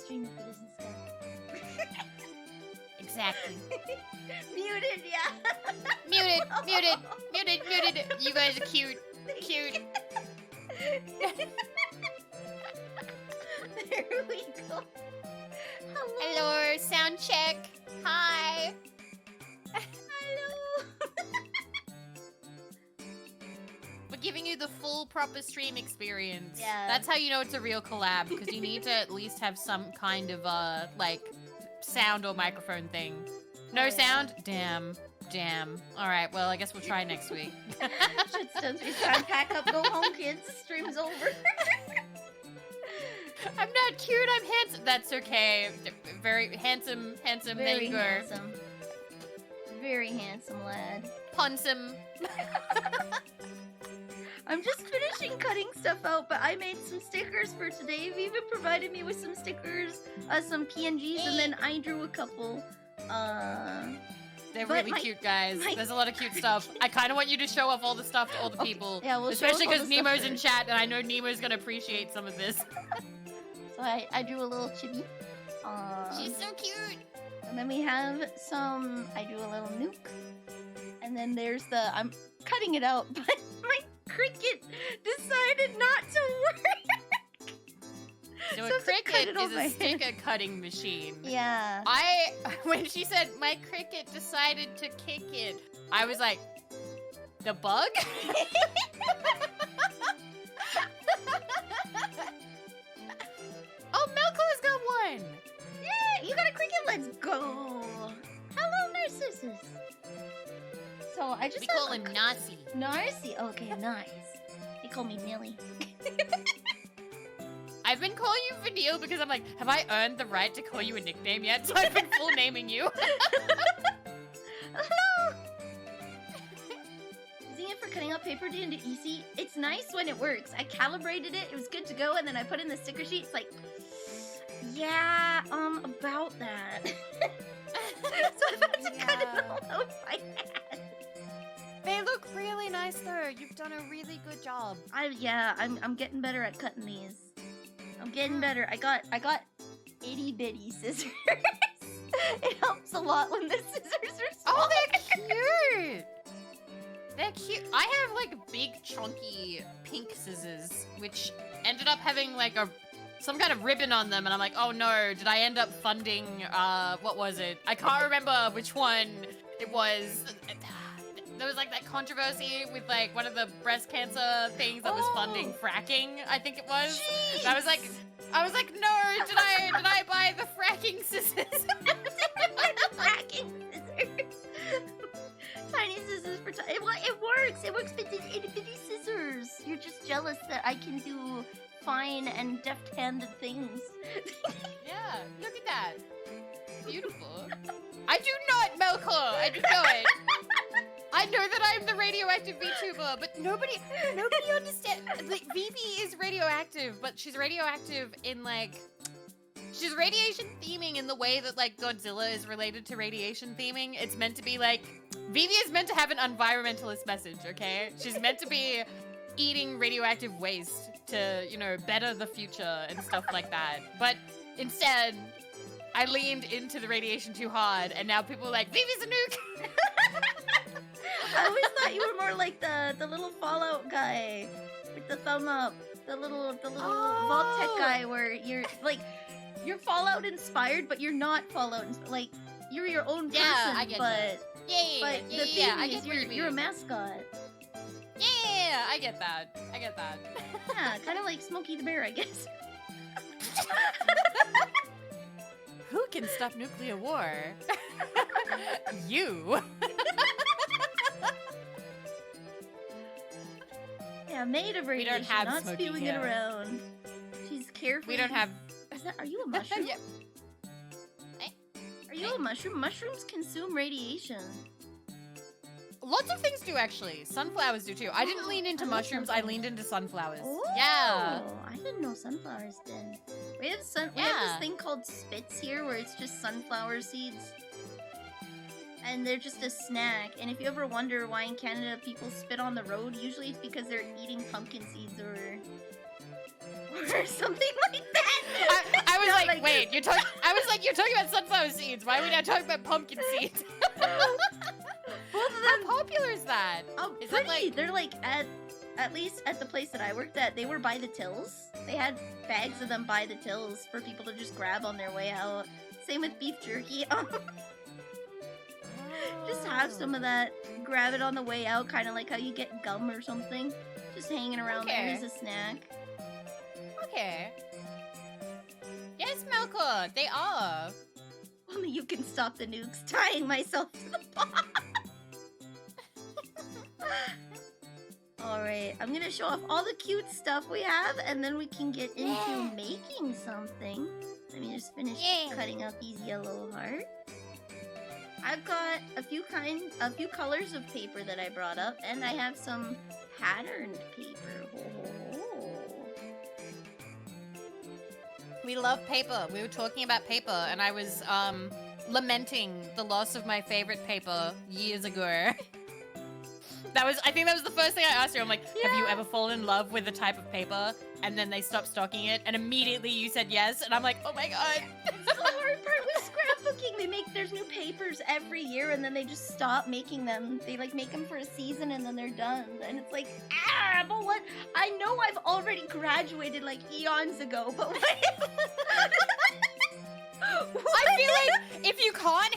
stream if it isn't Skype. Exactly. Muted, yeah. Muted. You guys are cute. Cute. There we go. Hello. Hello, sound check. Hi. Hello. We're giving you the full proper stream experience. Yeah. That's how you know it's a real collab, because you need to at least have some kind of like sound or microphone thing. No sound? Damn. Alright, well, I guess we'll try next week. Shit's done. It's time to pack up, go home, kids. Stream's over. I'm not cute, I'm handsome. That's okay. Very handsome, there Very you go. handsome. Very handsome lad. Punsome. I'm just finishing cutting stuff out, but I made some stickers for today. Vivi provided me with some stickers, some PNGs, and then I drew a couple. They're really cute, guys. There's a lot of cute stuff. I kind of want you to show off all the stuff to all the people. Yeah, we'll especially because Nemo's in first. chat, and I know Nemo's gonna appreciate some of this. So I drew a little chibi. She's so cute. And then we have some, I drew a little nuke. And then there's the, I'm cutting it out, but my Cricut decided not to work. So I a have to cut Cricut it off is my a hand. sticker cutting machine. Yeah. When she said, my Cricut decided to kick it, I was like, the bug? Oh, Melko's got one! Yeah, you got a Cricut, let's go. Hello, Narcissus. So I just We call him Nazi. Narcy. Okay, nice. They call me Millie. I've been calling you Vanille because I'm like, have I earned the right to call you a nickname yet? So I've been full naming you. Hello. Using it for cutting out paper into easy. It's nice when it works. I calibrated it. It was good to go, and then I put in the sticker sheet. It's like, yeah, about that. So I've had to cut it all out by hand. They look really nice though. You've done a really good job. I'm getting better at cutting these. I'm getting better. I got itty bitty scissors. It helps a lot when the scissors are small. Oh, they're cute. They're cute. I have like big chunky pink scissors, which ended up having like some kind of ribbon on them, and I'm like, oh no, did I end up funding, what was it? I can't remember which one it was. There was like that controversy with like one of the breast cancer things that was funding fracking, I think it was. And I was like, no, did I buy the fracking scissors? Fracking scissors. Tiny scissors for tiny. It works. It works with the itty bitty scissors. You're just jealous that I can do fine and deft-handed things. Yeah, look at that. Beautiful. I do not, Melko. I do not. I know that I'm the radioactive VTuber, but nobody understands. Like, Vivi is radioactive, but she's radioactive in like, she's radiation theming in the way that like Godzilla is related to radiation theming. It's meant to be like, Vivi is meant to have an environmentalist message, okay? She's meant to be eating radioactive waste to, you know, better the future and stuff like that. But instead, I leaned into the radiation too hard, and now people are like, Vivi's a nuke! I always thought you were more like the little Fallout guy with the thumb up. The little Vault Tech guy where you're like, you're Fallout inspired, but you're not Fallout inspired. Like, you're your own person, I get but you. the thing I is get what you mean. you're a mascot. Yeah, I get that. Yeah, kind of like Smokey the Bear, I guess. Who can stop nuclear war? You. Yeah, made of radiation, don't have not Smokey spewing here. it around. She's careful. We don't have. Are you a mushroom? Yeah. Are you a mushroom? Mushrooms consume radiation. Lots of things do actually. Sunflowers do too. I didn't lean into I love mushrooms. I leaned into sunflowers. Oh, Yeah. I didn't know sunflowers did. We have we have Yeah. this thing called spits here, where it's just sunflower seeds, and they're just a snack. And if you ever wonder why in Canada people spit on the road, usually it's because they're eating pumpkin seeds or something like that. I was like, wait, you're talking about sunflower seeds. Why are we not talking about pumpkin seeds? Both of them. How popular is that? Oh, Is pretty. that like... They're like at least at the place that I worked at, they were by the tills. They had bags of them by the tills for people to just grab on their way out. Same with beef jerky. Just have some of that. Grab it on the way out, kind of like how you get gum or something. Just hanging around there as a snack. Okay. Yes, Melkor, they are. Only you can stop the nukes. Tying myself to the box. Alright, I'm gonna show off all the cute stuff we have, and then we can get into making something. Let me just finish cutting out these yellow hearts. I've got a few colors of paper that I brought up, and I have some patterned paper. We love paper. We were talking about paper, and I was lamenting the loss of my favorite paper years ago. I think that was the first thing I asked you. I'm like, have you ever fallen in love with a type of paper? And then they stopped stocking it, and immediately you said yes, and I'm like, oh my god. It's the hard part with scrapbooking. There's new papers every year, and then they just stop making them. They like make them for a season, and then they're done. And it's like, but what? I know I've already graduated like eons ago, but what? I feel like if you can't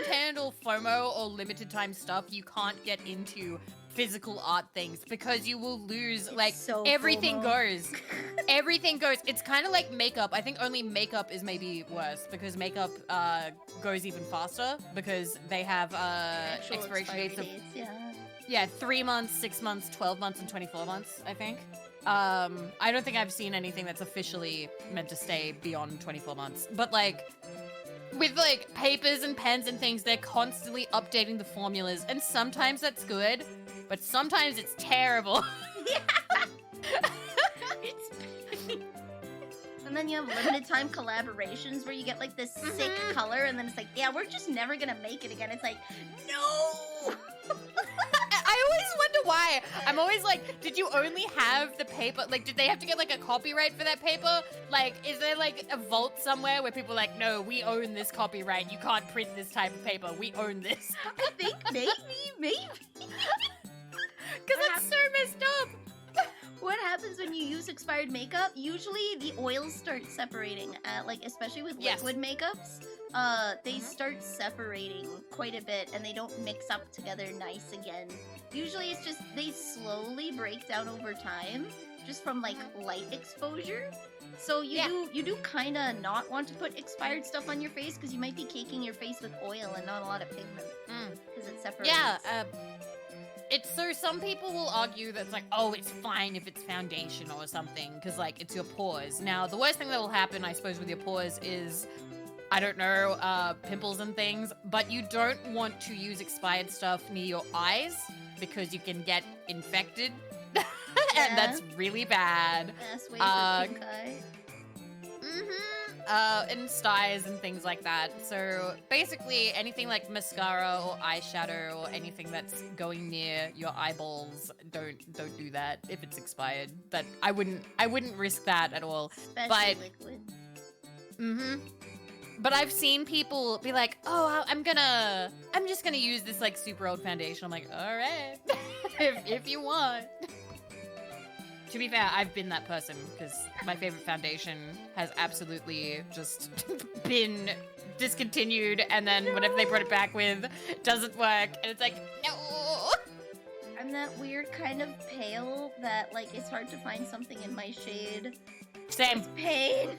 handle FOMO or limited time stuff, you can't get into physical art things because you will lose everything goes. Everything goes. It's kind of like makeup. I think only makeup is maybe worse because makeup goes even faster because they have expiration dates of 3 months, 6 months, 12 months, and 24 months, I think. I don't think I've seen anything that's officially meant to stay beyond 24 months. But like, with like papers and pens and things, they're constantly updating the formulas, and sometimes that's good, but sometimes it's terrible. And then you have limited time collaborations where you get like this sick color, and then it's like, yeah, we're just never gonna make it again. It's like, no! I always wonder why. I'm always like, did you only have the paper? Like, did they have to get like a copyright for that paper? Like, is there like a vault somewhere where people are like, no, we own this copyright. You can't print this type of paper. We own this. I think maybe. Because it's so messed up. What happens when you use expired makeup? Usually the oils start separating, like especially with liquid makeups. They start separating quite a bit, and they don't mix up together nice again. Usually it's just they slowly break down over time, just from like light exposure. So you do kind of not want to put expired stuff on your face because you might be caking your face with oil and not a lot of pigment because it separates. Yeah. So some people will argue that it's like, oh, it's fine if it's foundation or something because like it's your pores. Now the worst thing that will happen, I suppose, with your pores is, I don't know, pimples and things, but you don't want to use expired stuff near your eyes because you can get infected and that's really bad. Best way for pink eye. And styes and things like that. So basically anything like mascara or eyeshadow or anything that's going near your eyeballs, don't do that if it's expired. That I wouldn't risk that at all. Especially liquid. But I've seen people be like, oh, I'm just gonna use this like super old foundation. I'm like, all right, if you want. To be fair, I've been that person because my favorite foundation has absolutely just been discontinued, and then whatever they brought it back with doesn't work, and it's like, no. I'm that weird kind of pale that like it's hard to find something in my shade. Same. It's pain.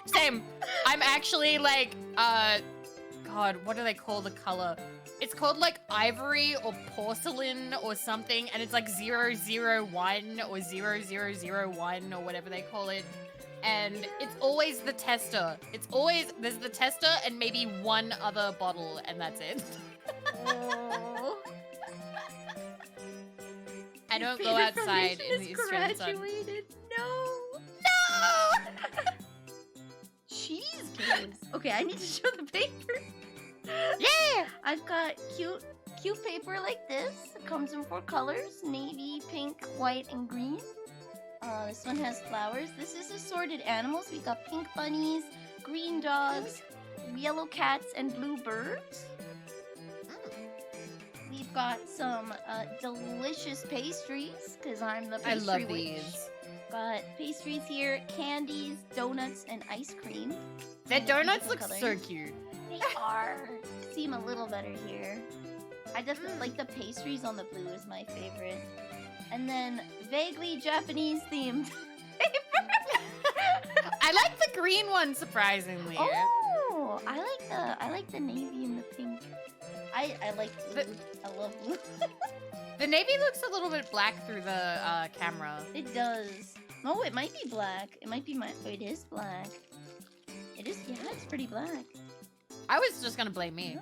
Same. I'm actually like, God, what do they call the color? It's called like ivory or porcelain or something, and it's like 001 or 0001 or whatever they call it. And it's always the tester. There's the tester and maybe one other bottle, and that's it. Oh. I don't go outside in the Australian sun. No! Cheese caves. Okay, I need to show the paper. Yeah! I've got cute paper like this. It comes in 4 colors: navy, pink, white, and green. This one has flowers. This is assorted animals. We got pink bunnies, green dogs, yellow cats, and blue birds. We've got some delicious pastries, because I'm the pastry I love witch. these. Got pastries here, candies, donuts, and ice cream. The And donuts different look colors. so cute. They are. Seem a little better here. I definitely like the pastries on the blue is my favorite. And then vaguely Japanese themed I like the green one surprisingly. Oh, I like the navy and the pink. I like blue. I love blue. The navy looks a little bit black through the camera. It does. Oh, it might be black. It might be my. Oh, it is black. It is. Yeah, it's pretty black. I was just gonna blame me.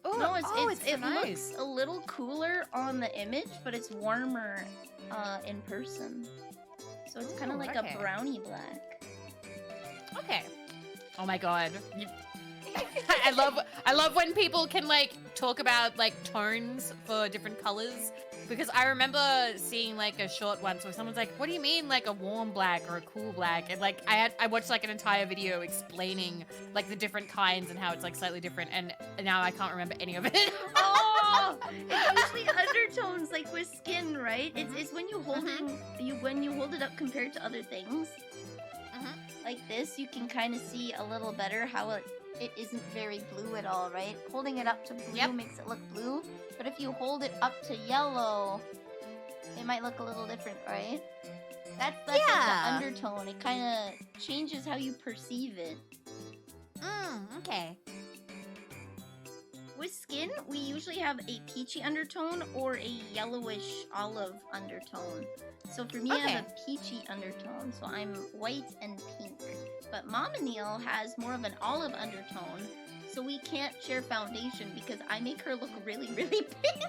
Oh. No, it so nice. looks a little cooler on the image, but it's warmer in person. So it's kind of like okay. a brownie black. Okay. Oh my god. I love when people can like talk about like tones for different colors, because I remember seeing like a short once where someone's like, what do you mean like a warm black or a cool black? And like I watched like an entire video explaining like the different kinds and how it's like slightly different, and now I can't remember any of it. Oh, it's usually undertones like with skin, right? It's when you hold when you hold it up compared to other things. Like this, you can kind of see a little better how it isn't very blue at all, right? Holding it up to blue makes it look blue, but if you hold it up to yellow, it might look a little different, right? That's like the undertone. It kind of changes how you perceive it. Okay. With skin, we usually have a peachy undertone or a yellowish olive undertone. So for me, I have a peachy undertone, so I'm white and pink. But Mama Neil has more of an olive undertone, so we can't share foundation because I make her look really, really pink.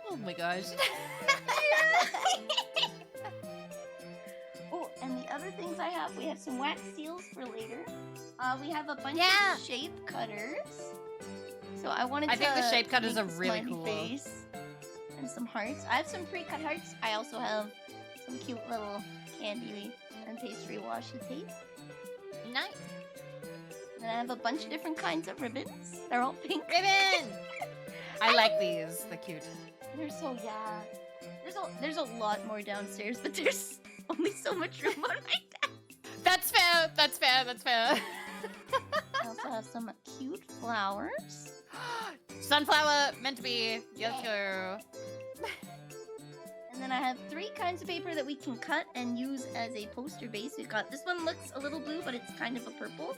Oh my gosh. Oh, and the other things I have, we have some wax seals for later. We have a bunch of shape cutters. So I think the shape cutters make are a really smiley cool. face and some hearts. I have some pre-cut hearts. I also have some cute little candy and pastry washi tape. Nice. And I have a bunch of different kinds of ribbons. They're all pink. Ribbon! I like these. They're cute. They're so, There's a lot more downstairs, but there's only so much room on my desk. That's fair. That's fair. That's fair. I also have some cute flowers. Sunflower, meant to be. Yes, sir. And then I have 3 kinds of paper that we can cut and use as a poster base. We've got, this one looks a little blue, but it's kind of a purple.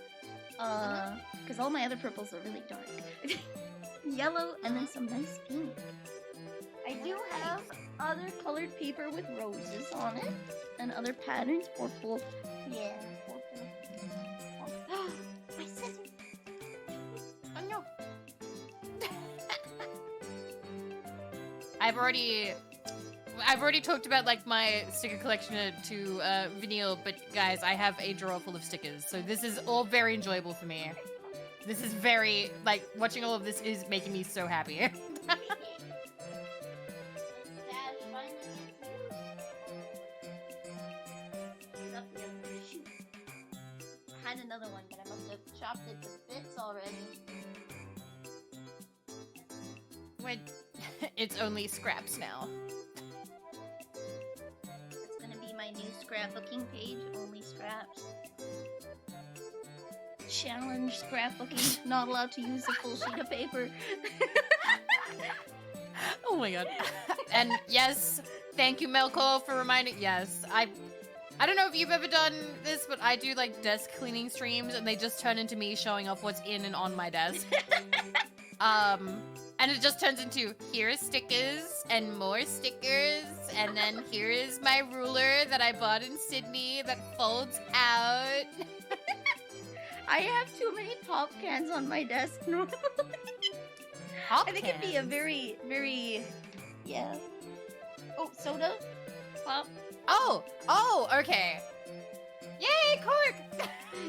Because all my other purples are really dark. Yellow, and then some nice pink. I do have other colored paper with roses on it, and other patterns. Purple. Yeah, purple. Oh, my scissors. Oh no. I've already talked about like my sticker collection to Vanille, but guys, I have a drawer full of stickers, so this is all very enjoyable for me. This is very, like, watching all of this is making me so happy. I had another one, but I must have chopped it to bits already. Wait, it's only scraps now. It's gonna be my new scrapbooking page, only scraps. Challenge scrapbooking, not allowed to use a full sheet of paper. Oh my god. And yes, thank you Melkor for reminding, yes, I don't know if you've ever done this, but I do like desk cleaning streams and they just turn into me showing off what's in and on my desk. And it just turns into, here's stickers and more stickers, and then here is my ruler that I bought in Sydney that folds out. I have too many pop cans on my desk normally. Pop I think it'd be a very, very, yeah. Oh, soda? Pop? Oh, okay. Yay, cork!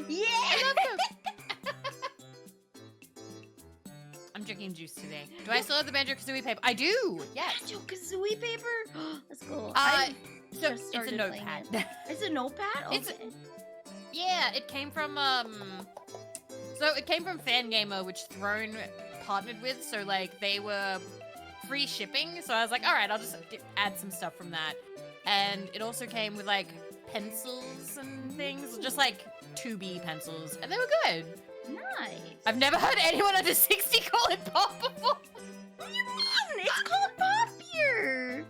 Yeah! I love them. I'm drinking juice today. Do I still have the Banjo-Kazooie paper? I do! Yes! Banjo-Kazooie paper? Let's go. So just it's a started playing notepad. It's a notepad? Okay. Yeah, it came from, So it came from Fangamer, which Throne partnered with, so, like, they were free shipping, so I was like, alright, I'll just add some stuff from that. And it also came with, like, pencils and things, just, like, 2B pencils, and they were good. Nice. I've never heard anyone under 60 call it pop before. What do you mean? It's called pop here.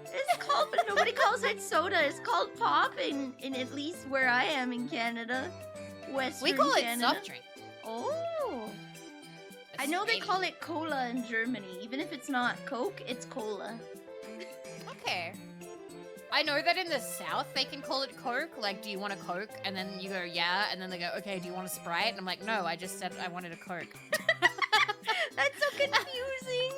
It's called, but nobody calls it soda. It's called pop in at least where I am in Canada. Western We call it Canada. soft drink. Oh. I know they call it cola in Germany. Even if it's not Coke, it's cola. Okay. I know that in the South they can call it Coke. Like, do you want a Coke? And then you go, yeah. And then they go, okay, do you want a Sprite? And I'm like, no, I just said I wanted a Coke. That's so confusing.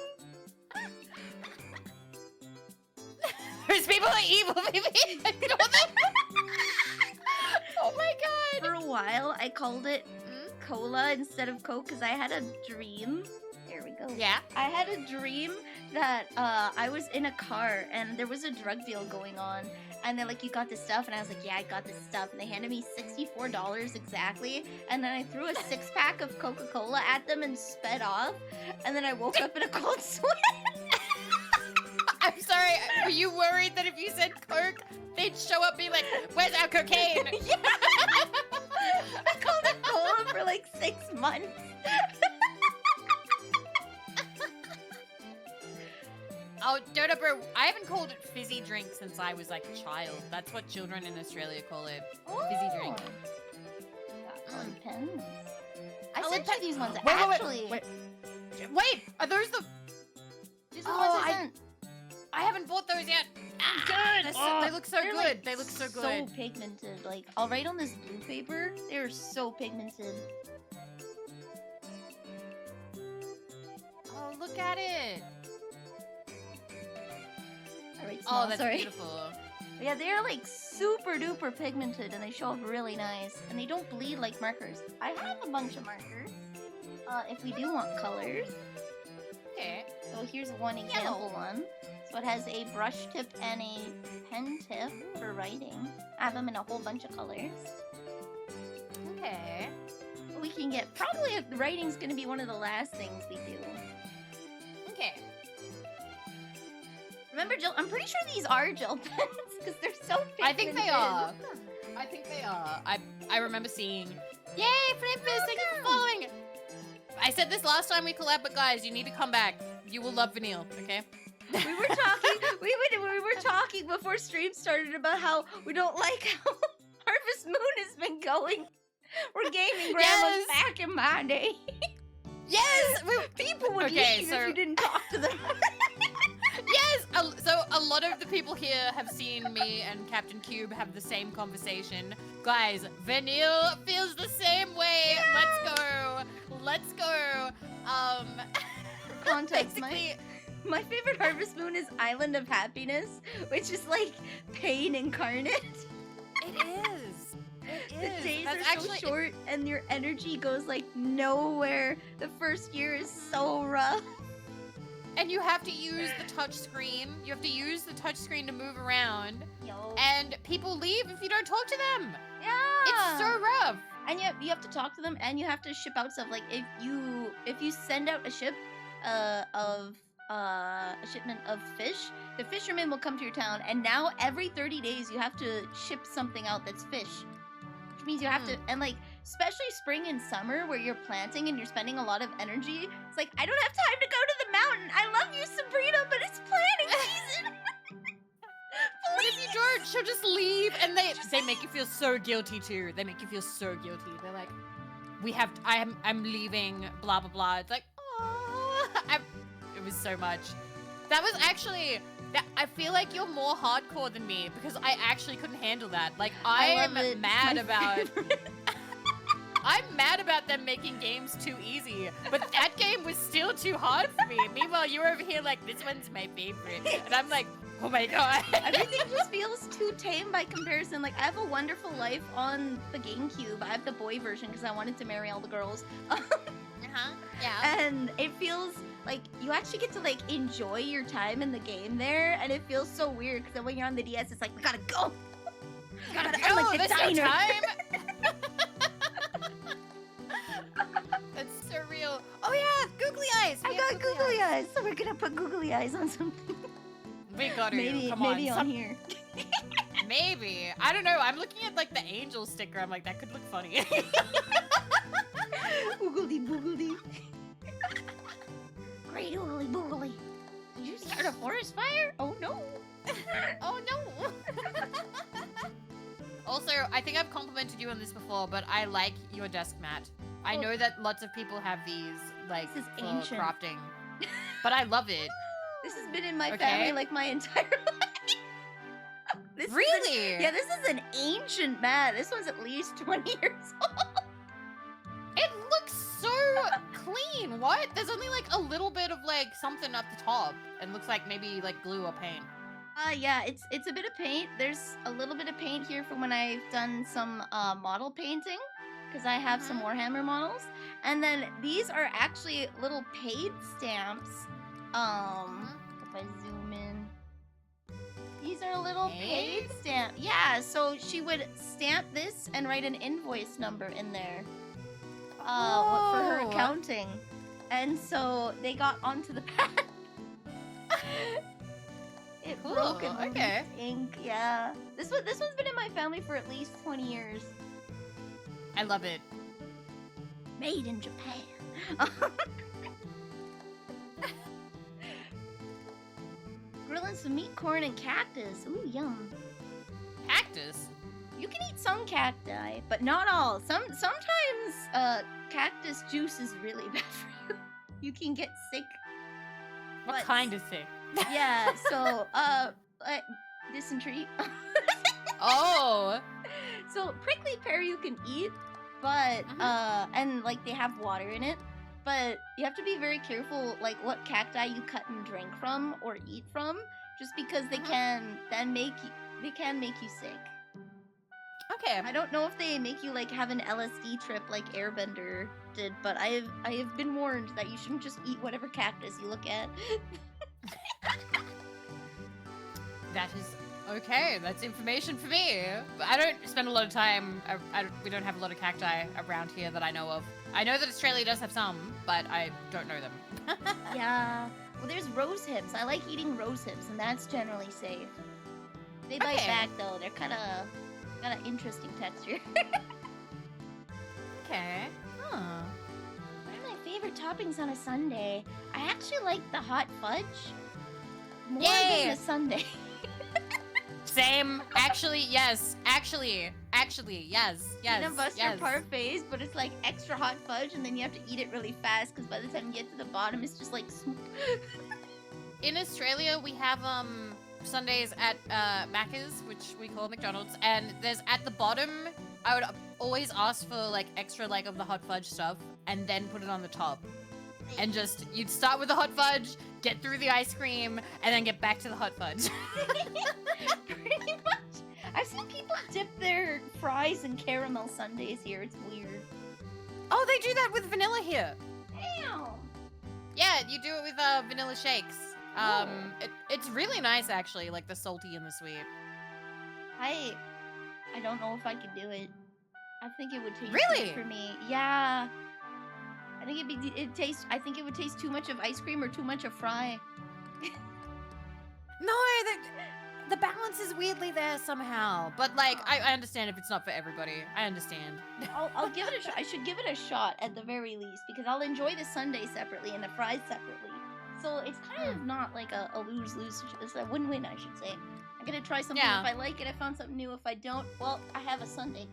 Those people are evil, Vivi. Ignore them. Oh my god. For a while, I called it cola instead of Coke because I had a dream. There we go. Yeah? I had a dream that I was in a car and there was a drug deal going on. And they're like, you got this stuff? And I was like, yeah, I got this stuff. And they handed me $64 exactly. And then I threw a 6-pack of Coca-Cola at them and sped off. And then I woke up in a cold sweat. I'm sorry, were you worried that if you said Coke, they'd show up being like, where's our cocaine? Yeah. I called it cola for like 6 months. Oh, Dota bro, I haven't called it fizzy drink since I was like a child. That's what children in Australia call it. Fizzy drink. Colored pens. I Colored sent you these ones, Wait, actually. Wait, are those the... These are the ones I sent. I haven't bought those yet. Good. They look so good. Like, they look so good. So pigmented. Like, I'll write on this blue paper. They're so pigmented. Oh, look at it. I write small, Oh, that's sorry. beautiful. Yeah, they're like super duper pigmented and they show up really nice. And they don't bleed like markers. I have a bunch of markers. If we do want colors. Okay. So here's one example one. So it has a brush tip and a pen tip for writing. I have them in a whole bunch of colors. Okay. We can get, probably the writing's gonna be one of the last things we do. Okay. Remember, Jill, I'm pretty sure these are gel pens because they're so pigmented. I think they are. I think they are. I remember seeing, yay, Flippers, thank you for following. I said this last time we collabed, but guys, you need to come back. You will love Vanille, okay? We were talking, we were talking before stream started about how we don't like how Harvest Moon has been going. We're gaming grandmas back in my day. Yes! People would leave if you didn't talk to them. Yes! So a lot of the people here have seen me and Captain Cube have the same conversation. Guys, Vanille feels the same way. Yeah. Let's go. Let's go. Context, my favorite Harvest Moon is Island of Happiness, which is like pain incarnate. It is. It is. The days are so short and your energy goes like nowhere. The first year is so rough. And you have to use the touch screen. You have to use the touch screen to move around. Yo. And people leave if you don't talk to them. Yeah. It's so rough. And you have to talk to them and you have to ship out stuff. Like if you send out a ship a shipment of fish, the fisherman will come to your town, and now every 30 days you have to ship something out that's fish. Which means you have to, and like, especially spring and summer where you're planting and you're spending a lot of energy, it's like, I don't have time to go to the mountain. I love you, Sabrina, but it's planting season. But if you don't, she'll just leave, and they make you feel so guilty too. They make you feel so guilty. They're like, I'm leaving, blah blah blah. It's like, oh, it was so much. That was actually, I feel like you're more hardcore than me because I actually couldn't handle that. Like I'm mad about. I'm mad about them making games too easy, but that game was still too hard for me. Meanwhile, you're over here like, this one's my favorite, and I'm like, oh my god. Everything just feels too tame by comparison. Like, I have a Wonderful Life on the GameCube. I have the boy version because I wanted to marry all the girls. Yeah. And it feels like you actually get to like enjoy your time in the game there, and it feels so weird because when you're on the DS, it's like we gotta go. You gotta go, go. like the There's no diner. time. That's so real. Oh yeah, googly eyes. I got googly eyes, so we're gonna put googly eyes on something. We got to. Maybe Come maybe on. on here. Maybe. I don't know. I'm looking at like the angel sticker. I'm like, that could look funny. Oogly boogly. Great oogly boogly. Did you start a forest fire? Oh no. Oh no. Also, I think I've complimented you on this before, but I like your desk mat. I know that lots of people have these, like, This is for ancient. crafting, but I love it. This has been in my Okay. family like my entire life. This is Really? yeah, this is an ancient mat. This one's at least 20 years old. It looks so clean. What? There's only like a little bit of like something up the top, and looks like maybe like glue or paint. Yeah, it's a bit of paint. There's a little bit of paint here from when I've done some model painting, because I have some Warhammer models. And then these are actually little paid stamps. If I zoom in, these are little paid stamp. Yeah, so she would stamp this and write an invoice number in there. For her Oh. accounting. And so they got onto the pad. It Cool, broke and released okay. ink, yeah. This one's been in my family for at least 20 years. I love it. Made in Japan. Grilling some meat, corn, and cactus. Ooh, yum. Cactus. You can eat some cacti, but not all. Sometimes cactus juice is really bad for you. You can get sick. What But- kind of thing? Yeah, so dysentery. Oh. So prickly pear you can eat, but and like they have water in it, but you have to be very careful like what cacti you cut and drink from or eat from, just because they can make you sick. Okay. I don't know if they make you like have an LSD trip like Airbender did, but I have been warned that you shouldn't just eat whatever cactus you look at. That is okay. That's information for me. But I don't spend a lot of time. We don't have a lot of cacti around here that I know of. I know that Australia does have some, but I don't know them. Yeah. Well, there's rose hips. I like eating rose hips, and that's generally safe. They bite Okay. back though. They're kind of got an interesting texture. Okay. Huh. One of my favorite toppings on a Sunday. I actually like the hot fudge more Yay! than the sundae. Same. Actually, yes. Actually, yes. Peanut butter Yes. parfaits, but it's like extra hot fudge, and then you have to eat it really fast because by the time you get to the bottom, it's just like soup. In Australia, we have Sundays at Macca's, which we call McDonald's, and there's at the bottom. I would always ask for like extra like of the hot fudge stuff, and then put it on the top. And just you'd start with the hot fudge, get through the ice cream, and then get back to the hot fudge. Pretty much. I've seen people dip their fries in caramel sundaes here. It's weird. Oh, they do that with vanilla here. Damn. Yeah, you do it with vanilla shakes. It's really nice actually, like the salty and the sweet. I don't know if I could do it. I think it would taste Really? good for me. Yeah. I think I think it would taste too much of ice cream or too much of fry. No, the balance is weirdly there somehow. But like, I understand if it's not for everybody. I understand. I'll give it a shot. I should give it a shot at the very least because I'll enjoy the sundae separately and the fries separately. So it's kind of not like a lose-lose. It's a win-win, I should say. I'm gonna try something. Yeah. If I like it, I found something new. If I don't, well, I have a sundae.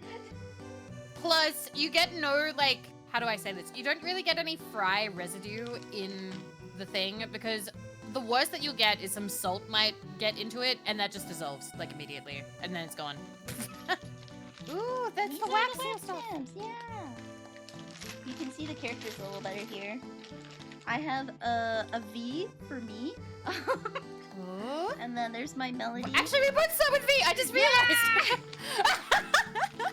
Plus, you get no, like, how do I say this? You don't really get any fry residue in the thing because the worst that you'll get is some salt might get into it and that just dissolves, like, immediately. And then it's gone. Ooh, that's These the are wax the wax stuff. stamps, yeah. You can see the characters a little better here. I have a V for me. Ooh. And then there's my melody. Actually, we both start with V. I just realized.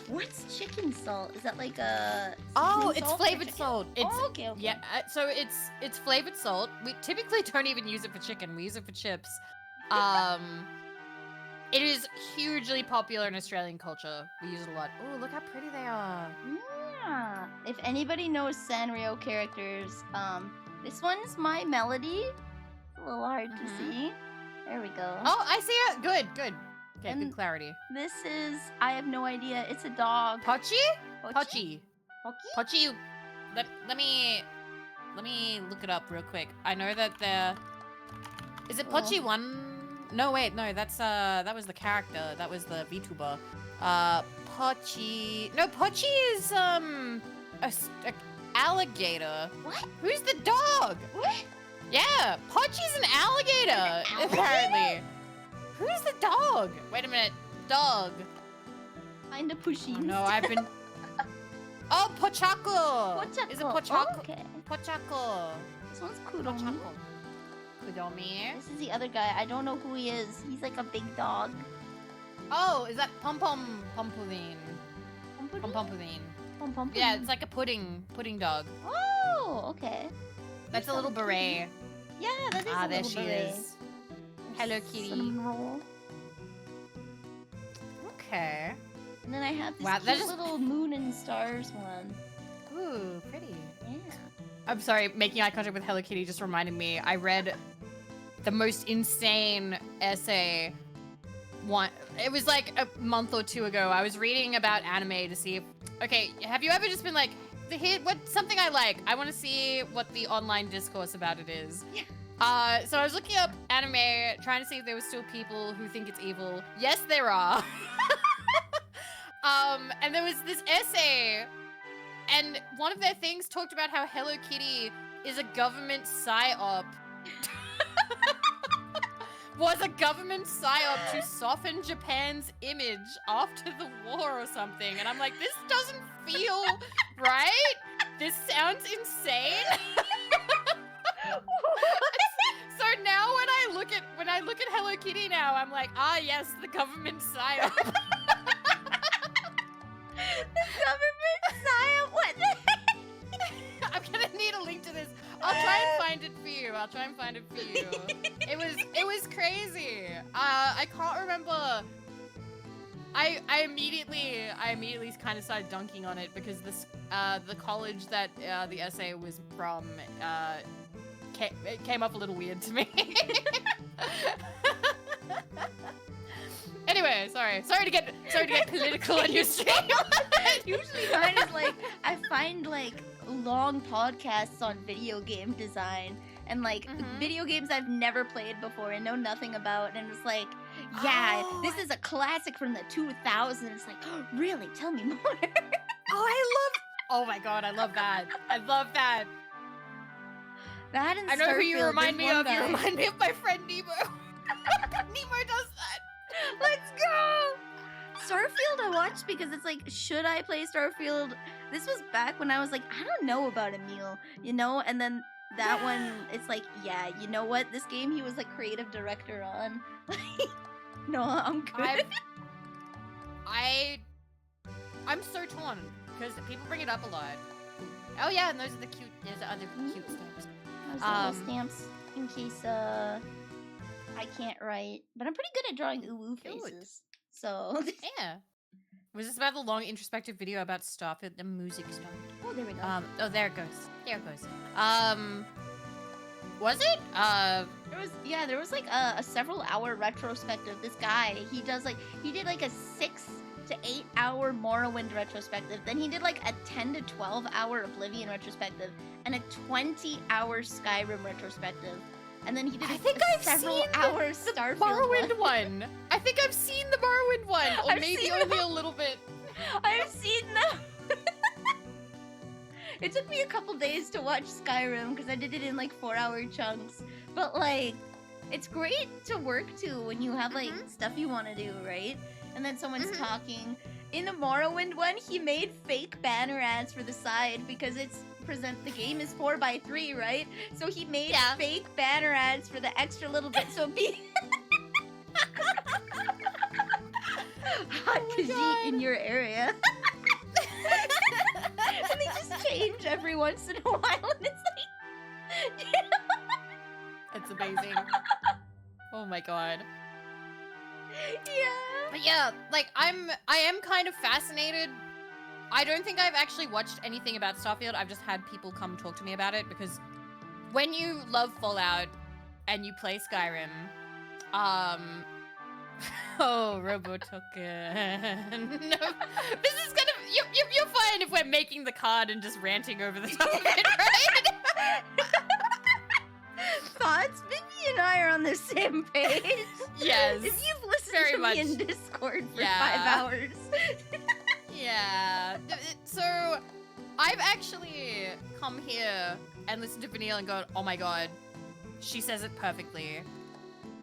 What's chicken mean salt? Is that like a Oh, seasoning it's salt for flavored chicken? salt. It's Oh, okay, okay. yeah. So it's flavored salt. We typically don't even use it for chicken. We use it for chips. It is hugely popular in Australian culture. We use it a lot. Oh, look how pretty they are. Yeah. If anybody knows Sanrio characters, this one's my Melody. It's a little hard to see. There we go. Oh, I see it. Good, good. Okay, And good clarity. this is, I have no idea. It's a dog. Pochi? Pochi? Pochi. Pochi. Let me look it up real quick. I know that there. Is it Pochi 1? No, wait, no, that was the character. That was the VTuber. Pochi. No, Pochi is a alligator. What? Who's the dog? What? Yeah, Pochi's an alligator, apparently. Who's the dog? Wait a minute. Dog. Kinda pushy. Oh, no, I've been. Oh, Pochaco. Is it Pochaco? Oh, okay. Pochaco. This one's Kudomi. Pochaco. Kudomi. This is the other guy. I don't know who he is. He's like a big dog. Oh, is that Pom-Pom-Pumpuline? Pom-Pumpuline. Pom-Pom. Yeah, it's like a pudding dog. Oh, okay. That's a little beret. Yeah, that is a there little she beret. is. Hello Kitty. Cinnamon roll. Okay. And then I have this Wow, cute little moon and stars one. Ooh, pretty. Yeah. I'm sorry, making eye contact with Hello Kitty just reminded me. I read the most insane essay. It was like a month or two ago. I was reading about anime to see if. Okay, have you ever just been like, what's something I like? I want to see what the online discourse about it is. Yeah. So I was looking up anime, trying to see if there were still people who think it's evil. Yes, there are. And there was this essay, and one of their things talked about how Hello Kitty is a government psyop. Was a government psyop to soften Japan's image after the war or something. And I'm like, this doesn't feel right. This sounds insane. So now when I look at Hello Kitty now, I'm like, ah yes, the government psyop. The government psyop. What the heck? I'm gonna need a link to this. I'll try and find it for you. It was crazy. I can't remember. I immediately kind of started dunking on it because the college that the essay was from it came up a little weird to me. Anyway, sorry to get political on your stream. Usually mine is like, I find like long podcasts on video game design and like video games I've never played before and know nothing about, and it's like, yeah, this is a classic from the 2000s. It's like, oh, really? Tell me more. Oh my god, I love that. I love that. That and I know who you Starfield, remind there's me one of. guy. You remind me of my friend Nemo. Nemo does that. Let's go! Starfield I watched because it's like, should I play Starfield? This was back when I was like, I don't know about Emil, you know? And then that one, it's like, yeah, you know what? This game he was like creative director on. No, I'm good. I'm so torn because people bring it up a lot. Oh yeah, and those are the other cute stamps. Those little stamps in case I can't write, but I'm pretty good at drawing ooh faces. So yeah. Was this about the long introspective video about Starfield, the music stuff? oh, there we go. Oh, there it goes. There it goes. Was it? There was like a several hour retrospective. This guy, he did like a 6 to 8 hour Morrowind retrospective. Then he did like a 10 to 12 hour Oblivion retrospective and a 20 hour Skyrim retrospective. And then he did several hour Starfield Morrowind one. I think I've seen the Morrowind one, or maybe only a little bit. I've seen them. It took me a couple days to watch Skyrim because I did it in like 4-hour chunks. But like, it's great to work to when you have like stuff you want to do, right? And then someone's talking. In the Morrowind one, he made fake banner ads for the side because the game is 4x3, right? So he made fake banner ads for the extra little bit so be hot Khajiit in your area. every once in a while, and it's like, It's amazing. Oh my god. yeah. But yeah, like I am kind of fascinated. I don't think I've actually watched anything about Starfield. I've just had people come talk to me about it because when you love Fallout and you play Skyrim, oh, Robotoken. No, this is gonna you're fine if we're making the card and just ranting over the top of it, right? Thoughts? Vivi and I are on the same page. Yes. If you've listened very to much. me in Discord for Yeah. 5 hours. Yeah. So I've actually come here and listened to Vanille and gone, oh my god, she says it perfectly.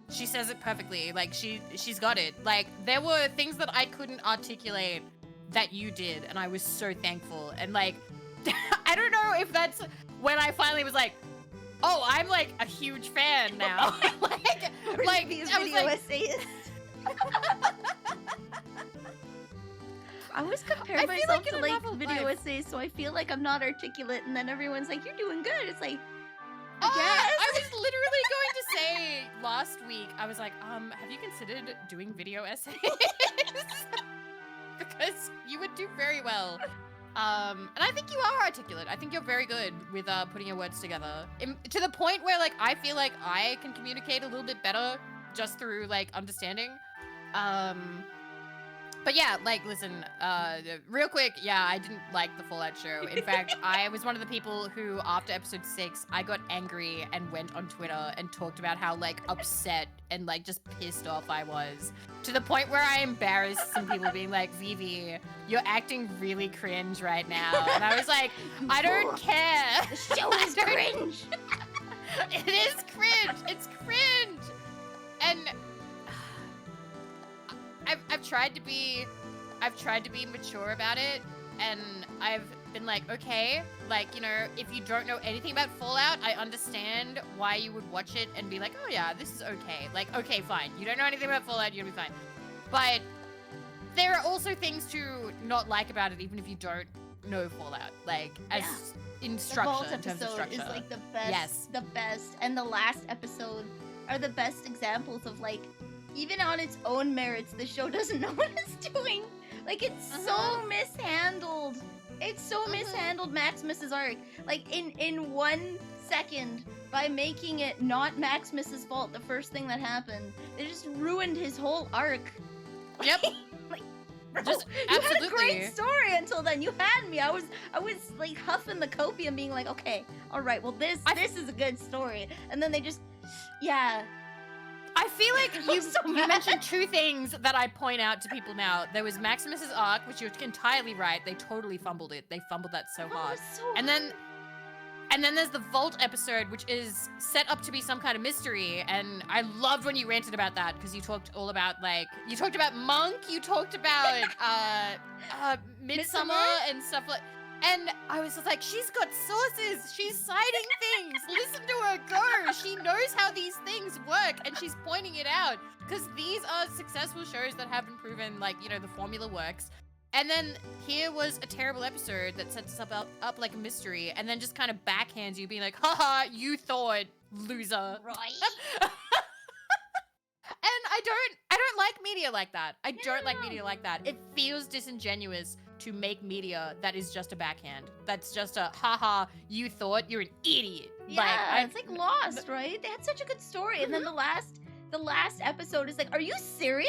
She says it perfectly. Like she's got it. Like there were things that I couldn't articulate that you did, and I was so thankful. And like I don't know if that's when I finally was like, oh, I'm like a huge fan now. like these I was video like, essayists. I always compare I feel myself like to in like another video life. essays, so I feel like I'm not articulate, and then everyone's like, "You're doing good." It's like, I guess. was literally going to say last week, I was like, have you considered doing video essays? Because you would do very well. And I think you are articulate. I think you're very good with putting your words together. To the point where like I feel like I can communicate a little bit better just through like understanding. But yeah, like, listen, real quick, yeah, I didn't like the Fallout show. In fact, I was one of the people who, after episode 6, I got angry and went on Twitter and talked about how, like, upset and, like, just pissed off I was. To the point where I embarrassed some people being like, Vivi, you're acting really cringe right now. And I was like, I don't care. The show is cringe. It is cringe. It's cringe. And I've tried to be mature about it, and I've been like, okay, like, you know, if you don't know anything about Fallout, I understand why you would watch it and be like, oh yeah, this is okay. Like, okay, fine. You don't know anything about Fallout, you're gonna be fine. But there are also things to not like about it, even if you don't know Fallout. Like, as in structure, in terms of structure. The vault episode is like the best. Yes. The best, and the last episode are the best examples of like, even on its own merits, the show doesn't know what it's doing. Like, it's so mishandled. It's so mishandled Maximus's arc. Like, in 1 second, by making it not Maximus's fault, the first thing that happened, they just ruined his whole arc. Yep. Like, bro, Just you had a absolutely. great story until then. You had me. I was like huffing the copium, being like, okay, all right, well this is a good story. And then they just, yeah. I feel like you so you mad. mentioned 2 things that I point out to people now. There was Maximus's arc, which you're entirely right. They totally fumbled it. They fumbled that so hard. And then there's the Vault episode, which is set up to be some kind of mystery. And I loved when you ranted about that, because you talked all about, like, you talked about Monk, you talked about Midsummer and stuff like. And I was just like, she's got sources. She's citing things. Listen to her go. She knows how these things work, and she's pointing it out. Because these are successful shows that have been proven, like, you know, the formula works. And then here was a terrible episode that sets us up like a mystery, and then just kind of backhands you, being like, haha, you thought, loser. Right. And I don't like media like that. I don't like media like that. It feels disingenuous to make media that is just a backhand. That's just a, haha, you thought, you're an idiot. Yeah, it's like Lost, right? They had such a good story, and then the last episode is like, are you serious?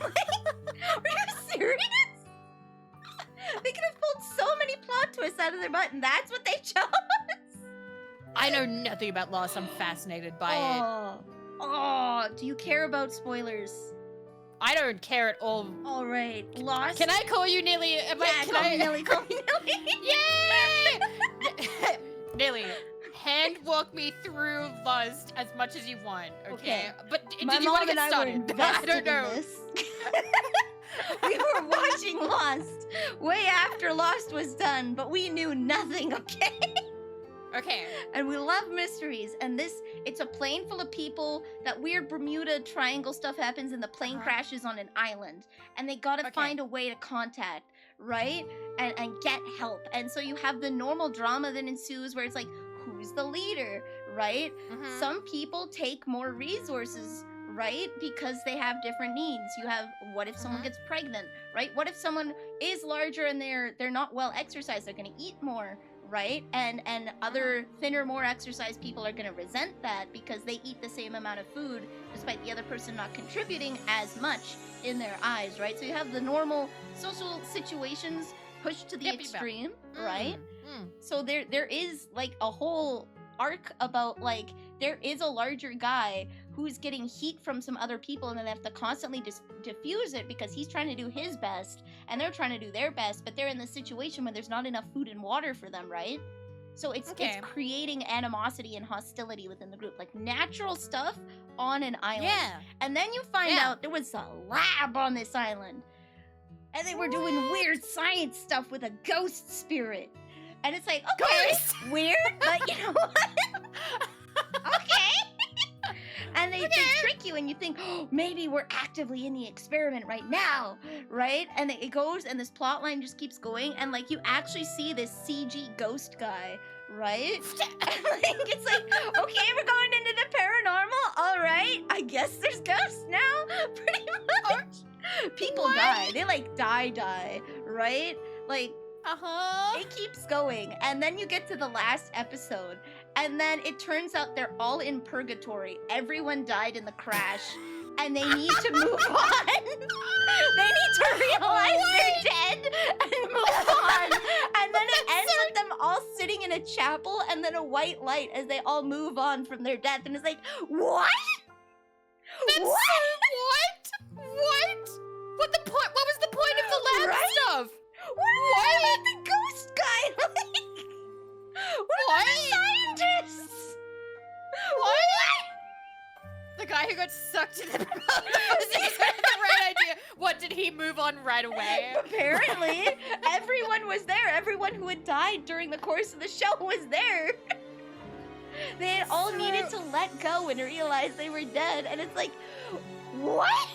Like, are you serious? They could have pulled so many plot twists out of their butt, and that's what they chose. I know nothing about Lost. I'm fascinated by it. Oh, do you care about spoilers? I don't care at all. All right, Lost. Can I call you Nilly? Call me Nilly. Call me Nilly. Yay! Nilly, hand walk me through Lost as much as you want, okay? But My did you want mom to and get I were started? I invested don't in know. this. We were watching Lost way after Lost was done, but we knew nothing, okay? Okay. And we love mysteries, and it's a plane full of people. That weird Bermuda Triangle stuff happens, and the plane crashes on an island, and they gotta find a way to contact, right? And get help. And so you have the normal drama that ensues where it's like, who's the leader, right? Mhm. Some people take more resources, right? Because they have different needs. You have, what if someone gets pregnant, right? What if someone is larger and they're not well exercised? They're going to eat more, right? And other thinner, more exercised people are going to resent that because they eat the same amount of food despite the other person not contributing as much in their eyes, right? So you have the normal social situations pushed to the extreme, right? So there is like a whole arc about like there is a larger guy who's getting heat from some other people and then they have to constantly diffuse it because he's trying to do his best and they're trying to do their best, but they're in this situation where there's not enough food and water for them, right? So it's creating animosity and hostility within the group, like natural stuff on an island. Yeah. And then you find out there was a lab on this island. And they were doing weird science stuff with a ghost spirit. And it's like, okay, weird, but you know what? Okay. And they trick you and you think, oh, maybe we're actively in the experiment right now, right? And it goes and this plot line just keeps going and like you actually see this CG ghost guy, right? And like it's like, okay, we're going into the paranormal. All right, I guess there's ghosts now, pretty much. People die. They like die, right? Like it keeps going. And then you get to the last episode and then it turns out they're all in purgatory. Everyone died in the crash and they need to move on. They need to realize they're dead and move on. And then it ends with them all sitting in a chapel and then a white light as they all move on from their death. And it's like, what? That's what? What the point? What was the point of the lab stuff? What about the ghost guy? What about the scientists? What? The guy who got sucked into the propeller was the right idea. What, did he move on right away? Apparently, everyone was there. Everyone who had died during the course of the show was there. They had all needed to let go and realize they were dead. And it's like, what?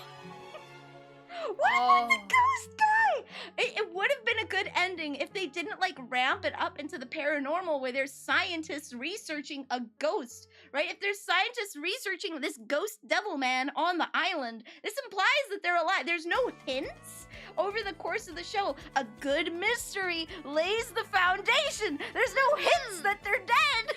What about the ghost guy? It would have been a good ending if they didn't like ramp it up into the paranormal where there's scientists researching a ghost, right? If there's scientists researching this ghost devil man on the island, this implies that they're alive. There's no hints over the course of the show. A good mystery lays the foundation. There's no hints that they're dead.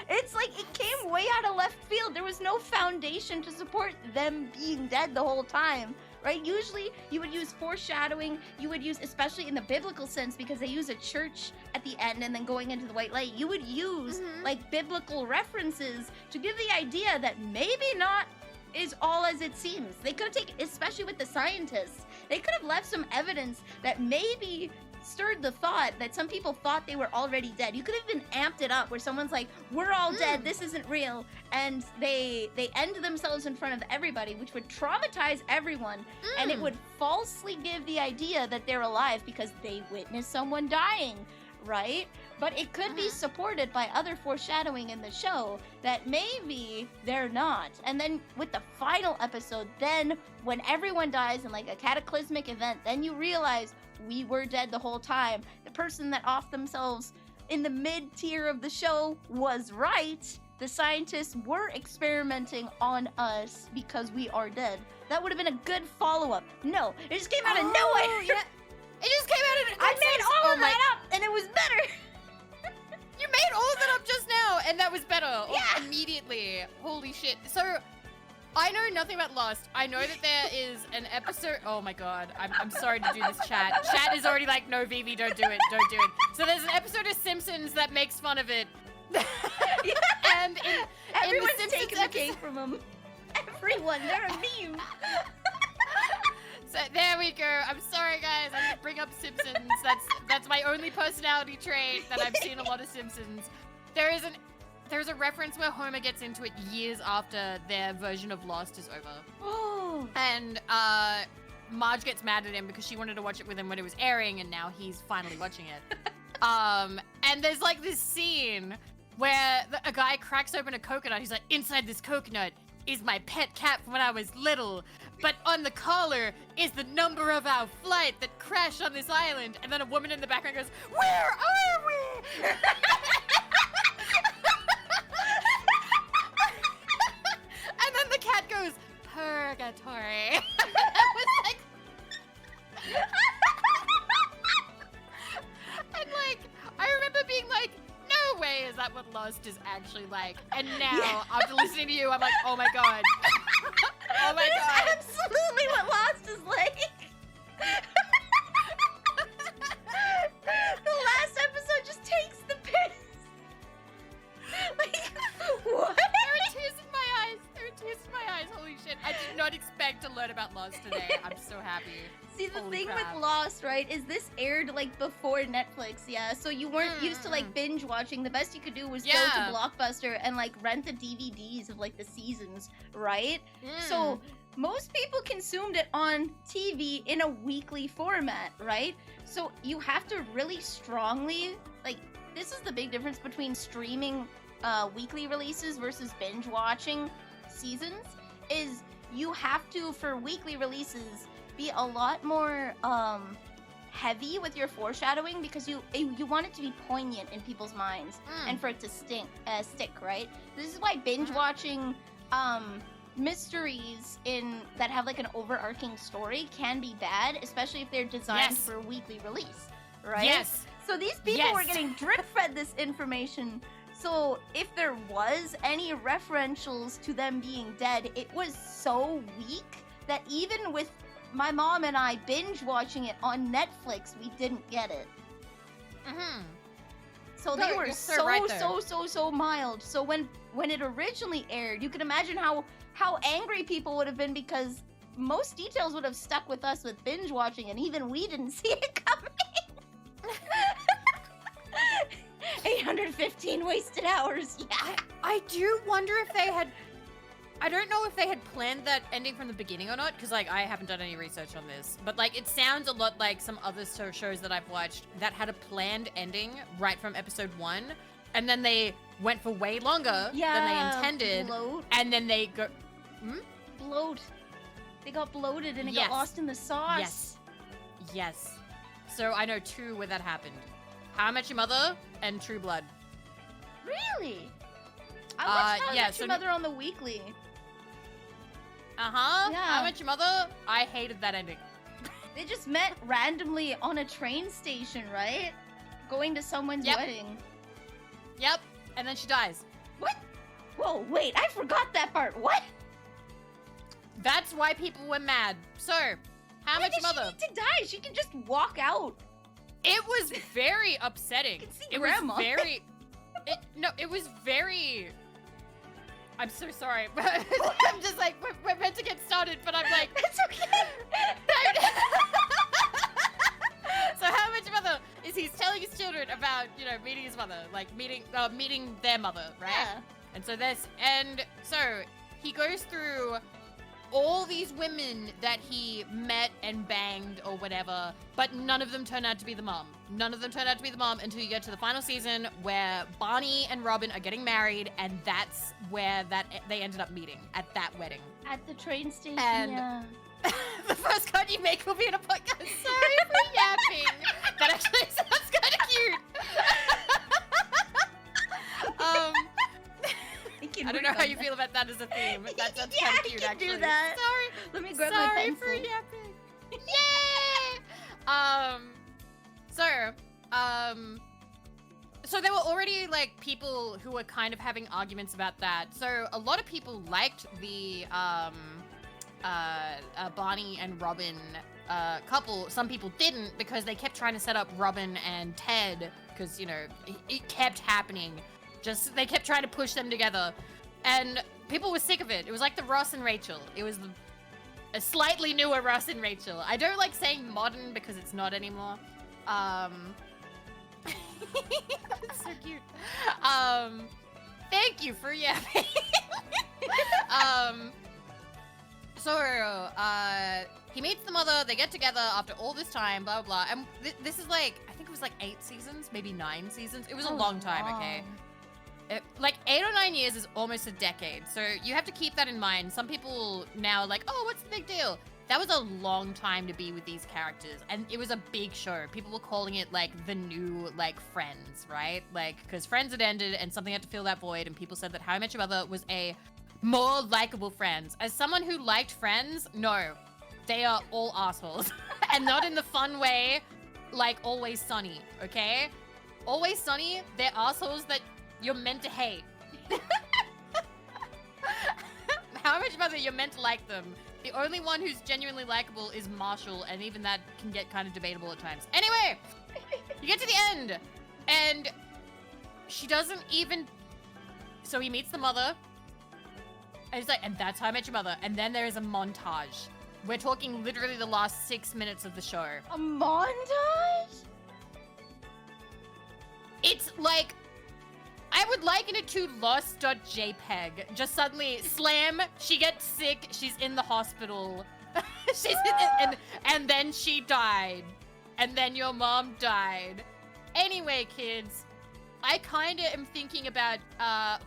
It's like it came way out of left field. There was no foundation to support them being dead the whole time. Right? Usually you would use foreshadowing, you would use, especially in the biblical sense, because they use a church at the end and then going into the white light, you would use like biblical references to give the idea that maybe not is all as it seems. They could have taken, especially with the scientists, they could have left some evidence that maybe stirred the thought that some people thought they were already dead. You could have even amped it up where someone's like, we're all dead, this isn't real, and they end themselves in front of everybody, which would traumatize everyone, and it would falsely give the idea that they're alive because they witnessed someone dying, right? But it could be supported by other foreshadowing in the show that maybe they're not. And then with the final episode, then when everyone dies in like a cataclysmic event, then you realize we were dead the whole time. The person that offed themselves in the mid-tier of the show was right. The scientists were experimenting on us because we are dead. That would have been a good follow-up. No, it just came out of nowhere. Yeah. It just came out of I made all of that up, and it was better. You made all of that up just now, and that was better. Yeah. Immediately. Holy shit. So, I know nothing about Lost. I know that there is an episode. Oh my god. I'm sorry to do this, chat. Chat is already like, no, Vivi, don't do it. Don't do it. So there's an episode of Simpsons that makes fun of it. And everyone's taking the cake from them. Everyone, they're a meme. So there we go. I'm sorry, guys. I had to bring up Simpsons. That's my only personality trait, that I've seen a lot of Simpsons. There's a reference where Homer gets into it years after their version of Lost is over. Oh. And Marge gets mad at him because she wanted to watch it with him when it was airing, and now he's finally watching it. And there's like this scene where a guy cracks open a coconut. He's like, inside this coconut is my pet cat from when I was little, but on the collar is the number of our flight that crashed on this island. And then a woman in the background goes, where are we? And then the cat goes, purgatory. I was like, and like, I remember being like, no way is that what Lost is actually like. And now, after listening to you, I'm like, oh my god. Oh my god. That's absolutely what Lost is like. The last episode just takes the piss. Like, what? There are tears in my eyes. There are tears in my eyes. Holy shit. I did not expect to learn about Lost today. I'm so happy. See, the Holy thing crap. with Lost, right, is this aired, like, before Netflix, yeah? So you weren't used to, like, binge watching. The best you could do was go to Blockbuster and, like, rent the DVDs of, like, the seasons, right? So most people consumed it on TV in a weekly format, right? So you have to really strongly, like, this is the big difference between streaming weekly releases versus binge watching seasons, is you have to, for weekly releases, be a lot more heavy with your foreshadowing because you want it to be poignant in people's minds and for it to stick, right? This is why binge watching mysteries that have like an overarching story can be bad, especially if they're designed for a weekly release, right? Yes. So these people were getting drip fed this information. So if there was any referentials to them being dead, it was so weak that even with my mom and I binge watching it on Netflix, we didn't get it. So they were so mild. So when it originally aired, you can imagine how angry people would have been because most details would have stuck with us with binge watching, and even we didn't see it coming. 815 wasted hours. Yeah. I do wonder if they had. I don't know if they had planned that ending from the beginning or not, because like I haven't done any research on this. But like it sounds a lot like some other shows that I've watched that had a planned ending right from episode 1, and then they went for way longer than they intended, and then they go bloat. They got bloated and it got lost in the sauce. Yes. So I know 2 where that happened. How I Met Your Mother and True Blood. Really? I watched How I Met Your Mother on the weekly. Yeah. How I Met Your Mother, I hated that ending. They just met randomly on a train station, right? Going to someone's wedding. Yep. And then she dies. What? Whoa, wait, I forgot that part. What? That's why people were mad. So, How I Met Your Mother. She need to die? She can just walk out. It was very upsetting. You can see it Grandma. Was very. It was very. I'm so sorry. I'm just like, we're meant to get started, but I'm like. It's okay. So How I Met Your Mother is he's telling his children about, meeting his mother, like meeting their mother, right? Yeah. And so he goes through all these women that he met and banged or whatever, but none of them turned out to be the mom. None of them turned out to be the mom until you get to the final season where Barney and Robin are getting married, and that's where they ended up meeting, at that wedding. At the train station, And the first cut you make will be in a podcast. Sorry for yapping. That actually sounds kind of cute. I don't know how you feel about that as a theme. That sounds kind of cute, actually. Do that. Sorry. Let me grab my pencil. Sorry for yapping. Yay! So there were already like people who were kind of having arguments about that. So a lot of people liked the Barney and Robin couple. Some people didn't because they kept trying to set up Robin and Ted because it kept happening. Just they kept trying to push them together, and people were sick of it. It was like the Ross and Rachel. It was a slightly newer Ross and Rachel. I don't like saying modern because it's not anymore. That's so cute. Thank you for yapping. He meets the mother. They get together after all this time. Blah blah blah. And this is like I think it was like 8 seasons, maybe 9 seasons. It was a long time. Okay. like 8 or 9 years is almost a decade. So you have to keep that in mind. Some people now are like, oh, what's the big deal? That was a long time to be with these characters. And it was a big show. People were calling it like the new like Friends, right? Like, because Friends had ended and something had to fill that void. And people said that How I Met Your Mother was a more likable Friends. As someone who liked Friends, no, they are all assholes. And not in the fun way, like Always Sunny, okay? Always Sunny, they're assholes that you're meant to hate. How much Mother, you're meant to like them. The only one who's genuinely likable is Marshall, and even that can get kind of debatable at times. Anyway, you get to the end, and she doesn't even... So he meets the mother, and he's like, and that's How I Met Your Mother. And then there is a montage. We're talking literally the last 6 minutes of the show. A montage? It's like... I would liken it to Lost.jpg. Just suddenly, slam, she gets sick, she's in the hospital. And then she died. And then your mom died. Anyway, kids, I kinda am thinking about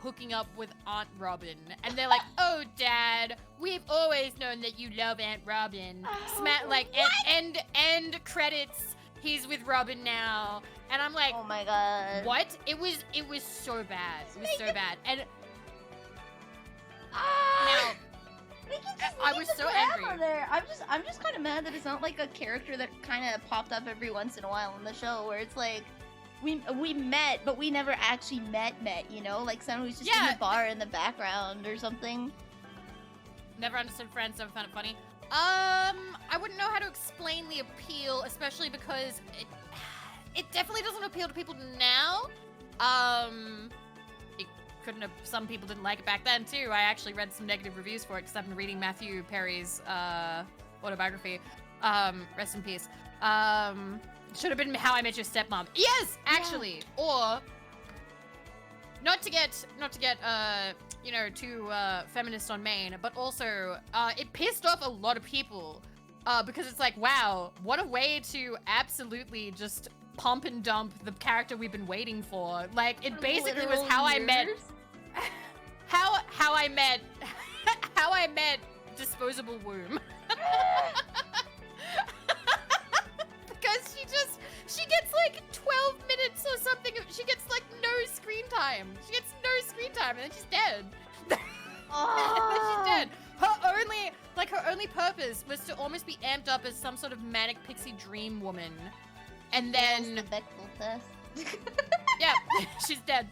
hooking up with Aunt Robin. And they're like, oh, Dad, we've always known that you love Aunt Robin. End credits, he's with Robin now. And I'm like, oh my god. What? It was so bad. It was so bad. And now I was so angry. There. I'm just kind of mad that it's not like a character that kind of popped up every once in a while in the show, where it's like we met, but we never actually met, you know? Like someone who's just in the bar in the background or something. Never understood Friends, never found it funny. I wouldn't know how to explain the appeal, especially because it definitely doesn't appeal to people now. It couldn't have, some people didn't like it back then too. I actually read some negative reviews for it because I've been reading Matthew Perry's autobiography. Rest in peace. Should have been How I Met Your Stepmom. Yes, actually. Yeah. Or not to get you know, too feminist on main, but also it pissed off a lot of people because it's like, wow, what a way to absolutely just pump and dump the character we've been waiting for. Like, it basically was How I Met how I met How I Met Disposable Womb. Because she gets like 12 minutes or something. She gets like no screen time. She gets no screen time and then she's dead. Oh. And then she's dead. Her only purpose was to almost be amped up as some sort of manic pixie dream woman. And then... The Bechdel test. Yeah, she's dead.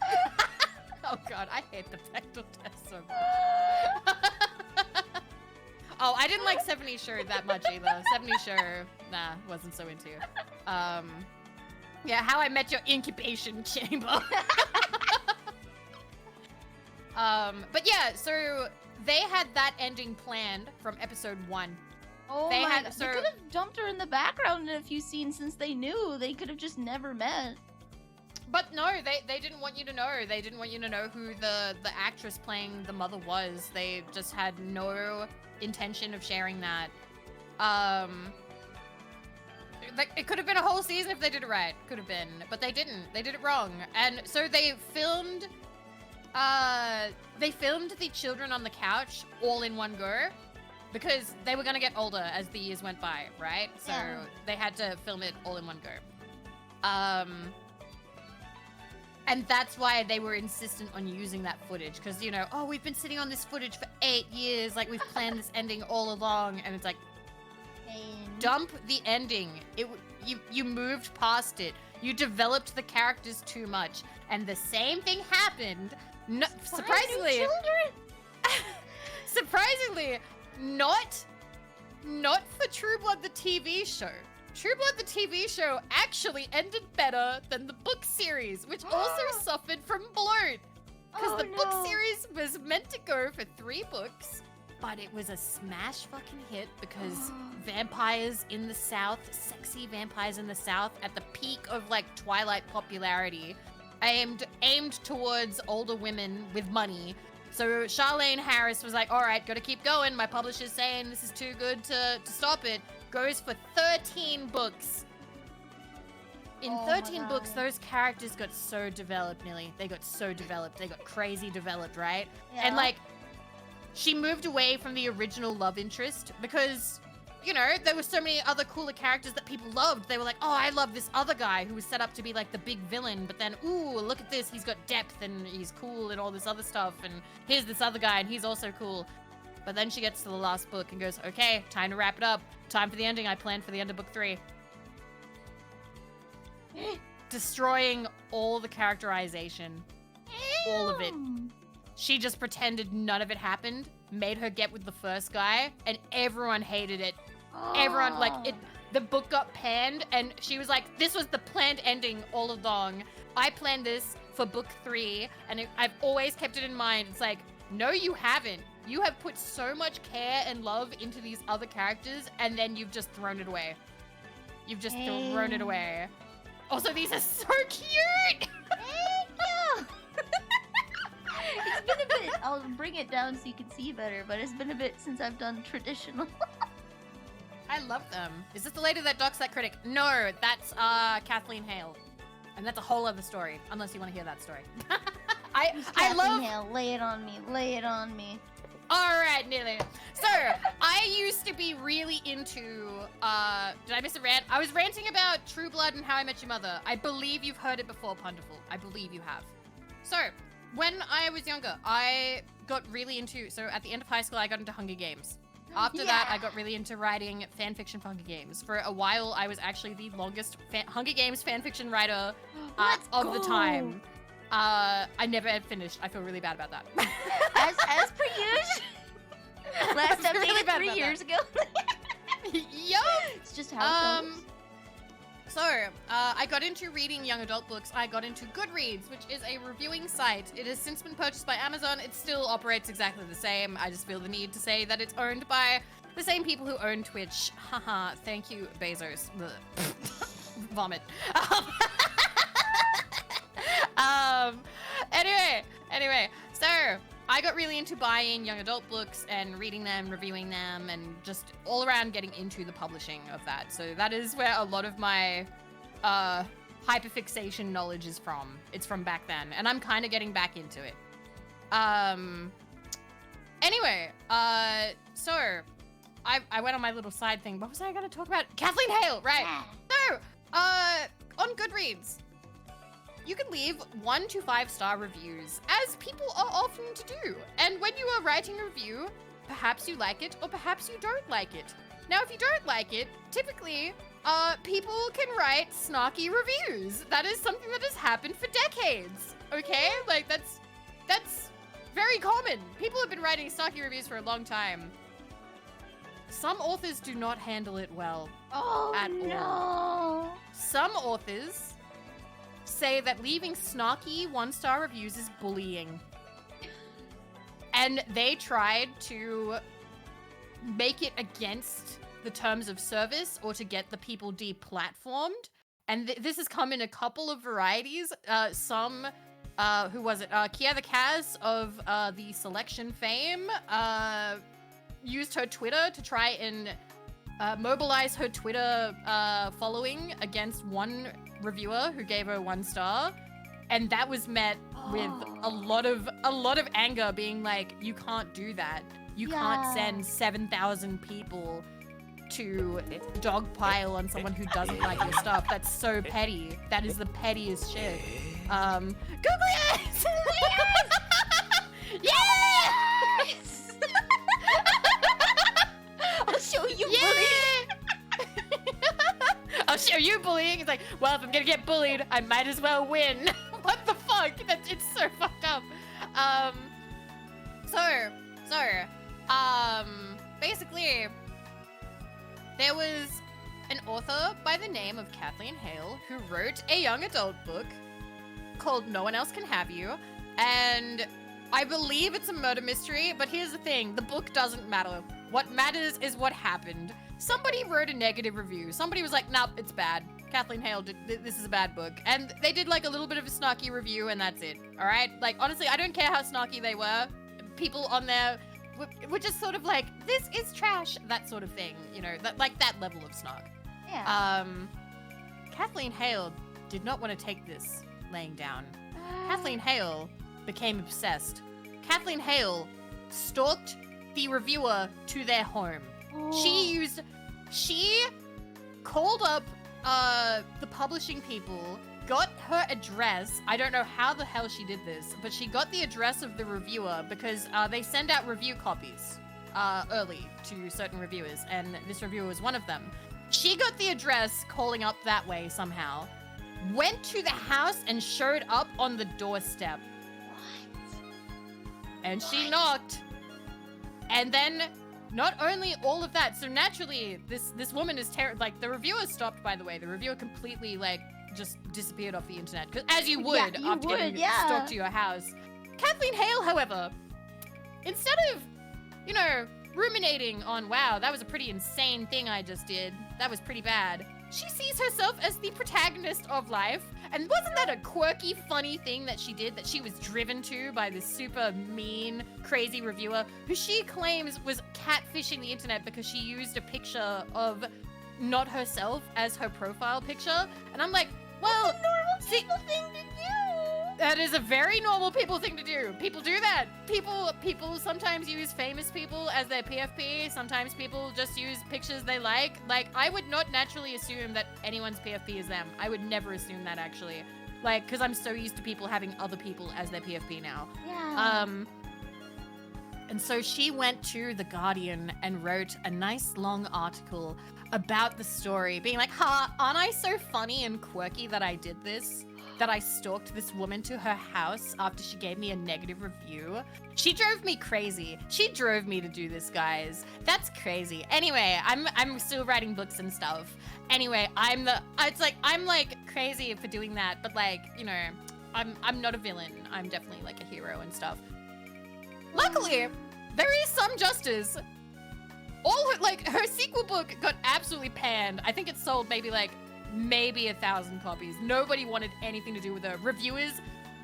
Oh god, I hate the Bechdel test so much. Oh, I didn't like 70 Show that much either. 70 Show, nah, wasn't so into. Yeah, How I Met Your Incubation Chamber. But yeah, so they had that ending planned from episode 1. Oh my god. They could have dumped her in the background in a few scenes since they knew. They could have just never met. But no, they didn't want you to know. They didn't want you to know who the actress playing the mother was. They just had no intention of sharing that. Like, it could have been a whole season if they did it right. Could have been. But they didn't. They did it wrong. And so they filmed the children on the couch all in one go. Because they were going to get older as the years went by, right? So they had to film it all in one go. And that's why they were insistent on using that footage. Because, you know, oh, we've been sitting on this footage for 8 years. Like, we've planned this ending all along. And it's like, dump the ending. You moved past it. You developed the characters too much. And the same thing happened. No, surprisingly. Surprisingly, not for True Blood the TV show. True Blood the TV show actually ended better than the book series, which also suffered from bloat. Because the book series was meant to go for 3 books, but it was a smash fucking hit because vampires in the South, sexy vampires in the South at the peak of like Twilight popularity, aimed towards older women with money. So Charlene Harris was like, all right, gotta keep going. My publisher's saying this is too good to stop it. Goes for 13 books. In Oh my 13 books, God. those characters got so developed, Nilly. They got so developed. They got crazy developed, right? Yeah. And like, she moved away from the original love interest because, you know, there were so many other cooler characters that people loved. They were like, oh, I love this other guy who was set up to be like the big villain, but then, ooh, look at this. He's got depth and he's cool and all this other stuff. And here's this other guy and he's also cool. But then she gets to the last book and goes, okay, time to wrap it up. Time for the ending I planned for the end of book 3. Destroying all the characterization. All of it. She just pretended none of it happened, made her get with the first guy, and everyone hated it. Everyone, like, the book got panned, and she was like, this was the planned ending all along. I planned this for book 3, and I've always kept it in mind. It's like, no, you haven't. You have put so much care and love into these other characters, and then you've just thrown it away. You've just thrown it away. Also, these are so cute! Thank you! It's been a bit. I'll bring it down so you can see better, but it's been a bit since I've done traditional. I love them. Is this the lady that docks that critic? No, that's Kathleen Hale. And that's a whole other story, unless you want to hear that story. I love... Hale, lay it on me, lay it on me. Alright, Nilly. So, I used to be really into, did I miss a rant? I was ranting about True Blood and How I Met Your Mother. I believe you've heard it before, Punderful. I believe you have. So, when I was younger, I got really into, so at the end of high school, I got into Hunger Games. After that, I got really into writing fanfiction for Hunger Games. For a while, I was actually the longest Hunger Games fanfiction writer of the time. I never had finished. I feel really bad about that. as per usual. Last updated really bad 3 about years ago. Yup! It's just how it goes. So, I got into reading young adult books. I got into Goodreads, which is a reviewing site. It has since been purchased by Amazon. It still operates exactly the same. I just feel the need to say that it's owned by the same people who own Twitch. Haha, thank you, Bezos. Vomit. Anyway, so I got really into buying young adult books and reading them, reviewing them, and just all around getting into the publishing of that. So that is where a lot of my hyperfixation knowledge is from. It's from back then, and I'm kind of getting back into it. Anyway, so I went on my little side thing. What was I going to talk about? Kathleen Hale, right? So, on Goodreads, you can leave 1 to 5 star reviews, as people are often to do. And when you are writing a review, perhaps you like it or perhaps you don't like it. Now, if you don't like it, typically, people can write snarky reviews. That is something that has happened for decades, okay? Like, that's very common. People have been writing snarky reviews for a long time. Some authors do not handle it well at all. Some authors say that leaving snarky 1-star reviews is bullying. And they tried to make it against the terms of service or to get the people deplatformed. And this has come in a couple of varieties. Some, who was it? Kia the Kaz of the Selection fame used her Twitter to try and mobilize her Twitter following against one reviewer who gave her 1 star, and that was met with a lot of anger, being like, you can't do that. You can't send 7,000 people to dogpile on someone who doesn't like your stuff. That's so petty. That is the pettiest shit. Google it! Yes! I'll show you bullying. I'll show you bullying. It's like, well, if I'm gonna get bullied, I might as well win. What the fuck? It's so fucked up. Basically, there was an author by the name of Kathleen Hale who wrote a young adult book called No One Else Can Have You, and I believe it's a murder mystery, but here's the thing, the book doesn't matter. What matters is what happened. Somebody wrote a negative review. Somebody was like, nope, it's bad. Kathleen Hale, this is a bad book. And they did like a little bit of a snarky review and that's it, all right? Like, honestly, I don't care how snarky they were. People on there were just sort of like, this is trash, that sort of thing, you know, that level of snark. Yeah. Kathleen Hale did not want to take this laying down. Kathleen Hale became obsessed. Kathleen Hale stalked the reviewer to their home. She called up the publishing people, got her address. I don't know how the hell she did this, but she got the address of the reviewer because they send out review copies early to certain reviewers, and this reviewer was one of them. She got the address calling up that way somehow, went to the house and showed up on the doorstep. What? And she knocked. And then not only all of that, so naturally this woman is like, the reviewer stopped, by the way. The reviewer completely like just disappeared off the internet, because as you would after getting stalked to your house. Kathleen Hale, however, instead of, you know, ruminating on, wow, that was a pretty insane thing I just did, that was pretty bad, she sees herself as the protagonist of life. And wasn't that a quirky, funny thing that she did, that she was driven to by this super mean, crazy reviewer who she claims was catfishing the internet because she used a picture of not herself as her profile picture? And I'm like, well, that's a normal people thing to do. That is a very normal people thing to do. People do that. People sometimes use famous people as their PFP. Sometimes people just use pictures they like. Like, I would not naturally assume that anyone's PFP is them. I would never assume that, actually. Like, because I'm so used to people having other people as their PFP now. Yeah. And so she went to The Guardian and wrote a nice long article about the story, being like, aren't I so funny and quirky that I did this? That I stalked this woman to her house after she gave me a negative review? She drove me crazy. She drove me to do this, guys. That's crazy. Anyway, I'm still writing books and stuff. Anyway, I'm like crazy for doing that, but like, you know, I'm not a villain. I'm definitely like a hero and stuff. Luckily, there is some justice. Her sequel book got absolutely panned. I think it sold maybe 1,000 copies. Nobody wanted anything to do with her. Reviewers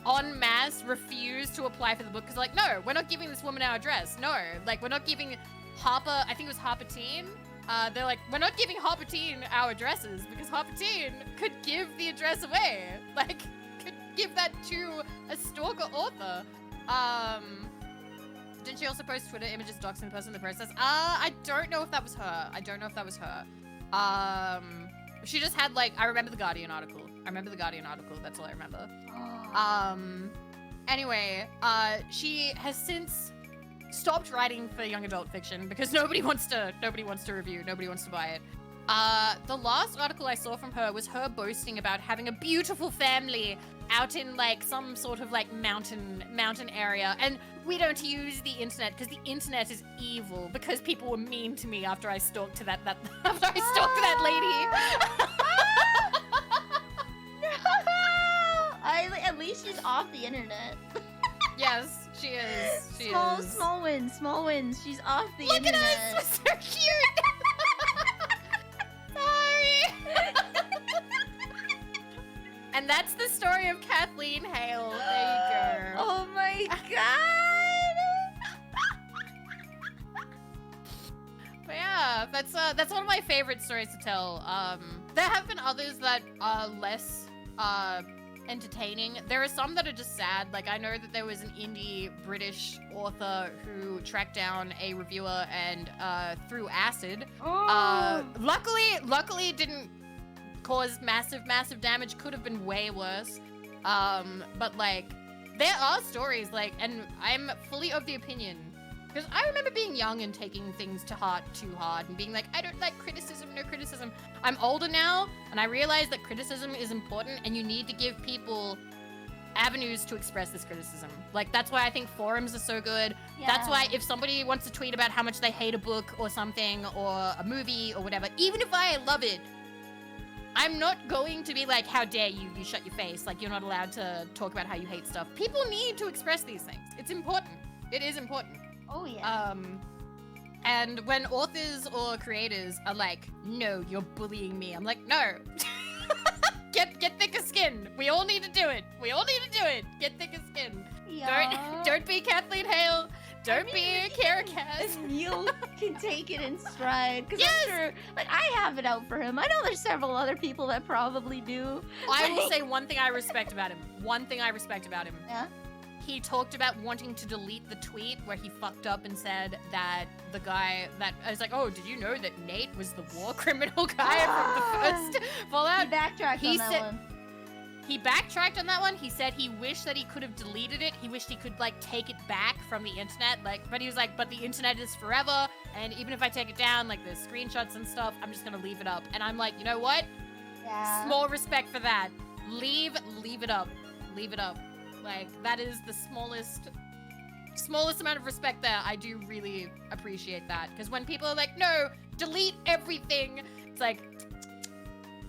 en masse refused to apply for the book because, like, no, we're not giving this woman our address. No, like, we're not giving Harper, I think it was Harper Teen. They're like, we're not giving Harper Teen our addresses because Harper Teen could give the address away. Like, could give that to a stalker author. Didn't she also post Twitter images doxing the person in the process? I don't know if that was her. She just had, like, I remember the Guardian article. That's all I remember. Anyway, she has since stopped writing for young adult fiction because nobody wants to review, nobody wants to buy it. The last article I saw from her was her boasting about having a beautiful family out in, like, some sort of, like, mountain area. And we don't use the internet because the internet is evil because people were mean to me after I stalked that lady. At least she's off the internet. Yes, she is. Small wins. She's off the internet. Look at us, we're so cute. Sorry. And that's the story of Kathleen Hale. There you go. Oh my god. But yeah, that's one of my favorite stories to tell. There have been others that are less entertaining. There are some that are just sad. Like, I know that there was an indie British author who tracked down a reviewer and threw acid. Luckily it didn't cause massive damage. Could have been way worse. But like, there are stories, like, and I'm fully of the opinion, because I remember being young and taking things to heart too hard and being like, I don't like criticism, no criticism. I'm older now, and I realize that criticism is important and you need to give people avenues to express this criticism. Like, that's why I think forums are so good. Yeah. That's why if somebody wants to tweet about how much they hate a book or something or a movie or whatever, even if I love it, I'm not going to be like, how dare you, you shut your face. Like, you're not allowed to talk about how you hate stuff. People need to express these things. It's important. It is important. Oh, yeah. And when authors or creators are like, no, you're bullying me, I'm like, no. Get thicker skin. We all need to do it. Get thicker skin. Yeah. Don't be Kathleen Hale. Don't be a caracal. Neil can take it in stride. Because Yes! I'm sure, like, I have it out for him. I know there's several other people that probably do. I will say one thing I respect about him. Yeah? He talked about wanting to delete the tweet where he fucked up and said that the guy that I was like, oh, did you know that Nate was the war criminal guy from the first Fallout? He backtracked on that one. He backtracked on that one. He said he wished that he could have deleted it. He wished he could like take it back from the internet. But he was like, but the internet is forever. And even if I take it down, like there's screenshots and stuff, I'm just gonna leave it up. And I'm like, you know what? Yeah. Small respect for that. Leave it up. Leave it up. Like, that is the smallest amount of respect there. I do really appreciate that. Because when people are like, no, delete everything, it's like,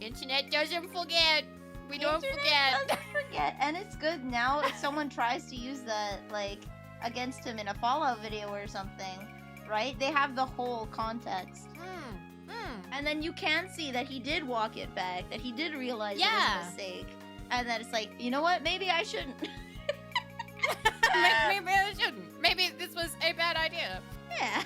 internet doesn't forget. We don't forget. Doesn't forget. And it's good now if someone tries to use that, like, against him in a Fallout video or something, right? They have the whole context. And then you can see that he did walk it back, that he did realize it was a mistake. And then it's like, you know what? Maybe I shouldn't. Maybe I shouldn't. Maybe this was a bad idea. Yeah.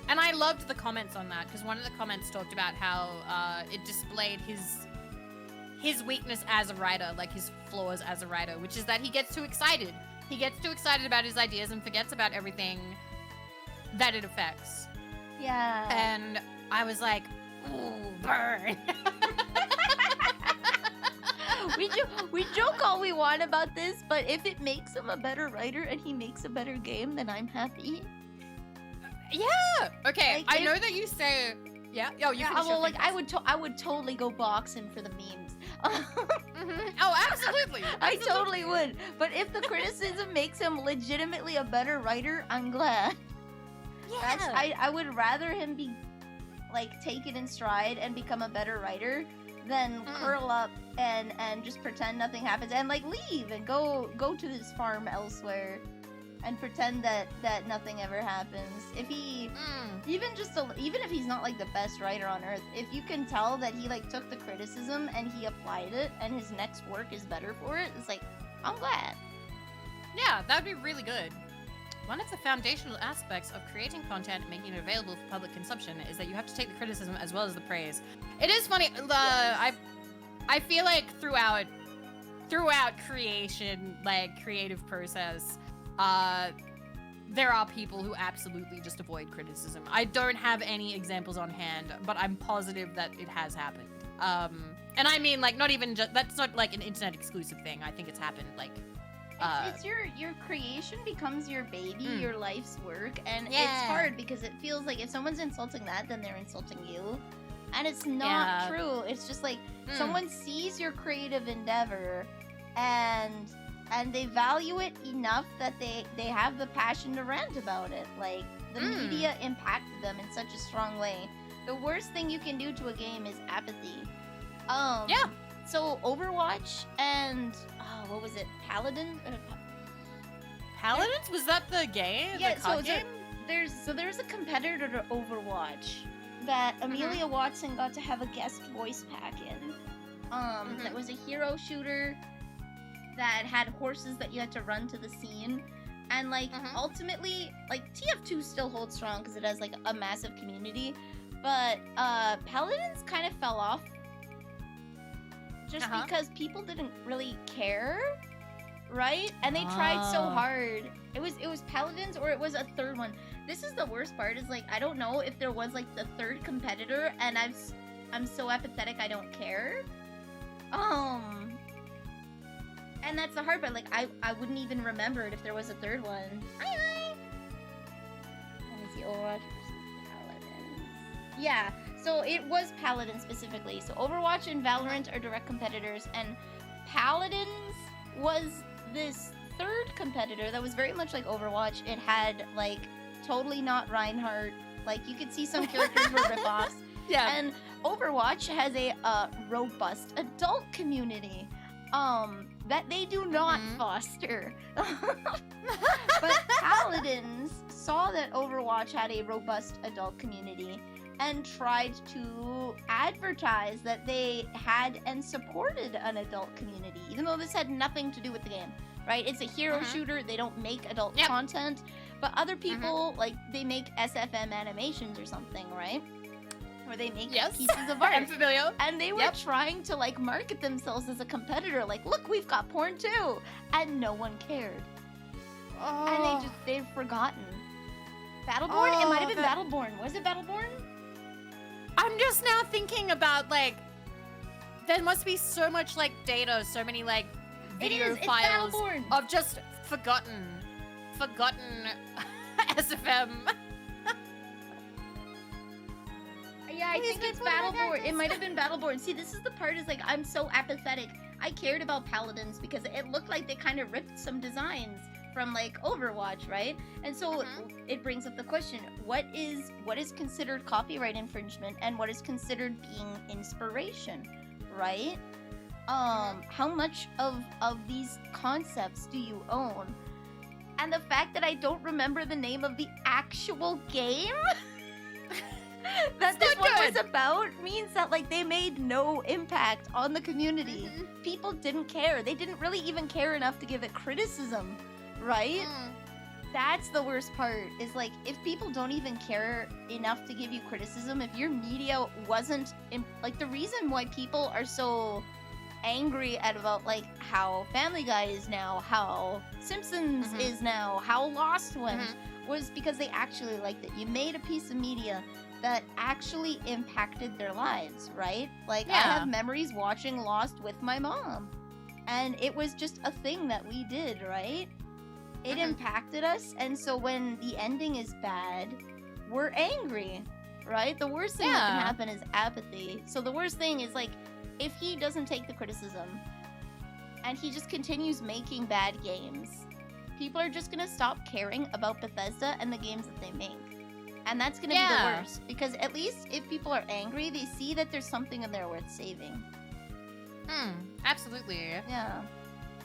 And I loved the comments on that, because one of the comments talked about how it displayed his weakness as a writer, like his flaws as a writer, which is that he gets too excited. He gets too excited about his ideas and forgets about everything that it affects. Yeah. And I was like, ooh, burn. We joke all we want about this, but if it makes him a better writer and he makes a better game, then I'm happy. Yeah. Okay. Like, I know that you say. Yeah. Oh, you. Yeah. Well, like I would totally go box him for the memes. Oh, absolutely. I totally would. But if the criticism makes him legitimately a better writer, I'm glad. Yeah. I would rather him be like take it in stride and become a better writer than curl up and just pretend nothing happens and like leave and go to his farm elsewhere and pretend that nothing ever happens. If he even if he's not like the best writer on earth, if you can tell that he like took the criticism and he applied it and his next work is better for it, it's like I'm glad. Yeah, that would be really good. One of the foundational aspects of creating content and making it available for public consumption is that you have to take the criticism as well as the praise. It is funny. I feel like throughout creation, like creative process, there are people who absolutely just avoid criticism. I don't have any examples on hand, but I'm positive that it has happened. And I mean, like, not even just that's not like an internet exclusive thing. I think it's happened like. It's your creation becomes your baby, your life's work, and it's hard because it feels like if someone's insulting that, then they're insulting you, and it's not true. It's just like someone sees your creative endeavor, and they value it enough that they have the passion to rant about it. Like the media impacted them in such a strong way. The worst thing you can do to a game is apathy. So Overwatch and what was it? Paladins? Paladins? Was that the game? Yeah. The COD game? There's a competitor to Overwatch that Amelia Watson got to have a guest voice pack in. That was a hero shooter that had horses that you had to run to the scene, and like ultimately, like TF2 still holds strong because it has like a massive community, but Paladins kind of fell off. Just because people didn't really care, right? And they tried so hard. It was Paladins or it was a third one. This is the worst part. Is like I don't know if there was like the third competitor, and I'm so apathetic I don't care. And that's the hard part. Like I wouldn't even remember it if there was a third one. Let me see. Overwatch versus Paladins. Yeah. So it was Paladins specifically. So Overwatch and Valorant are direct competitors, and Paladins was this third competitor that was very much like Overwatch. It had like totally not Reinhardt. Like you could see some characters were ripoffs. Yeah. And Overwatch has a robust adult community that they do not foster. But Paladins saw that Overwatch had a robust adult community and tried to advertise that they had and supported an adult community, even though this had nothing to do with the game, right? It's a hero shooter. They don't make adult content, But other people, like, they make SFM animations or something, right? Where they make pieces of art. I'm familiar. And they were trying to, like, market themselves as a competitor. Like, look, we've got porn too. And no one cared. Oh. And they've forgotten. Battleborn? It might have been Battleborn. Was it Battleborn? I'm just now thinking about, like, there must be so much, like, data, so many, like, video files of just forgotten SFM. Yeah, I think it's Battleborn. It might have been Battleborn. See, this is the part is, like, I'm so apathetic. I cared about Paladins because it looked like they kind of ripped some designs from, like, Overwatch, right? And so it brings up the question, what is considered copyright infringement and what is considered being inspiration, right? How much of these concepts do you own? And the fact that I don't remember the name of the actual game that this one was about means that, like, they made no impact on the community. People didn't care. They didn't really even care enough to give it criticism, right? That's the worst part, is, like, if people don't even care enough to give you criticism, if your media wasn't, like, the reason why people are so angry at about, like, how Family Guy is now, how Simpsons is now, how Lost went, was because they actually liked it. You made a piece of media that actually impacted their lives, right? Like, I have memories watching Lost with my mom, and it was just a thing that we did, right? It impacted us, and so when the ending is bad, we're angry, right? The worst thing that can happen is apathy. So the worst thing is, like, if he doesn't take the criticism and he just continues making bad games, people are just gonna stop caring about Bethesda and the games that they make. And that's gonna be the worst, because at least if people are angry, they see that there's something in there worth saving. Absolutely. Yeah.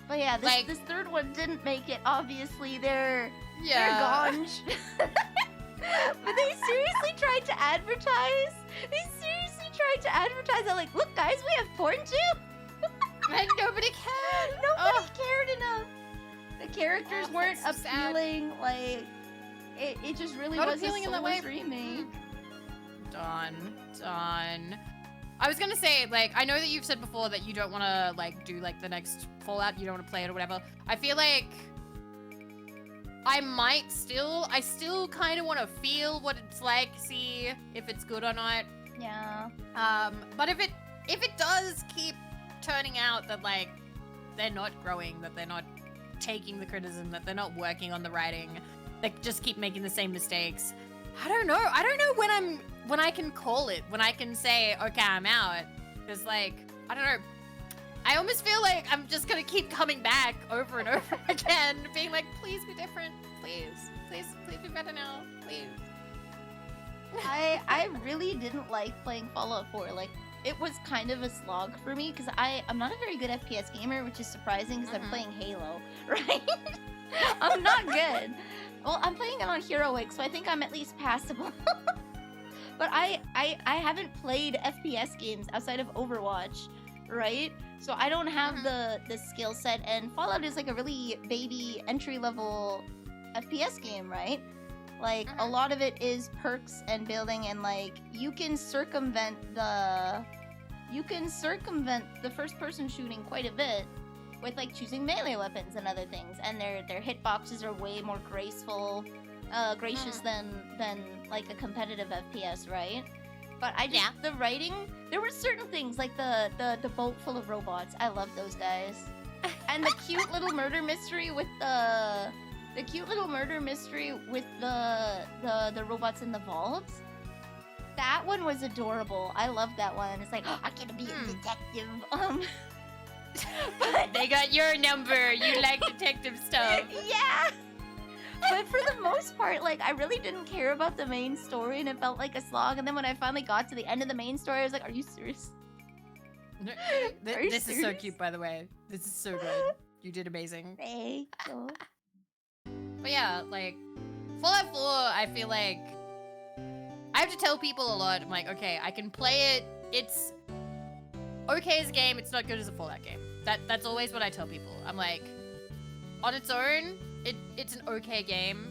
But yeah, this third one didn't make it, obviously. They're gone. But they seriously tried to advertise. They're like, look guys, we have porn too. And nobody cared. Nobody cared enough. The characters weren't appealing. So like, it just really was appealing in that way. Remake. Done. I was gonna say, like, I know that you've said before that you don't want to, like, do, like, the next Fallout, you don't want to play it or whatever. I feel like I still kind of want to feel what it's like, see if it's good or not. Yeah. But if it does keep turning out that, like, they're not growing, that they're not taking the criticism, that they're not working on the writing, they just keep making the same mistakes, I don't know when I can call it, when I can say, okay, I'm out. Because, like, I don't know. I almost feel like I'm just gonna keep coming back over and over again, being like, please be different. Please be better now. Please. I really didn't like playing Fallout 4. Like, it was kind of a slog for me, because I'm not a very good FPS gamer, which is surprising, because I'm playing Halo, right? I'm not good. Well, I'm playing it on Heroic, so I think I'm at least passable. But I haven't played FPS games outside of Overwatch, right? So I don't have the skill set, and Fallout is like a really baby entry-level FPS game, right? Like, a lot of it is perks and building, and, like, you can circumvent the first-person shooting quite a bit with, like, choosing melee weapons and other things, and their hitboxes are way more gracious than like a competitive FPS, right? But the writing, there were certain things like the boat full of robots. I love those guys, and the cute little murder mystery with the robots in the vault. That one was adorable. I love that one. It's like, oh, I'm gonna be a detective. But they got your number. You like detective stuff. Yeah. But for the most part, like, I really didn't care about the main story, and it felt like a slog. And then when I finally got to the end of the main story, I was like, are you serious? This is so cute, by the way. This is so good. You did amazing. Thank you. But yeah, like, Fallout 4, I feel like I have to tell people a lot. I'm like, okay, I can play it. It's okay as a game. It's not good as a Fallout game. That's always what I tell people. I'm like, on its own, it's an okay game,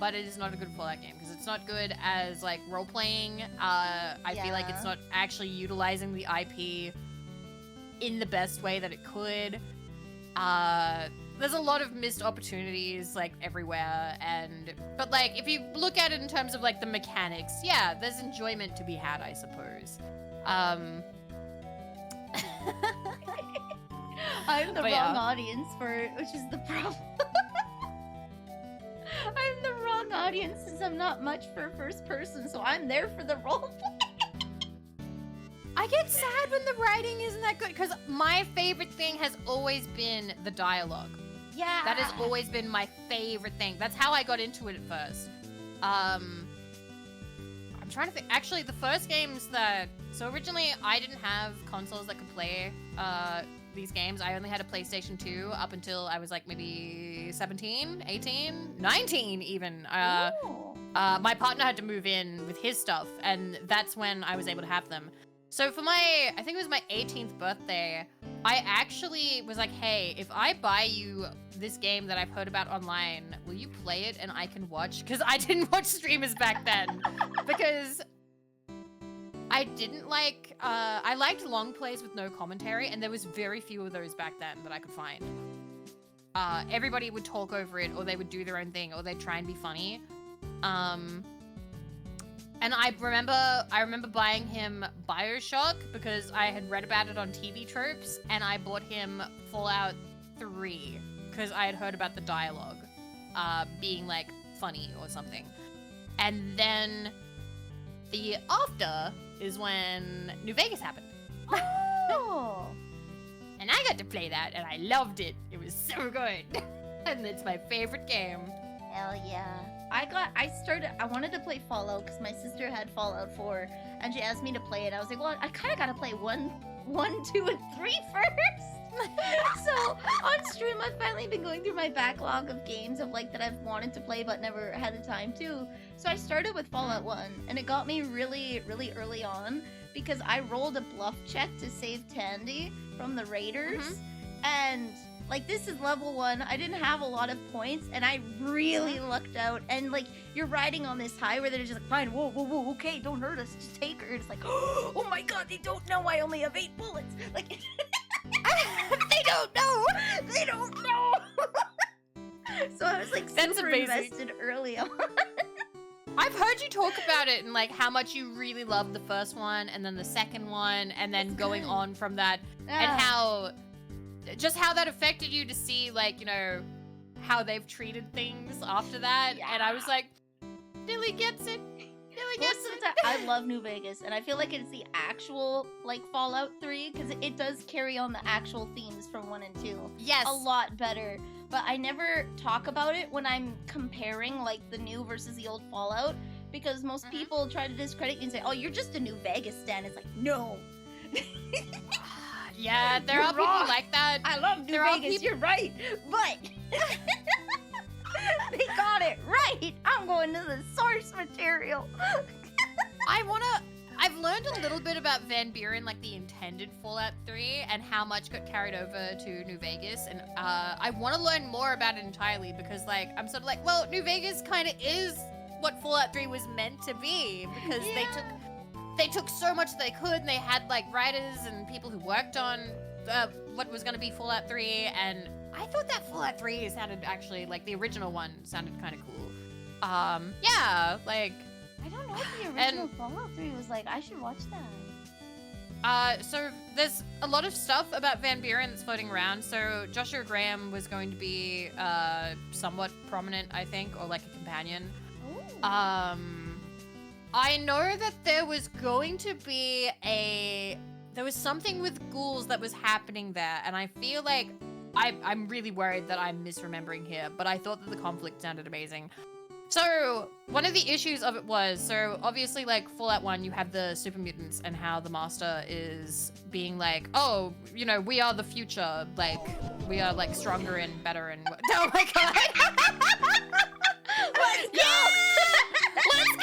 but it is not a good Fallout game because it's not good as like role playing. I feel like it's not actually utilizing the IP in the best way that it could. There's a lot of missed opportunities like everywhere, but like if you look at it in terms of like the mechanics, yeah, there's enjoyment to be had, I suppose. I'm the wrong audience for it, which is the problem. I'm the wrong audience since I'm not much for first person, so I'm there for the roleplay. I get sad when the writing isn't that good because my favorite thing has always been the dialogue. Yeah. That has always been my favorite thing. That's how I got into it at first. I'm trying to think. Actually, the first games so originally I didn't have consoles that could play these games. I only had a PlayStation 2 up until I was like maybe 17, 18, 19 even. My partner had to move in with his stuff, and that's when I was able to have them. So for I think it was my 18th birthday, I actually was like, hey, if I buy you this game that I've heard about online, will you play it and I can watch? Because I didn't watch streamers back then. Because I didn't like, I liked long plays with no commentary, and there was very few of those back then that I could find. Everybody would talk over it, or they would do their own thing, or they'd try and be funny. And I remember buying him BioShock because I had read about it on TV Tropes, and I bought him Fallout 3 because I had heard about the dialogue being like funny or something. And then the after is when New Vegas happened. Oh. And I got to play that, and I loved it. It was so good. And it's my favorite game. Hell yeah. I wanted to play Fallout because my sister had Fallout 4, and she asked me to play it. I was like, well, I kind of got to play 1, 2, and 3 first. So on stream, I've finally been going through my backlog of games of like that I've wanted to play but never had the time to. So I started with Fallout 1, and it got me really, really early on because I rolled a bluff check to save Tandy from the Raiders, and like, this is level 1. I didn't have a lot of points, and I really lucked out. And, like, you're riding on this high where they're just like, fine, whoa, okay, don't hurt us, just take her. It's like, oh my god, they don't know I only have 8 bullets. Like, they don't know. They don't know. So I was, like, super invested early on. I've heard you talk about it and, like, how much you really loved the first one, and then the second one, and then going on from that, and how that affected you to see, like, you know, how they've treated things after that. Yeah. And I was like, Dilly gets it. Dilly gets it. I love New Vegas, and I feel like it's the actual, like, Fallout 3, because it does carry on the actual themes from 1 and 2. Yes. A lot better. But I never talk about it when I'm comparing, like, the new versus the old Fallout, because most people try to discredit you and say, oh, you're just a New Vegas stan. It's like, no. Yeah, there are people like that. I love New Vegas, you're right, but they got it right. I'm going to the source material. I've learned a little bit about Van Buren, like the intended Fallout 3, and how much got carried over to New Vegas, and I want to learn more about it entirely, because, like, I'm sort of like, well, New Vegas kind of is what Fallout 3 was meant to be, because they took so much they could, and they had, like, writers and people who worked on what was going to be Fallout 3, and I thought that Fallout 3 sounded actually, like, the original one sounded kind of cool. Yeah, like... I don't know what the original Fallout 3 was like. I should watch that. So there's a lot of stuff about Van Buren that's floating around. So Joshua Graham was going to be somewhat prominent, I think, or like a companion. Ooh. I know that there was going to be there was something with ghouls that was happening there, and I feel like I'm really worried that I'm misremembering here, but I thought that the conflict sounded amazing. So, one of the issues of it was, so obviously, like, Fallout 1, you have the super mutants and how the Master is being like, oh, you know, we are the future, like, we are, like, stronger and better and... Oh my god! Let's go! Let's go!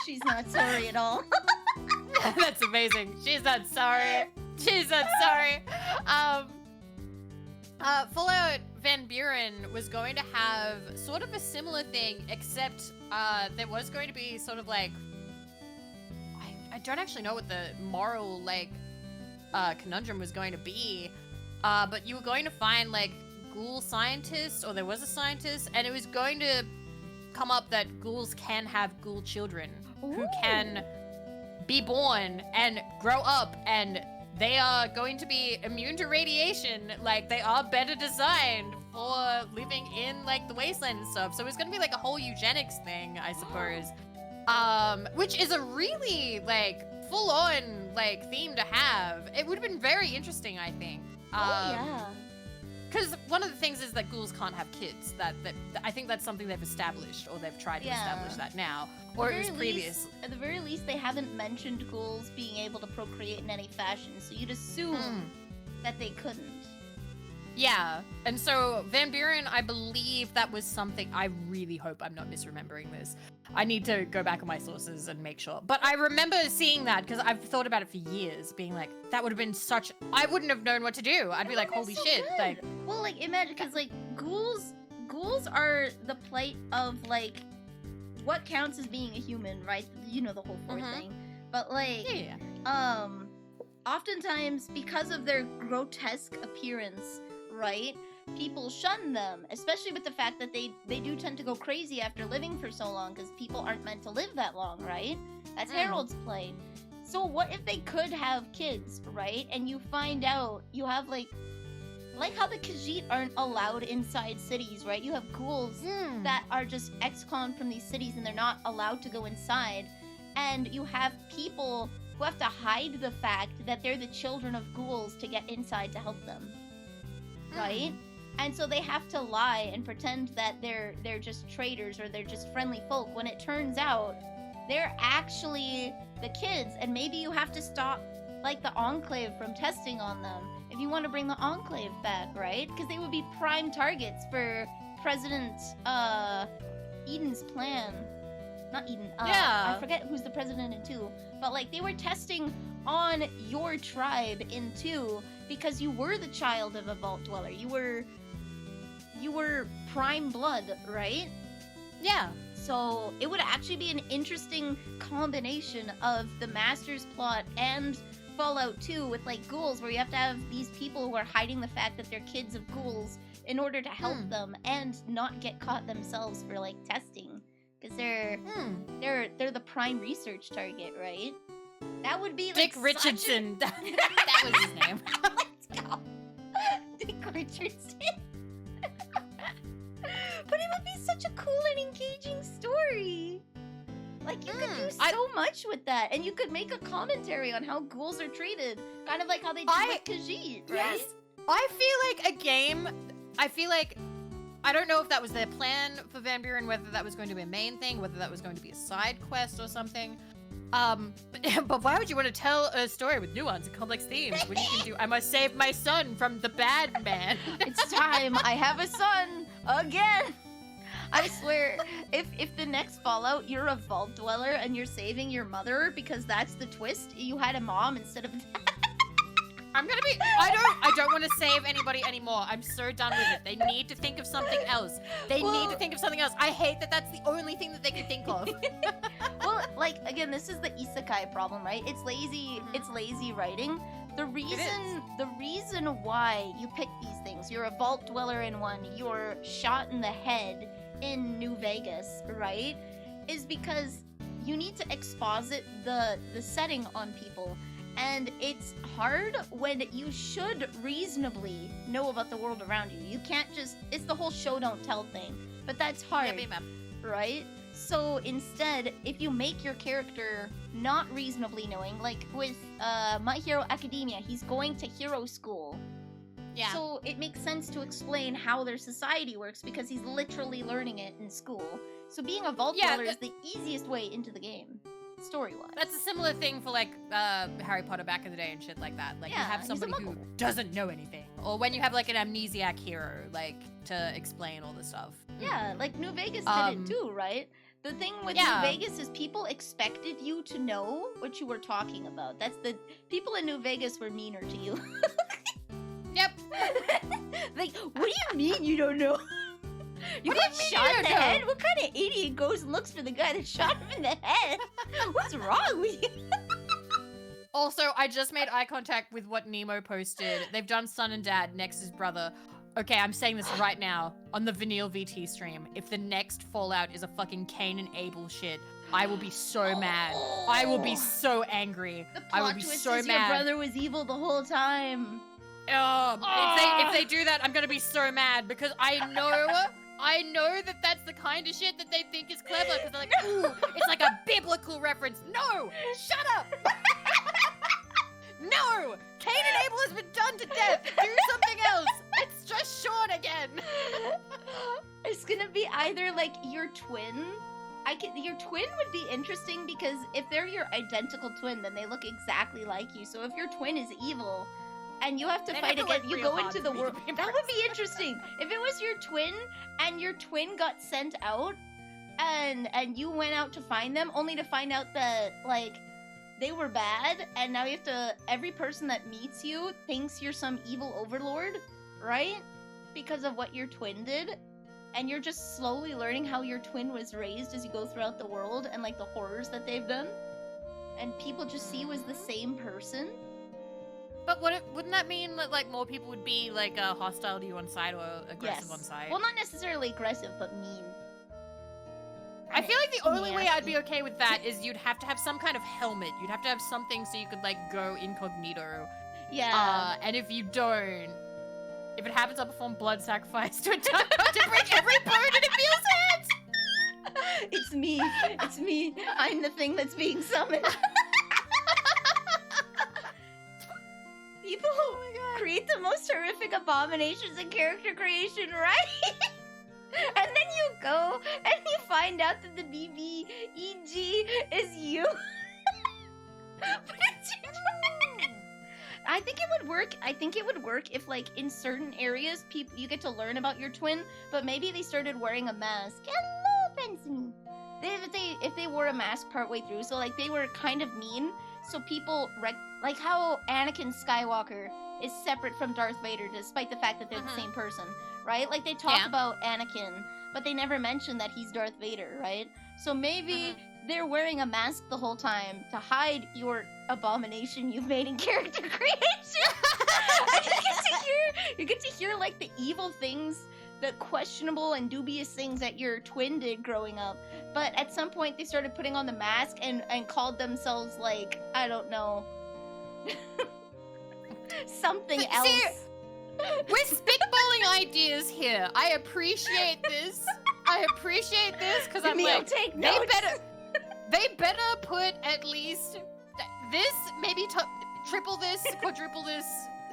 She's not sorry at all. That's amazing. She's not sorry. She's not sorry. Van Buren was going to have sort of a similar thing, except there was going to be sort of like, I don't actually know what the moral like conundrum was going to be, but you were going to find like ghoul scientists, or there was a scientist, and it was going to come up that ghouls can have ghoul children who can be born and grow up, and they are going to be immune to radiation. Like, they are better designed for living in like the wasteland and stuff. So it's gonna be like a whole eugenics thing, I suppose. Which is a really like full-on like theme to have. It would have been very interesting, I think. Yeah. Because one of the things is that ghouls can't have kids. That I think that's something they've established, or they've tried to establish that now, or it was previous. At the very least, they haven't mentioned ghouls being able to procreate in any fashion, so you'd assume that they couldn't. Yeah, and so Van Buren, I believe that was something. I really hope I'm not misremembering this. I need to go back on my sources and make sure. But I remember seeing that because I've thought about it for years, being like, that would have been such. I wouldn't have known what to do. I'd be like, holy shit! Good. Like, well, like imagine because like ghouls are the plight of like what counts as being a human, right? You know the whole thing. But like, oftentimes because of their grotesque appearance, right? People shun them, especially with the fact that they do tend to go crazy after living for so long, because people aren't meant to live that long, right? That's Harold's plight. So what if they could have kids, right? And you find out you have like how the Khajiit aren't allowed inside cities, right? You have ghouls that are just ex-con from these cities and they're not allowed to go inside. And you have people who have to hide the fact that they're the children of ghouls to get inside to help them, right? And so they have to lie and pretend that they're just traitors or they're just friendly folk, when it turns out they're actually the kids. And maybe you have to stop like the Enclave from testing on them if you want to bring the Enclave back, right? Because they would be prime targets for President Eden's plan. Not Eden. I forget who's the president in 2. But like they were testing on your tribe in 2 because you were the child of a vault dweller. You were prime blood, right? Yeah. So it would actually be an interesting combination of the Master's plot and Fallout 2 with like ghouls, where you have to have these people who are hiding the fact that they're kids of ghouls in order to help them and not get caught themselves for like testing, because they're the prime research target, right? That would be like Dick Richardson. That was his name. Let's go. Dick Richardson. But it would be such a cool and engaging story. Like, you could do so much with that. And you could make a commentary on how ghouls are treated. Kind of like how they do with Khajiit, right? Yes. I feel like a game... I don't know if that was their plan for Van Buren, whether that was going to be a main thing, whether that was going to be a side quest or something. But why would you want to tell a story with nuance and complex themes when you can do, I must save my son from the bad man? It's time. I have a son. Again. I swear, if the next Fallout you're a vault dweller and you're saving your mother because that's the twist, you had a mom instead of I'm gonna be. I don't want to save anybody anymore. I'm so done with it. They need to think of something else. They need to think of something else. I hate that that's the only thing that they can think of. Well, like again, this is the isekai problem, right? It's lazy. It's lazy writing. The reason why you pick these things, you're a vault dweller in one, you're shot in the head in New Vegas, right? Is because you need to exposit the setting on people. And it's hard when you should reasonably know about the world around you. You can't just, it's the whole show don't tell thing. But that's hard, right? So instead, if you make your character not reasonably knowing, like with My Hero Academia, he's going to hero school. Yeah. So it makes sense to explain how their society works because he's literally learning it in school. So being a vault dweller is the easiest way into the game, story-wise. That's a similar thing for like Harry Potter back in the day and shit like that. Like you have somebody who doesn't know anything, or when you have like an amnesiac hero, like to explain all the stuff. Yeah, like New Vegas did it too, right? The thing with New Vegas is people expected you to know what you were talking about. That's the people in New Vegas were meaner to you. Yep. Like, what do you mean you don't know? You What do you got mean shot you in the don't know? head? What kind of idiot goes and looks for the guy that shot him in the head? What's wrong with you? Also, I just made eye contact with what Nemo posted. They've done son and dad, next is brother. Okay, I'm saying this right now on the VanilleVT stream. If the next Fallout is a fucking Cain and Abel shit, I will be so mad. I will be so angry. The I will plot be twist so is your mad. brother was evil the whole time. If they do that, I'm gonna be so mad because I know that that's the kind of shit that they think is clever because they're like, ooh, it's like a biblical reference. No, shut up. No, Cain and Abel has been done to death. Do something else. It's just Sean again. It's gonna be either like your twin. Your twin would be interesting because if they're your identical twin, then they look exactly like you. So if your twin is evil, and you have to fight against, you go into the world. That would be interesting. If it was your twin and your twin got sent out, and you went out to find them, only to find out that like they were bad, and now you have to. Every person that meets you thinks you're some evil overlord, right? Because of what your twin did. And you're just slowly learning how your twin was raised as you go throughout the world and like the horrors that they've done. And people just see you as the same person. But wouldn't that mean that like more people would be like hostile to you on side or aggressive on side? Well, not necessarily aggressive, but mean. I feel like the only way I'd be okay with that is you'd have to have some kind of helmet. You'd have to have something so you could like go incognito. Yeah. And if you don't, if it happens, I'll perform blood sacrifice to to break every bone in Emil's hands. It's me. It's me. I'm the thing that's being summoned. People create the most horrific abominations in character creation, right? And then you go and you find out that the BBEG is you. But it's your twin. I think it would work. I think it would work if, like, in certain areas, you get to learn about your twin, but maybe they started wearing a mask. Hello, Benson. If they wore a mask partway through, so like they were kind of mean, so people like how Anakin Skywalker is separate from Darth Vader, despite the fact that they're the same person, right? Like they talk about Anakin, but they never mention that he's Darth Vader, right? So maybe they're wearing a mask the whole time to hide your abomination you've made in character creation. And you get to hear like the evil things, the questionable and dubious things that your twin did growing up. But at some point they started putting on the mask and called themselves like, I don't know, something else. See, we're spitballing ideas here. I appreciate this. Because I'm like, take notes. They better put at least this, maybe triple this, quadruple this,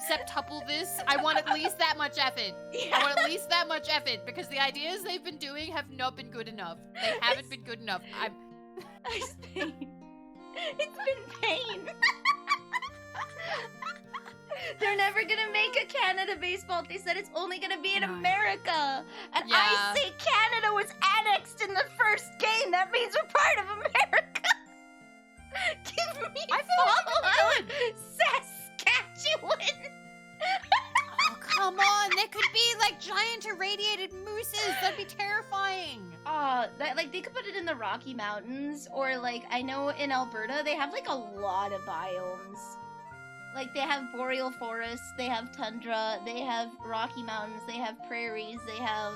septuple this. I want at least that much effort. Yeah. I want at least that much effort because the ideas they've been doing have not been good enough. They haven't been good enough. It's pain. It's been pain. They're never gonna make a Canada baseball. They said it's only gonna be in America. And I say Canada was annexed in the first game. That means we're part of America. Give me Fallout, Saskatchewan. Oh, come on. There could be like giant irradiated mooses. That'd be terrifying. Like they could put it in the Rocky Mountains, or like I know in Alberta they have like a lot of biomes. Like, they have boreal forests, they have tundra, they have Rocky Mountains, they have prairies, they have,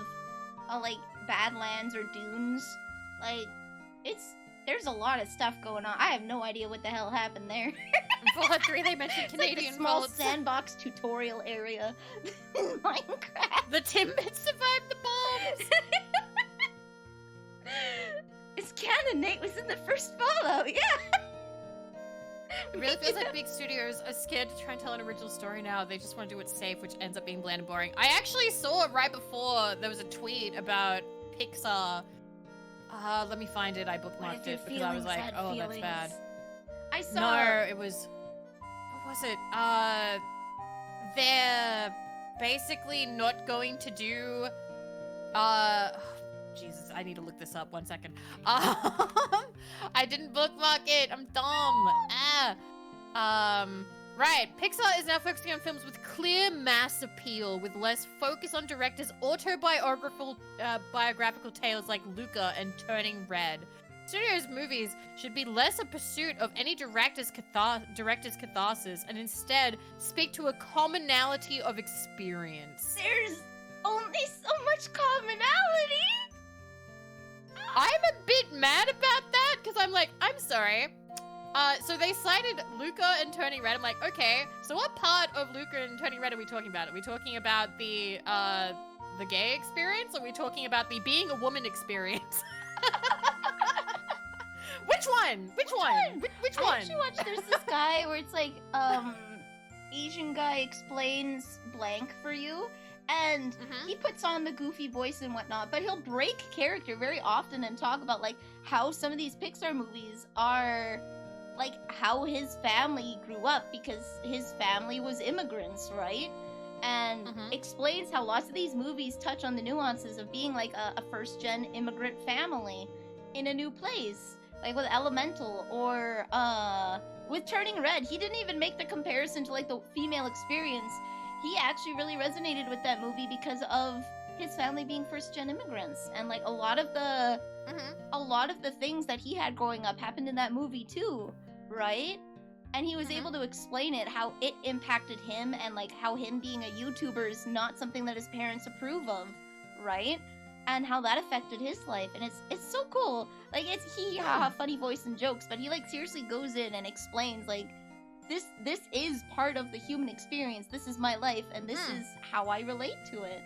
like, badlands or dunes. Like, there's a lot of stuff going on. I have no idea what the hell happened there. In Fallout 3, they mentioned Canadian like a small bullets. sandbox tutorial area in Minecraft. The Timbits survived the bombs! It's canon, Nate was in the first Fallout, yeah! It really feels like big studios are scared to try and tell an original story now. They just want to do it safe, which ends up being bland and boring. I actually saw it right before there was a tweet about Pixar. Let me find it. I bookmarked it because I was like, oh, that's bad. I saw... No, it was... What was it? They're basically not going to do... Jesus, I need to look this up. 1 second. I didn't bookmark it. I'm dumb. Right, Pixar is now focusing on films with clear mass appeal, with less focus on directors' autobiographical biographical tales like Luca and Turning Red. Studios' movies should be less a pursuit of any director's catharsis and instead speak to a commonality of experience. There's only so much commonality. I'm a bit mad about that because I'm like, I'm sorry. So they cited Luca and Turning Red. I'm like, okay, so what part of Luca and Turning Red are we talking about? Are we talking about the gay experience? Or are we talking about the being a woman experience? Which one? Which one? I actually watched, there's this guy where it's like, Asian guy explains blank for you, and he puts on the goofy voice and whatnot, but he'll break character very often and talk about, like, how some of these Pixar movies are, like, how his family grew up, because his family was immigrants, right? And explains how lots of these movies touch on the nuances of being, like, a first-gen immigrant family in a new place. Like with Elemental or with Turning Red. He didn't even make the comparison to like the female experience. He actually really resonated with that movie because of his family being first-gen immigrants, and like a lot of the things that he had growing up happened in that movie too, right? And he was able to explain it, how it impacted him, and like how him being a YouTuber is not something that his parents approve of, right? And how that affected his life, and it's so cool. Like it's funny voice and jokes, but he like seriously goes in and explains like this is part of the human experience. This is my life, and this is how I relate to it,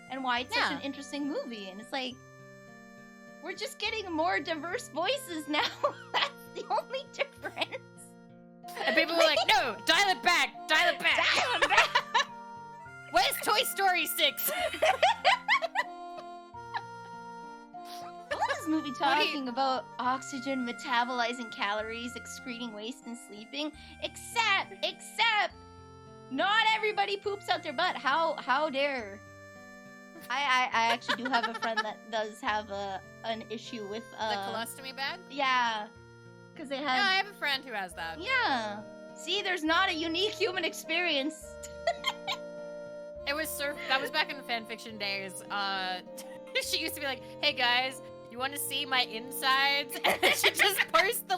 and why it's such an interesting movie. And it's like we're just getting more diverse voices now. That's the only difference. And people were like, "No, dial it back, dial it back, dial it back." Where's Toy Story 6? I love this movie talking about oxygen metabolizing calories, excreting waste, and sleeping. Except, not everybody poops out their butt. How dare? I actually do have a friend that does have an issue with the colostomy bag. Yeah, because they have. No, I have a friend who has that. Yeah. See, there's not a unique human experience. That was back in the fanfiction days. She used to be like, "Hey guys, you want to see my insides?" And then she just post the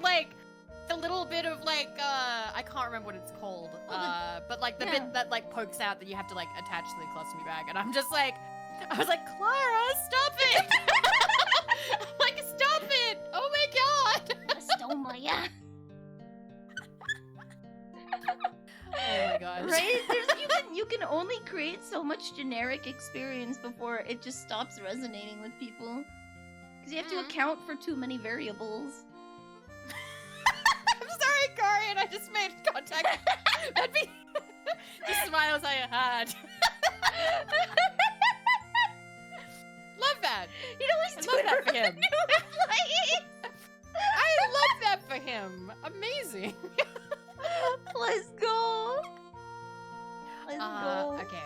little bit of like I can't remember what it's called. But like the bit that like pokes out that you have to like attach to the colostomy bag, and I'm just like, I was like, Clara, stop it! I'm like, stop it! Oh my god! Stoma, yeah. Oh my gosh. Right? You can only create so much generic experience before it just stops resonating with people. Because you have to account for too many variables. I'm sorry, Karian, I just made contact. That'd be the smiles I had. Love that. You know, he's I love that for him. I love that for him. Amazing. Let's go. Let's go. Okay.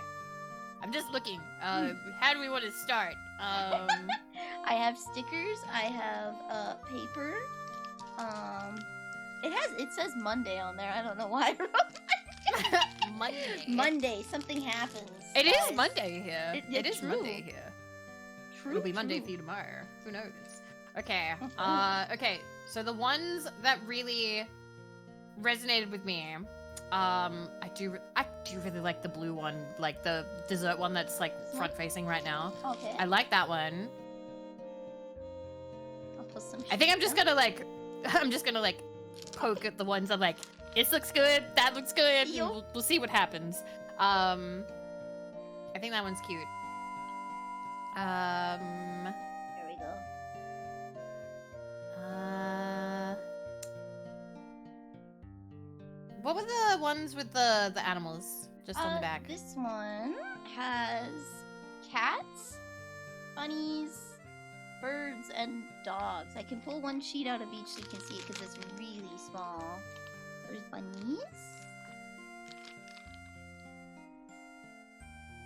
I'm just looking. How do we want to start? I have stickers. I have paper. It says Monday on there. I don't know why. Monday. Monday. Something happens. It is Monday here. It is true. Monday here. True. It'll be Monday for you tomorrow. Who knows? Okay. Okay. So the ones that really resonated with me, I do really like the blue one, like the dessert one that's like front facing right now. Okay. I like that one. I'll put some. I think I'm just gonna like poke at the ones I'm like, this looks good, that looks good. And we'll see what happens. I think that one's cute. There we go. What were the ones with the animals just on the back? This one has cats, bunnies, birds, and dogs. I can pull one sheet out of each so you can see it because it's really small. So there's bunnies.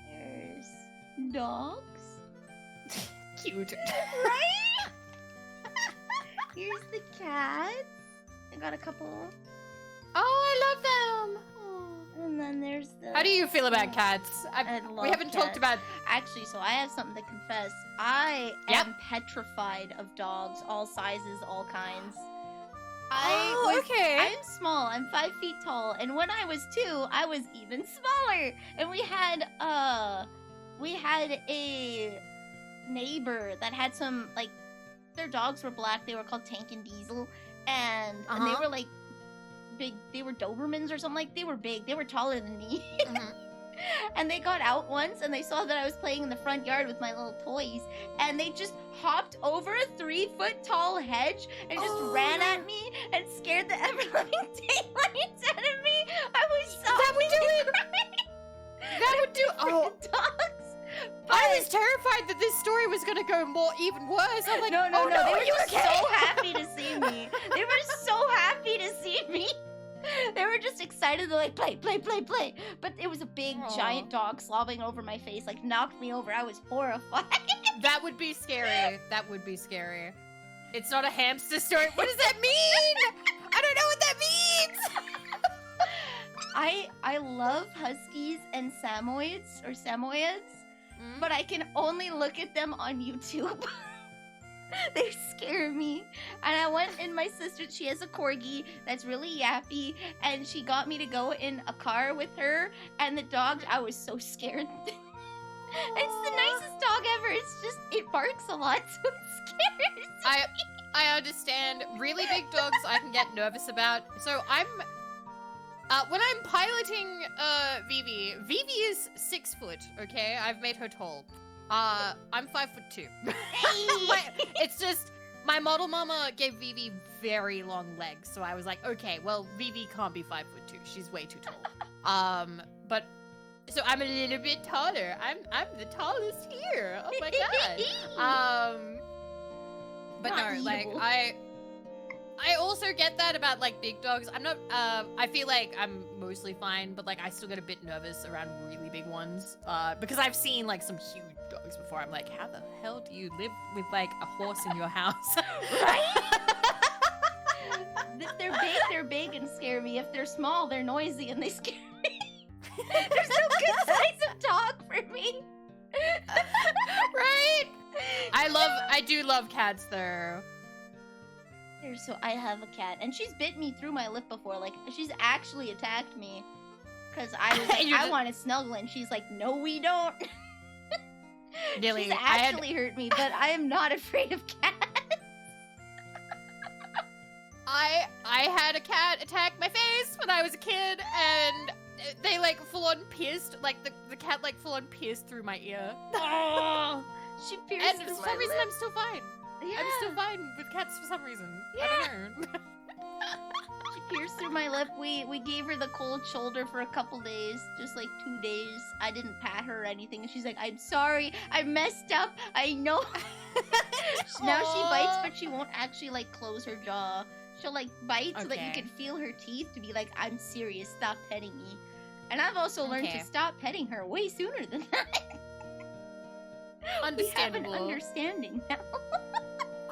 There's dogs. Cute. Right? Here's the cats. I got a couple. Oh, I love them. How do you feel about cats? We haven't talked about... Actually, so I have something to confess. I am petrified of dogs, all sizes, all kinds. Okay. I'm small. I'm 5 feet tall, and when I was 2, I was even smaller. And we had a neighbor that had some, like, their dogs were black. They were called Tank and Diesel, and they were like big. They were Dobermans or something. Like, they were big. They were taller than me. And they got out once, and they saw that I was playing in the front yard with my little toys, and they just hopped over a 3-foot-tall hedge and just ran at me and scared the ever-loving daylights out of me. I was so That would do it. That would do. Oh, dogs. But I was terrified that this story was gonna go even worse. I'm like, no. They They were just so happy to see me. They were so happy to see me. They were just excited. They're like, play. But it was a big, giant dog slobbing over my face, like knocked me over. I was horrified. That would be scary. That would be scary. It's not a hamster story. What does that mean? I don't know what that means. I love huskies and Samoyeds, but I can only look at them on YouTube. They scare me. And I went in my sister, she has a corgi that's really yappy, and she got me to go in a car with her, and the dog, I was so scared. It's the nicest dog ever. It's just, it barks a lot, so it scares me. I understand. Really big dogs I can get nervous about. So when I'm piloting Vivi is 6 foot, okay? I've made her tall. I'm 5'2". It's just, my model mama gave Vivi very long legs, so I was like, okay, well, Vivi can't be 5'2". She's way too tall. But so I'm a little bit taller. I'm the tallest here. Oh my god. But Not no, like evil. I also get that about like big dogs. I'm not. I feel like I'm mostly fine, but like I still get a bit nervous around really big ones. Because I've seen like some huge dogs before. I'm like, how the hell do you live with like a horse in your house? Right? If they're big and scare me. If they're small, they're noisy and they scare me. There's no good size of dog for me. Right? I do love cats though. So I have a cat, and she's bit me through my lip before. Like, she's actually attacked me. Because I was like, I want to snuggle, and she's like, no, we don't. Really, she's actually hurt me, but I am not afraid of cats. I had a cat attack my face when I was a kid, and they like full on pierced, like the cat like full on pierced through my ear. Oh, she pierced and through for my some reason lip. I'm still fine. Yeah. I'm still fine with cats for some reason. Yeah. I don't know. She pierced through my lip. We gave her the cold shoulder for a couple days, just like 2 days. I didn't pat her or anything, and she's like, I'm sorry, I messed up, I know. Now she bites, but she won't actually like close her jaw. She'll like bite so that you can feel her teeth to be like, I'm serious, stop petting me. And I've also learned to stop petting her way sooner than that. Understandable. We have an understanding now.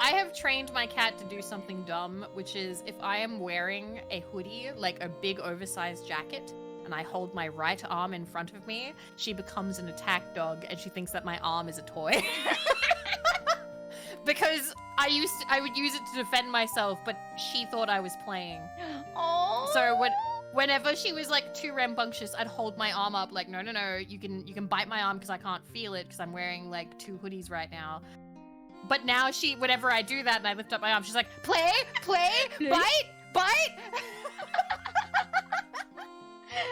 I have trained my cat to do something dumb, which is if I am wearing a hoodie, like a big oversized jacket, and I hold my right arm in front of me, she becomes an attack dog and she thinks that my arm is a toy. Because I would use it to defend myself, but she thought I was playing. Oh. So whenever she was like too rambunctious, I'd hold my arm up like, no, you can bite my arm because I can't feel it because I'm wearing like 2 hoodies right now. But now whenever I do that and I lift up my arm, she's like, play, bite.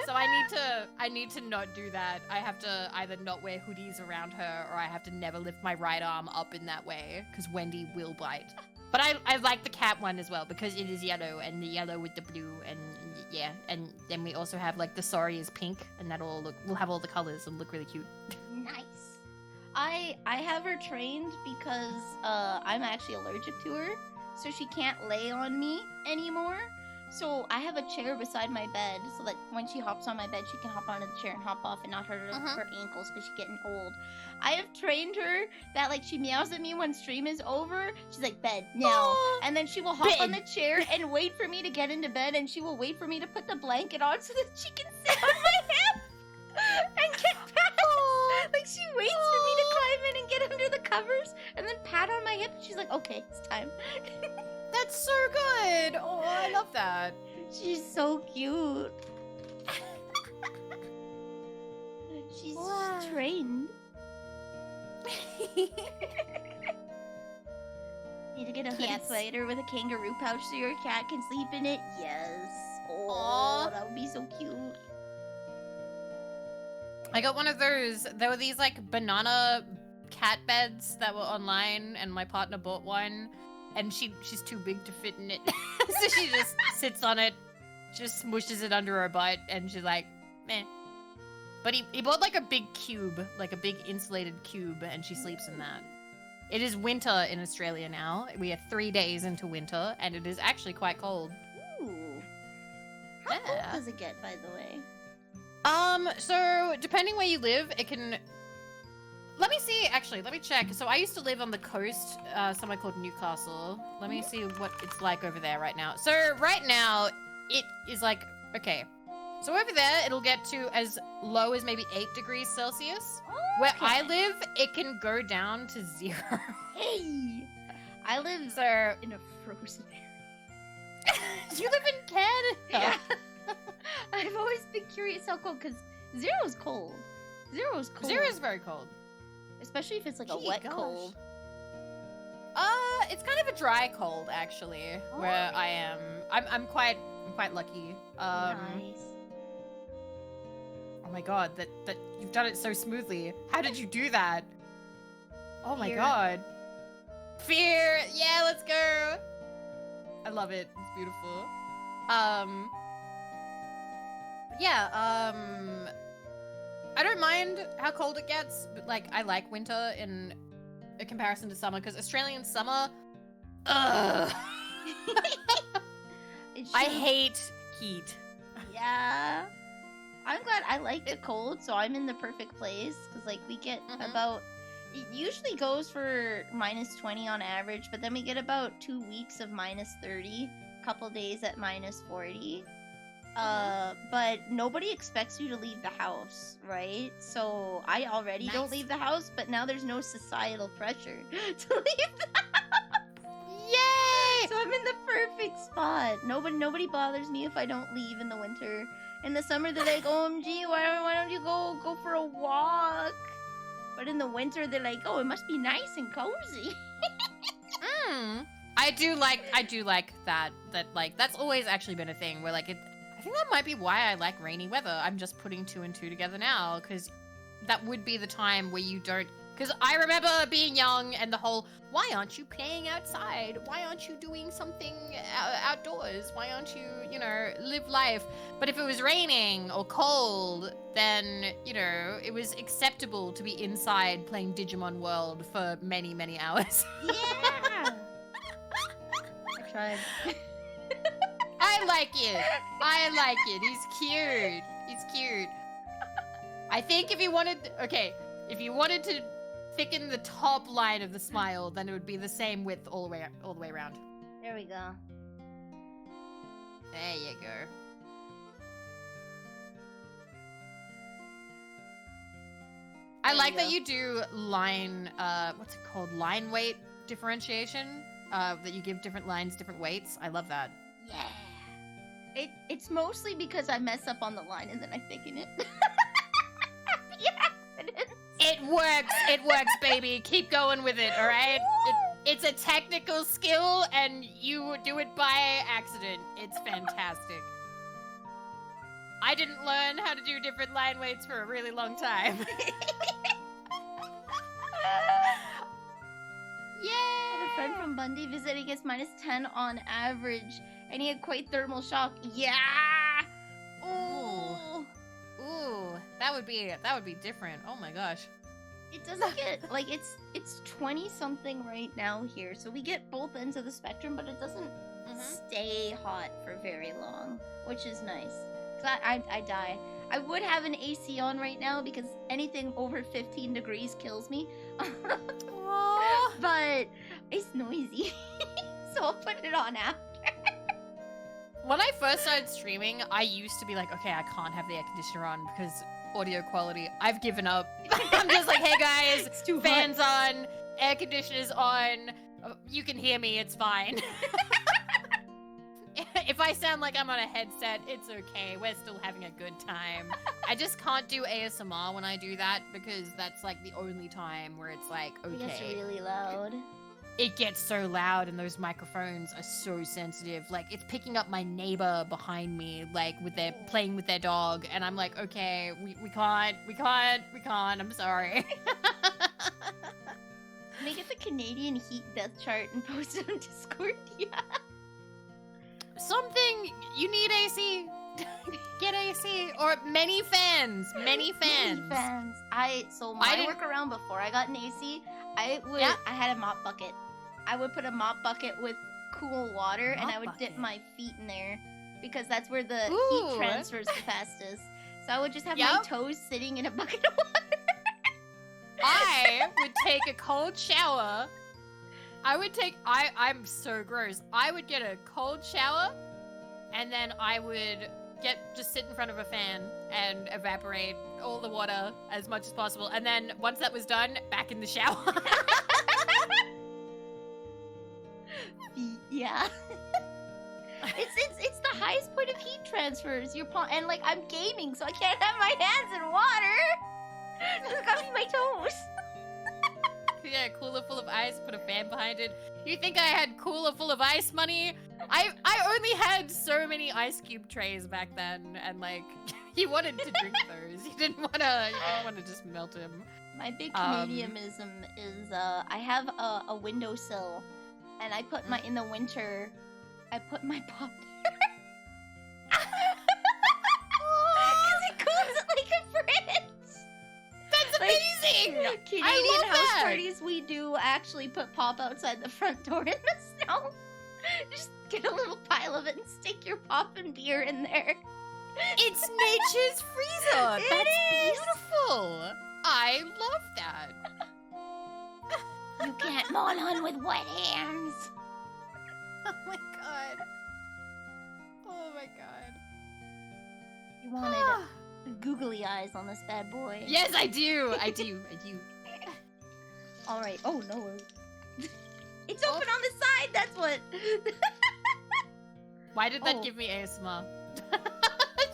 So I need to not do that. I have to either not wear hoodies around her or I have to never lift my right arm up in that way because Wendy will bite. But I like the cat one as well because it is yellow and the yellow with the blue and yeah. And then we also have like the sorry is pink and we'll have all the colors and look really cute. Nice. I have her trained because I'm actually allergic to her, so she can't lay on me anymore. So I have a chair beside my bed so that when she hops on my bed, she can hop onto the chair and hop off and not hurt her ankles because she's getting old. I have trained her that like she meows at me when stream is over. She's like, bed, now. And then she will hop on the chair and wait for me to get into bed, and she will wait for me to put the blanket on so that she can sit on my hip. She's so cute. She's Wow. trained. Need to get a hooded Cats. sweater with a kangaroo pouch so your cat can sleep in it? Yes. Oh, Aw. that would be so cute. I got one of those. There were these like banana cat beds that were online, and my partner bought one, and she's too big to fit in it, so she just sits on it, just smushes it under her butt, and she's like, meh. But he bought like a big cube, like a big insulated cube, and she sleeps in that. It is winter in Australia now. We are 3 days into winter, and it is actually quite cold. Ooh. How Yeah. cold does it get, by the way? So depending where you live, it can. Let me see. Actually, let me check. So I used to live on the coast, somewhere called Newcastle. Let me see what it's like over there right now. So right now, it is like okay. So over there, it'll get to as low as maybe 8 degrees Celsius. Where I live, it can go down to 0. Hey! I live So in a frozen area. you live in Canada. Yeah. I've always been curious how cold, because 0's cold. 0's cold. 0 is very cold. Especially if it's like a Gee, wet gosh. cold. It's kind of a dry cold actually, where I am. I'm quite lucky. Nice. Oh my god, that you've done it so smoothly. How did you do that? Oh my Fear. god. Fear! Yeah, let's go! I love it. It's beautiful. I don't mind how cold it gets, but like I like winter in a comparison to summer, because Australian summer, ugh. I hate heat. Yeah. I'm glad I like the cold, so I'm in the perfect place. Because, like, we get about... It usually goes for -20 on average, but then we get about 2 weeks of -30. Couple days at -40. But nobody expects you to leave the house, right? So I already don't Nice. leave the house, but now there's no societal pressure to leave the Yay! So I'm in the perfect spot. Nobody bothers me if I don't leave in the winter. In the summer, they're like, "OMG, why don't you go for a walk?" But in the winter, they're like, "Oh, it must be nice and cozy." I do like that. That like that's always actually been a thing where like I think that might be why I like rainy weather. I'm just putting 2 and 2 together now, because that would be the time where you don't. Because I remember being young and the whole, why aren't you playing outside? Why aren't you doing something outdoors? Why aren't you, live life? But if it was raining or cold, then, it was acceptable to be inside playing Digimon World for many, many hours. Yeah. I tried. I like it. He's cute. He's cute. I think if you wanted to thicken the top line of the smile, then it would be the same width all the way around. There we go. There you go. I like that you do line, what's it called? Line weight differentiation. That you give different lines different weights. I love that. Yeah. It's mostly because I mess up on the line and then I thicken it. It works, baby. Keep going with it, alright? It's a technical skill, and you do it by accident. It's fantastic. I didn't learn how to do different line weights for a really long time. Yeah! I had a friend from Bundy visiting us -10 on average, and he had quite thermal shock. Yeah! Ooh! Ooh, that would be different. Oh my gosh. It doesn't get, like, it's 20-something right now here, so we get both ends of the spectrum, but it doesn't stay hot for very long, which is nice. Cause I die. I would have an AC on right now because anything over 15 degrees kills me. But it's noisy, so I'll put it on after. When I first started streaming, I used to be like, okay, I can't have the air conditioner on because audio quality. I've given up. I'm just like, hey guys, It's too fans on, air conditioners on. You can hear me. It's fine. If if I sound like I'm on a headset, it's okay. We're still having a good time. I just can't do ASMR when I do that because that's like the only time where it's like, It gets okay. really loud. It gets so loud and those microphones are so sensitive. Like, it's picking up my neighbor behind me, like, with their playing with their dog. And I'm like, okay, we can't. I'm sorry. Make it the Canadian heat death chart and post it on Discord. Yeah. Something, you need AC. Get AC. Or many fans. Many fans. Many fans. So my workaround before I got an AC, I had a mop bucket. I would put a mop bucket with cool water and I would dip my feet in there because that's where the heat transfers the fastest. So I would just have my toes sitting in a bucket of water. I would take a cold shower. I'm so gross. I would get a cold shower and then I would just sit in front of a fan and evaporate all the water as much as possible. And then once that was done, back in the shower. Yeah. It's the highest point of heat transfers. And like I'm gaming, so I can't have my hands in water. So it's gotta be my toes. Yeah, cooler full of ice, put a fan behind it. You think I had cooler full of ice money? I only had so many ice cube trays back then, and like you wanted to drink those. You didn't wanna just melt them. My big Canadianism is I have a windowsill, and I put in the winter, I put my pop there. Because it cools it like a fridge. That's amazing! Canadian house parties, we do actually put pop outside the front door in the snow. Just get a little pile of it and stick your pop and beer in there. It's nature's freezer. That's beautiful. I love that. You can't mull on with wet hands. Oh my god. Oh my god. You wanted googly eyes on this bad boy. Yes, I do. I do. All right. Oh no. It's open on the side. That's what. Why did that give me ASMR?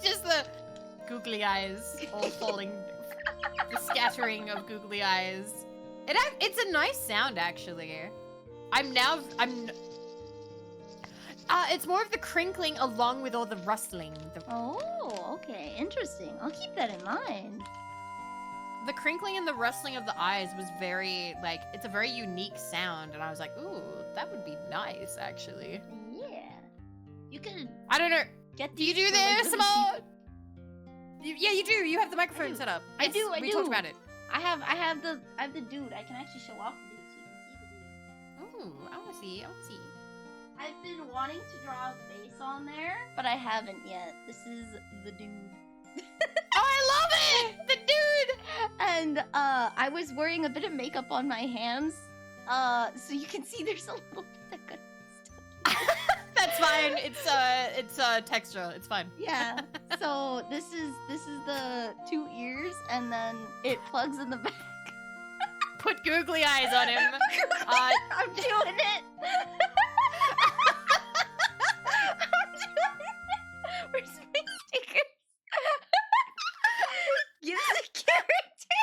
Just the googly eyes all falling. The scattering of googly eyes. It's a nice sound, actually. It's more of the crinkling along with all the rustling. Oh, okay. Interesting. I'll keep that in mind. The crinkling and the rustling of the eyes was very, like, it's a very unique sound. And I was like, ooh, that would be nice, actually. Yeah. You could... I don't know. Do you do the ASMR? Yeah, you do. You have the microphone set up. I do. We talked about it. I have the dude. I can actually show off the dude so you can see the dude. Ooh, I want to see. I've been wanting to draw a face on there, but I haven't yet. This is the dude. Oh, I love it! The dude! And I was wearing a bit of makeup on my hands, so you can see there's a little bit of good stuff. That's fine. It's texture. It's fine. Yeah. So this is the 2 ears, and then it plugs in the back. Put googly eyes on him. I'm doing it. Where's my stickers? Give the character.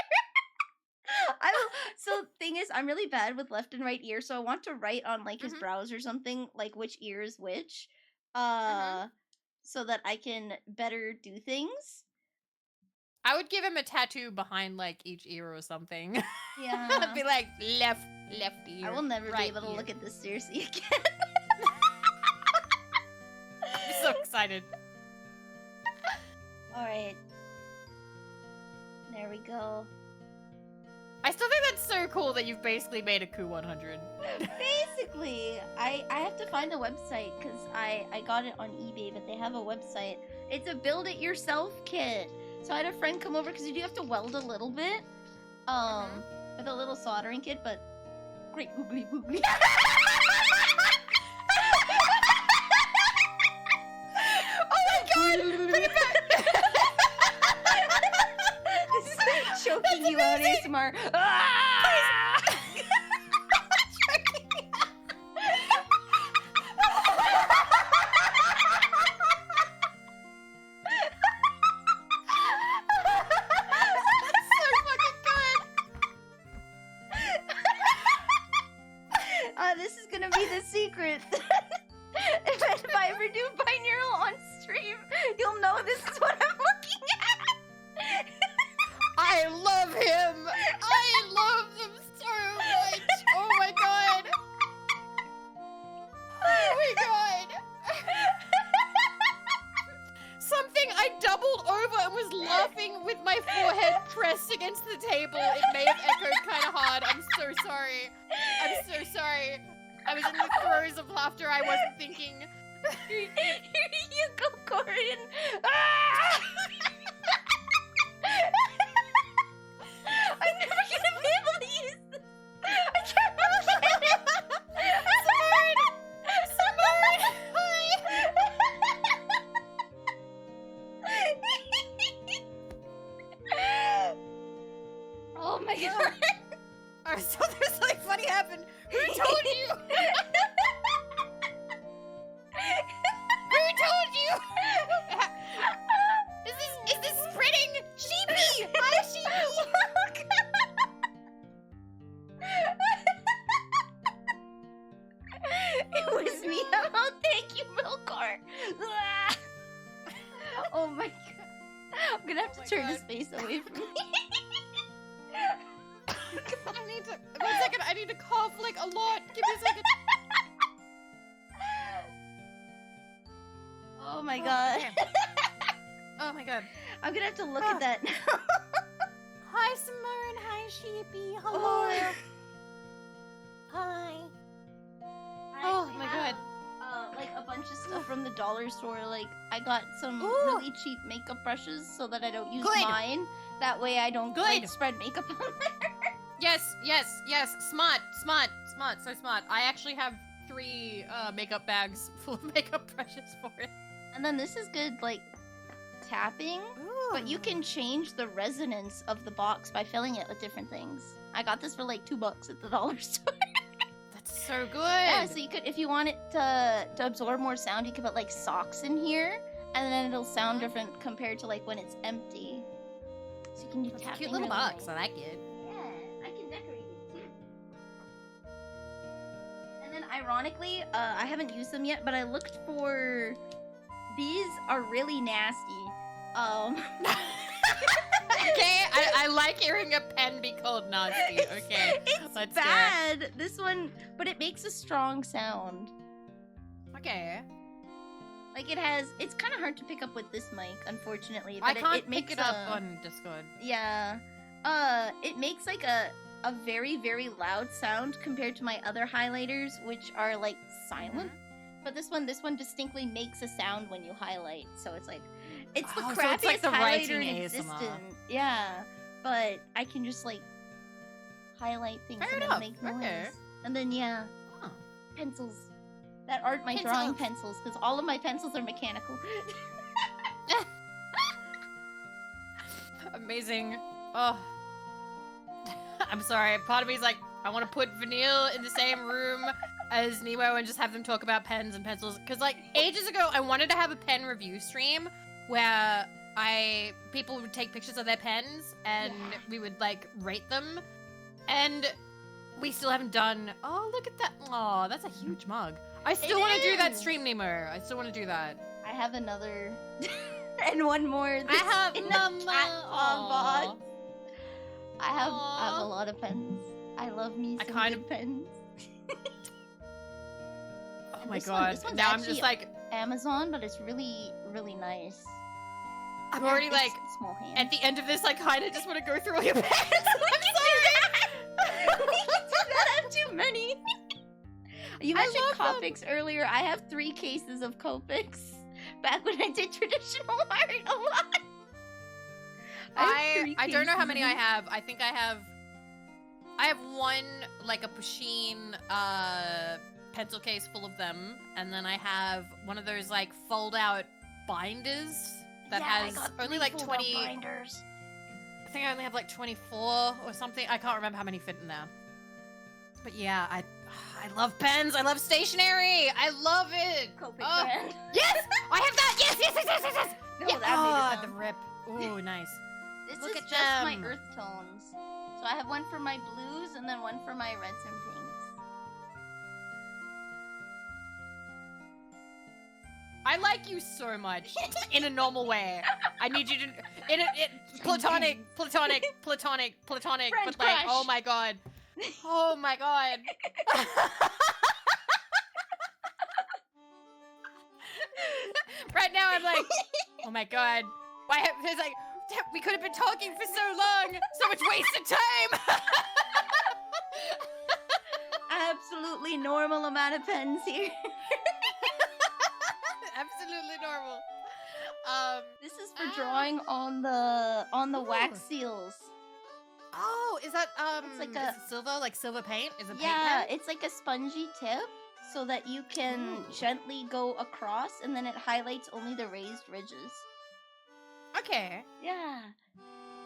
So thing is, I'm really bad with left and right ear, so I want to write on like his brows or something, like which ear is which, so that I can better do things. I would give him a tattoo behind like each ear or something. Yeah. I'd be like left ear. I will never be able to look at this seriously again. I'm so excited. Alright. There we go. I still think that's so cool that you've basically made a Coup 100. Basically, I have to find the website because I got it on eBay, but they have a website. It's a build-it-yourself kit. So I had a friend come over because you do have to weld a little bit, with a little soldering kit, but great googly boogly. Oh my god! Bring it back! This is choking you out, ASMR. Ah! my forehead pressed against the table. It may have echoed kind of hard. I'm so sorry. I'm so sorry. I was in the throes of laughter. I wasn't thinking. Here you go, Corin. Ah! I'm never gonna be able to use this. I can't get it. Simone! Oh my god. I saw there's something funny happen. Who told you? Who told you? Is this spreading? Sheepy! Hi, Sheepy! It was me. Oh, thank you, Milkar. Oh my god. I'm gonna have to turn his face away from me. I need to. 1 second, I need to cough like a lot. Give me a second. Oh my god. Okay. Oh my god. I'm gonna have to look at that now. Hi, Simone. Hi, Sheepy. Hello. Oh. Hi. I Oh actually my have, god. like a bunch of stuff from the dollar store. Like I got some Ooh. really cheap makeup brushes so that I don't use Good. mine. That way I don't Good. like spread makeup on there. Yes, yes, yes. Smart, smart, smart. So smart. I actually have 3 makeup bags full of makeup brushes for it. And then this is good, like tapping. But you can change the resonance of the box by filling it with different things. I got this for like $2 at the dollar store. That's so good. Yeah, so you could, if you want it to absorb more sound, you could put like socks in here, and then it'll sound different compared to like when it's empty. So you can do That's a tapping. cute little really box. nice. I like it. Yeah, I can decorate it too. And then ironically, I haven't used them yet, but I looked for. These are really nasty. Okay, I like hearing a pen be called nasty. Okay, It's let's bad. This one, but it makes a strong sound. Okay. Like it's kind of hard to pick up with this mic, unfortunately. I But can't it makes pick it up on Discord. Yeah. It makes like a very, very loud sound compared to my other highlighters, which are like silent. But this one distinctly makes a sound when you highlight. So it's like, it's the Oh, crappiest so it's like the highlighter writing in ASMR. existence. Yeah. But I can just like highlight things Fair and enough. then make noise. Okay. And then yeah, Huh. pencils. That aren't my drawing pencils, because all of my pencils are mechanical. Amazing. Oh. I'm sorry. Part of me's like, I want to put Vanille in the same room as Nemo and just have them talk about pens and pencils. Because, like, ages ago, I wanted to have a pen review stream where people would take pictures of their pens and we would, like, rate them. And we still haven't done... Oh, look at that. Oh, that's a huge mug. I still want to do that stream, Nemo. I still want to do that. I have another... and one more. I have in Mama. the cat box. Aw. I have a lot of pens. I love me some good pens. Oh my this god. one's Now I'm just like... Amazon, but it's really, really nice. I'm already It's like... small hands. At the end of this, I kind of just want to go through all your pens. I'm sorry. We can do that. I have too many. You mentioned Copics earlier. I have 3 cases of Copics. Back when I did traditional art a lot. I don't know how many I have. I think I have one, like a Pusheen pencil case full of them. And then I have one of those like fold out binders that has only like 20 binders. I think I only have like 24 or something. I can't remember how many fit in there. But yeah, I love pens. I love stationery. I love it. Copic brand. Yes, I have that. Yes, yes, yes, yes, yes, yes. No, Yeah. that made it The rip. Ooh, nice. This Look is at just my them. earth tones. So I have one for my blues and then one for my reds and pinks. I like you so much in a normal way. I need you to platonic, but like, crush. oh my god. Oh my god. Right now I'm like, oh my god. It's like, We could have been talking for so long. So much wasted time. Absolutely normal amount of pens here. Absolutely normal. This is for drawing on the wax seals. Oh, is that It's like is a- it silver, like silver paint? Is it Yeah, paint pen? it's like a spongy tip so that you can Ooh. gently go across and then it highlights only the raised ridges. Okay, Yeah.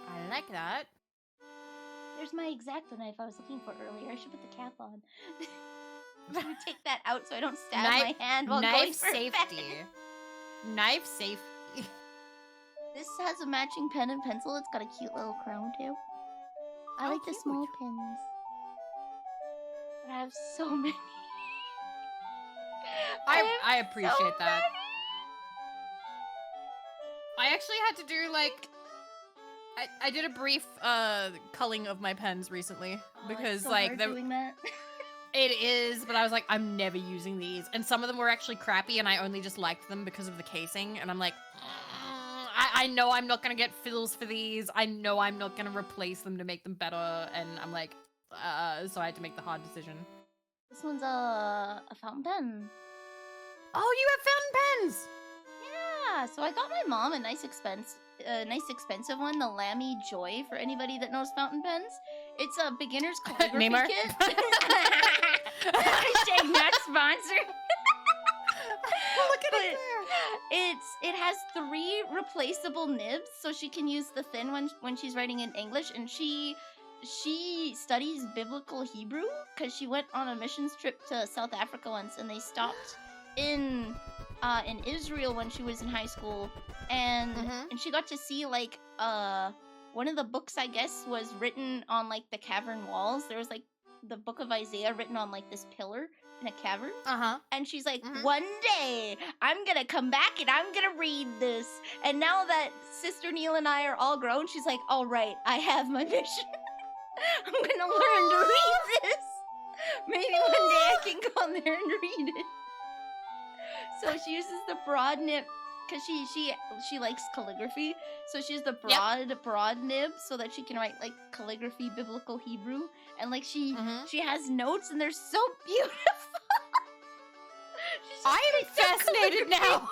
I like that. There's my X-Acto knife I was looking for earlier. I should put the cap on. Let me take that out so I don't stab my hand while going Knife for a pen. safety. Knife safety. This has a matching pen and pencil. It's got a cute little crown too. I Oh, like the cute. small pens. But I have so many. I appreciate so that. I actually had to do like I did a brief culling of my pens recently because it's so like hard the doing that. It is, but I was like, I'm never using these. And some of them were actually crappy, and I only just liked them because of the casing. And I'm like, I know I'm not going to get fills for these. I know I'm not going to replace them to make them better. And I'm like, so I had to make the hard decision. This one's a fountain pen. Oh, you have fountain pens! Yeah, so I got my mom a nice expensive one, the Lammy Joy, for anybody that knows fountain pens. It's a beginner's calligraphy Name her. kit. Hashtag not sponsored. Look at it there. It has 3 replaceable nibs, so she can use the thin one when she's writing in English, and she studies biblical Hebrew because she went on a missions trip to South Africa once, and they stopped in Israel when she was in high school, and she got to see like one of the books, I guess, was written on like the cavern walls. There was like the book of Isaiah written on like this pillar in a cavern. And she's like, one day I'm gonna come back and I'm gonna read this. And now that Sister Neil and I are all grown, she's like, all right, I have my mission. I'm gonna learn to read this. Maybe one day I can go on there and read it. So she uses the broad nib because she likes calligraphy. So she uses the broad nib so that she can write like calligraphy, biblical Hebrew, and like she has notes and they're so beautiful. I am fascinated now.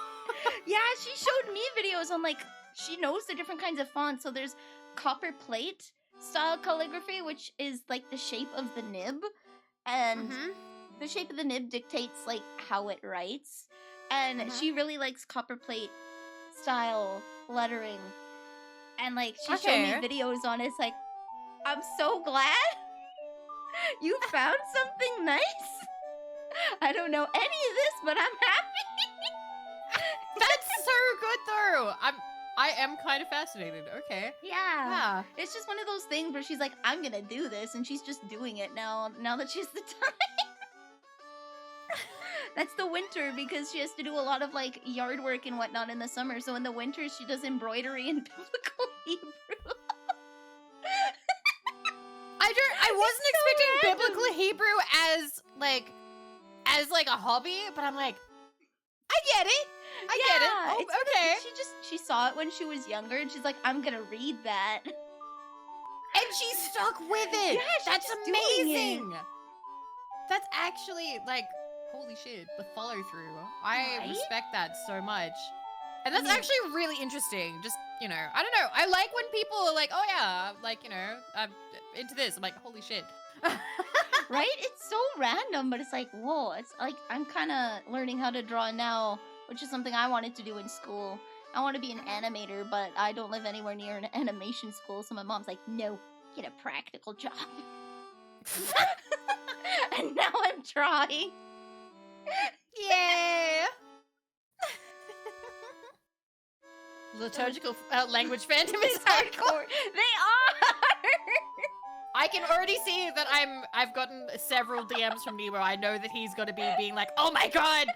Yeah, she showed me videos on like she knows the different kinds of fonts. So there's copper plate style calligraphy, which is like the shape of the nib, and the shape of the nib dictates like how it writes. And she really likes copper plate style lettering. And like she showed me videos on it. It's like, I'm so glad you found something nice. I don't know any of this, but I'm happy. That's so good though. I am kind of fascinated. Okay. Yeah. It's just one of those things where she's like, I'm gonna do this, and she's just doing it now that she has the time. That's the winter because she has to do a lot of like yard work and whatnot in the summer. So in the winter she does embroidery in biblical Hebrew. I wasn't expecting biblical Hebrew as like a hobby, but I'm like, I get it. I get it. Oh, okay. She saw it when she was younger, and she's like, I'm gonna read that. And she stuck with it. Yeah, that's amazing. That's actually like, holy shit, the follow through. I respect that so much. And that's actually really interesting. Just, you know, I don't know. I like when people are like, oh yeah, like, you know, I'm into this. I'm like, holy shit. Right? It's so random, but it's like, whoa. It's like, I'm kind of learning how to draw now, which is something I wanted to do in school. I want to be an animator, but I don't live anywhere near an animation school, so my mom's like, no, get a practical job. And now I'm trying. Yeah. Liturgical language phantom is hardcore. They are. I can already see that I've gotten several DMs from Nemo. I know that he's going to be being like, oh my god,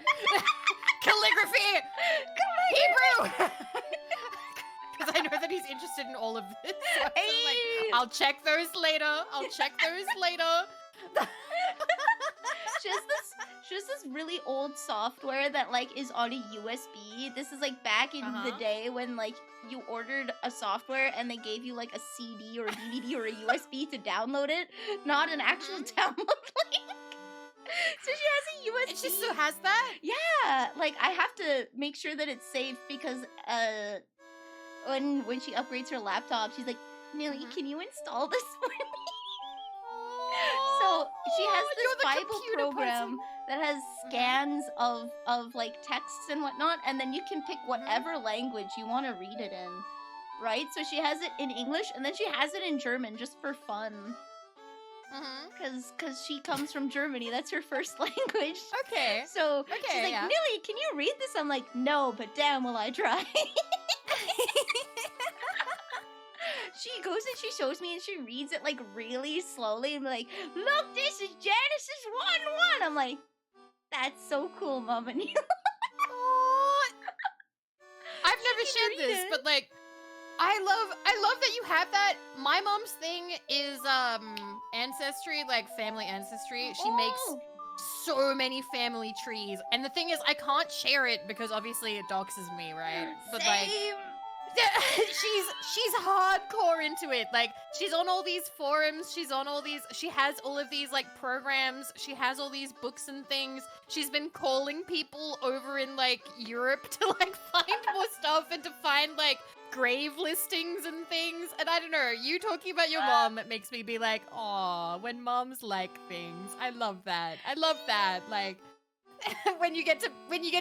calligraphy, Hebrew. Because I know that he's interested in all of this. So I'm like, I'll check those later. She has this really old software that like is on a USB. This is like back in the day when like you ordered a software and they gave you like a CD or a DVD or a USB to download it, not an actual download link. So she has a USB. And she still has that? Yeah, like I have to make sure that it's safe because when she upgrades her laptop, she's like, Nilly, can you install this for me? So she has this Bible program that has scans of like texts and whatnot, and then you can pick whatever language you want to read it in, right? So she has it in English, and then she has it in German just for fun. Because she comes from Germany. That's her first language. Okay. So she's like, Nilly, can you read this? I'm like, no, but damn will I try. She goes and she shows me and she reads it like really slowly. I'm like, look, this is Genesis 1:1. I'm like, that's so cool, Mom and you. I've never shared this, but like, I love that you have that. My mom's thing is ancestry, like family ancestry. She makes so many family trees, and the thing is, I can't share it because obviously it doxes me, right? But like, she's hardcore into it. Like, she's on all these forums. She has all of these like programs. She has all these books and things. She's been calling people over in like Europe to like find more stuff and to find like grave listings and things. And I don't know, you talking about your mom, it makes me be like, aw, when moms like things. I love that. Like, when you get to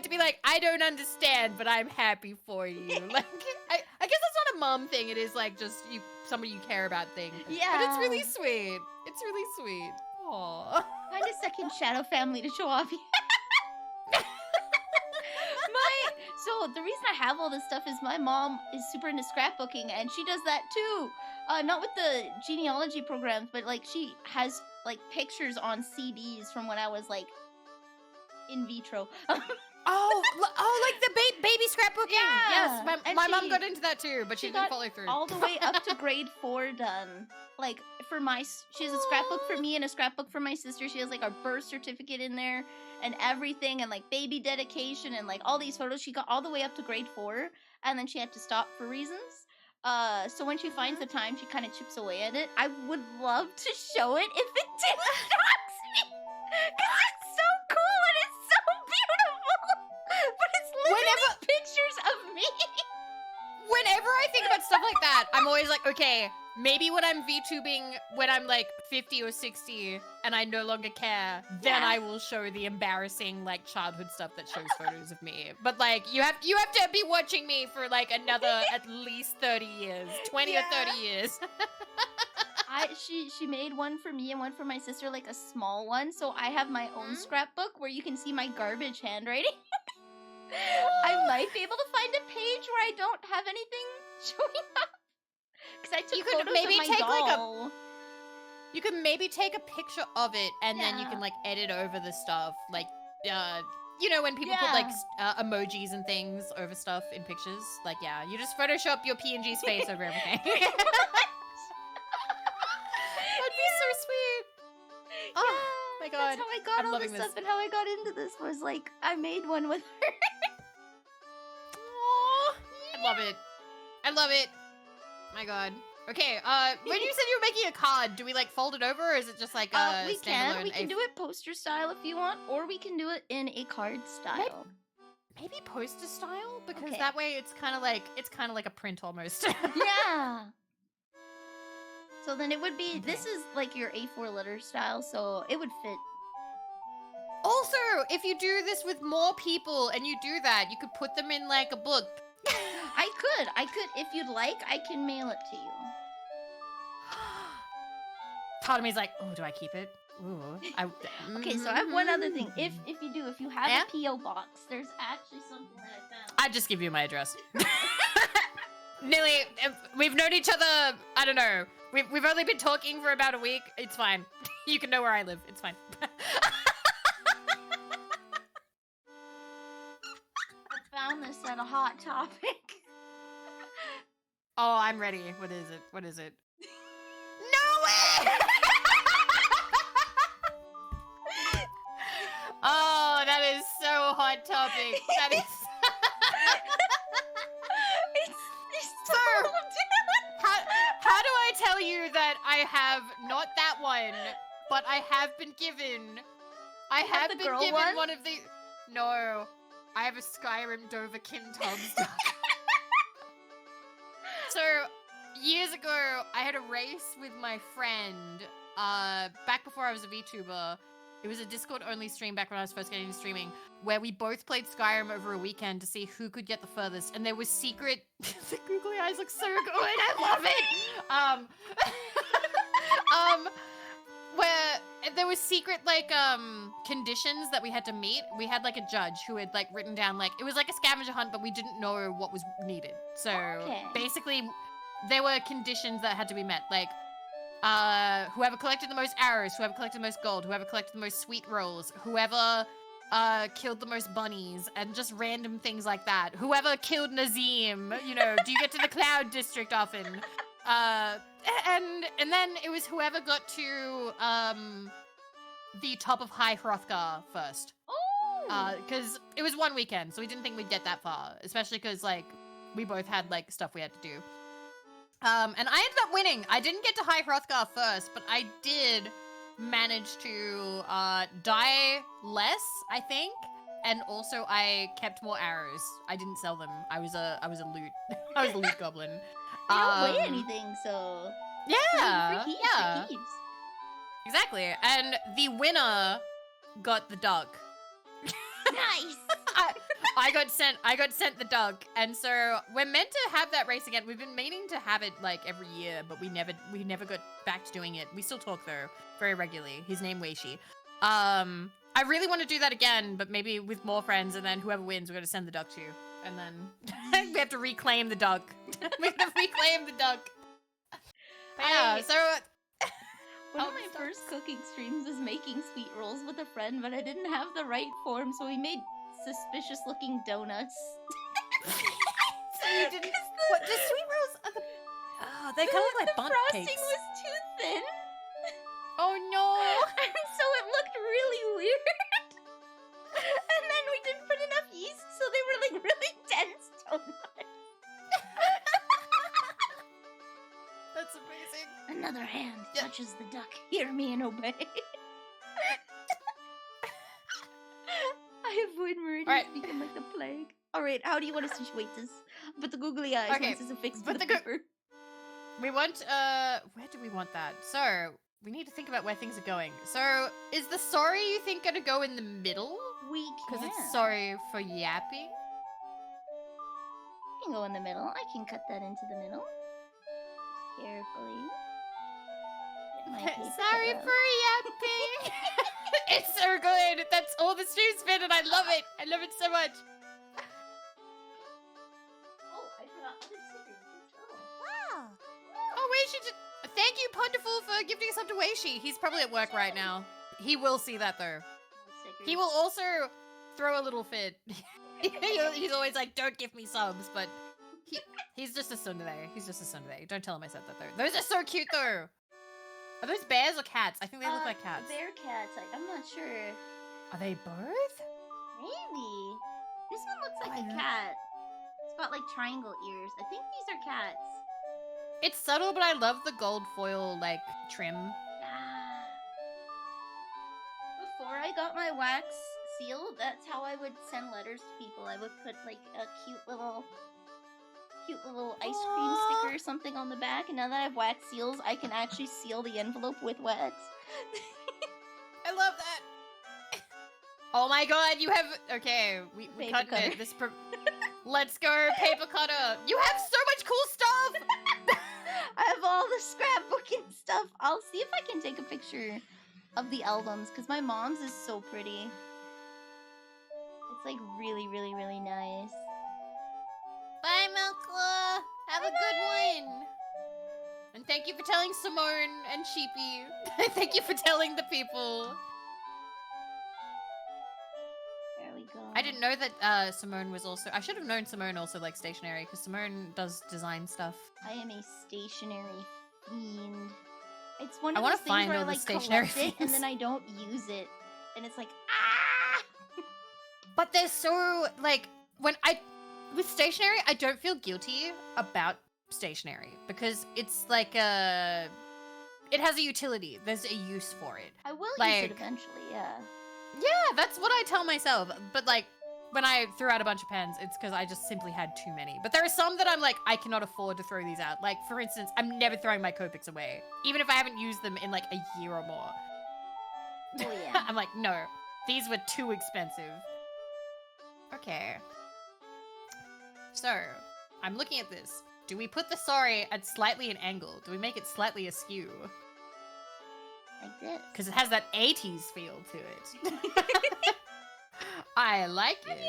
be like, I don't understand, but I'm happy for you. Like, I guess that's not a mom thing. It is like just somebody you care about thing. Yeah. But it's really sweet. Aw. Find a second shadow family to show off. So the reason I have all this stuff is my mom is super into scrapbooking, and she does that too. Not with the genealogy programs, but like she has like pictures on CDs from when I was like in vitro. like the baby scrapbooking. Yeah. Yes, my mom got into that too, but she didn't got follow through. all the way up to grade 4 done. Like she has a scrapbook for me and a scrapbook for my sister. She has like our birth certificate in there and everything, and like baby dedication and like all these photos. She got all the way up to grade 4, and then she had to stop for reasons. So when she finds the time, she kind of chips away at it. I would love to show it if it didn't dox me, because it's so cool and it's so beautiful. But it's literally pictures of me. Whenever I think about stuff like that, I'm always like, okay, maybe when I'm VTubing, when I'm like 50 or 60 and I no longer care, then I will show the embarrassing like childhood stuff that shows photos of me. But like, you have to be watching me for like another at least 30 years, 20 or 30 years. She made one for me and one for my sister, like a small one. So I have my own scrapbook where you can see my garbage handwriting. I might be able to find a page where I don't have anything showing up. Because I took photos of my doll. You could maybe take a picture of it and then you can like edit over the stuff. Like, you know, when people put like emojis and things over stuff in pictures. Like, yeah, you just Photoshop your PNG space over everything. That'd be so sweet. Oh my god. That's how I got all this stuff and how I got into this was like, I made one with her. I love it. My god. Okay, when you said you were making a card, do we like fold it over, or is it just like a we can do it poster style if you want, or we can do it in a card style. Maybe poster style, because that way it's kind of like a print almost. Yeah. So then it would be, this is like your A4 letter style, so it would fit. Also, if you do this with more people and you do that, you could put them in like a book. I could, if you'd like, I can mail it to you. Part of me's like, oh, do I keep it? Ooh. Okay, so I have one other thing. If you have a P.O. box, there's actually something that I found. I'd just give you my address. Nilly, we've known each other, I don't know. We've only been talking for about a week. It's fine. You can know where I live. It's fine. I found this at a Hot Topic. Oh, I'm ready. What is it? No way! hot topic. That is. It's So, how do I tell you that I have not that one, but I have been given. I have the been girl given one? of the. No, I have a Skyrim Doverkin Tubbs duck. So, years ago, I had a race with my friend. Back before I was a VTuber. It was a Discord-only stream back when I was first getting into streaming, where we both played Skyrim over a weekend to see who could get the furthest, and there was secret. The googly eyes look so good. I love it. Where there was secret conditions that we had to meet. We had like a judge who had like written down like it was like a scavenger hunt, but we didn't know what was needed. So basically, there were conditions that had to be met, like. Whoever collected the most arrows, whoever collected the most gold, whoever collected the most sweet rolls, whoever killed the most bunnies, and just random things like that. Whoever killed Nazim, you know, do you get to the Cloud District often? And then it was whoever got to the top of High Hrothgar first. Oh! Because it was one weekend, so we didn't think we'd get that far, especially because like we both had like stuff we had to do. And I ended up winning. I didn't get to High Hrothgar first, but I did manage to die less, I think. And also I kept more arrows. I didn't sell them. I was a loot. I was a loot goblin. They don't weigh anything, so yeah, for keeps, yeah, for keeps. Exactly. And the winner got the duck. Nice. I got sent the duck, and so we're meant to have that race again. We've been meaning to have it like every year, but we never got back to doing it. We still talk though, very regularly. His name Weishi. I really want to do that again, but maybe with more friends, and then whoever wins, we're gonna send the duck to, and then we have to reclaim the duck. We have to reclaim the duck. But yeah, so. One of my first cooking streams was making sweet rolls with a friend, but I didn't have the right form, so we made suspicious-looking donuts. So you didn't. What the sweet rolls? Are oh, they kind of look like bundt cakes. The frosting was too thin. Oh no! And so it looked really weird. And then we didn't put enough yeast, so they were like really dense donuts. That's amazing. Another hand touches the duck. Hear me and obey. I avoid meridians become like the plague. Alright, how do you want us to situate this? But the googly eyes once is affixed to the paper. We want, where do we want that? So, we need to think about where things are going. So, is the sorry, you think, gonna go in the middle? We can. Because it's sorry for yapping? It can go in the middle. I can cut that into the middle. Carefully. Sorry for yapping. It's so good. That's all the stream's been, and I love it. I love it so much. Oh, I forgot other stickers. Wow. Oh, Weishi did. Thank you, Ponderful, for gifting us up to Weishi. He's probably at work right now. He will see that though. He will also throw a little fit. He's always like, "Don't give me subs," but he's just a tsundere. He's just a tsundere. Don't tell him I said that though. Those are so cute though. Are those bears or cats? I think they look like cats. They're cats. I'm not sure. Are they both? Maybe. This one looks like a cat. It's got like triangle ears. I think these are cats. It's subtle, but I love the gold foil like trim. Yeah. Before I got my wax seal, that's how I would send letters to people. I would put like a cute little ice cream sticker or something on the back, and now that I have wax seals, I can actually seal the envelope with wax. I love that. Oh my god, you have... Okay, we cut it. Let's go, paper cutter. You have so much cool stuff! I have all the scrapbooking stuff. I'll see if I can take a picture of the albums, because my mom's is so pretty. It's like really, really, really nice. Bye, Milkla. Have a good one. And thank you for telling Simone and Sheepy. Thank you for telling the people. There we go. I didn't know that Simone was also... I should have known Simone also likes stationery, because Simone does design stuff. I am a stationery fiend. It's one of those things where I like stationery collect it and then I don't use it. And it's like, ah! But they're so, like, with stationery, I don't feel guilty about stationery because it's like it has a utility. There's a use for it. I will use Like- it eventually, yeah. Yeah, that's what I tell myself. But like, when I threw out a bunch of pens, it's because I just simply had too many. But there are some that I'm like, I cannot afford to throw these out. Like, for instance, I'm never throwing my Copics away, even if I haven't used them in like a year or more. Oh yeah. I'm like, no, these were too expensive. Okay. So, I'm looking at this. Do we put the sorry at slightly an angle? Do we make it slightly askew? Like this. Because it has that 80s feel to it. I like it.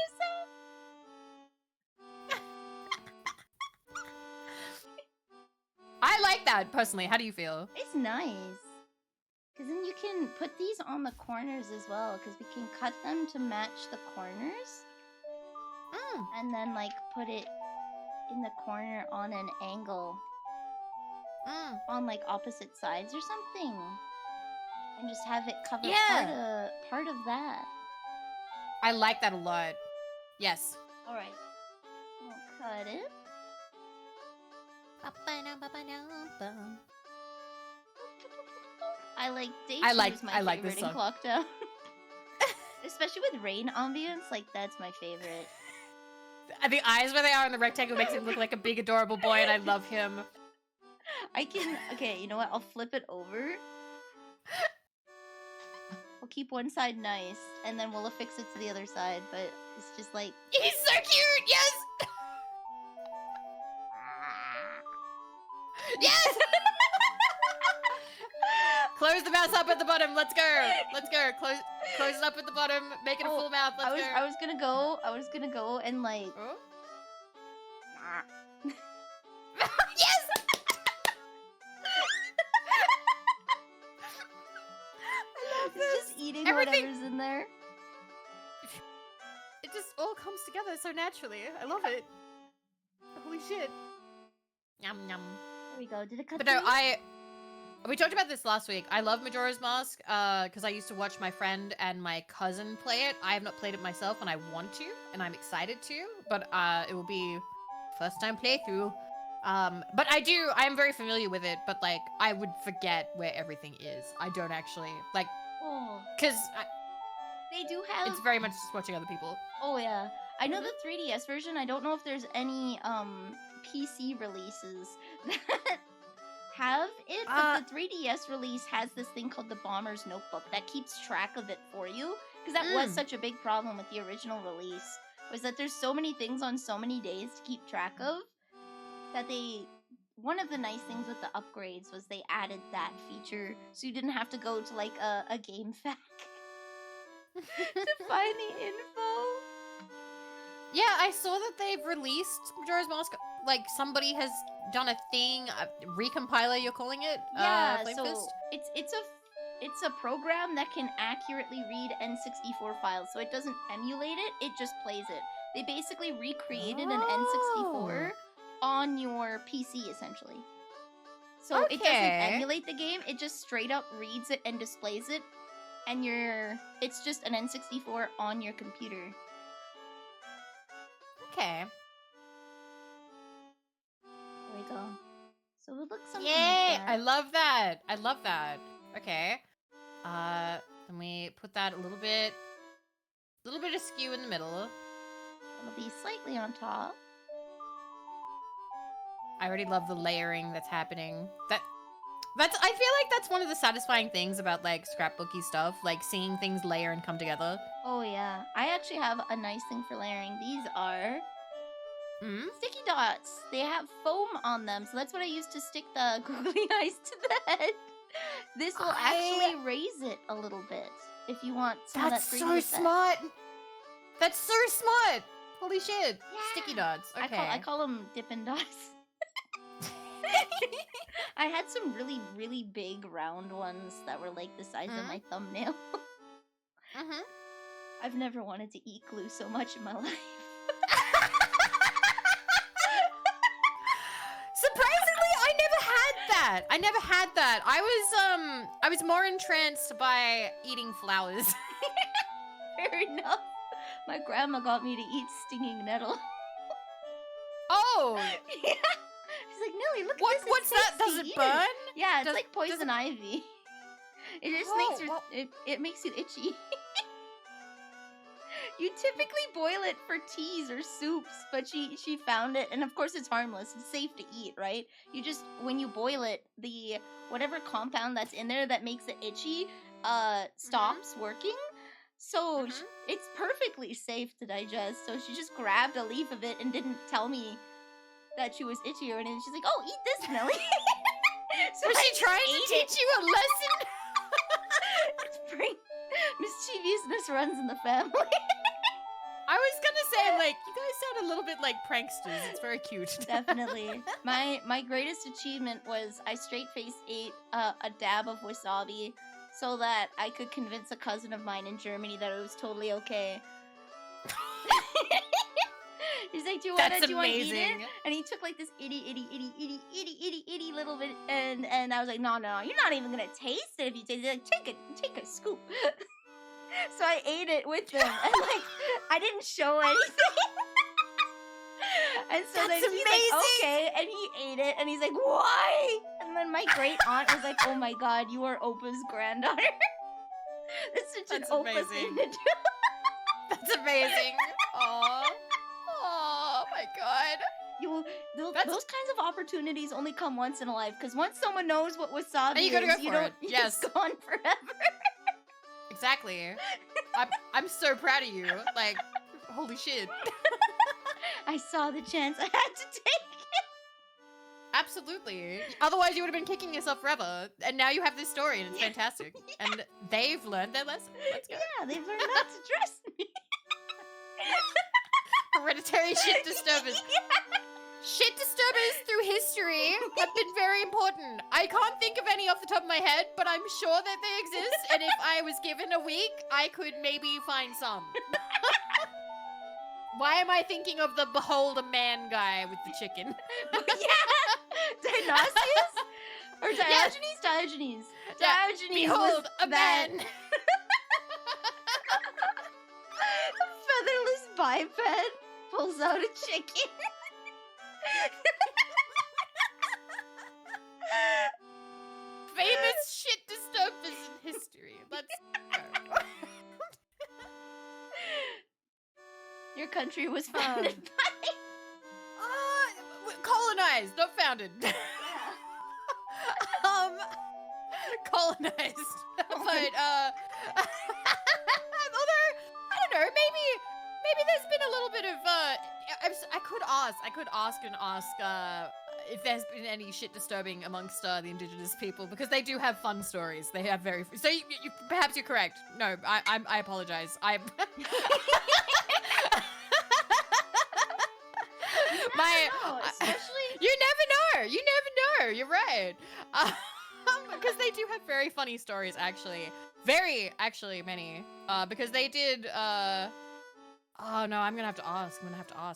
I like that, personally. How do you feel? It's nice. Because then you can put these on the corners as well, because we can cut them to match the corners. And then, like, put it in the corner on an angle. On, like, opposite sides or something. And just have it cover part of that. I like that a lot. Yes. Alright. We'll cut it. I like Day 2 is my favorite this in song. Clock Town. Especially with rain ambience, like that's my favorite. The eyes where they are in the rectangle makes him look like a big adorable boy, and I love him. Okay, you know what? I'll flip it over. We'll keep one side nice, and then we'll affix it to the other side, but it's just like... He's so cute, yes! Yes! Close the mouth up at the bottom, let's go! Let's go, close it up at the bottom, make it a full mouth, let's go! I was gonna go and like... Oh? Nah. Yes! It's just eating Everything- whatever's in there. It just all comes together so naturally. I love it. Holy shit. Yum yum. There we go. Did it cut But no, through? we talked about this last week. I love Majora's Mask because I used to watch my friend and my cousin play it. I have not played it myself and I want to, and I'm excited to, but it will be first time playthrough. But I am very familiar with it, but like I would forget where everything is. I don't actually like, Oh, because they do have... it's very much just watching other people. Oh yeah, I know the 3DS version. I don't know if there's any PC releases that have it, but the 3DS release has this thing called the Bomber's Notebook that keeps track of it for you. Because that was such a big problem with the original release, was that there's so many things on so many days to keep track of that they... One of the nice things with the upgrades was they added that feature, so you didn't have to go to like a game fac to find the info. Yeah, I saw that they've released Majora's Mask. Like, somebody has done a thing, a recompiler, you're calling it? Yeah, Flame so Fist? it's a program that can accurately read N64 files, so it doesn't emulate it, it just plays it. They basically recreated an N64 on your PC, essentially. So it doesn't emulate the game, it just straight up reads it and displays it, and it's just an N64 on your computer. Okay. There we go. So it looks something Yay! like that. I love that. I love that. Okay. Then we put that a little bit askew in the middle. It'll be slightly on top. I already love the layering that's happening. I feel like that's one of the satisfying things about like scrapbooky stuff, like seeing things layer and come together. Oh yeah, I actually have a nice thing for layering. These are sticky dots. They have foam on them, so that's what I use to stick the googly eyes to the head. This will actually raise it a little bit if you want some of that 3D so effect. smart. That's so smart. Holy shit. Yeah. Sticky dots. Okay. I call them Dippin' Dots. I had some really, really big round ones that were like the size of my thumbnail. I've never wanted to eat glue so much in my life. Surprisingly, I never had that. I was more entranced by eating flowers. Fair enough. My grandma got me to eat stinging nettle. Oh! Yeah. She's like, Nelly, look What? at this. What's that? Does it burn? Yeah, it's Does- like poison ivy. It just makes it makes you itchy. You typically boil it for teas or soups, but she found it, and of course it's harmless. It's safe to eat, right? You just, when you boil it, the whatever compound that's in there that makes it itchy stops working. So it's perfectly safe to digest. So she just grabbed a leaf of it and didn't tell me that she was itchy or anything. She's like, "Oh, eat this, Nelly." So Was I she just trying to ate teach you a lesson? It's mischievousness runs in the family. I was gonna say, like, you guys sound a little bit like pranksters. It's very cute. Definitely. My greatest achievement was I straight-faced ate a dab of wasabi so that I could convince a cousin of mine in Germany that it was totally okay. He's like, do you want to eat it? And he took like this itty little bit, and I was like, no, you're not even gonna taste it if you taste it. Like, take a scoop. So I ate it with him, and like, I didn't show anything. And so then he's like, okay, and he ate it, and he's like, why? And then my great aunt was like, oh my god, you are Opa's granddaughter. That's such an Opa thing to do. That's amazing. Aww. Oh my god. Those kinds of opportunities only come once in a life, because once someone knows what wasabi you gotta is, go you for don't. it. It's gone forever. Exactly. I'm so proud of you. Like, holy shit. I saw the chance. I had to take it. Absolutely. Otherwise, you would have been kicking yourself forever. And now you have this story, and it's fantastic. And they've learned their lesson. Let's go. Yeah, they've learned not to trust me. Hereditary shit disturbers. Shit disturbers through history have been very important. I can't think of any off the top of my head, but I'm sure that they exist. And if I was given a week, I could maybe find some. Why am I thinking of the behold a man guy with the chicken? Yeah! Dionysius? Or Diogenes? Yeah. Diogenes. Yeah. Diogenes. Behold a that man. featherless biped pulls out a chicken. Famous shit disturbers in history. Let's go. Your country was founded by... Colonized, not founded. Colonized. But, although, I don't know, maybe there's been a little bit of, I could ask if there's been any shit disturbing amongst the indigenous people, because they do have fun stories. They have very, so perhaps you're correct. No, I apologize. Especially... You never know. You're right. Because they do have very funny stories, actually. Very, actually, many. Because they did, oh no, I'm gonna have to ask,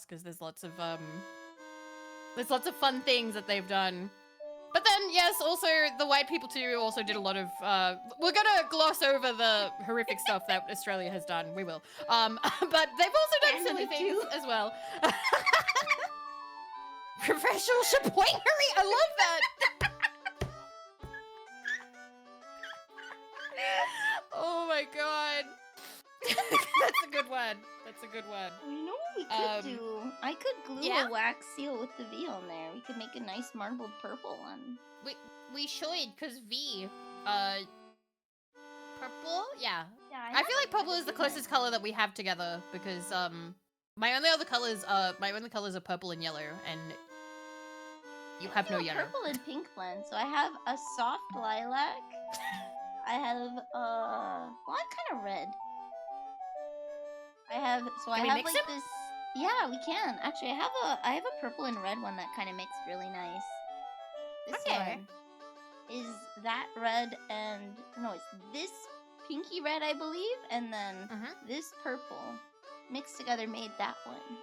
because there's lots of fun things that they've done. But then, yes, also, the white people too also did a lot of, we're gonna gloss over the horrific stuff that Australia has done, we will. But they've also done silly things as well. Professional shapoingery, I love that! Oh my god. That's a good one. Well, you know what we could do? I could glue a wax seal with the V on there. We could make a nice marbled purple one. We should, because V, purple? Yeah. I feel like purple is the closest color that we have together, because, my only colors are purple and yellow, and you have no yellow. Purple and pink blend. So I have a soft lilac. I have, well, I'm kind of red. I have like this. Yeah, we can. Actually, I have a purple and red one that kind of mixed really nice. This one is that red and, no, it's this pinky red, I believe, and then this purple mixed together made that one.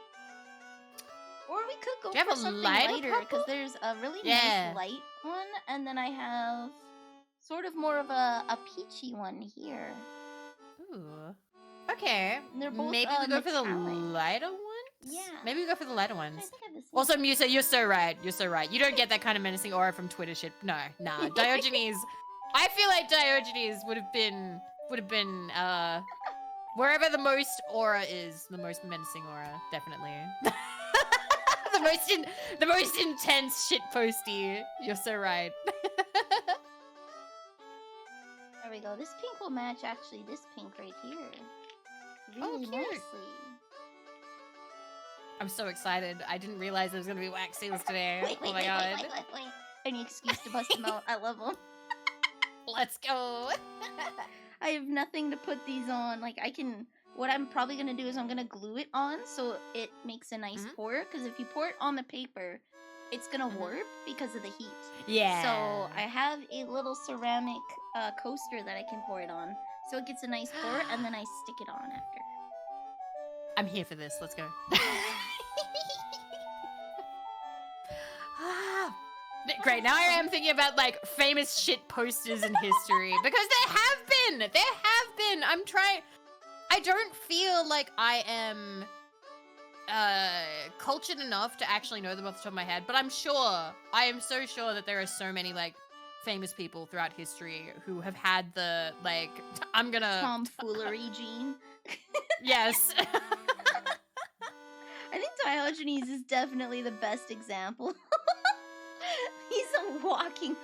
Or we could go for something lighter, because there's a really nice light one, and then I have sort of more of a peachy one here. Ooh. Okay. They're both Maybe we go for the metallic. lighter ones? Yeah. Maybe we go for the lighter I ones. think I have the same. Also, Musa, you're so right. You're so right. You don't get that kind of menacing aura from Twitter shit. No, nah. Diogenes. I feel like Diogenes would have been wherever the most aura is, the most menacing aura, definitely. the most intense shit posty. You're so right. There we go. This pink will match actually this pink right here. Oh, Really cute. nicely. I'm so excited. I didn't realize there was gonna be wax seals today. Wait, Oh my god. wait. Any excuse to bust them out. I love them. Let's go. I have nothing to put these on. Like, what I'm probably gonna do is I'm gonna glue it on so it makes a nice pour. Because if you pour it on the paper, it's gonna warp because of the heat. Yeah. So I have a little ceramic coaster that I can pour it on. So it gets a nice pour, and then I stick it on after. I'm here for this. Let's go. Great. Now I am thinking about like famous shit posters in history because there have been. I'm trying. I don't feel like I am cultured enough to actually know them off the top of my head, but I'm sure. I am so sure that there are so many like famous people throughout history who have had the like. I'm gonna tomfoolery gene. Yes. I think Diogenes is definitely the best example. He's a walking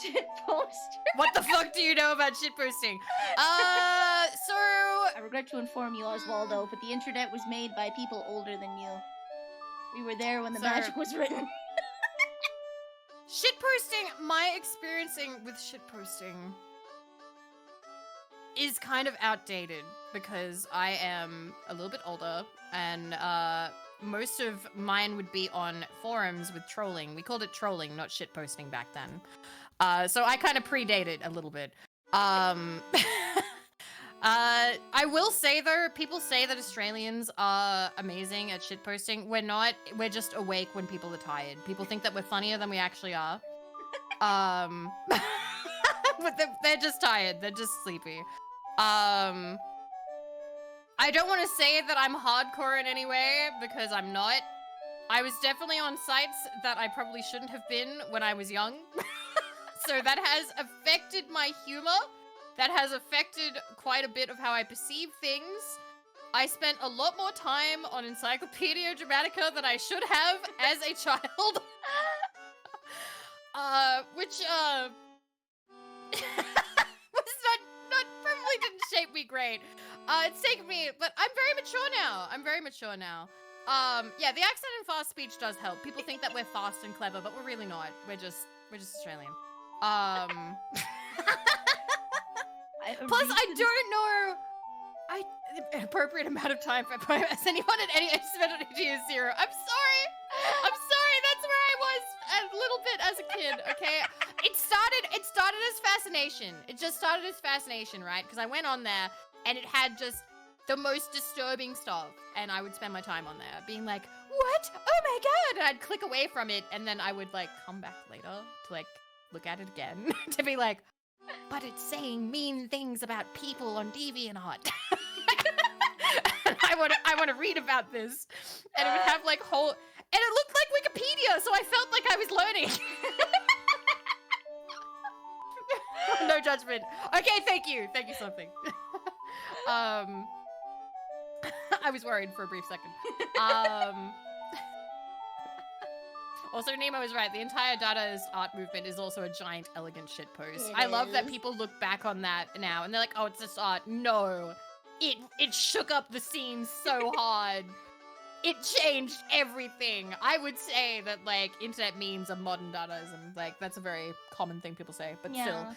shit poster. What the fuck do you know about shit posting? So I regret to inform you, Oswaldo, but the internet was made by people older than you. We were there when the magic was written. Shit posting, my experiencing with shit posting is kind of outdated because I am a little bit older and most of mine would be on forums with trolling. We called it trolling, not shit posting back then. So I kind of predate it a little bit. I will say though, people say that Australians are amazing at shit posting. We're not. We're just awake when people are tired. People think that we're funnier than we actually are. But they're just tired. They're just sleepy. I don't want to say that I'm hardcore in any way because I'm not. I was definitely on sites that I probably shouldn't have been when I was young. So that has affected my humor. That has affected quite a bit of how I perceive things. I spent a lot more time on Encyclopedia Dramatica than I should have as a child. Which probably didn't shape me great. It's taken me, but I'm very mature now. Yeah, the accent and fast speech does help. People think that we're fast and clever, but we're really not. We're just Australian. Plus, I don't know. Appropriate amount of time for has anyone at any expenditure is 0. I'm sorry. That's where I was a little bit as a kid. Okay, it started as fascination. It just started as fascination, right? Because I went on there and it had just the most disturbing stuff, and I would spend my time on there being like, "What? Oh my god!" And I'd click away from it, and then I would like come back later to like look at it again to be like, but it's saying mean things about people on DeviantArt. I want to read about this, and it would have like whole, and it looked like Wikipedia, so I felt like I was learning. No judgment. Okay, thank you something. I was worried for a brief second. Also, Nemo is right. The entire Dadaist art movement is also a giant, elegant shitpost. I love that people look back on that now and they're like, "Oh, it's just art." No, it shook up the scene so hard. It changed everything. I would say that like internet memes are modern Dadaism. Like that's a very common thing people say, but still.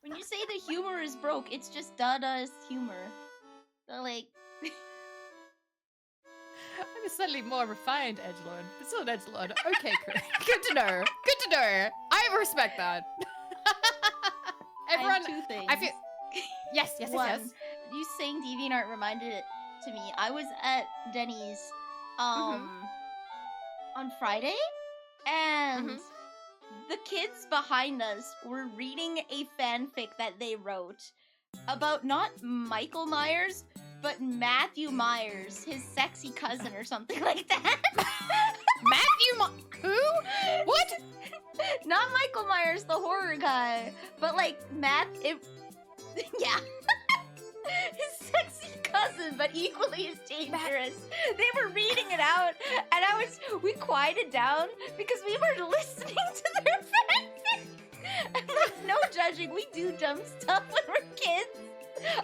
When you say the humor is broke, it's just Dadaist humor. So like. I'm a slightly more refined edgelord, but still an edgelord. Okay, good to know. Good to know. I respect that. Everyone, I have two things. I feel. Yes. One, you saying DeviantArt reminded it to me. I was at Denny's, on Friday, and the kids behind us were reading a fanfic that they wrote about not Michael Myers, but Matthew Myers, his sexy cousin or something like that. Who? What? Not Michael Myers, the horror guy, but like yeah. His sexy cousin, but equally as dangerous. They were reading it out, and we quieted down because we were listening to their fanfic. And like, no judging, we do dumb stuff when we're kids.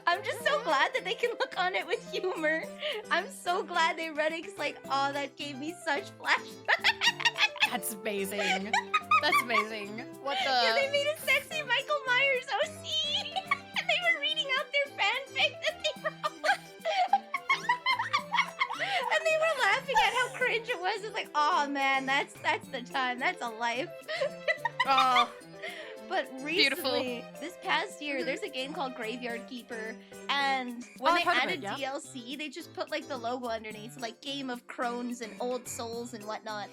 I'm just so glad that they can look on it with humor. I'm so glad they read it, because like, oh, that gave me such flashbacks. That's amazing. That's amazing. What the? Yeah, they made a sexy Michael Myers OC. And they were reading out their fanfic that they wrote. And they were laughing at how cringe it was. It's like, oh man, that's the time. That's a life. Oh. But recently, this past year, there's a game called Graveyard Keeper, and when they added DLC, they just put like the logo underneath, like Game of Crones and Old Souls and whatnot.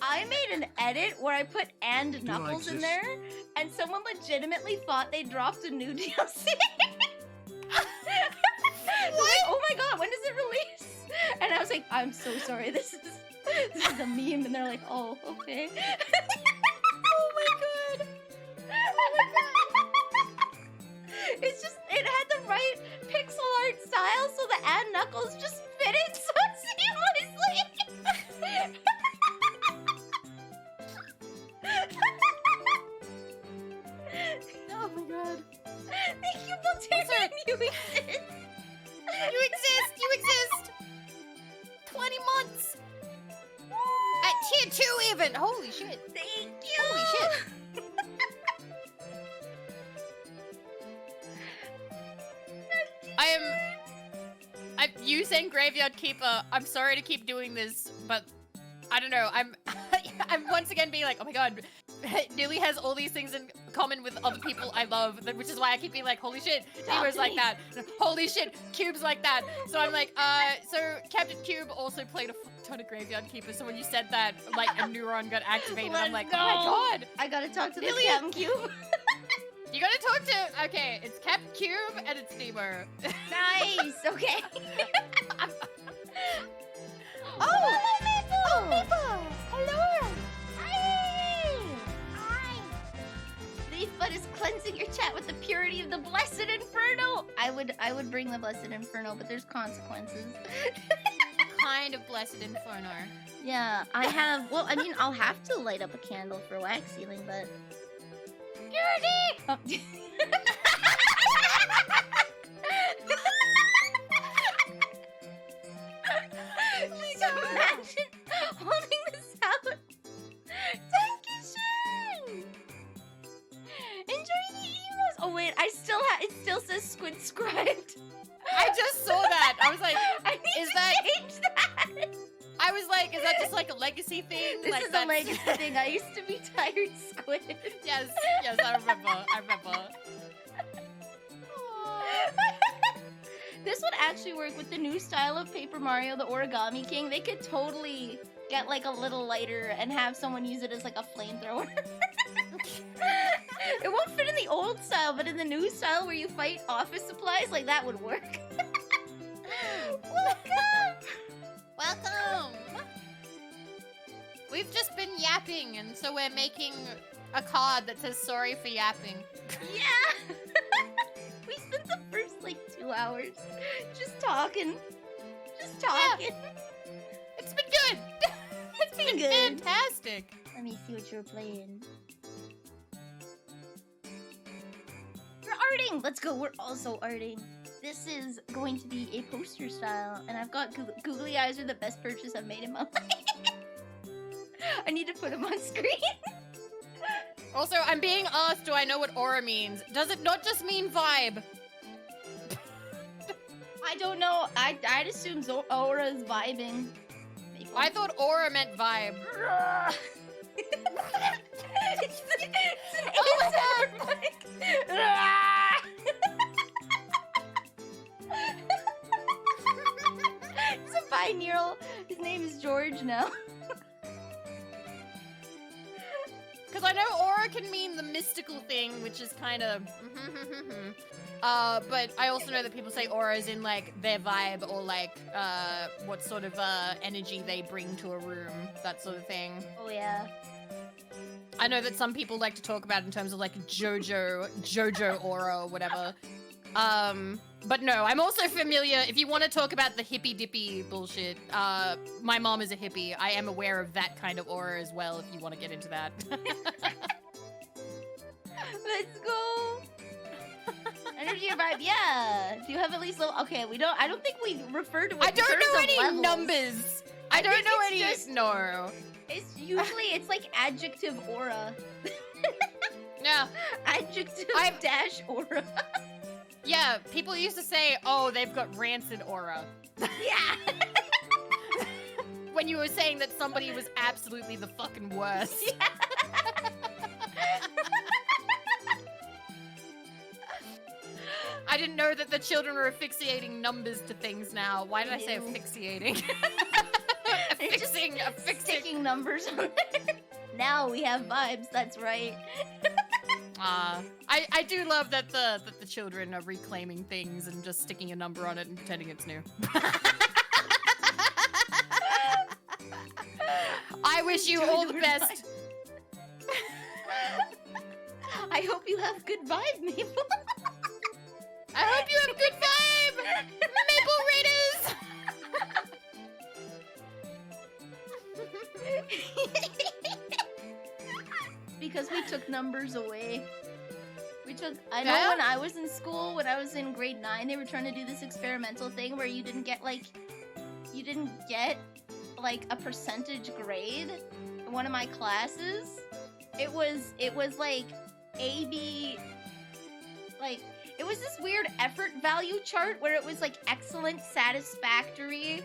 I made an edit where I put and Knuckles in there, and someone legitimately thought they dropped a new DLC. Like, oh my god, when does it release? And I was like, I'm so sorry, this is a meme, and they're like, oh, okay. Oh my god. It's just, it had the right pixel art style, so the and Knuckles just fit in so seamlessly. Oh my god. Thank you, Voltaire. You exist. You exist. You exist. 20 months. At tier 2 even. Holy shit. Thank you. Holy shit. You saying Graveyard Keeper, I'm sorry to keep doing this, but I don't know, I'm once again being like, oh my god, Nilly has all these things in common with other people I love, which is why I keep being like, holy shit, Nemo's like that, holy shit, Cube's like that. So I'm like, so Captain Cube also played a ton of Graveyard Keeper, so when you said that, like, a neuron got activated, I'm like, oh my god. I gotta talk to Nilly, the Captain Cube. You gotta talk to, okay, it's Captain Cube and it's Nemo. Nice, okay. Oh, Meeple! Hello! Hi! Hi! Leaf Bud is cleansing your chat with the purity of the Blessed Inferno! I would bring the Blessed Inferno, but there's consequences. Kind of Blessed Inferno. Yeah, I have, well, I mean, I'll have to light up a candle for wax sealing, but... Purity! Oh. Just imagine holding this out. Dankeschön! Enjoy the emos! Oh wait, it still says squid scribed. I just saw that. I was like, I need is to that... change that. I was like, is that just like a legacy thing? This like is a legacy thing. I used to be tired squid. Yes, I remember. This would actually work with the new style of Paper Mario, the Origami King. They could totally get like a little lighter and have someone use it as like a flamethrower. It won't fit in the old style, but in the new style where you fight office supplies, like that would work. Welcome! We've just been yapping, and so we're making a card that says sorry for yapping. Yeah! We spent the first like 2 hours just talking. Yeah. It's been good! It's been good. Fantastic! Let me see what you're playing. We're arting! Let's go, we're also arting. This is going to be a poster style, and I've got googly eyes are the best purchase I've made in my life. I need to put them on screen. Also, I'm being asked, do I know what aura means? Does it not just mean vibe? I don't know. I'd assume aura is vibing. I thought aura meant vibe. It's an It's a binaural. His name is George now. Because I know aura can mean the mystical thing, which is kind of... but I also know that people say aura is in, like, their vibe or, like, what sort of energy they bring to a room, that sort of thing. Oh, yeah. I know that some people like to talk about it in terms of, like, JoJo aura or whatever. But no, I'm also familiar, if you want to talk about the hippy-dippy bullshit, my mom is a hippie. I am aware of that kind of aura as well, if you want to get into that. Let's go! Energy or vibe, yeah. Do you have at least okay, I don't think we refer to it I don't in terms know of any levels. numbers. I don't know any, no. It's usually, it's like adjective aura. Yeah. Adjective dash aura. Yeah, people used to say, oh, they've got rancid aura. Yeah. When you were saying that somebody was absolutely the fucking worst. Yeah. I didn't know that the children were affixating numbers to things now. Why did I say affixating? affixing. Sticking numbers on there. Now we have vibes, that's right. I do love that the children are reclaiming things and just sticking a number on it and pretending it's new. I wish you all the best. I hope you have good vibe, Maple. I hope you have good vibe, Maple Raiders. Because we took numbers away. I know when I was in school, when I was in grade 9, they were trying to do this experimental thing where you didn't get like a percentage grade in one of my classes. It was like AB, like, it was this weird effort value chart where it was like excellent, satisfactory,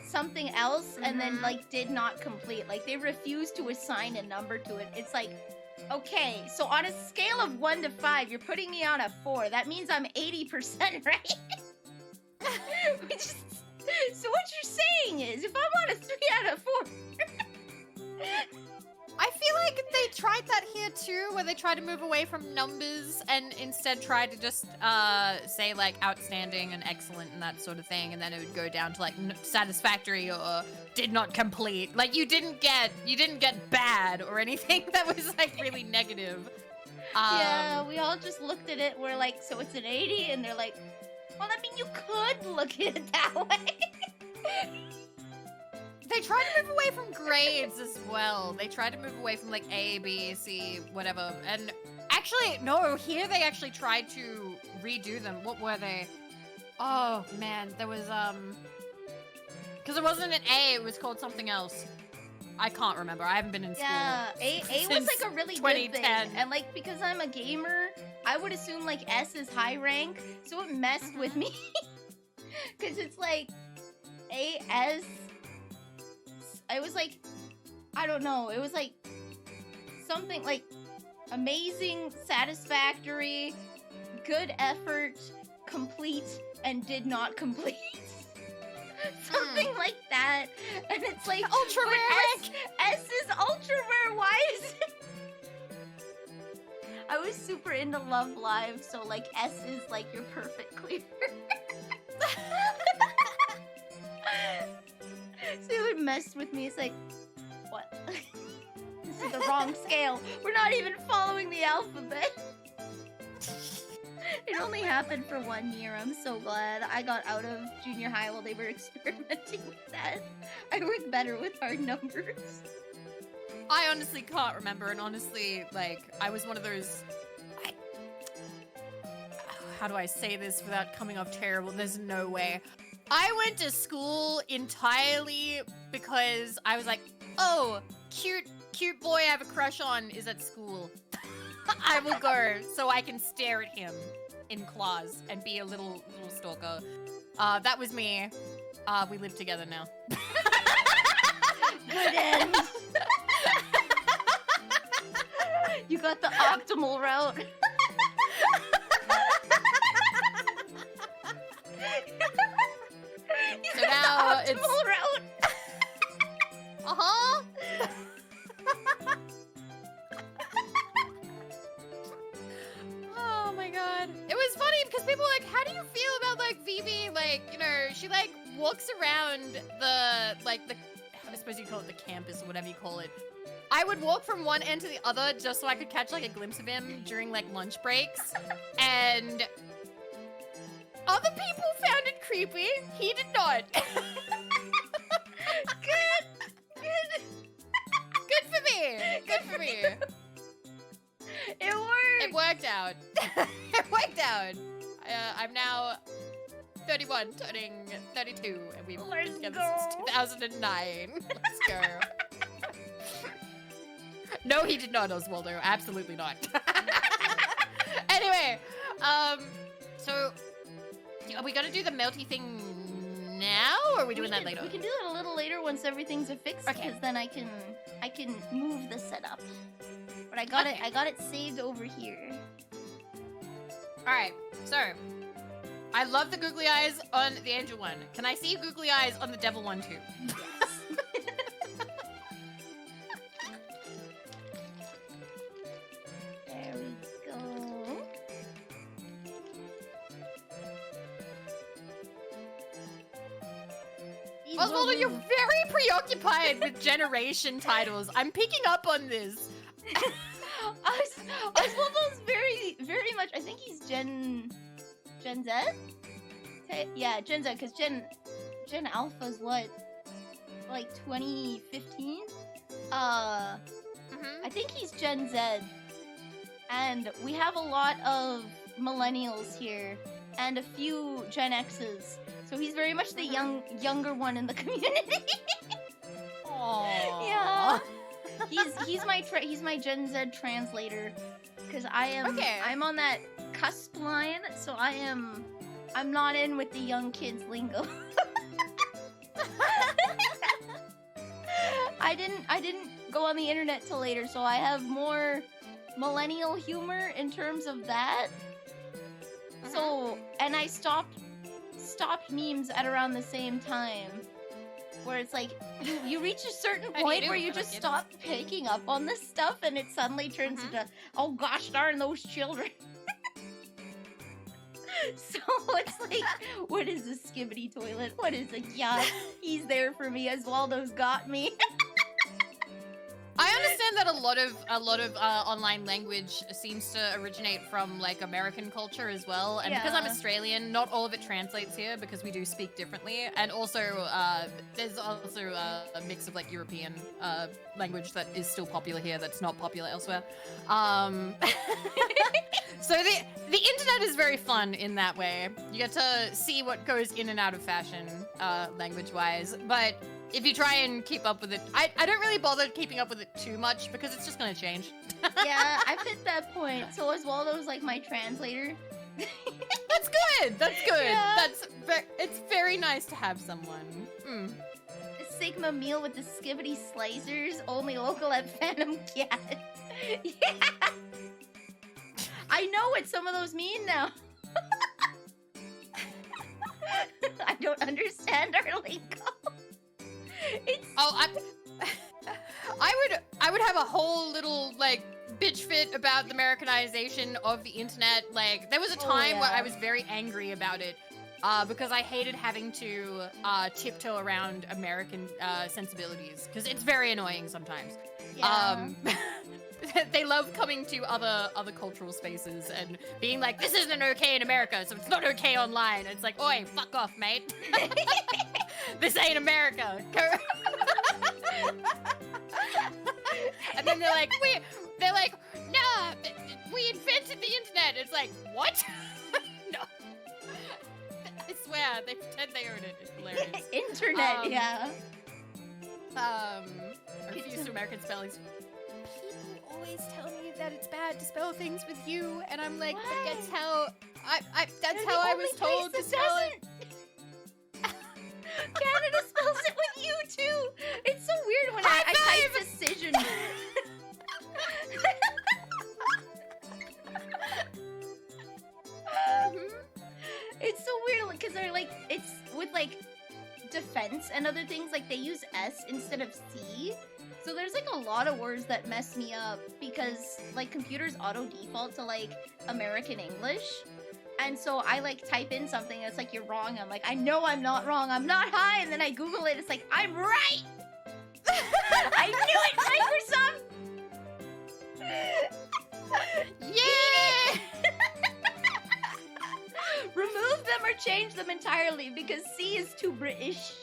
something else, and then like did not complete. Like they refused to assign a number to it. It's like, okay, so on a scale of 1 to 5, you're putting me on a 4. That means I'm 80%, right? So what you're saying is, if I'm on a 3 out of 4... I feel like they tried that here too, where they tried to move away from numbers and instead tried to just say like outstanding and excellent and that sort of thing, and then it would go down to like satisfactory or did not complete. Like you didn't get bad or anything that was like really negative. Yeah, we all just looked at it. We're like, so it's an 80, and they're like, well, I mean, you could look at it that way. They tried to move away from grades as well. They tried to move away from like A, B, C, whatever. And actually, no, here they actually tried to redo them. What were they? Oh man, there was because it wasn't an A, it was called something else. I can't remember. I haven't been in school. Yeah, A was like a really good thing. And like, because I'm a gamer, I would assume like S is high rank, so it messed with me. Because it's like AS. It was like, I don't know, it was like something like amazing, satisfactory, good effort, complete, and did not complete. Something like that. And it's like, ultra rare. S is ultra rare. Why is it? I was super into Love Live, so like S is like your perfect clear. So it would mess with me. It's like, what? This is the wrong scale. We're not even following the alphabet. It only happened for 1 year. I'm so glad I got out of junior high while they were experimenting with that. I work better with hard numbers. I honestly can't remember, and honestly, like, I was one of those... How do I say this without coming off terrible? There's no way. I went to school entirely because I was like, oh, cute boy I have a crush on is at school. I will go so I can stare at him in class and be a little stalker. That was me. We live together now. Good end. You got the optimal route. So now it's route. uh-huh. walks around the I suppose you call it the campus or whatever you call it. I would walk from one end to the other just so I could catch like a glimpse of him during like lunch breaks. And other people found it creepy. He did not. Good. Good for me. Good for me. It worked. It worked out. It worked out. I'm now 31, turning 32, and we've been together since 2009. Let's go. No, he did not, Oswaldo. Absolutely not. Anyway, so are we gonna do the melty thing now, or are we doing that later? We can do it a little later once everything's affixed, because then I can move the setup. But I got it saved over here. All right, so I love the googly eyes on the angel one. Can I see googly eyes on the devil one too? Yes. There we go. Oswaldo, you're very preoccupied with generation titles. I'm picking up on this. Oswaldo's very much. I think he's Gen Z. Yeah, Gen Z, because Gen Alpha's what, like 2015. I think he's Gen Z, and we have a lot of millennials here, and a few Gen X's. So he's very much the younger one in the community. Aww. Yeah. He's my Gen Z translator, because I'm on that cusp line, so I'm not in with the young kids lingo. I didn't go on the internet till later, so I have more millennial humor in terms of that. So, and I stopped memes at around the same time, where it's like you reach a certain point where you just stop picking up on this stuff, and it suddenly turns into, oh gosh darn those children. So it's like, what is a skibbity toilet? What is a yeah? He's there for me. Oswaldo's got me. I understand that a lot of online language seems to originate from like American culture as well, and because I'm Australian, not all of it translates here because we do speak differently, and also there's also a mix of like European language that is still popular here that's not popular elsewhere. So the internet is very fun in that way. You get to see what goes in and out of fashion language-wise, but if you try and keep up with it, I don't really bother keeping up with it too much because it's just gonna change. Yeah, I've hit that point. So Oswaldo's like my translator. That's good. That's good. Yeah. It's very nice to have someone. The Sigma meal with the skibbity slicers, only local at Phantom Cat. Yeah. I know what some of those mean now. I don't understand our lingo. I would have a whole little like bitch fit about the Americanization of the internet. Like there was a time where I was very angry about it because I hated having to tiptoe around American sensibilities because it's very annoying sometimes. Yeah. They love coming to other cultural spaces and being like, this isn't okay in America, so it's not okay online. And it's like, oi, fuck off, mate. This ain't America. And then they're like, nah, we invented the internet. It's like, what? No. I swear, they pretend they own it. It's hilarious. Internet, yeah. I refuse to American spellings. Always tell me that it's bad to spell things with you, and I'm like, but that's how I was told to spell it. Canada spells it with you too. It's so weird when I type decision. It's so weird because they're like, it's with like defense and other things, like they use S instead of C. So there's like a lot of words that mess me up because like computers auto default to like American English, And so I like type in something and it's like, you're wrong. I'm like, I know I'm not wrong. I'm not high. And then I Google it. It's like, I'm right. I knew it, Microsoft. Yeah! Remove them or change them entirely because C is too British.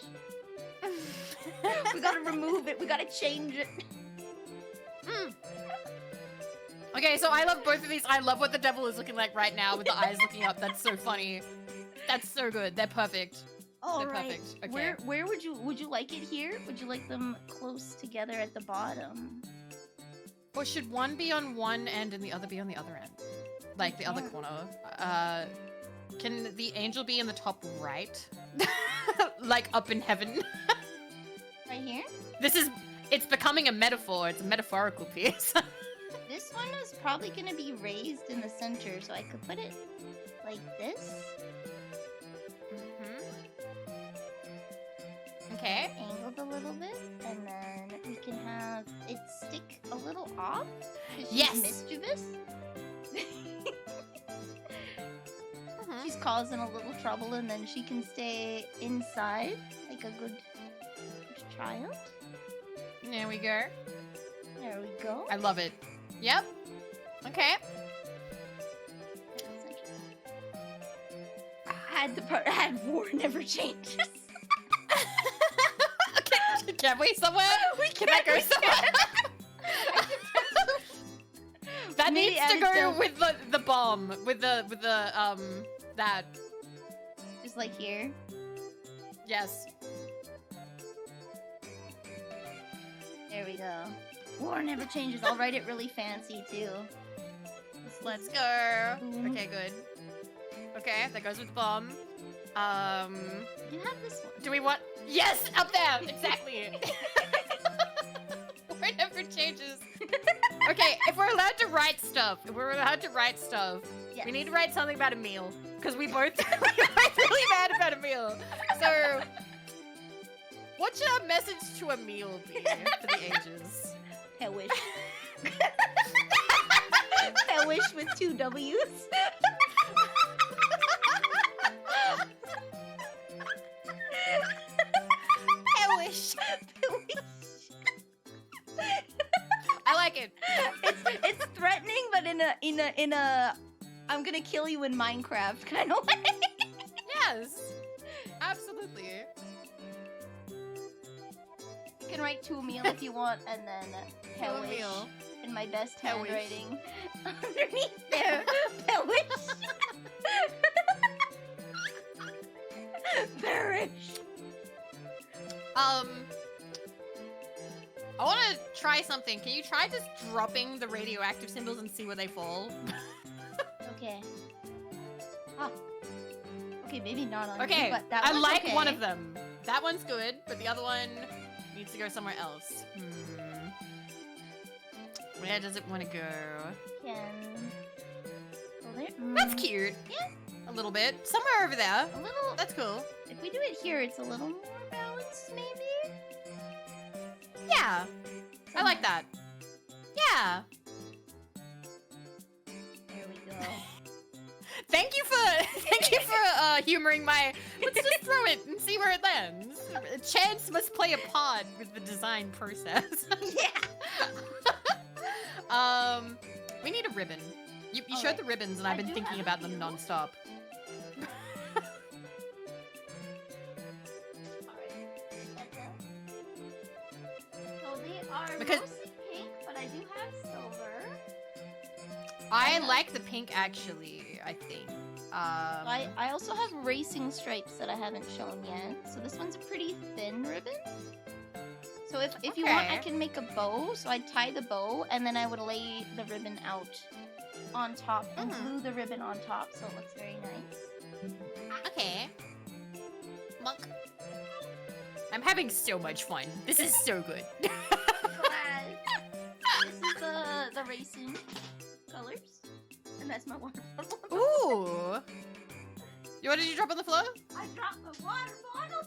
We gotta remove it. We gotta change it. Okay, so I love both of these. I love what the devil is looking like right now with the eyes looking up. That's so funny. That's so good. They're perfect. All They're right. perfect. Okay. Where would you like it here? Would you like them close together at the bottom? Or should one be on one end and the other be on the other end? Like the other corner. Can the angel be in the top right? Like up in heaven? Right here? It's becoming a metaphor. It's a metaphorical piece. This one is probably gonna be raised in the center, so I could put it like this. Okay. Angled a little bit, and then we can have it stick a little off. 'Cause she's Yes! mischievous. She's causing a little trouble, and then she can stay inside like a good child. There we go. There we go. I love it. Yep. Okay. Had the part had war never changes. Okay, can we somewhere? Can I go somewhere? That Maybe needs to add go it with the bomb, with the that. Just like here. Yes. There we go. War never changes. I'll write it really fancy too. Let's go. Boom. Okay, good. Okay, that goes with the bomb. You have this one. Do we want? Yes, up there. Exactly. War never changes. Okay, if we're allowed to write stuff, Yes. we need to write something about a meal because we both we're both really mad about a meal. So, what should our message to a meal be for the ages? Hellish. Hellish with 2 W's. Hellish. I like it. It's threatening, but in a I'm gonna kill you in Minecraft kind of way. Yes. Absolutely. You can write to a meal if you want, and then hellish meal. in my best Hellish. handwriting underneath there. Hellish. Perish. I want to try something. Can you try just dropping the radioactive symbols and see where they fall? Okay. Ah. Okay, maybe not on Okay, you, but that I one's like okay. one of them. That one's good, but the other one needs to go somewhere else. Where does it want to go? Can go there. That's cute. Yeah. A little bit. Somewhere over there. A little. That's cool. If we do it here, it's a little more balanced, maybe. Yeah. I like that. Yeah. There we go. Thank you for humoring my. Let's just throw it and see where it lands. Chance must play a part with the design process. Yeah. We need a ribbon. You showed Alright. the ribbons, and I've been thinking have about a them few. non-stop. So they are Because- mostly pink, but I do have silver. I like the pink, actually. I think. I also have racing stripes that I haven't shown yet. So this one's a pretty thin ribbon. So if you want, I Okay. can make a bow. So I'd tie the bow, and then I would lay the ribbon out on top and glue the ribbon on top, so it looks very nice. Okay. Monk. I'm having so much fun. This is so good. Glad. This is the racing colors, and that's my water bottle. Ooh. What did you drop on the floor? I dropped my water bottle.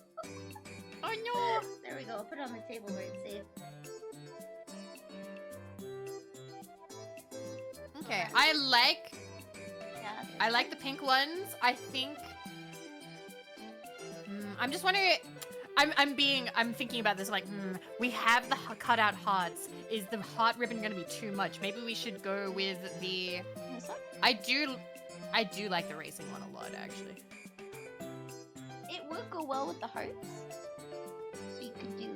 Oh no. There we go. I'll put it on the table where it's safe. Okay, I like I like the pink ones. I think... I'm just wondering... I'm thinking about this like, we have the cutout hearts. Is the heart ribbon gonna be too much? Maybe we should go with the... This one? I do like the racing one a lot, actually. It would go well with the hearts. So you could do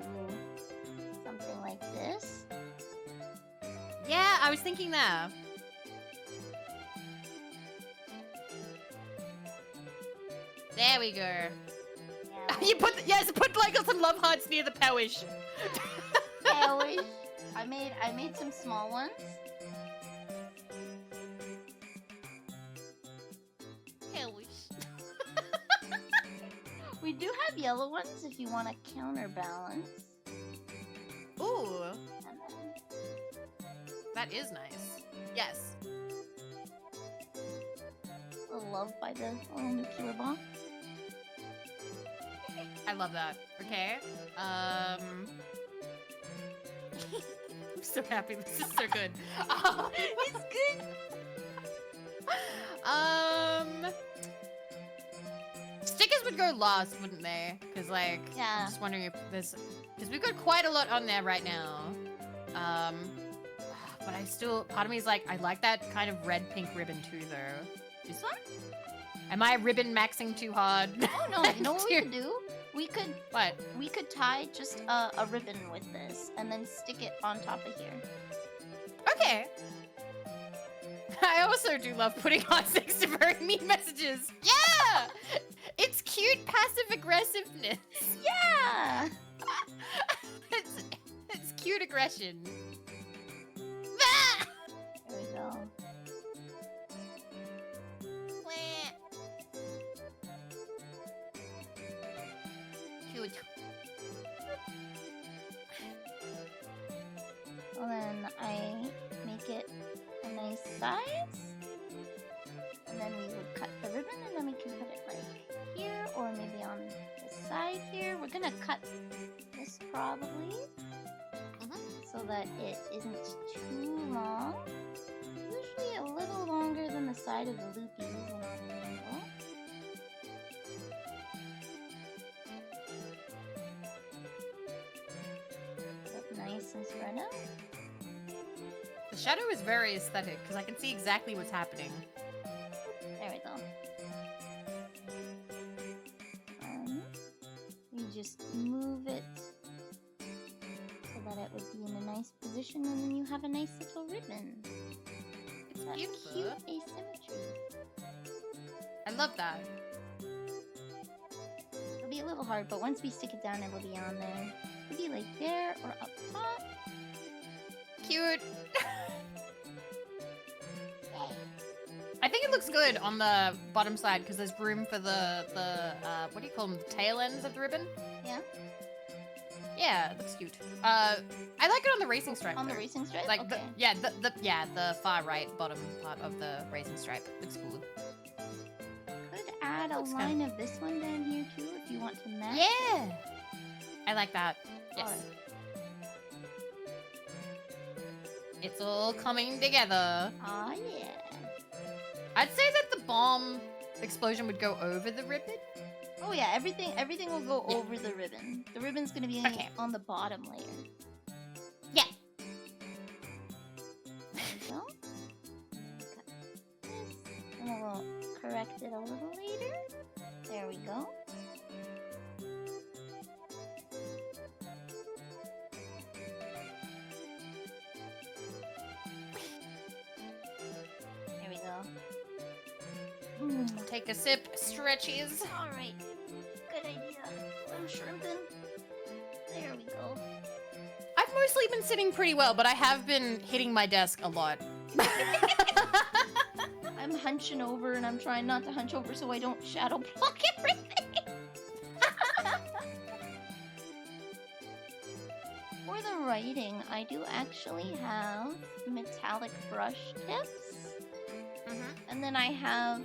something like this. Yeah, I was thinking that. There we go. Yeah. You put like some love hearts near the pewish. Pewish. I made some small ones. Pewish. We do have yellow ones if you want to counterbalance. Ooh, And then that is nice. Yes. a love by the little nuclear bomb. I love that. Okay. I'm so happy. This is so good. It's good. Stickers would go last, wouldn't they? Because like, Yeah. I'm just wondering if there's, because we've got quite a lot on there right now. But I still, part of me is like, I like that kind of red pink ribbon too, though. This one? Am I ribbon maxing too hard? Oh no! You know what we could do? What? We could tie just a ribbon with this, and then stick it on top of here. Okay. I also do love putting hearts next to very mean messages. Yeah! It's cute passive aggressiveness. Yeah. It's cute aggression. There we go. Cute. Well, then I make it a nice size, and then we would cut the ribbon, and then we can put it like here, or maybe on the side here. We're gonna cut this probably, so that it isn't too long. Usually a little longer than the side of the loopies and on an angle. Look nice and spread out. The shadow is very aesthetic because I can see exactly what's happening. There we go. You just move it so that it would be in a nice position, and then you have a nice little ribbon. It's That beautiful. cute asymmetry. I love that. It'll be a little hard, but once we stick it down, it'll be on there. It'll be like there or up top. Cute. I think it looks good on the bottom side because there's room for the what do you call them? The tail ends of the ribbon? Yeah. Yeah, it looks cute. I like it on the racing stripe. On the though. racing stripe? Like okay. the far right bottom part of the racing stripe. Looks cool. Could add a Looks line of this one down here too if you want to match. Yeah. I like that. Yes. Alright. It's all coming together. Aw, yeah. I'd say that the bomb explosion would go over the ribbon. Oh yeah, everything will go Yeah. over the ribbon. The ribbon's gonna be Okay. on the bottom layer. Yeah. There we go. Cut this, and then we'll correct it a little later. There we go. There we go. Take a sip, stretchies. Alright. Good idea. I'm shrimping. There we go. I've mostly been sitting pretty well, but I have been hitting my desk a lot. I'm hunching over, and I'm trying not to hunch over so I don't shadow block everything. For the writing, I do actually have metallic brush tips. And then I have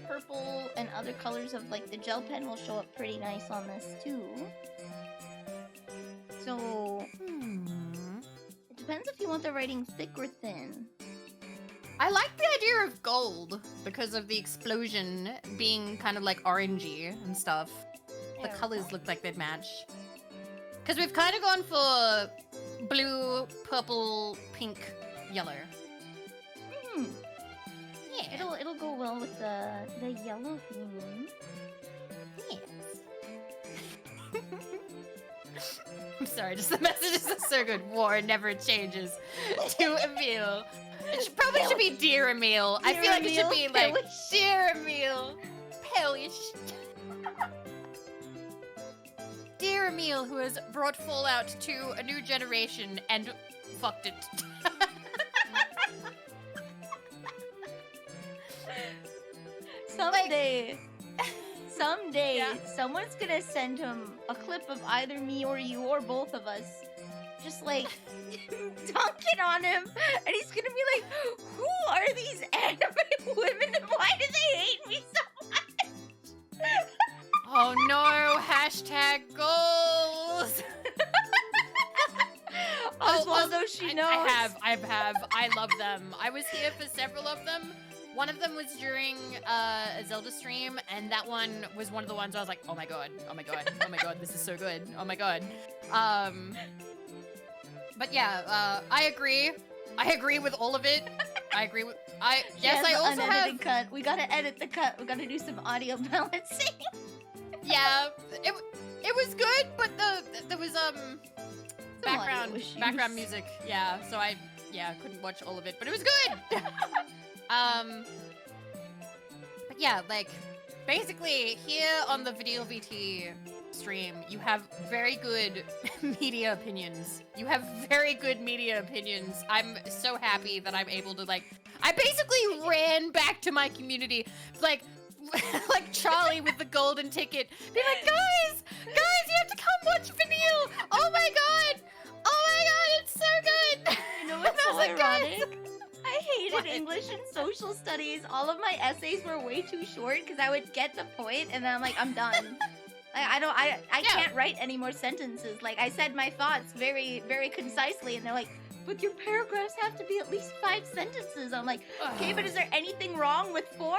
purple and other colors of, like, the gel pen will show up pretty nice on this too. So, it depends if you want the writing thick or thin. I like the idea of gold because of the explosion being kind of like orangey and stuff. The There we colors go. look like they'd match. Because we've kind of gone for blue, purple, pink, yellow. Hmm. Yeah. It'll go well with the yellow theme. Yes. I'm sorry, just the messages are so good. War never changes. To Emil. Probably should be Dear Emil. I Dear feel like it should Emil, be like Pillish. Dear Emil. Pillish. Dear Emil, who has brought Fallout to a new generation and fucked it. Someday, Yeah. someone's gonna send him a clip of either me or you or both of us, just like dunking on him, and he's gonna be like, "Who are these anime women, and why do they hate me so much?" Oh no, hashtag goals. Oswaldo, she knows. I have. I love them. I was here for several of them. One of them was during a Zelda stream, and that one was one of the ones I was like, oh my god, oh my god, oh my god, this is so good, oh my god. But yeah, I agree. I agree with all of it. I agree with, yes, I also unedited have, cut. We gotta edit the cut. We gotta do some audio balancing. yeah, it was good, but there was, background music, yeah, so I couldn't watch all of it, but it was good. But yeah, like, basically, here on the VanilleVT stream, you have very good media opinions. You have very good media opinions. I'm so happy that I'm able to, like, I basically ran back to my community, like Charlie with the golden ticket, be like, guys, you have to come watch Vanille! Oh my god, it's so good! You know And what's I so was like, guys, ironic? I hated What? English and social studies. All of my essays were way too short because I would get the point and then I'm like, I'm done. I Yeah. can't write any more sentences. Like, I said my thoughts very, very concisely, and they're like, but your paragraphs have to be at least 5 sentences. I'm like, okay, but is there anything wrong with 4?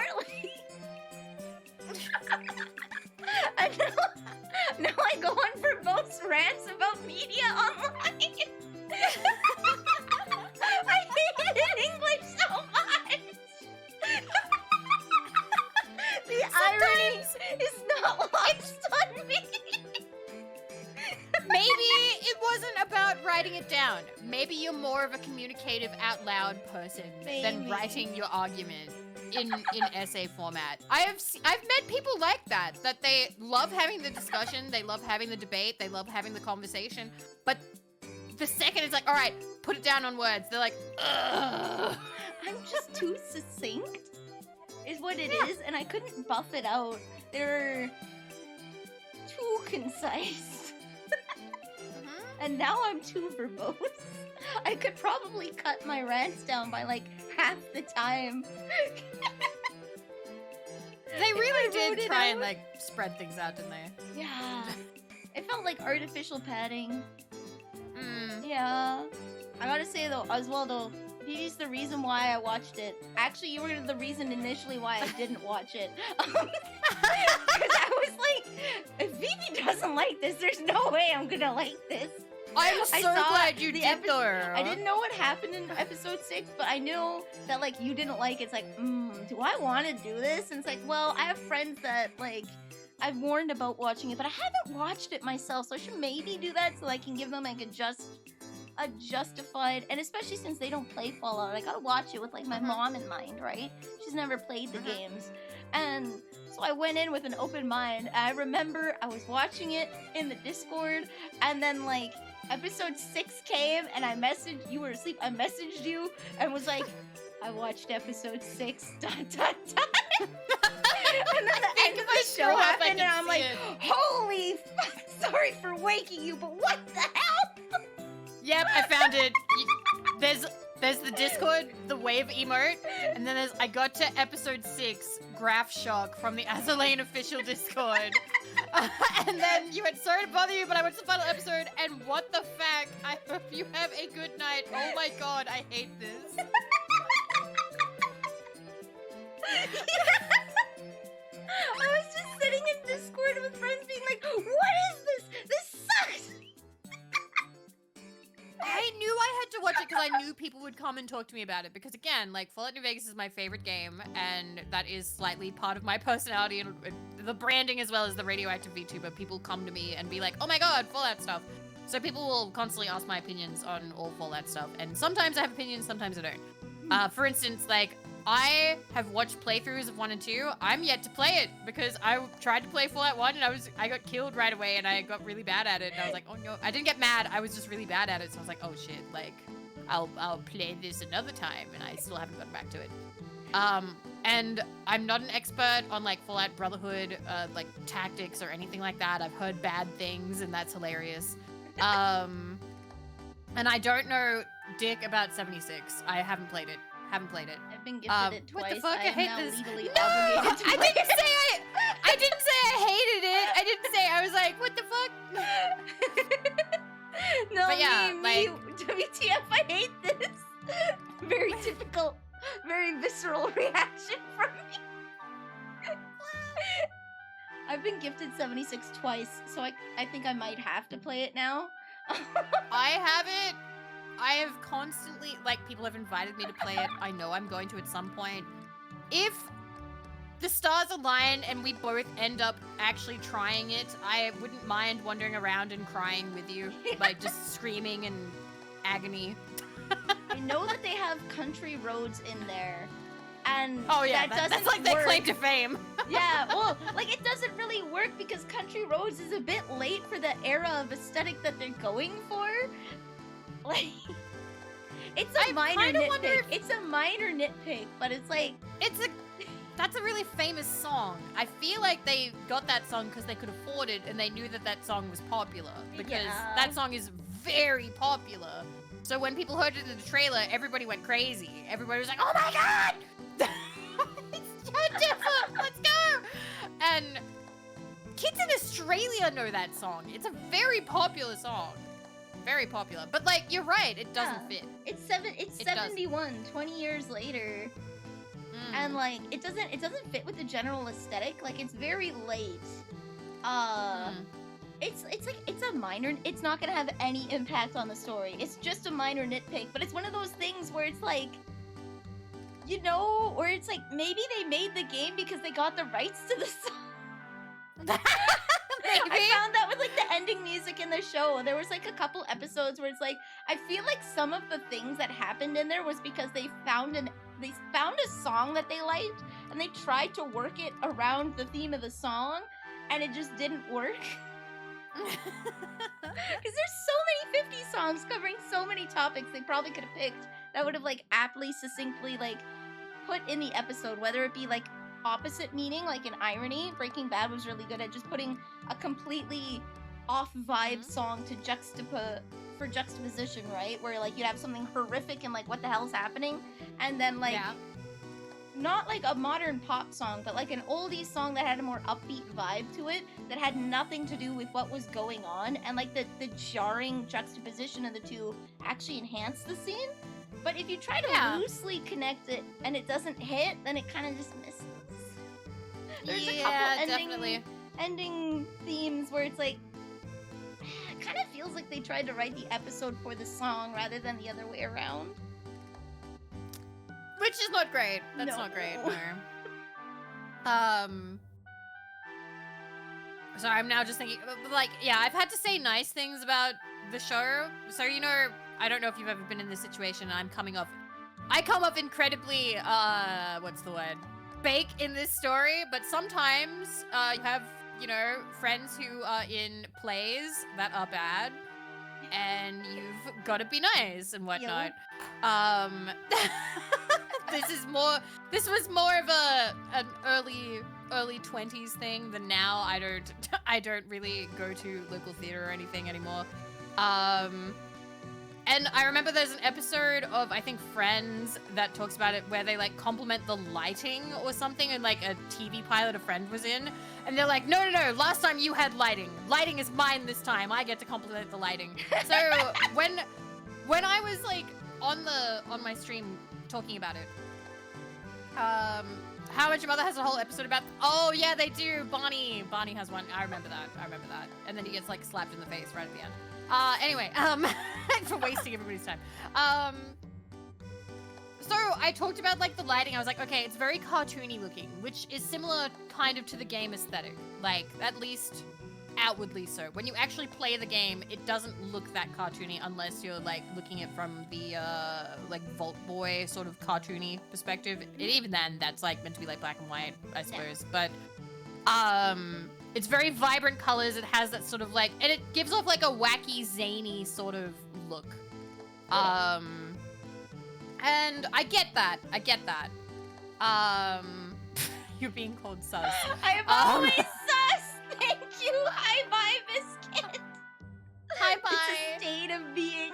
And now I go on for both rants about media online. I hated English so much. The irony is not lost on me. maybe it wasn't about writing it down. Maybe you're more of a communicative out loud person than Maybe. writing your argument in essay format. I've met people like that they love having the discussion, they love having the debate, they love having the conversation, but the second it's like, all right, put it down on words, they're like, ugh. I'm just too succinct, is what it is, and I couldn't buff it out. They're too concise. And now I'm too verbose. I could probably cut my rants down by like half the time. They really If I wrote did it try and out. like spread things out, didn't they? Yeah. It felt like artificial padding. Mm. Yeah. I gotta say though, Oswaldo, Vivi's the reason why I watched it. Actually, you were the reason initially why I didn't watch it. Because I was like, if Vivi doesn't like this, there's no way I'm gonna like this. I'm so I saw glad you the did though. I didn't know what happened in episode 6, but I knew that like you didn't like it. It's like, do I want to do this? And it's like, well, I have friends that like I've warned about watching it, but I haven't watched it myself, so I should maybe do that so I can give them like a justified, and especially since they don't play Fallout, I gotta watch it with like my mom in mind, right? She's never played the games, and so I went in with an open mind. I remember I was watching it in the Discord, and then like episode 6 came, and you were asleep. I messaged you and was like, I watched episode 6. ... And then the end of the show happened, and I'm like, holy fuck, sorry for waking you, but what the hell? Yep, I found it. There's the Discord, the wave emote, and then I got to episode 6, Graph Shock from the Azalane official Discord. And then you went, sorry to bother you, but I went to the final episode, and what the fuck? I hope you have a good night. Oh my god, I hate this. I was just sitting in Discord with friends being like, what is this? This sucks! I knew I had to watch it because I knew people would come and talk to me about it. Because again, like Fallout New Vegas is my favorite game, and that is slightly part of my personality and the branding as well as the radioactive VTuber. People come to me and be like, "Oh my god, Fallout stuff." So people will constantly ask my opinions on all Fallout stuff, and sometimes I have opinions, sometimes I don't. For instance, like I have watched playthroughs of 1 and 2. I'm yet to play it because I tried to play Fallout 1 and I got killed right away and I got really bad at it. And I was like, oh no, I didn't get mad. I was just really bad at it. So I was like, oh shit, like I'll play this another time, and I still haven't gotten back to it. And I'm not an expert on like Fallout Brotherhood, like tactics or anything like that. I've heard bad things and that's hilarious. And I don't know dick about 76. I haven't played it. I've been gifted it twice. What the fuck? I am hate now this. legally No, obligated to I play didn't say I didn't say I hated it. I didn't say I was like, what the fuck? No, But yeah, me, WTF, I hate this. Very typical, very visceral reaction from me. I've been gifted 76 twice, so I think I might have to play it now. I haven't. I have constantly, like, people have invited me to play it. I know I'm going to at some point. If the stars align and we both end up actually trying it, I wouldn't mind wandering around and crying with you. Like, just screaming in agony. I know that they have country roads in there, and Oh yeah, that that's doesn't like work. their claim to fame. Yeah, well, like it doesn't really work because Country Roads is a bit late for the era of aesthetic that they're going for. Like, it's a minor kinda nitpick. wonder if- It's a minor nitpick, but it's like, That's a really famous song. I feel like they got that song because they could afford it and they knew that that song was popular. Because Yeah. that song is very popular. So when people heard it in the trailer, everybody went crazy. Everybody was like, oh my god! It's so different! Let's go! And kids in Australia know that song. It's a very popular song. Very popular. But like, you're right, it doesn't fit. it's It 71, 20 years later. And like it doesn't fit with the general aesthetic. Like it's very late. It's like it's a minor. It's not gonna have any impact on the story. It's just a minor nitpick. But it's one of those things where it's like, you know, where it's like maybe they made the game because they got the rights to the song. Maybe. I found that with like the ending music in the show. There was like a couple episodes where it's like I feel like some of the things that happened in there was because they found a song that they liked and they tried to work it around the theme of the song and it just didn't work. Because there's so many 50 songs covering so many topics they probably could have picked that would have like aptly, succinctly like put in the episode, whether it be like opposite meaning, like in irony. Breaking Bad was really good at just putting a completely off vibe song to juxtaposition, right? Where like you'd have something horrific and like what the hell's happening, and then like not like a modern pop song, but like an oldie song that had a more upbeat vibe to it that had nothing to do with what was going on, and like the jarring juxtaposition of the two actually enhanced the scene. But if you try to loosely connect it and it doesn't hit, then it kind of just misses. There's a couple ending themes where it's like, it kind of feels like they tried to write the episode for the song rather than the other way around. Which is not great. That's not great. No. So I'm now just thinking, like, yeah, I've had to say nice things about the show. So, you know, I don't know if you've ever been in this situation. I come off incredibly, what's the word? Fake in this story, but sometimes you have, you know, friends who are in plays that are bad, and you've got to be nice and whatnot. This was more of an early 20s thing than now. I don't really go to local theater or anything anymore. And I remember there's an episode of, I think, Friends that talks about it where they like compliment the lighting or something, and like a TV pilot a friend was in, and they're like, no, last time you had lighting. Lighting is mine this time. I get to compliment the lighting. So when I was like on my stream talking about it, How Much Your Mother has a whole episode about. Oh yeah, they do. Barney has one. I remember that. And then he gets like slapped in the face right at the end. Anyway, for wasting everybody's time. So I talked about like the lighting. I was like, okay, it's very cartoony looking, which is similar kind of to the game aesthetic. Like at least outwardly so. When you actually play the game, it doesn't look that cartoony unless you're like looking at from the like Vault Boy sort of cartoony perspective. And even then, that's like meant to be like black and white, I suppose. But it's very vibrant colors. It has that sort of like, and it gives off like a wacky, zany sort of look. And I get that. You're being called sus. I'm always sus. Thank you. Hi, bye, biscuit. Hi, It's a bye. state of being.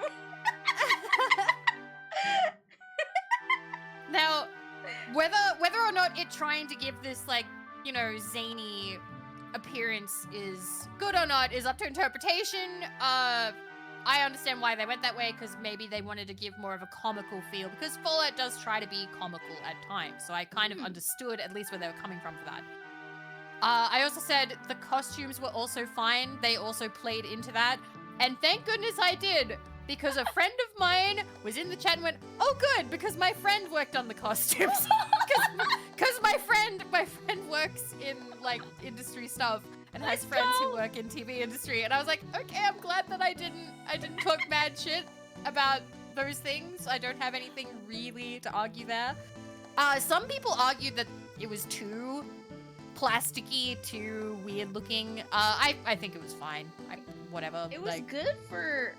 Now, whether or not it trying to give this like, you know, zany appearance is good or not is up to interpretation. I understand why they went that way, because maybe they wanted to give more of a comical feel, because Fallout does try to be comical at times, so I kind of understood at least where they were coming from for that. I also said the costumes were also fine. They also played into that, and thank goodness I did, because a friend of mine was in the chat and went, oh good, because my friend worked on the costumes. Because my friend works in like industry stuff and has friends who work in TV industry, and I was like, okay, I'm glad that I didn't talk mad shit about those things. I don't have anything really to argue there. Some people argued that it was too plasticky, too weird looking. I think it was fine. Whatever. It was like, good for,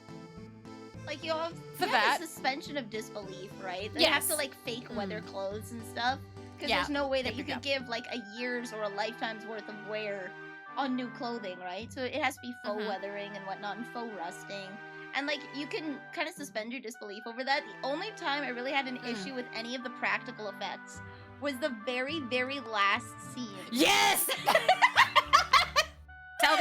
like, you have that. a suspension of disbelief, right? They Yes. have to like fake weather clothes and stuff, because Yeah. there's no way that you Yeah. could give like a year's or a lifetime's worth of wear on new clothing, right? So it has to be faux weathering and whatnot, and faux rusting. And like, you can kind of suspend your disbelief over that. The only time I really had an issue with any of the practical effects was the very, very last scene. Yes! Tell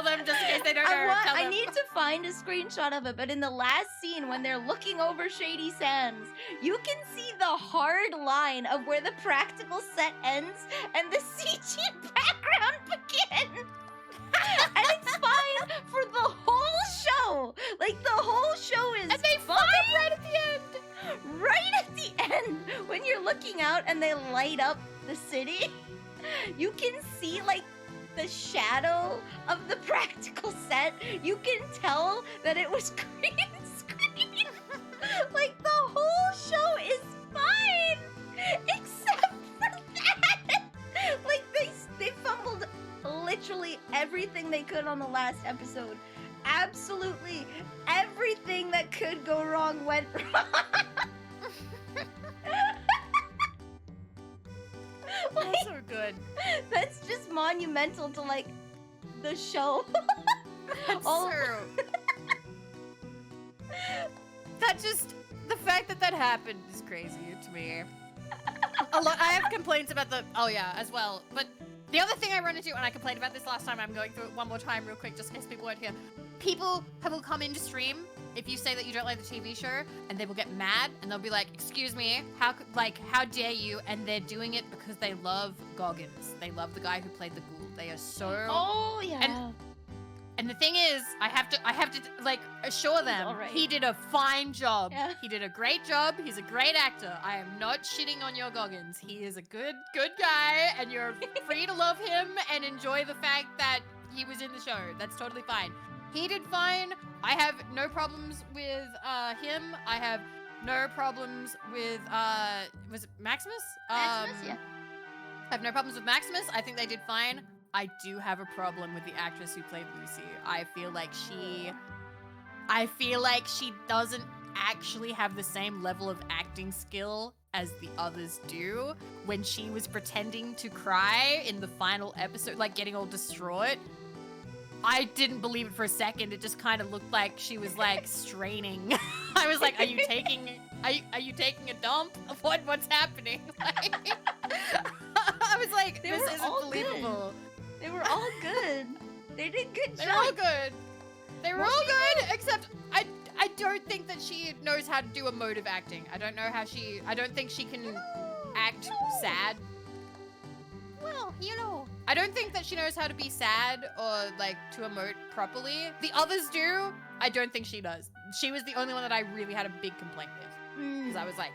them, just in case they don't know. Tell I them. need to find a screenshot of it, but in the last scene when they're looking over Shady Sands, you can see the hard line of where the practical set ends and the CG background begins. And it's fine for the whole show. Like, the whole show is And they fuck up right at the end. right at the end, when you're looking out and they light up the city, you can see like the shadow of the practical set. You can tell that it was green screen. Like, the whole show is fine except for that. Like, they fumbled literally everything they could on the last episode. Absolutely everything that could go wrong went wrong. That's so good. That's just monumental to like the show. That's All- true. That just, the fact that happened is crazy to me. I have complaints about as well. But the other thing I run into, and I complained about this last time, I'm going through it one more time real quick just in case people weren't here. People will come into stream if you say that you don't like the TV show, and they will get mad, and they'll be like, excuse me, how dare you? And they're doing it because they love Goggins. They love the guy who played the Ghoul. They are so... Oh yeah. And the thing is, I have to like assure them all right. he did a fine job. Yeah. He did a great job. He's a great actor. I am not shitting on your Goggins. He is a good guy, and you're free to love him and enjoy the fact that he was in the show. That's totally fine. He did fine. I have no problems with him. I have no problems with was it Maximus? Maximus, yeah. I have no problems with Maximus. I think they did fine. I do have a problem with the actress who played Lucy. I feel like she doesn't actually have the same level of acting skill as the others do. When she was pretending to cry in the final episode, like getting all distraught, I didn't believe it for a second. It just kind of looked like she was like straining. I was like, are you taking a dump? What's happening? Like, I was like, They this were isn't all believable. They were all good. They did good They're job. all good. They were all good, except I don't think that she knows how to do emotive acting. I don't think she can act sad. well, you know. I don't think that she knows how to be sad or like to emote properly. The others do. I don't think she does. She was the only one that I really had a big complaint with. Because I was like,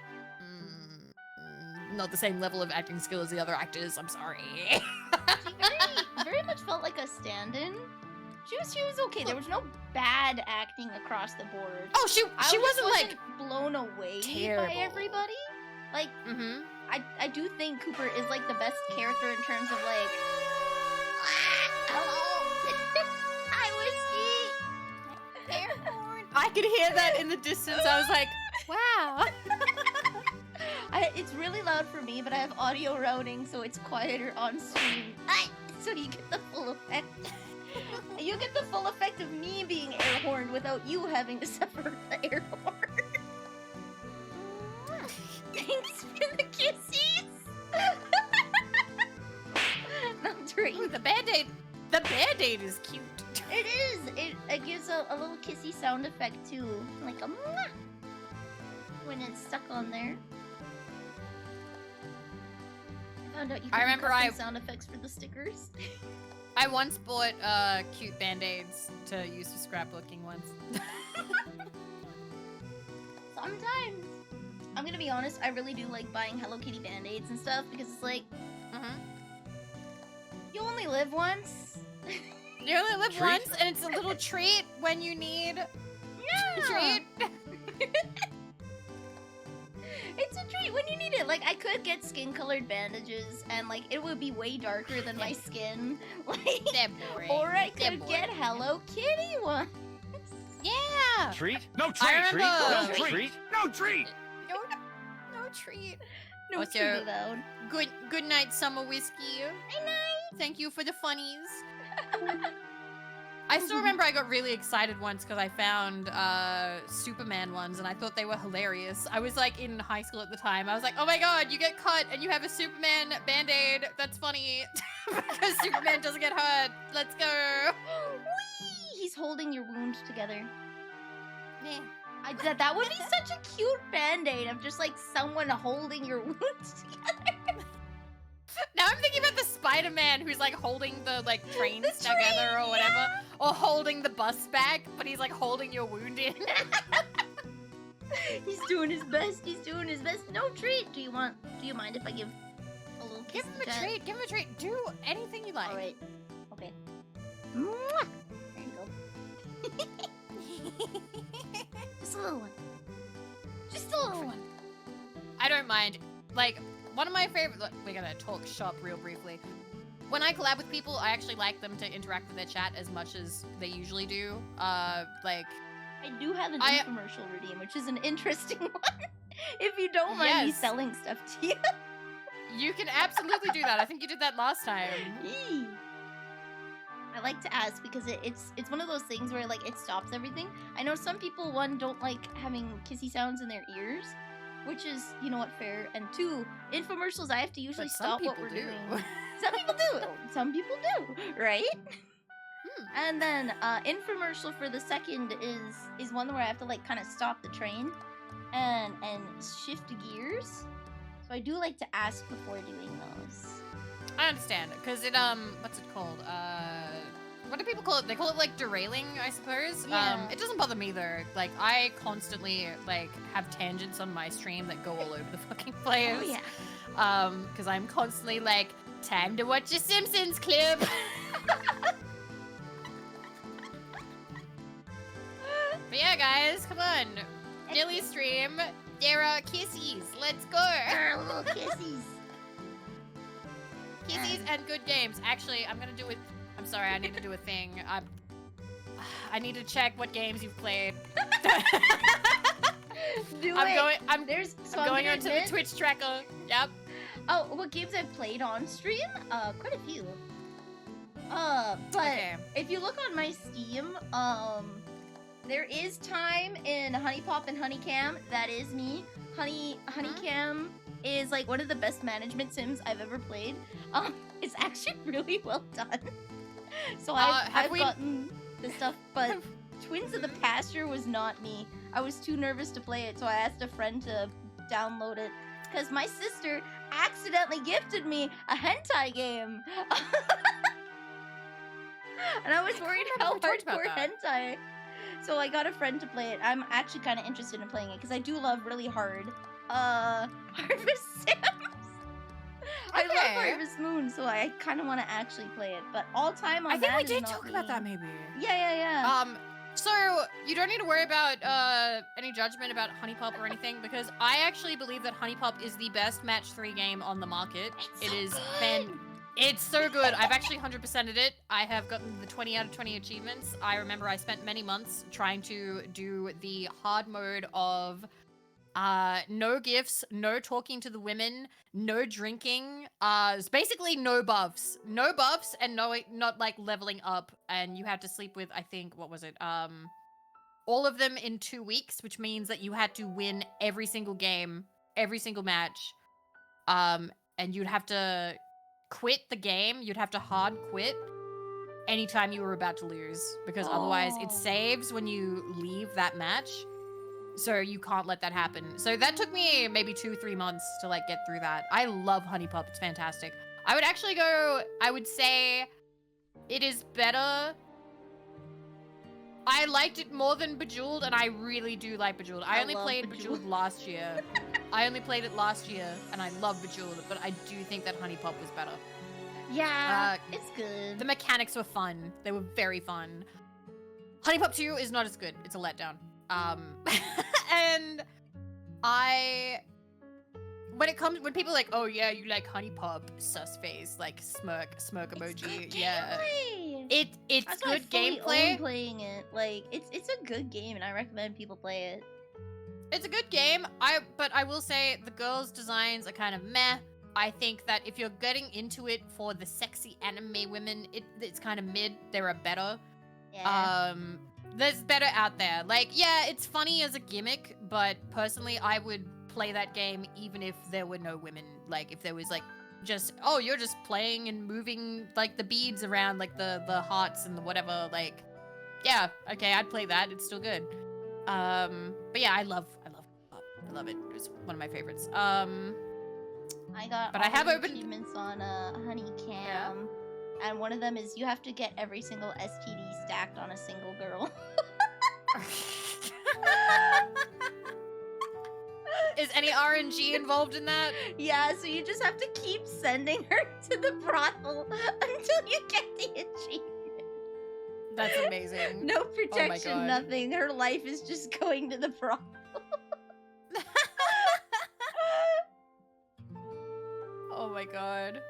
not the same level of acting skill as the other actors. I'm sorry. She very much felt like a stand-in. She was okay. There was no bad acting across the board. Oh, she wasn't like blown away terrible by everybody. Like, I do think Cooper is like the best character in terms of like, hello, hi Whiskey. I could hear that in the distance. I was like, wow. It's really loud for me, but I have audio routing, so it's quieter on stream. So you get the full effect. You get the full effect of me being air horned without you having to suffer the air horn. Thanks for the kisses. Not dream. Ooh, the band-aid. The band-aid is cute. It is. It gives a little kissy sound effect too, like a mwah, when it's stuck on there. I found out you can custom sound effects for the stickers. I once bought cute band-aids to use for scrapbooking once. Sometimes. I'm gonna be honest, I really do like buying Hello Kitty band-aids and stuff because it's like, you only live once. You only live once, and it's a little treat when you need a treat. It's a treat when you need it. Like, I could get skin-colored bandages, and like it would be way darker than my skin. Like, or I could get Hello Kitty ones. Yeah. Treat? No treat. Treat? No treat. No treat. No treat. No treat allowed. Good night, Summer Whiskey. Good night. Thank you for the funnies. I still remember I got really excited once because I found Superman ones and I thought they were hilarious. I was like in high school at the time. I was like, oh my god, you get cut and you have a Superman band-aid. That's funny. Because Superman doesn't get hurt. Let's go. Whee! He's holding your wound together. Yeah. That would be such a cute band-aid of just like someone holding your wound together. Now I'm thinking about the Spider-Man who's like holding the like trains together or whatever. Yeah. Or holding the bus back, but he's like holding your wound in. He's doing his best. He's doing his best. No treat. Do you mind if I give a little kiss? Give him a treat. Give him a treat. Do anything you like. All right. Okay. Mwah! There you go. Just a little one. Just a little one. I don't mind. Like, one of my favorite... Look, we're gonna talk shop real briefly. When I collab with people, I actually like them to interact with their chat as much as they usually do. Like... I do have an infomercial redeem, which is an interesting one. If you don't mind me selling stuff to you. You can absolutely do that. I think you did that last time. I like to ask because it's one of those things where like it stops everything. I know some people, one, don't like having kissy sounds in their ears, which is, you know what, fair. And two, infomercials, I have to usually stop what we're doing. Some people do. Some people do, right? And then infomercial for the second is one where I have to like kind of stop the train and shift gears. So I do like to ask before doing those. I understand, because it, what's it called? What do people call it? They call it, like, derailing, I suppose. Yeah. It doesn't bother me, though. Like, I constantly, like, have tangents on my stream that go all over the fucking place. Oh, yeah. Because I'm constantly like, time to watch a Simpsons clip. But yeah, guys, come on. Nilly stream. There are kissies. Let's go. There are little kissies. Kissies and good games. Actually, I'm gonna do it. I'm sorry, I need to do a thing. I need to check what games you've played. I'm going onto the Twitch tracker. Yep. Oh, what games I've played on stream? Quite a few. But if you look on my Steam, there is time in Honey Pop and Honeycam. That is me. Honeycam is like one of the best management sims I've ever played. It's actually really well done. So I've gotten the stuff, but Twins of the Pasture was not me. I was too nervous to play it, so I asked a friend to download it. because my sister accidentally gifted me a hentai game. And I was worried how we talked about hardcore hentai. So I got a friend to play it. I'm actually kind of interested in playing it because I do love really hard Harvest Sims. I love Harvest Moon, so I kind of want to actually play it. But all time on I think that we is did not talk me. about that maybe. Yeah. So you don't need to worry about any judgment about Honey Pop or anything because I actually believe that Honey Pop is the best match 3 game on the market. It's so good. I've actually 100%ed it. I have gotten the 20 out of 20 achievements. I remember I spent many months trying to do the hard mode of no gifts, no talking to the women, no drinking, it's basically no buffs. No buffs and not like leveling up, and you had to sleep with, I think, what was it? All of them in 2 weeks, which means that you had to win every single game, every single match. And you'd have to quit the game, you'd have to hard quit anytime you were about to lose, because otherwise it saves when you leave that match. So you can't let that happen. So that took me maybe 2-3 months to like get through that. I love Honey Pop, it's fantastic. I would say it is better. I liked it more than Bejeweled, and I really do like Bejeweled. I only played Bejeweled last year. I only played it last year, and I love Bejeweled, but I do think that Honey Pop was better. Yeah, it's good. The mechanics were fun. They were very fun. Honey Pop 2 is not as good. It's a letdown. And when people are like, oh yeah, you like Honey Pop, sus face, like smirk emoji, yeah. It's That's good why I fully gameplay. own playing it. Like it's a good game, and I recommend people play it. It's a good game. But I will say the girls' designs are kind of meh. I think that if you're getting into it for the sexy anime women, it's kind of mid. There are better. Yeah. There's better out there. Like, yeah, it's funny as a gimmick, but personally, I would play that game even if there were no women. Like, if there was like just, oh, you're just playing and moving like the beads around, like the hearts and the whatever. Like, yeah, okay, I'd play that. It's still good. But yeah, I love it. It's one of my favorites. I got but I have opened achievements on Honeycam, and one of them is you have to get every single STD stacked on a single girl. Is any RNG involved in that? Yeah, so you just have to keep sending her to the brothel until you get the achievement. That's amazing. No protection, God. nothing. Her life is just going to the brothel. Oh my god.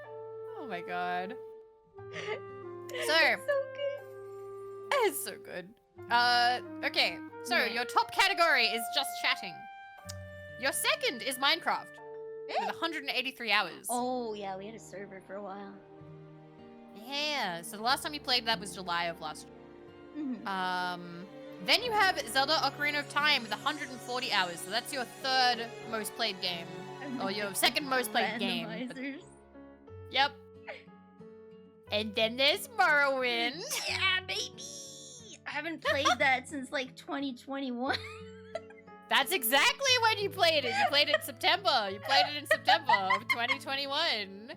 Oh my god. So, It's so good. it's so good. Okay. So, your top category is just chatting. Your second is Minecraft with 183 hours. Oh, yeah, we had a server for a while. Yeah. So, the last time you played that was July of last year. Mhm. Then you have Zelda Ocarina of Time with 140 hours. So, that's your third most played game. Or your second most played game. But, Randomizers. yep. And then there's Morrowind. Yeah, baby! I haven't played that since like 2021. That's exactly when you played it. You played it in September. You played it in September of 2021.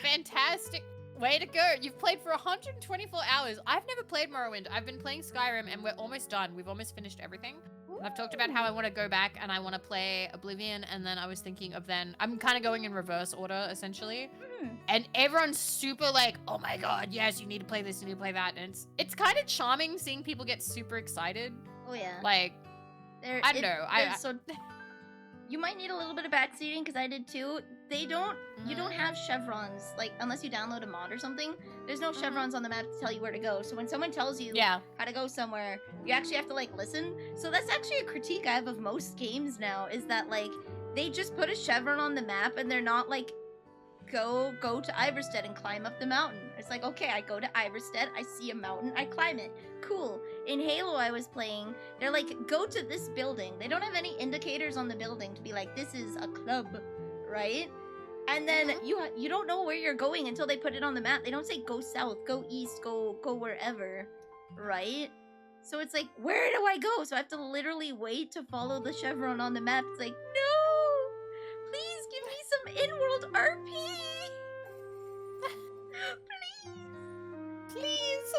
Fantastic. Way to go. You've played for 124 hours. I've never played Morrowind. I've been playing Skyrim and we're almost done. We've almost finished everything. And I've talked about how I want to go back and I want to play Oblivion, and then I was thinking of I'm kind of going in reverse order, essentially. And everyone's super like, oh my god, yes, you need to play this, you need to play that. And it's kind of charming seeing people get super excited. Oh, yeah. Like, I don't know. So you might need a little bit of backseating because I did too. You don't have chevrons, like, unless you download a mod or something. There's no chevrons on the map to tell you where to go. So when someone tells you how to go somewhere, you actually have to, like, listen. So that's actually a critique I have of most games now, is that, like, they just put a chevron on the map and they're not, like, go to Iverstead and climb up the mountain. It's like, okay, I go to Iverstead, I see a mountain, I climb it. Cool. In Halo I was playing, they're like, go to this building. They don't have any indicators on the building to be like, this is a club, right? And then you don't know where you're going until they put it on the map. They don't say go south, go east, go wherever, right? So it's like, where do I go? So I have to literally wait to follow the chevron on the map. It's like, no! Please World RP. Please.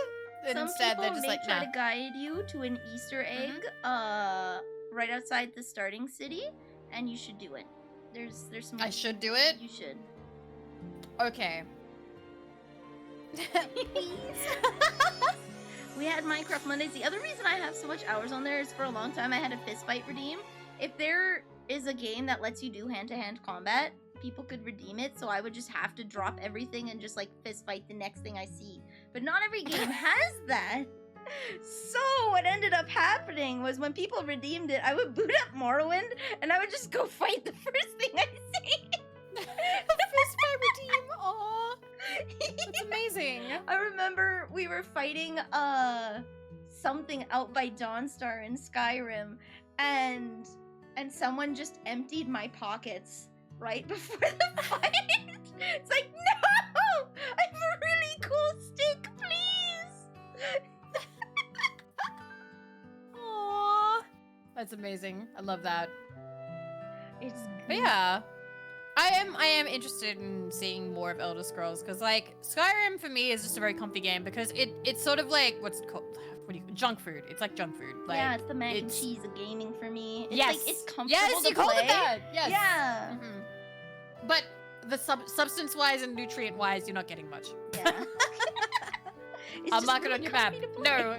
Some Instead, people they're just may like, try nah. to guide you to an Easter egg, right outside the starting city, and you should do it. There's some. I should do it? You should. Okay. We had Minecraft Mondays. The other reason I have so much hours on there is for a long time I had a fist fight redeem. If there is a game that lets you do hand-to-hand combat, people could redeem it, so I would just have to drop everything and just like fist fight the next thing I see. But not every game has that. So what ended up happening was when people redeemed it, I would boot up Morrowind and I would just go fight the first thing I see. Fist fight redeem. Aw. That's amazing. I remember we were fighting something out by Dawnstar in Skyrim, and someone just emptied my pockets right before the fight. It's like, no! I have a really cool stick, please! Aww. That's amazing. I love that. It's But yeah. I am interested in seeing more of Elder Scrolls, because like Skyrim for me is just a very comfy game because it's sort of like what's it called? Junk food. It's like junk food. Like, yeah, it's the mac and cheese of gaming for me. It's yes. like, it's comfortable yes, to you called play. it that. Yes. Yeah. But the substance-wise and nutrient-wise, you're not getting much. Yeah. I'm marking on your map. No.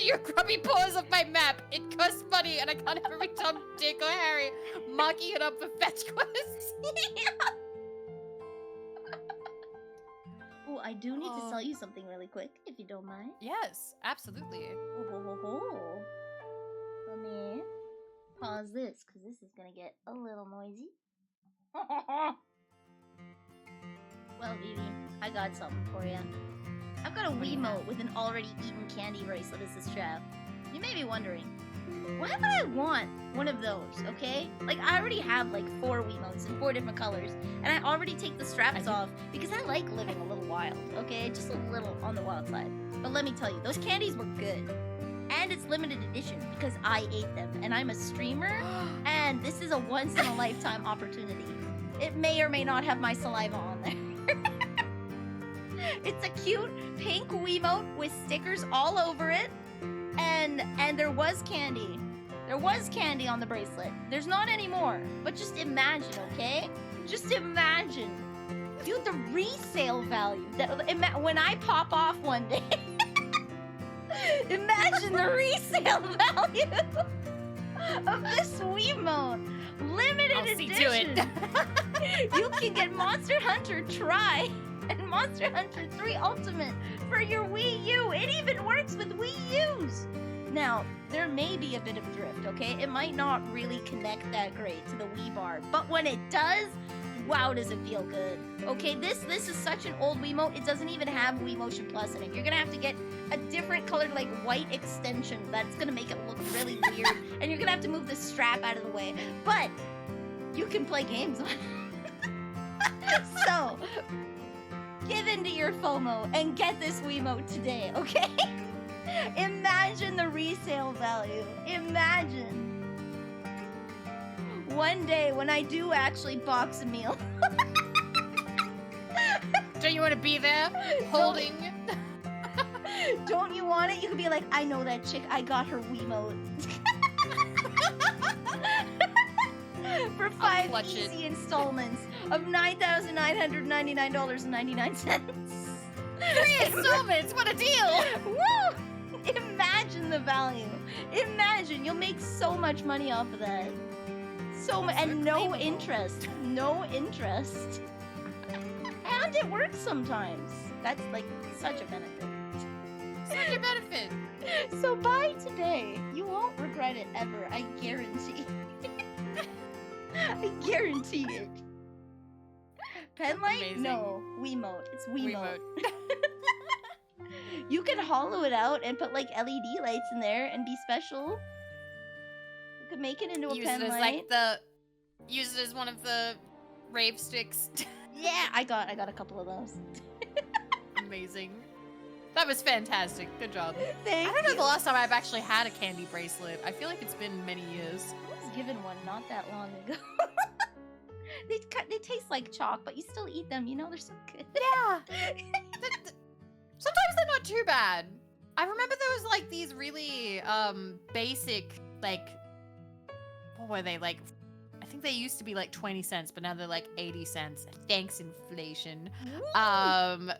Your grubby paws off my map. It costs money and I can't every time Dick or Harry marking it up for fetch quests. Oh, I do need to tell you something really quick, if you don't mind. Yes, absolutely. Let me pause this, because this is going to get a little noisy. Well, Vivi, I got something for you. I've got a Wiimote with an already eaten candy bracelet as a strap. You may be wondering, why would I want one of those, okay? Like, I already have like 4 Wiimotes in 4 different colors, and I already take the straps off because I like living a little wild, okay? Just a little on the wild side. But let me tell you, those candies were good. And it's limited edition because I ate them, and I'm a streamer, and this is a once-in-a-lifetime opportunity. It may or may not have my saliva on there. It's a cute pink Wiimote with stickers all over it, and there was candy. There was candy on the bracelet. There's not anymore, but just imagine, okay? Just imagine. Dude, the resale value. When I pop off one day, imagine the resale value of this Wiimote. Limited I'll edition. see to it. You can get Monster Hunter Tri and Monster Hunter 3 Ultimate for your Wii U. It even works with Wii U's. Now, there may be a bit of drift, okay? It might not really connect that great to the Wii bar, but when it does, wow, does it feel good. Okay, this is such an old Wiimote, it doesn't even have Wii Motion Plus in it. You're gonna have to get a different colored, like, white extension that's gonna make it look really weird, and you're gonna have to move the strap out of the way. But you can play games on it. So, give in to your FOMO and get this Wiimote today, okay? Imagine the resale value. Imagine. One day when I do actually box a meal. Don't you want to be there? Holding. Don't you want it? You could be like, I know that chick. I got her Wiimote. For 5 easy installments of $9,999.99. 3 installments. What a deal! Woo! Imagine the value. Imagine you'll make so much money off of that. So much, and no interest. No interest. And it works sometimes. That's like such a benefit. Such a benefit. So buy today. You won't regret it ever. I guarantee. I guarantee it. Penlight? Amazing. No. Wiimote. It's Wiimote. Wiimote. You can hollow it out and put like LED lights in there and be special. You could make it into a Use pen it as light. like use it as one of the rave sticks. Yeah, I got a couple of those. Amazing. That was fantastic. Good job. Thank I don't know you. the last time I've actually had a candy bracelet. I feel like it's been many years. I was given one not that long ago. They taste like chalk, but you still eat them. You know, they're so good. Yeah. Sometimes they're not too bad. I remember there was like these really basic, like, what were they, like, I think they used to be like 20 cents, but now they're like 80 cents. Thanks, inflation.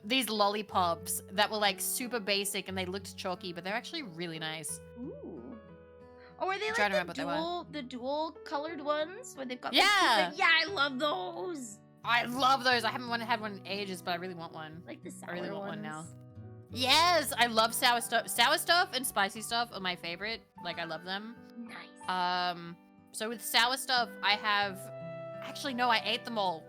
These lollipops that were like super basic and they looked chalky, but they're actually really nice. Ooh. Or were they I'm trying to like remember the dual colored ones where they've got Yeah. like, yeah, I love those. I love those. I haven't had one in ages, but I really want one. Like the sour I really want ones. one now. Yes, I love sour stuff. Sour stuff and spicy stuff are my favorite. Like, I love them. Nice. So with sour stuff, I have... Actually, no, I ate them all.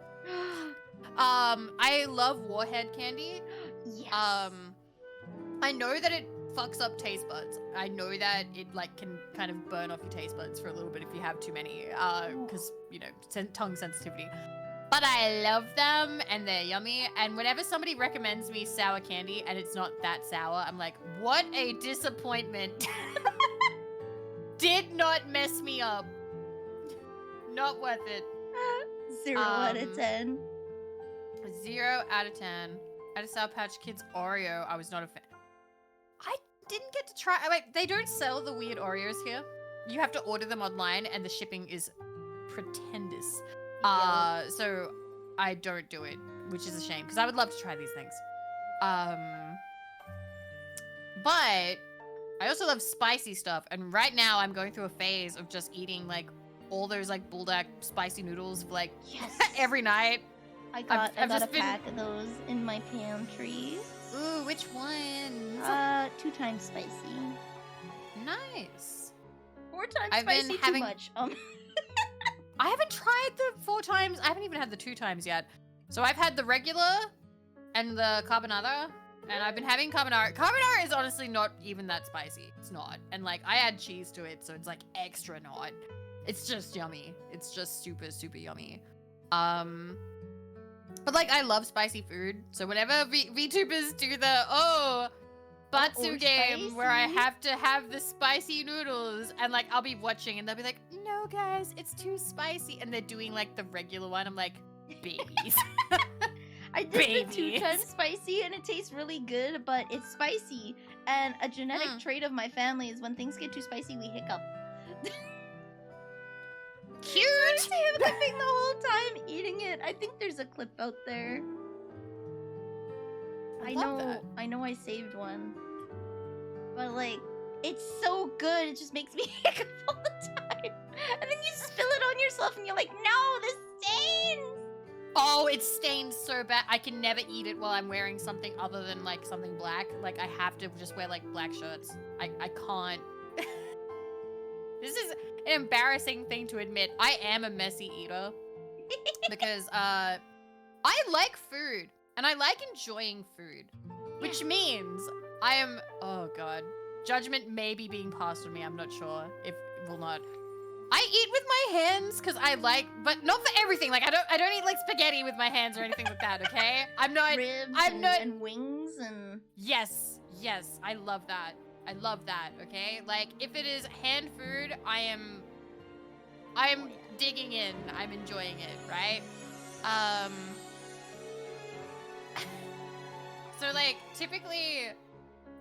I love Warhead candy. Yes. I know that it fucks up taste buds. I know that it, like, can kind of burn off your taste buds for a little bit if you have too many. Because, you know, tongue sensitivity. But I love them, and they're yummy. And whenever somebody recommends me sour candy, and it's not that sour, I'm like, what a disappointment. Did not mess me up. Not worth it. 0 out of 10. 0 out of 10. At a Sour Patch Kids Oreo, I was not a fan. I didn't get to try. Wait, they don't sell the weird Oreos here. You have to order them online, and the shipping is pretendous. So I don't do it, which is a shame because I would love to try these things. But I also love spicy stuff, and right now I'm going through a phase of just eating like all those like bulldog spicy noodles for like every night. I got a been... pack of those in my pantry. Ooh, which ones? 2 times spicy. Nice. 4 times I've been spicy having... too much. I haven't tried the 4 times. I haven't even had the 2 times yet. So I've had the regular and the carbonara, and I've been having carbonara. Carbonara is honestly not even that spicy. It's not. And like I add cheese to it, so it's like extra not. It's just yummy. It's just super, super yummy. But like I love spicy food. So whenever VTubers do the Batsu game where I have to have the spicy noodles, and like I'll be watching and they'll be like, no guys, it's too spicy, and they're doing like the regular one. I'm like, babies. I did the 2 times spicy and it tastes really good, but it's spicy, and a genetic trait of my family is when things get too spicy we hiccup. Cute. So I'm hiccuping the whole time eating it. I think there's a clip out there. I know I saved one. But like, it's so good, it just makes me hiccup all the time. And then you spill it on yourself and you're like, no, this stains! Oh, it stains so bad. I can never eat it while I'm wearing something other than like something black. Like I have to just wear like black shirts. I can't. This is an embarrassing thing to admit. I am a messy eater. Because I like food. And I like enjoying food. Which means I am, oh god. Judgment may be being passed on me. I'm not sure if it will not. I eat with my hands because I like, but not for everything. Like I don't eat like spaghetti with my hands or anything like that. Okay, I'm not. Ribs and wings and. Yes, I love that. I love that. Okay, like if it is hand food, I'm digging in. I'm enjoying it. Right. So like typically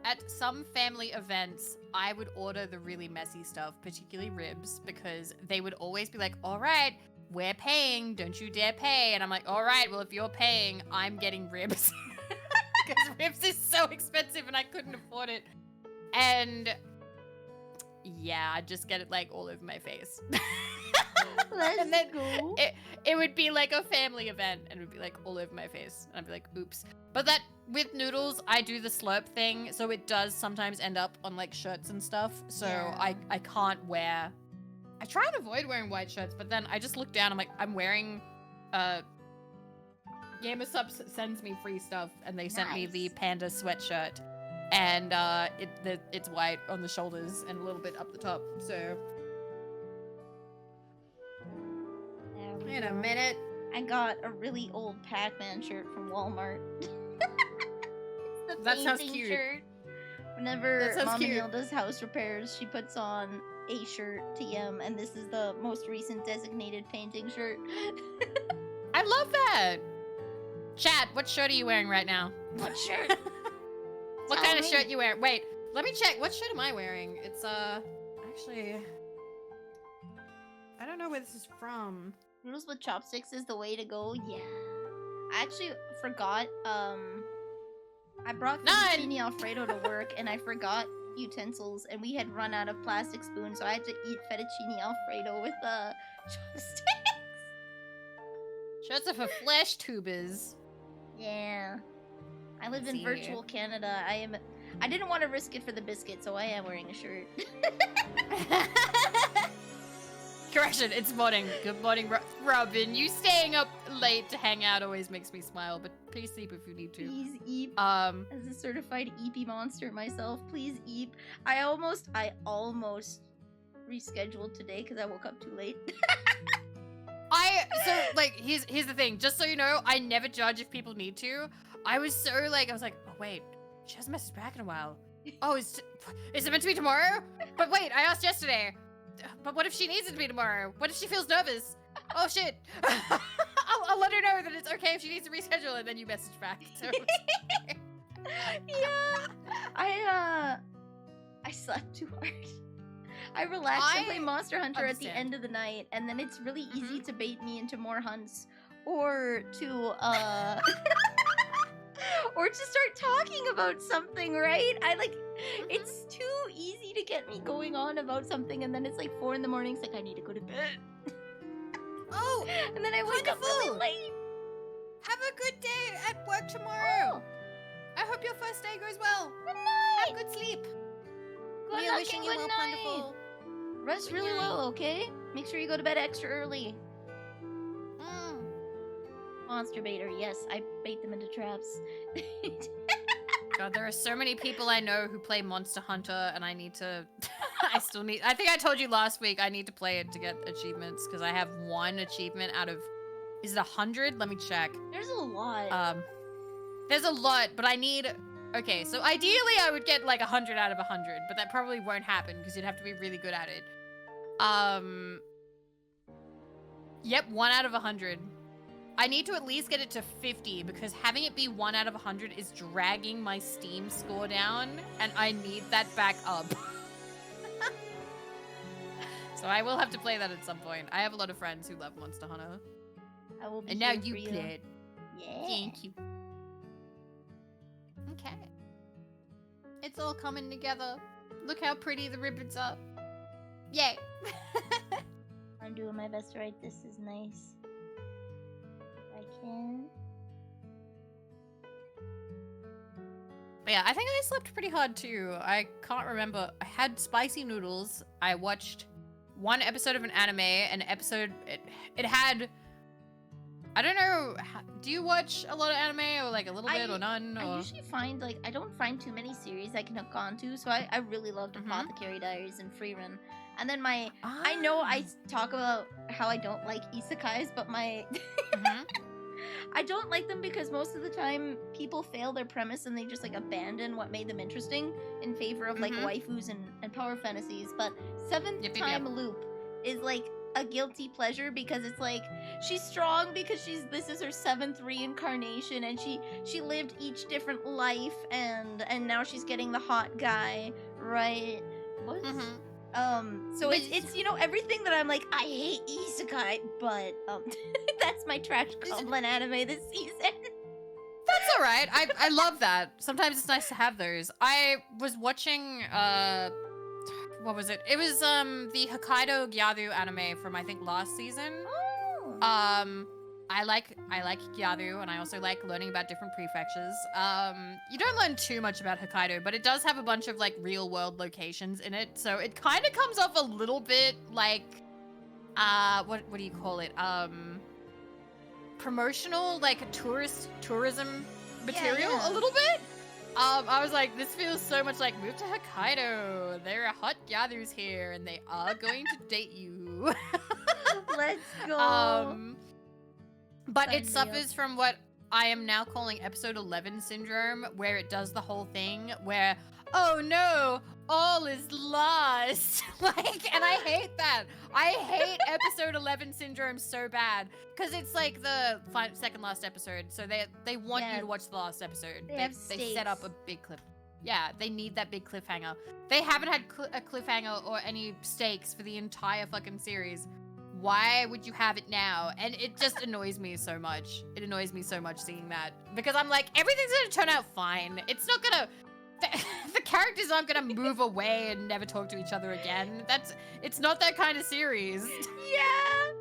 at some family events, I would order the really messy stuff, particularly ribs, because they would always be like, all right, we're paying, don't you dare pay. And I'm like, all right, well, if you're paying, I'm getting ribs. Because ribs is so expensive and I couldn't afford it. And yeah, I'd just get it like all over my face. And then it would be like a family event and it would be like all over my face. And I'd be like, oops. But that with noodles, I do the slurp thing. So it does sometimes end up on like shirts and stuff. So yeah. I can't wear, I try and avoid wearing white shirts, but then I just look down, I'm like, I'm wearing, Gamersubs sends me free stuff and they sent me the panda sweatshirt. And it's white on the shoulders and a little bit up the top. So in a minute. I got a really old Pac-Man shirt from Walmart. It's the that sounds painting cute. shirt. Whenever Mama Neil does house repairs, she puts on a shirt, TM, and this is the most recent designated painting shirt. I love that. Chat, what shirt are you wearing right now? What shirt? What Tell kind of me. shirt you wearing? Wait, let me check. What shirt am I wearing? It's actually, I don't know where this is from. Noodles with chopsticks is the way to go. Yeah. I actually forgot. I brought fettuccine alfredo to work, and I forgot utensils, and we had run out of plastic spoons, so I had to eat fettuccine alfredo with chopsticks. Shirts are for flesh tubers. Yeah. I live Let's in see virtual Canada. I didn't want to risk it for the biscuit, so I am wearing a shirt. Correction, it's morning. Good morning, Robin. You staying up late to hang out always makes me smile, but please sleep if you need to. Please eep. Um, As a certified eepy monster myself, please eep. I almost rescheduled today because I woke up too late. here's the thing. Just so you know, I never judge if people need to. I was like, oh wait, she hasn't messaged back in a while. Oh, is it meant to be tomorrow? But wait, I asked yesterday. But what if she needs it to be tomorrow? What if she feels nervous? Oh shit! I'll let her know that it's okay if she needs to reschedule, and then you message back. So Yeah, I slept too hard. I relaxed and play Monster Hunter at the end of the night, and then it's really easy to bait me into more hunts, or to or to start talking about something, right? It's too easy to get me going on about something, and then it's like 4 in the morning. It's like I need to go to bed. Oh, and then I wake up really late. Have a good day at work tomorrow. Oh. I hope your first day goes well. Good night. Have good sleep. Good We are wishing you well, Plentiful. Rest Good really night. well, okay? Make sure you go to bed extra early. Monster baiter, yes, I bait them into traps. God, there are so many people I know who play Monster Hunter, and I need to. I think I told you last week I need to play it to get achievements because I have 1 achievement out of. Is it 100? Let me check. There's a lot. There's a lot, but I need. Okay, so ideally I would get like 100 out of 100, but that probably won't happen because you'd have to be really good at it. Yep, 1 out of 100. I need to at least get it to 50 because having it be 1 out of 100 is dragging my Steam score down, and I need that back up. So I will have to play that at some point. I have a lot of friends who love Monster Hunter. I will be And now here you for play it. Yeah. Thank you. Okay. It's all coming together. Look how pretty the ribbons are. Yay. I'm doing my best to write this is nice. If I can. But yeah, I think I slept pretty hard too. I can't remember. I had spicy noodles. I watched 1 episode of an anime. An episode. It had. I don't know. Do you watch a lot of anime or like a little bit or none? Or? I usually find I don't find too many series I can hook on to, so I really loved Apothecary Diaries and Freerun. And then I know I talk about how I don't like isekais, but I don't like them because most of the time people fail their premise and they just abandon what made them interesting in favor of waifus and power fantasies. But Seventh Time Loop is a guilty pleasure because it's she's strong because this is her 7th reincarnation and she lived each different life and now she's getting the hot guy, right? What? So it's everything that I'm I hate isekai, but that's my trash goblin anime this season. That's all right. I love that. Sometimes it's nice to have those. I was watching what was it? It was the Hokkaido Gyaru anime from I think last season. Oh. I like Gyaru, and I also like learning about different prefectures. You don't learn too much about Hokkaido, but it does have a bunch of real world locations in it, so it kind of comes off a little bit like what do you call it? Promotional, tourism material, yeah. a little bit. I was like, this feels so much like move to Hokkaido. There are hot Gyarus here, and they are going to date you. Let's go. But it suffers from what I am now calling episode 11 syndrome, where it does the whole thing where, oh no, all is lost. Like, and I hate that. I hate episode 11 syndrome so bad because it's like the second last episode. So they want you to watch the last episode. They set up a big cliff. Yeah, they need that big cliffhanger. They haven't had a cliffhanger or any stakes for the entire fucking series. Why would you have it now? And it just annoys me so much. It annoys me so much seeing that because I'm like, everything's gonna turn out fine. It's not gonna. The characters aren't gonna move away and never talk to each other again. It's not that kind of series. Yeah.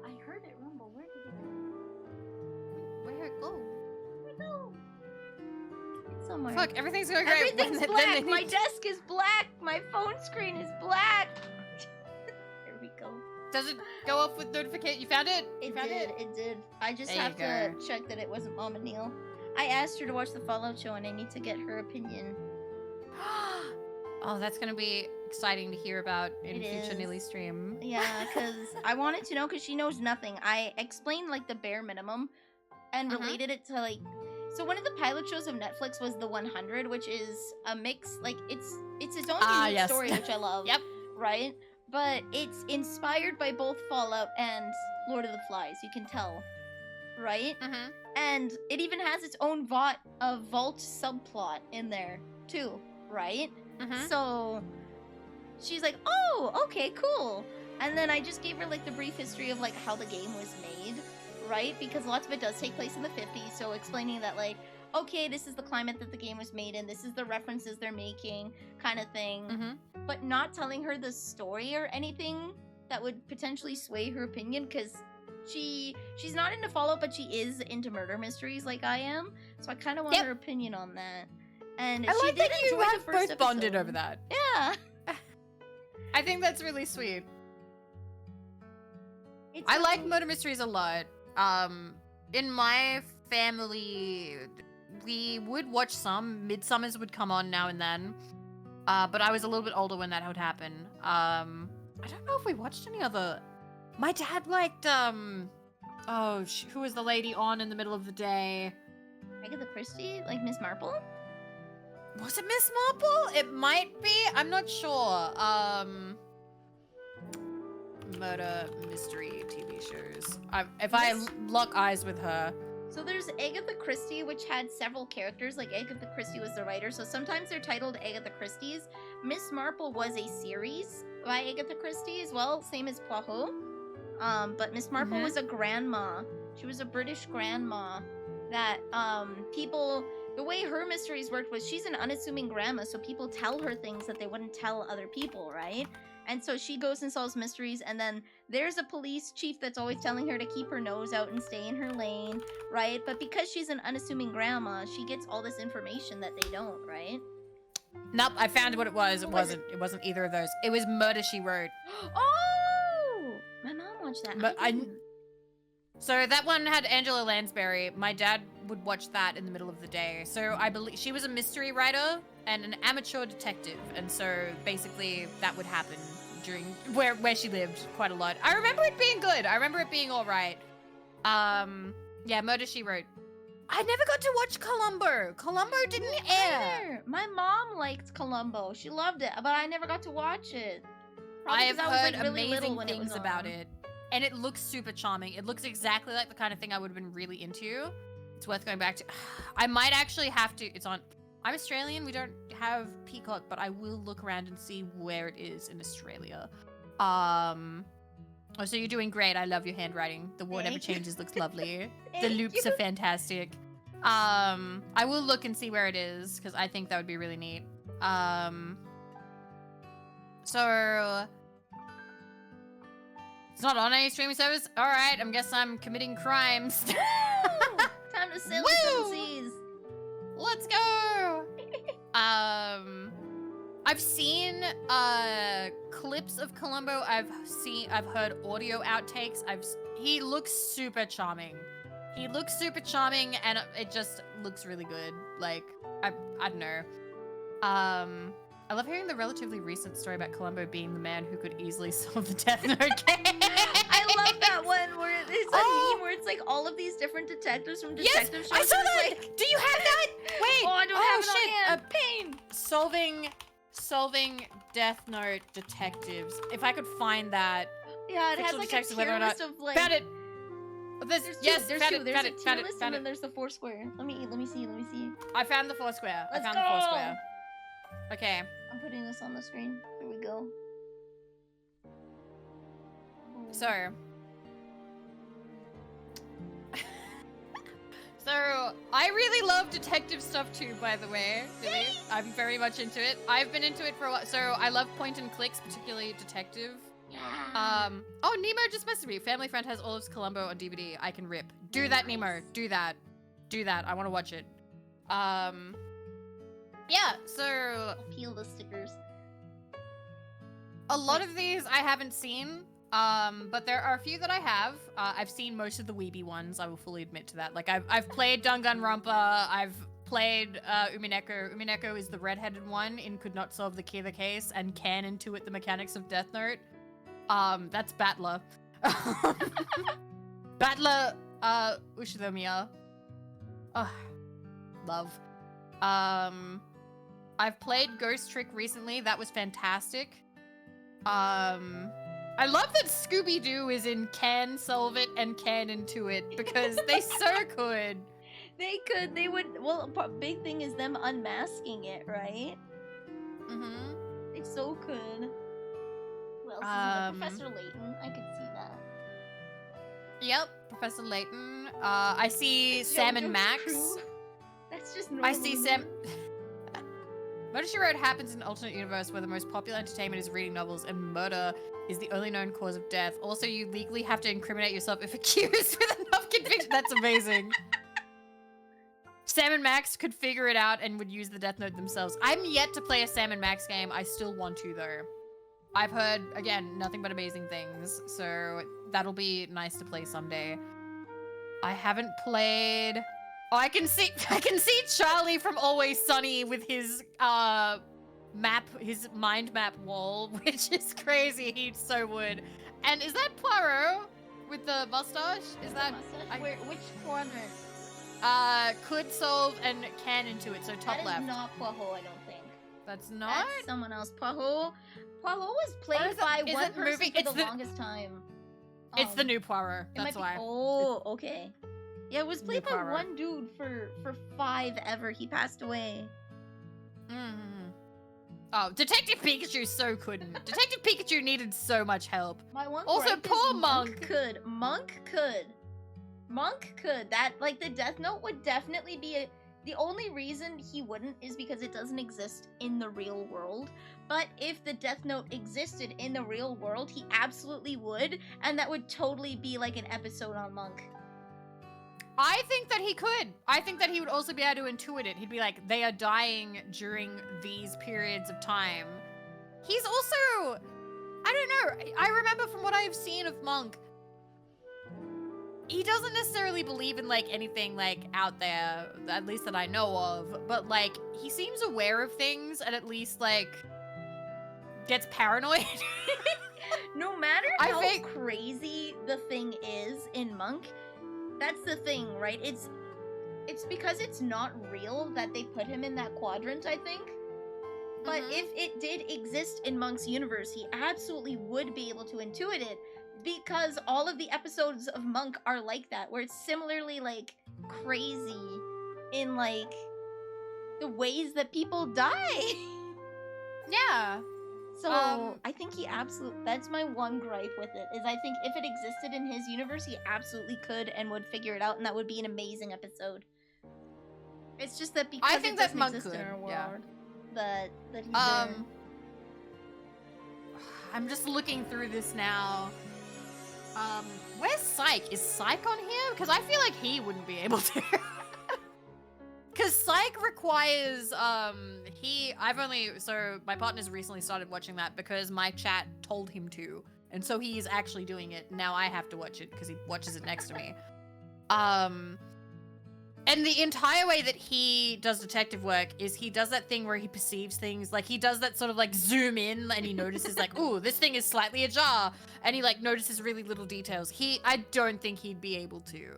I heard it rumble. Where did it go? Where'd it go? Where'd it go? It's somewhere. Fuck, everything's going great. Everything's black. My desk is black. My phone screen is black. There we go. Does it go off with notification? You found it? It did. I just have to check that it wasn't Mama Neil. I asked her to watch the Fallout show and I need to get her opinion. Oh, that's gonna be exciting to hear about in future Neely stream. Yeah, because I wanted to know because she knows nothing. I explained like the bare minimum and related it to like. So one of the pilot shows of Netflix was The 100, which is a mix. Like it's its own unique story, which I love. Yep. Right, but it's inspired by both Fallout and Lord of the Flies. You can tell. Right? And it even has its own vault subplot in there, too. Right? So, she's like, oh, okay, cool. And then I just gave her, like, the brief history of, like, how the game was made. Right? Because lots of it does take place in the 50s, so explaining that, like, okay, this is the climate that the game was made in, this is the references they're making, kind of thing. But not telling her the story or anything that would potentially sway her opinion, because she's not into Fallout, but she is into murder mysteries like I am. So I kind of want her opinion on that. And I she like did that you enjoy have the first both bonded episode. over that. Yeah. I think that's really sweet. I like murder mysteries a lot. In my family, we would watch some. Midsummers would come on now and then. But I was a little bit older when that would happen. I don't know if we watched any other. My dad liked, who was the lady on in the middle of the day? Agatha Christie? Like Miss Marple? Was it Miss Marple? It might be. I'm not sure. Murder mystery TV shows. If I lock eyes with her. So there's Agatha Christie, which had several characters. Like Agatha Christie was the writer, so sometimes they're titled Agatha Christie's. Miss Marple was a series by Agatha Christie as well, same as Poirot. But Miss Marple was a grandma. She was a British grandma that people. The way her mysteries worked was she's an unassuming grandma, so people tell her things that they wouldn't tell other people, right? And so she goes and solves mysteries, and then there's a police chief that's always telling her to keep her nose out and stay in her lane, right? But because she's an unassuming grandma, she gets all this information that they don't, right? Nope, I found what it was. It wasn't either of those. It was Murder, She Wrote. Oh! My mom watched that. But so that one had Angela Lansbury. My dad would watch that in the middle of the day. So I believe she was a mystery writer and an amateur detective. And so basically that would happen during where she lived quite a lot. I remember it being good. I remember it being all right. Yeah, Murder, She Wrote. I never got to watch Columbo. Columbo didn't air. My mom liked Columbo. She loved it, but I never got to watch it. I have heard amazing things about it. And it looks super charming. It looks exactly like the kind of thing I would have been really into. It's worth going back to. I might actually have to. It's on. I'm Australian. We don't have Peacock, but I will look around and see where it is in Australia. Oh, so you're doing great. I love your handwriting. The War Never Changes looks lovely. The loops are fantastic. I will look and see where it is because I think that would be really neat. So. It's not on any streaming service? Alright, I guess I'm committing crimes. Time to sail the seas. Let's go! I've seen clips of Columbo. I've heard audio outtakes. He looks super charming. He looks super charming and it just looks really good. Like, I don't know. I love hearing the relatively recent story about Columbo being the man who could easily solve the Death Note game. I love that one where It's a meme where it's like all of these different detectives from detective shows. I saw and it's that! like, Do you have that? Wait! oh, I don't have it on hand. Pain. Solving Death Note detectives. If I could find that. Yeah, it has Fictional like a detectives, whether tier or not- list of like. Found it! There's two. Yes, There's found two. it, There's found a it, tier found it, list, found and then it. there's the Foursquare. Let me see. I found the Foursquare. Let's I found the go. Foursquare. Okay. I'm putting this on the screen. Here we go. So. So, I really love detective stuff too, by the way. Vivi. I'm very much into it. I've been into it for a while. So, I love point and clicks, particularly detective. Yeah. Oh, Nemo just messaged me. Family Friend has all of Columbo on DVD. I can rip. Do that, Nemo. Do that. Do that. I want to watch it. Yeah, so I'll peel the stickers. a lot of these I haven't seen, but there are a few that I have. I've seen most of the Weeby ones, I will fully admit to that. Like, I've played Danganronpa, I've played Umineko. Umineko is the redheaded one in Could Not Solve the Killer Case and can intuit the mechanics of Death Note. That's Battler. Battler, Ushidomiya. Ugh, love. I've played Ghost Trick recently. That was fantastic. I love that Scooby-Doo is in Can Solve It and Can Intuit because they so could. They would. Well, big thing is them unmasking it, right? Mm-hmm. They so could. Who else is in there? Professor Layton. I could see that. Yep, Professor Layton. I see Sam and JoJo's Max. crew. That's just I see normal. Sam. Murder, She Wrote happens in an alternate universe where the most popular entertainment is reading novels and murder is the only known cause of death. Also, you legally have to incriminate yourself if accused with enough conviction. That's amazing. Sam and Max could figure it out and would use the Death Note themselves. I'm yet to play a Sam and Max game. I still want to, though. I've heard, again, nothing but amazing things, so that'll be nice to play someday. I haven't played... Oh, I can see Charlie from Always Sunny with his his mind map wall, which is crazy. He so would. And is that Poirot with the mustache? Is that Which quadrant? could solve and can intuit, so top That left. is not Poirot, I don't think. That's not. That's someone else. Poirot was played by one person for the longest time. It's the new Poirot. It might That's be, why. oh, okay. Yeah, it was played by Poirot. one dude for 5 ever. He passed away. Mm. Oh, Detective Pikachu so couldn't. Detective Pikachu needed so much help. My one Also, gripe is poor Monk could. Monk could. That, like, the Death Note would definitely be the only reason he wouldn't is because it doesn't exist in the real world. But if the Death Note existed in the real world, he absolutely would, and that would totally be like an episode on Monk. I think that he could. I think that he would also be able to intuit it. He'd be like, they are dying during these periods of time. He's also, I don't know, I remember from what I've seen of Monk, he doesn't necessarily believe in, like, anything, like, out there, at least that I know of, but, like, he seems aware of things and at least, like, gets paranoid. No matter I how think- crazy the thing is in Monk, that's the thing, right? It's because it's not real that they put him in that quadrant, I think. But Mhm. if it did exist in Monk's universe, he absolutely would be able to intuit it, because all of the episodes of Monk are like that, where it's similarly, like, crazy in, like, the ways that people die. Yeah. So, I think he absolutely, that's my one gripe with it, is I think if it existed in his universe, he absolutely could and would figure it out, and that would be an amazing episode. It's just that because I think it that doesn't Monk exist in could, our world, yeah. that he's there. I'm just looking through this now. Where's Psyche? Is Psyche on here? Because I feel like he wouldn't be able to. Because Psyche requires, so my partner's recently started watching that because my chat told him to. And so he is actually doing it. Now I have to watch it because he watches it next to me. And And the entire way that he does detective work is he does that thing where he perceives things, like he does that sort of like zoom in and he notices like, ooh, this thing is slightly ajar, and he like notices really little details. I don't think he'd be able to.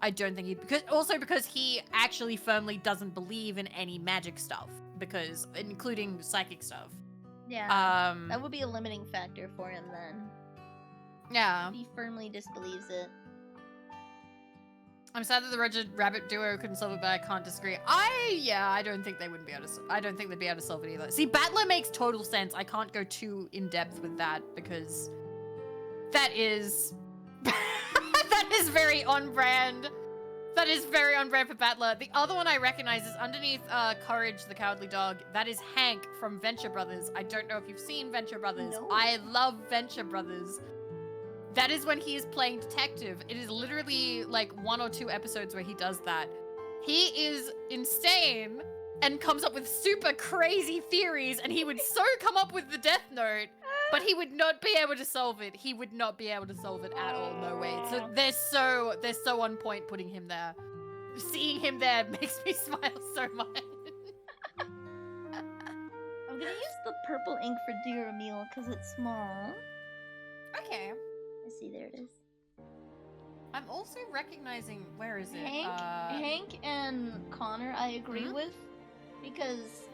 I don't think because he actually firmly doesn't believe in any magic stuff, because including psychic stuff. Yeah. That would be a limiting factor for him then. Yeah. He firmly disbelieves it. I'm sad that the Roger Rabbit duo couldn't solve it, but I can't disagree. I don't think they wouldn't be able to. I don't think they'd be able to solve it either. See, Battler makes total sense. I can't go too in depth with that because that is that is very on brand. That is very on brand for Battler. The other one I recognize is underneath Courage the Cowardly Dog. That is Hank from Venture Brothers. I don't know if you've seen Venture Brothers. No. I love Venture Brothers. That is when he is playing detective. It is literally like 1 or 2 episodes where he does that. He is insane and comes up with super crazy theories, and he would so come up with the Death Note, but he would not be able to solve it. He would not be able to solve it at all. No way. So they're so on point putting him there. Seeing him there makes me smile so much. I'm gonna use the purple ink for Dear Emil because it's small. Okay. I see, there it is. I'm also recognizing, where is it? Hank and Connor I agree with, because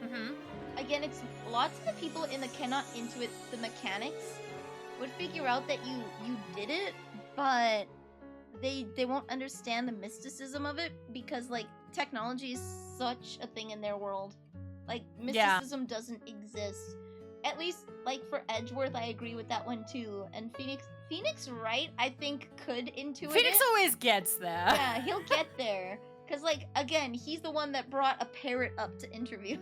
again, it's lots of the people in the cannot intuit the mechanics would figure out that you did it, but they won't understand the mysticism of it because like technology is such a thing in their world. Like mysticism doesn't exist. At least like for Edgeworth, I agree with that one too. And Phoenix Wright, I think, could intuit Phoenix it. always gets there. Yeah, he'll get there. Because, like, again, he's the one that brought a parrot up to interview.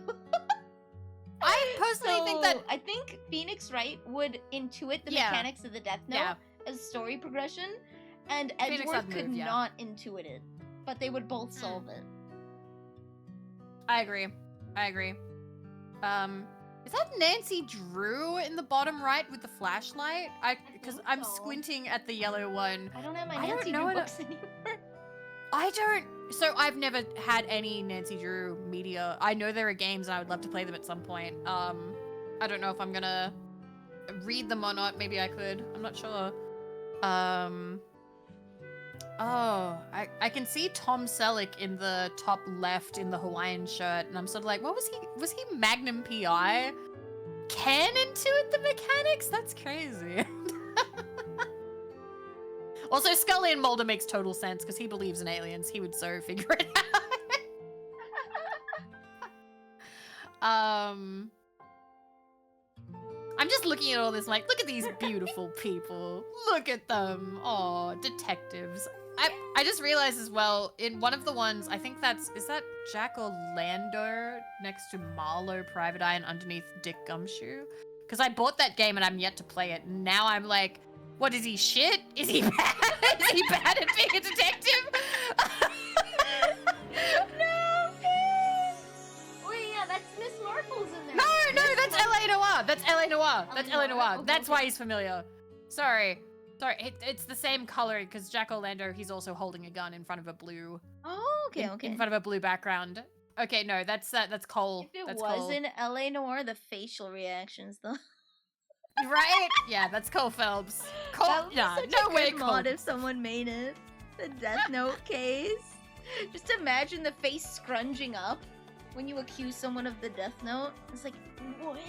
I personally think that... I think Phoenix Wright would intuit the mechanics of the Death Note as story progression, and Edgeworth could not intuit it. But they would both solve it. I agree. Is that Nancy Drew in the bottom right with the flashlight? Because I'm squinting at the yellow one. I don't have my Nancy Drew books anymore. So I've never had any Nancy Drew media. I know there are games and I would love to play them at some point. I don't know if I'm gonna read them or not. Maybe I could. I'm not sure. I can see Tom Selleck in the top left in the Hawaiian shirt, and I'm sort of like, what was he? Was he Magnum PI? Can intuit the mechanics? That's crazy. Also, Scully and Mulder makes total sense because he believes in aliens. He would so figure it out. I'm just looking at all this, like, look at these beautiful people. Look at them. Oh, detectives. I just realized as well, in one of the ones, I think is that Jack Orlando next to Marlowe Private Eye and underneath Dick Gumshoe? Because I bought that game and I'm yet to play it. And now I'm like, what, is he shit? Is he bad? Is he bad at being a detective? No, wait, yeah, that's Miss Marple's in there. No, that's L.A. Noire. That's L.A. Noire. That's L.A. Noire. Okay, That's why he's familiar. Sorry, it's the same color because Jack Orlando, he's also holding a gun in front of a blue. Oh, okay. In front of a blue background. Okay, no, that's Cole. If it that's was Cole. in L.A. Noire, the facial reactions, though. Right? Yeah, that's Cole Phelps. Cole, That would be no such a way, good Cole. mod if someone made it. The Death Note case. Just imagine the face scrunging up when you accuse someone of the Death Note. It's like, what?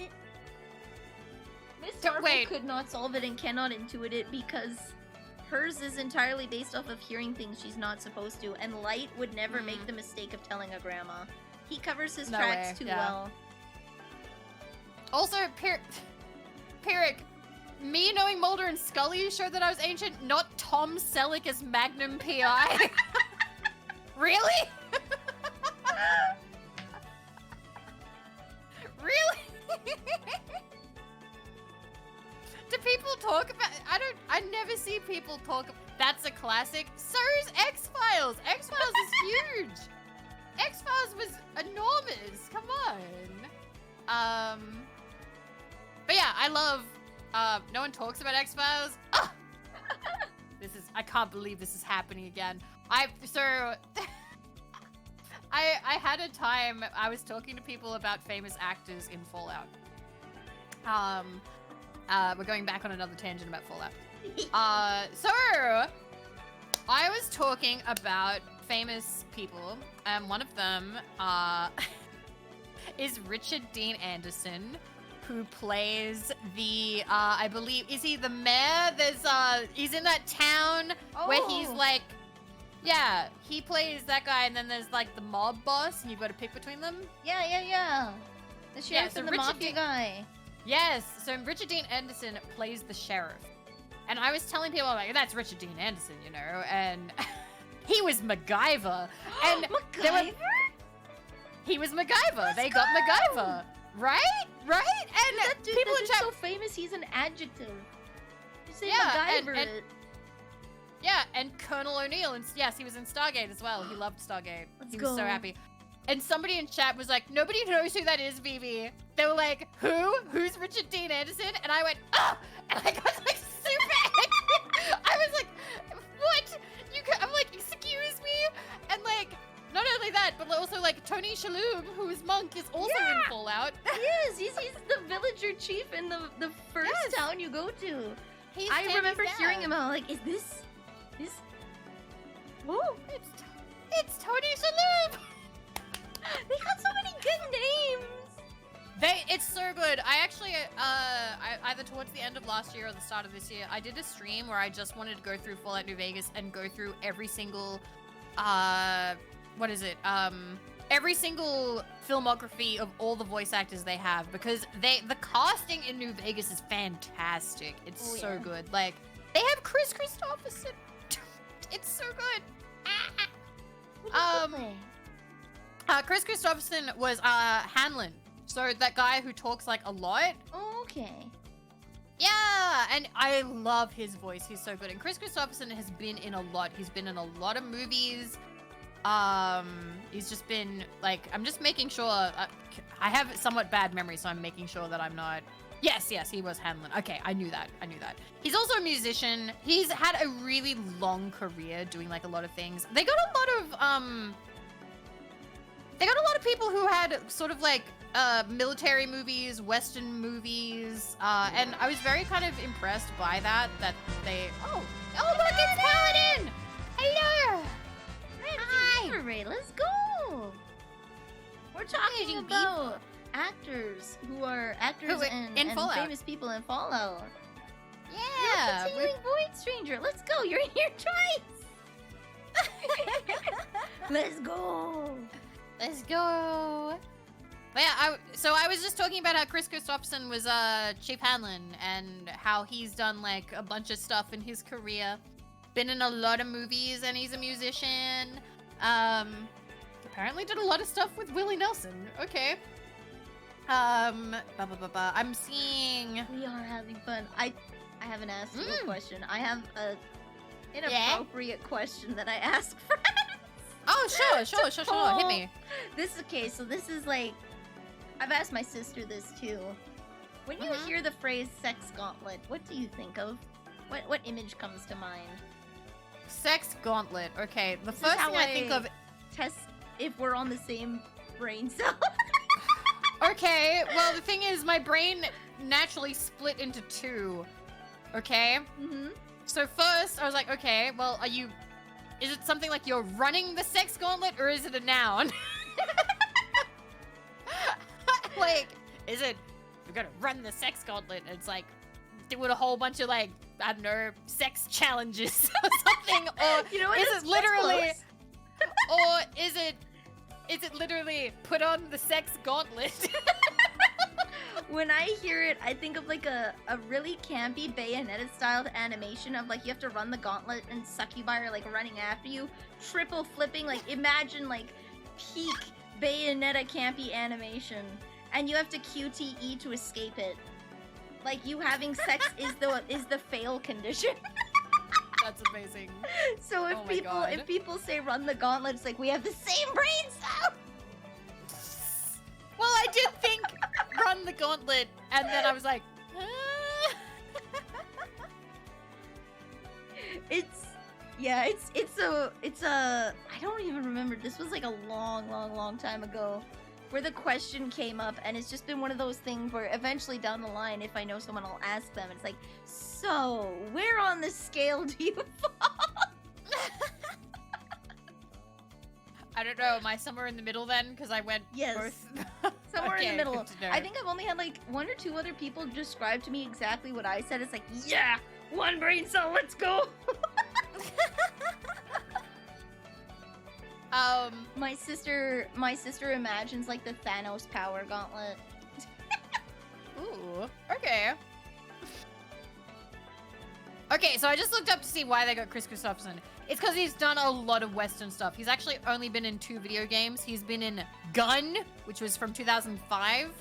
Miss Marple could not solve it and cannot intuit it because hers is entirely based off of hearing things she's not supposed to, and Light would never make the mistake of telling a grandma. He covers his tracks too well. Also, Pyric, me knowing Mulder and Scully showed that I was ancient, not Tom Selleck as Magnum PI. Really? Really? Do people talk about? I never see people talk. That's a classic. So is X-Files. X-Files is huge. X-Files was enormous. Come on. But yeah, I love. No one talks about X-Files. Ah! I can't believe this is happening again. I had a time, I was talking to people about famous actors in Fallout. We're going back on another tangent about Fallout. So I was talking about famous people, and one of them is Richard Dean Anderson, who plays the I believe, is he the mayor? He's in that town where he's like, yeah, he plays that guy, and then there's like the mob boss, and you've got to pick between them. Yeah. The sheriff so and the Richard mafia guy. Yes, so Richard Dean Anderson plays the sheriff. And I was telling people, like, that's Richard Dean Anderson, you know, and he was MacGyver. And MacGyver? He was MacGyver. Let's they go! got MacGyver. Right? And That dude, people that in dude's chat... so famous, he's an adjective. You say Yeah, MacGyver it. Yeah, and Colonel O'Neill, and yes, he was in Stargate as well. He loved Stargate. Let's He was so go. happy. And somebody in chat was like, nobody knows who that is, Vivi. They were like, who? Who's Richard Dean Anderson? And I went, oh! And I got like super angry. I was like, what? I'm like, excuse me? And like, not only that, but also like Tony Shalhoub, who is Monk, is also in Fallout. He is. He's the villager chief in the first town you go to. I remember hearing him. I'm like, is this? Whoa! It's Tony Shalhoub. They got so many good names. It's so good. I actually, I either towards the end of last year or the start of this year, I did a stream where I just wanted to go through Fallout New Vegas and go through every single, every single filmography of all the voice actors they have, because the casting in New Vegas is fantastic. It's so good. Like, they have Chris Christopherson. It's so good. Chris Christopherson was Hanlon. So that guy who talks like a lot. Oh, okay. Yeah, and I love his voice. He's so good. And Chris Christopherson has been in a lot. He's been in a lot of movies. He's just been like, I'm just making sure. I have somewhat bad memory, so I'm making sure that I'm not. Yes, he was Hanlon. Okay, I knew that. He's also a musician. He's had a really long career doing like a lot of things. They got a lot of people who had sort of like military movies, Western movies, and I was very kind of impressed by that they... Oh, look, it's Paladin! Hello! Hi! Ray, let's go! We're talking about actors who are actors and Fallout. famous people in Fallout. Yeah! You're continuing Void Stranger. Let's go. You're here twice. Let's go. Let's go. But yeah, so I was just talking about how Chris Christopherson was Chief Hanlon and how he's done like a bunch of stuff in his career. Been in a lot of movies and he's a musician. Apparently did a lot of stuff with Willie Nelson. Okay. I'm seeing... We are having fun. I haven't asked you a question. I have a inappropriate question that I ask friends. Oh, sure. Hit me. This is like, I've asked my sister this too. When you hear the phrase sex gauntlet, what do you think of? What image comes to mind? Sex gauntlet. Okay, the first thing I think of... Test if we're on the same brain cell. Okay, well, the thing is, my brain naturally split into two. Okay? Mm-hmm. So first, I was like, okay, well, is it something like you're running the sex gauntlet, or is it a noun? Like, is it, you're gonna run the sex gauntlet, and it's like, doing a whole bunch of, like, I don't know, sex challenges or something, or You know what, is that's it literally, close. or is it literally put on the sex gauntlet? When I hear it, I think of like a really campy Bayonetta styled animation of like you have to run the gauntlet and succubi are like running after you, triple flipping, like imagine like peak Bayonetta campy animation, and you have to QTE to escape it. Like you having sex is the fail condition. That's amazing. So if Oh my God. if people say run the gauntlet, it's like we have the same brain cell. Well, I did think run the gauntlet, and then I was like, It's Yeah, it's a I don't even remember. This was like a long time ago where the question came up, and it's just been one of those things where eventually down the line, if I know someone, I'll ask them. It's like, so where on the scale do you fall? I don't know. Am I somewhere in the middle then? Because I went Yes. both. Somewhere in Okay, the middle. good to know. I think I've only had like 1 or 2 other people describe to me exactly what I said. It's like, yeah, one brain cell, let's go. My sister imagines like the Thanos power gauntlet. Ooh. Okay. Okay, so I just looked up to see why they got Chris Christopherson. It's because he's done a lot of Western stuff. He's actually only been in 2 video games. He's been in Gun, which was from 2005,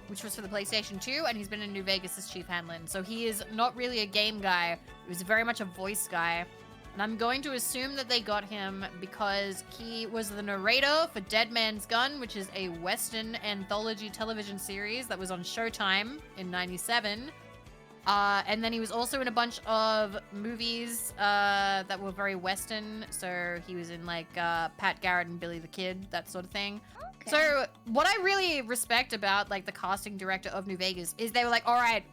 which was for the PlayStation 2, and he's been in New Vegas as Chief Hanlon. So he is not really a game guy. He was very much a voice guy. And I'm going to assume that they got him because he was the narrator for Dead Man's Gun, which is a Western anthology television series that was on Showtime in '97. And then he was also in a bunch of movies that were very Western. So he was in like Pat Garrett and Billy the Kid, that sort of thing. Okay. So what I really respect about like the casting director of New Vegas is they were like, all right,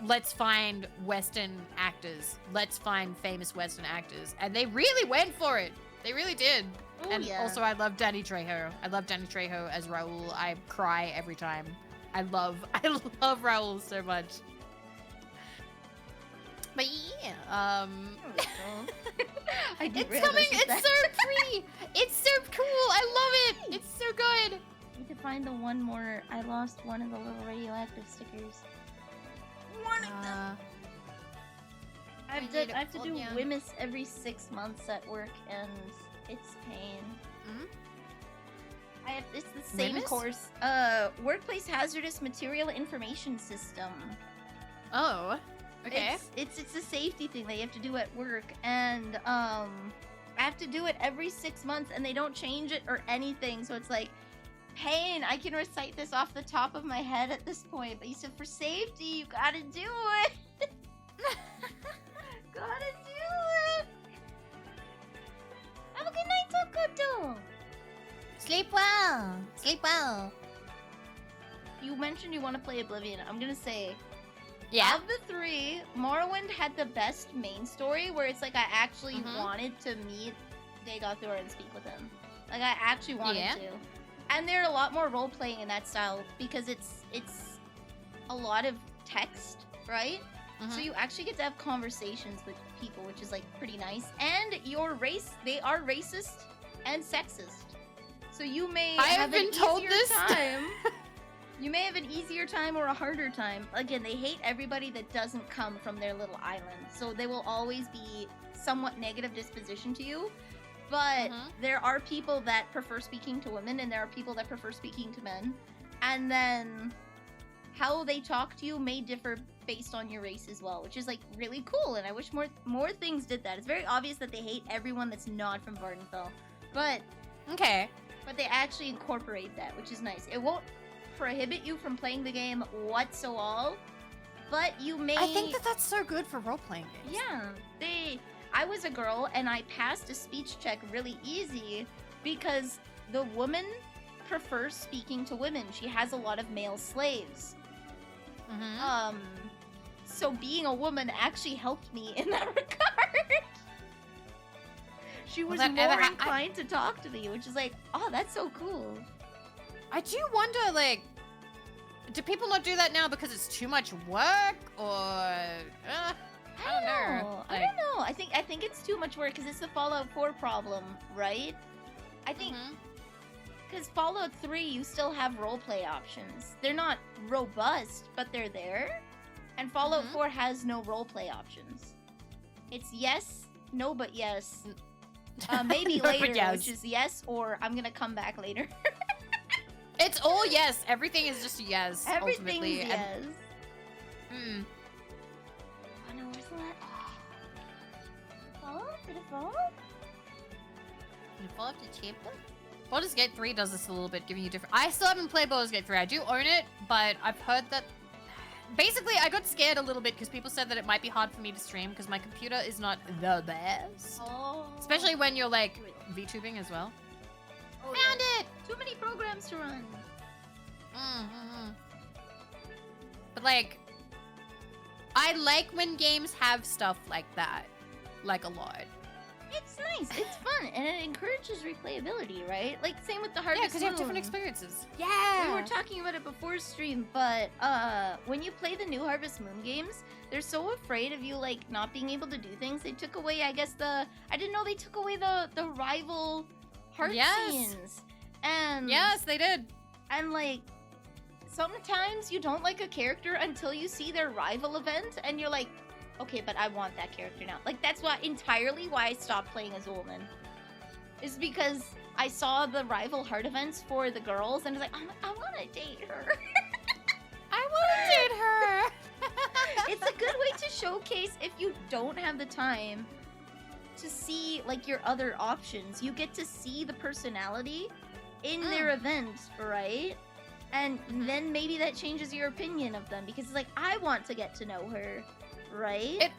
let's find Western actors. Let's find famous Western actors. And they really went for it. They really did. Oh, And yeah. also I love Danny Trejo. I love Danny Trejo as Raul. I cry every time. I love Raul so much. But yeah, I it's coming. It's so pretty. It's so cool. I love it. It's so good. Need to find the one more. I lost one of the little radioactive stickers. One of them. I have to do WMIS every 6 months at work, and it's pain. It's the same WMIS? course. Workplace Hazardous Material Information System. Oh, okay. It's a safety thing that you have to do at work, and I have to do it every 6 months, and they don't change it or anything. So it's like pain. I can recite this off the top of my head at this point, but you said for safety, you gotta do it. Gotta do it. Have a good night, Tokoto. Sleep well. Sleep well. You mentioned you want to play Oblivion. I'm gonna say, Yeah. of the 3, Morrowind had the best main story, where it's like I actually wanted to meet Dagothor and speak with him. Like I actually wanted to. And there are a lot more role playing in that style because it's a lot of text, right? So you actually get to have conversations with people, which is like pretty nice. And your race, they are racist and sexist. So you may have an easier time. You may have an easier time or a harder time. Again, they hate everybody that doesn't come from their little island. So they will always be somewhat negative disposition to you. But there are people that prefer speaking to women, and there are people that prefer speaking to men. And then how they talk to you may differ based on your race as well, which is like really cool. And I wish more things did that. It's very obvious that they hate everyone that's not from Vardenfell. But they actually incorporate that, which is nice. It won't prohibit you from playing the game whatsoever, but you may... I think that's so good for role-playing games. Yeah, I was a girl, and I passed a speech check really easy because the woman prefers speaking to women. She has a lot of male slaves. So being a woman actually helped me in that regard. She was more inclined to talk to me, which is like, oh, that's so cool. I do wonder, like, do people not do that now because it's too much work, or I don't know. I don't know. I think it's too much work because it's the Fallout 4 problem, right? I think because Fallout 3, you still have roleplay options. They're not robust, but they're there. And Fallout 4 has no roleplay options. It's yes, no, but yes. Maybe No, later, but yes. which is yes, or I'm gonna come back later. It's all yes. Everything is just a yes. Everything's ultimately. yes. And, Oh no, where's the last? Fall? Did it fall? You fall off the chamber? Baldur's Gate 3 does this a little bit, giving you different... I still haven't played Baldur's Gate 3. I do own it, but I've heard that basically, I got scared a little bit because people said that it might be hard for me to stream because my computer is not the best. Oh. Especially when you're like VTubing as well. Oh, Found it! Too many programs to run. But like, I like when games have stuff like that. Like a lot. It's nice. It's fun, and it encourages replayability, right? Like same with the Yeah, Harvest because you have different Moon. experiences. We Yeah! were talking about it before stream, but when you play the new Harvest Moon games, they're so afraid of you like not being able to do things. They took away, I guess I didn't know they took away the rival heart scenes. And Yes, they did. and like sometimes you don't like a character until you see their rival event, and you're like, okay, but I want that character now. Like that's entirely why I stopped playing as Ullman. Is because I saw the rival heart events for the girls, and I was like, I want to date her. I want to date her! It's a good way to showcase if you don't have the time to see like your other options. You get to see the personality in their event, right? And then maybe that changes your opinion of them because it's like, I want to get to know her, right?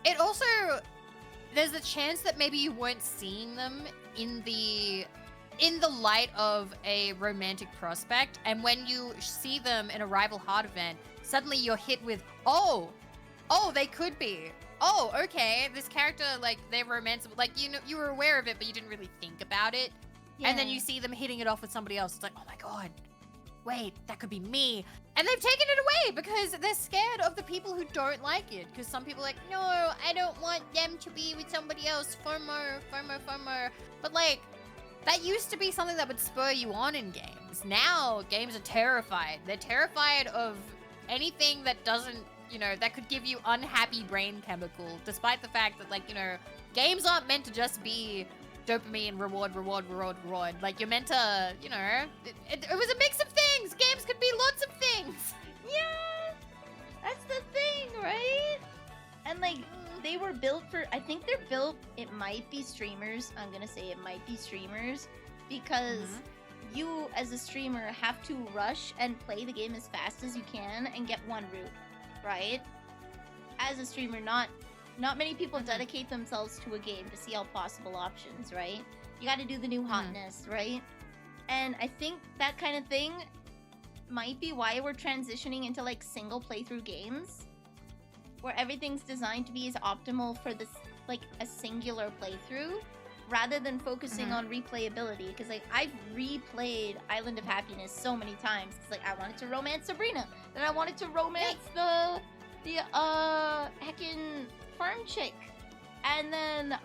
It also, there's a chance that maybe you weren't seeing them in the light of a romantic prospect, and when you see them in a rival heart event, suddenly you're hit with, oh, they could be. Oh, okay, this character, like, they're romantic, like, you know, you were aware of it, but you didn't really think about it. And then you see them hitting it off with somebody else. It's like, oh my god, wait, that could be me. And they've taken it away because they're scared of the people who don't like it. Because some people are like, no, I don't want them to be with somebody else. FOMO. But like, that used to be something that would spur you on in games. Now, games are terrified. They're terrified of anything that doesn't, you know, that could give you unhappy brain chemical. Despite the fact that, like, you know, games aren't meant to just be dopamine, reward. Like, you're meant to, you know, it was a mix of things. Games could be lots of things. Yeah, that's the thing, right? And like, they were built for, I think they're built, it might be streamers. I'm gonna say it might be streamers because you as a streamer have to rush and play the game as fast as you can and get one route, right? As a streamer, not many people dedicate themselves to a game to see all possible options, right? You got to do the new hotness, right? And I think that kind of thing might be why we're transitioning into like single playthrough games, where everything's designed to be as optimal for this, like a singular playthrough, rather than focusing on replayability. Because like I've replayed Island of Happiness so many times. It's like I wanted to romance Sabrina, then I wanted to romance the heckin' farm chick, and then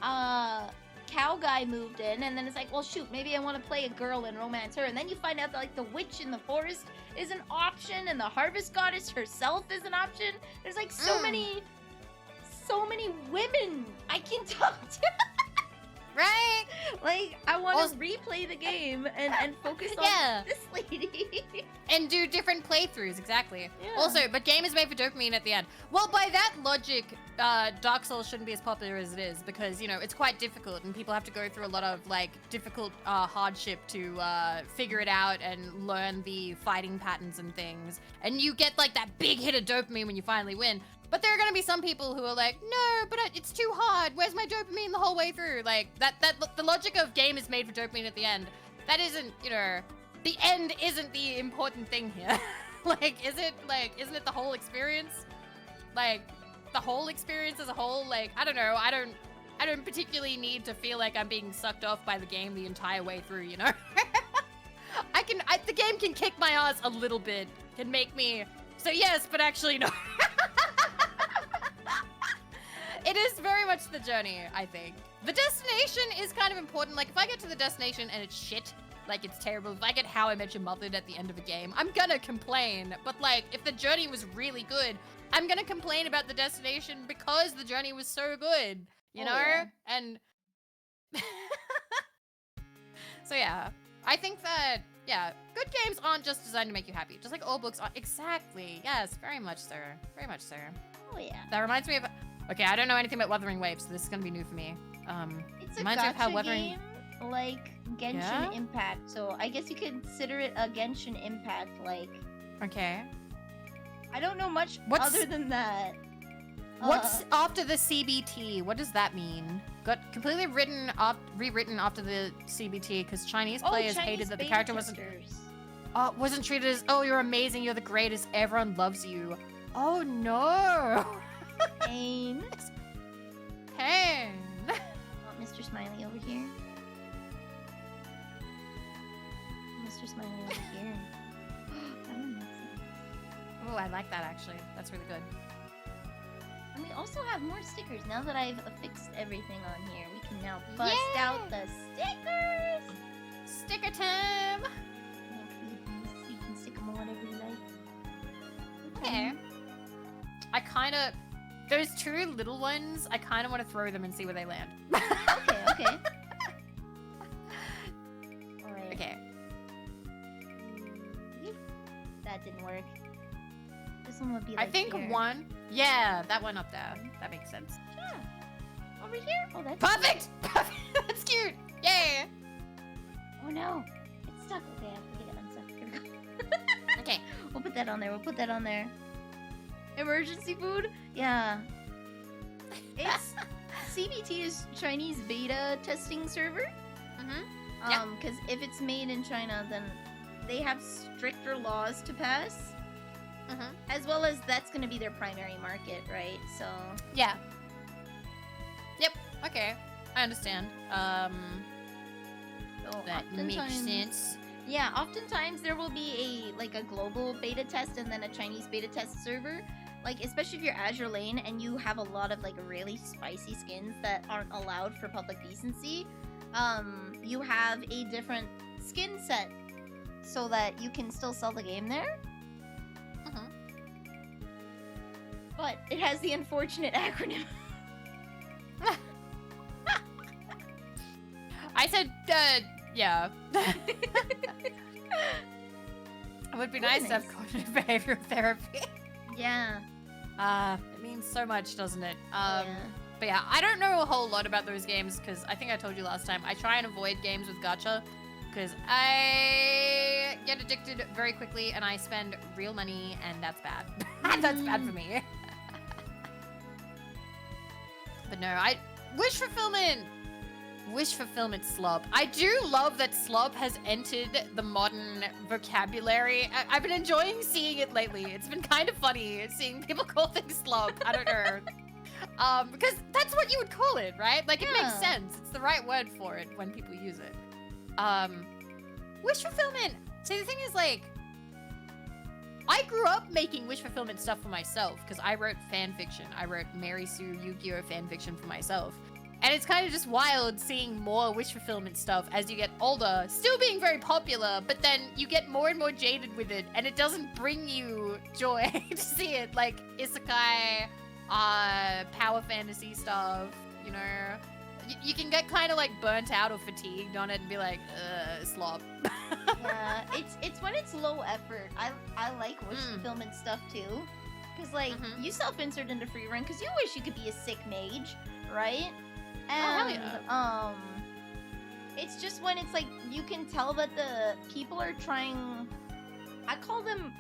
cow guy moved in, and then it's like, well shoot, maybe I want to play a girl and romance her, and then you find out that like the witch in the forest is an option, and the harvest goddess herself is an option. There's like so many women I can talk to. Right? Like, I want to replay the game and focus on this lady. And do different playthroughs, exactly. Yeah. Also, but game is made for dopamine at the end. Well, by that logic, Dark Souls shouldn't be as popular as it is because, you know, it's quite difficult and people have to go through a lot of, like, difficult hardship to figure it out and learn the fighting patterns and things. And you get, like, that big hit of dopamine when you finally win. But there are gonna be some people who are like, no, but it's too hard. Where's my dopamine the whole way through? Like, the logic of game is made for dopamine at the end. That isn't, you know, the end isn't the important thing here. Like, isn't it the whole experience? Like, the whole experience as a whole? Like, I don't know. I don't particularly need to feel like I'm being sucked off by the game the entire way through, you know? The game can kick my ass a little bit. Can make me, so yes, but actually no. It is very much the journey, I think. The destination is kind of important. Like, if I get to the destination and it's shit, like it's terrible, if I get How I Met Your Mother at the end of a game, I'm gonna complain. But like, if the journey was really good, I'm gonna complain about the destination because the journey was so good, you know? Yeah. And so yeah, I think that, yeah, good games aren't just designed to make you happy. Just like all books are. Exactly. Yes, very much so. Very much so. Oh yeah. That reminds me of, okay, I don't know anything about Wuthering Waves, so this is gonna be new for me. It's a reminds me of how gacha Wuthering... game, like Genshin Yeah? Impact. So I guess you could consider it a Genshin Impact, like. Okay. I don't know much What's- other than that. What's after the CBT? What does that mean? Got completely rewritten after the CBT because Chinese players hated that the character wasn't treated as, oh, you're amazing, you're the greatest, everyone loves you. Oh no. Pain. Pain. Want Mr. Smiley over here? Mr. Smiley over here. That one makes sense. Oh, I like that actually. That's really good. And we also have more stickers. Now that I've affixed everything on here, we can now bust out the stickers! Sticker time! You can stick them on whatever you like. Okay. I kinda... Those two little ones, I kinda want to throw them and see where they land. Okay. Alright. Okay. That didn't work. This one would be like I think here. one... Yeah, that one up there. That makes sense. Yeah. Over here? Oh, that's Perfect! That's cute! Yay! Oh no. It's stuck. Okay, I have to get it unstuck. Here we go. Okay. We'll put that on there. Emergency food? Yeah. It's CBT is Chinese beta testing server. Mm-hmm. Because if it's made in China, then they have stricter laws to pass. Mm-hmm. As well as that's going to be their primary market, right? So Yeah. Yep. Okay. I understand. so That makes oftentimes- sense. Yeah, oftentimes there will be a global beta test and then a Chinese beta test server. Like, especially if you're Azure Lane and you have a lot of really spicy skins that aren't allowed for public decency, you have a different skin set so that you can still sell the game there. Mhm. But it has the unfortunate acronym. I said, yeah. It would be nice to have cognitive behavioral therapy. Yeah. It means so much, doesn't it? Yeah. But yeah, I don't know a whole lot about those games because I think I told you last time, I try and avoid games with gacha because I get addicted very quickly and I spend real money and that's bad. That's bad for me. But no, Wish fulfillment slop. I do love that slop has entered the modern vocabulary. I've been enjoying seeing it lately. It's been kind of funny seeing people call things slop. I don't know. Because that's what you would call it, right? Like, it makes Yeah. sense. It's the right word for it when people use it. Wish fulfillment. See, the thing is, I grew up making wish fulfillment stuff for myself because I wrote fan fiction. I wrote Mary Sue Yu-Gi-Oh! Fan fiction for myself. And it's kind of just wild seeing more wish fulfillment stuff as you get older, still being very popular, but then you get more and more jaded with it, and it doesn't bring you joy to see it. Like isekai, power fantasy stuff, you know. You can get kind of burnt out or fatigued on it and be like, slop. Yeah, it's when it's low effort. I like wish fulfillment stuff too, because you self-insert into free run because you wish you could be a sick mage, right? And hell it's just when it's you can tell that the people are trying. I call them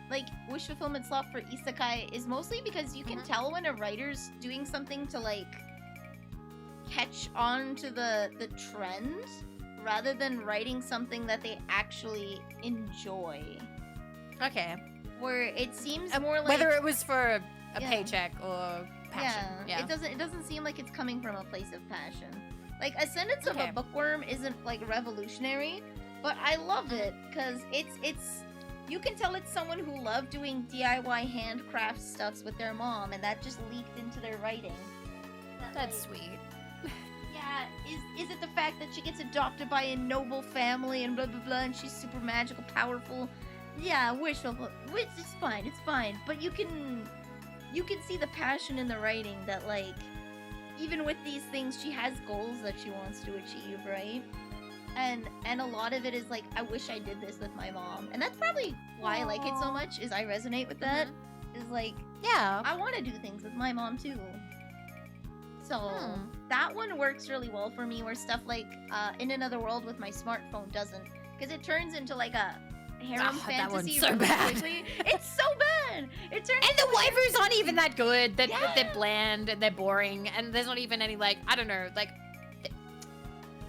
wish fulfillment slop for isekai is mostly because you can tell when a writer's doing something to catch on to the trend rather than writing something that they actually enjoy. Okay. Where it seems more like whether it was for a Yeah. paycheck or passion. Yeah. It doesn't seem like it's coming from a place of passion. Ascendance of Okay. a Bookworm isn't revolutionary, but I love it because it's you can tell it's someone who loved doing DIY handcraft stuffs with their mom, and that just leaked into their writing. That's sweet. Yeah, is it the fact that she gets adopted by a noble family and blah blah blah, and she's super magical, powerful? Yeah, it's fine. But you can see the passion in the writing that even with these things, she has goals that she wants to achieve, right? And a lot of it is I wish I did this with my mom, and that's probably why I like it so much. Is I resonate with that. Is Yeah. I want to do things with my mom too. So that one works really well for me, where stuff In Another World with my smartphone doesn't, because it turns into harem Oh, that one's fantasy so really bad. quickly. It's so bad. It turned And the waifus aren't even that good. They're Yeah. bland and they're boring, and there's not even any like, I don't know, like,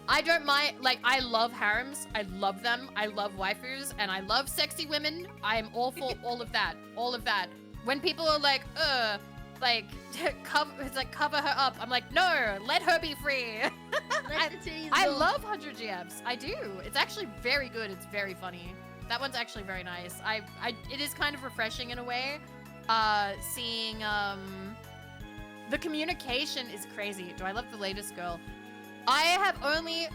I don't mind, like, I love harems, I love them, I love waifus, and I love sexy women. I'm all for all of that, When people are like, cover her up, I'm like, no, let her be free. Let the titties I go. love 100 GFs, I do. It's actually very good, it's very funny. That one's actually very nice. It is kind of refreshing in a way, seeing, the communication is crazy. Do I love the latest girl? I have only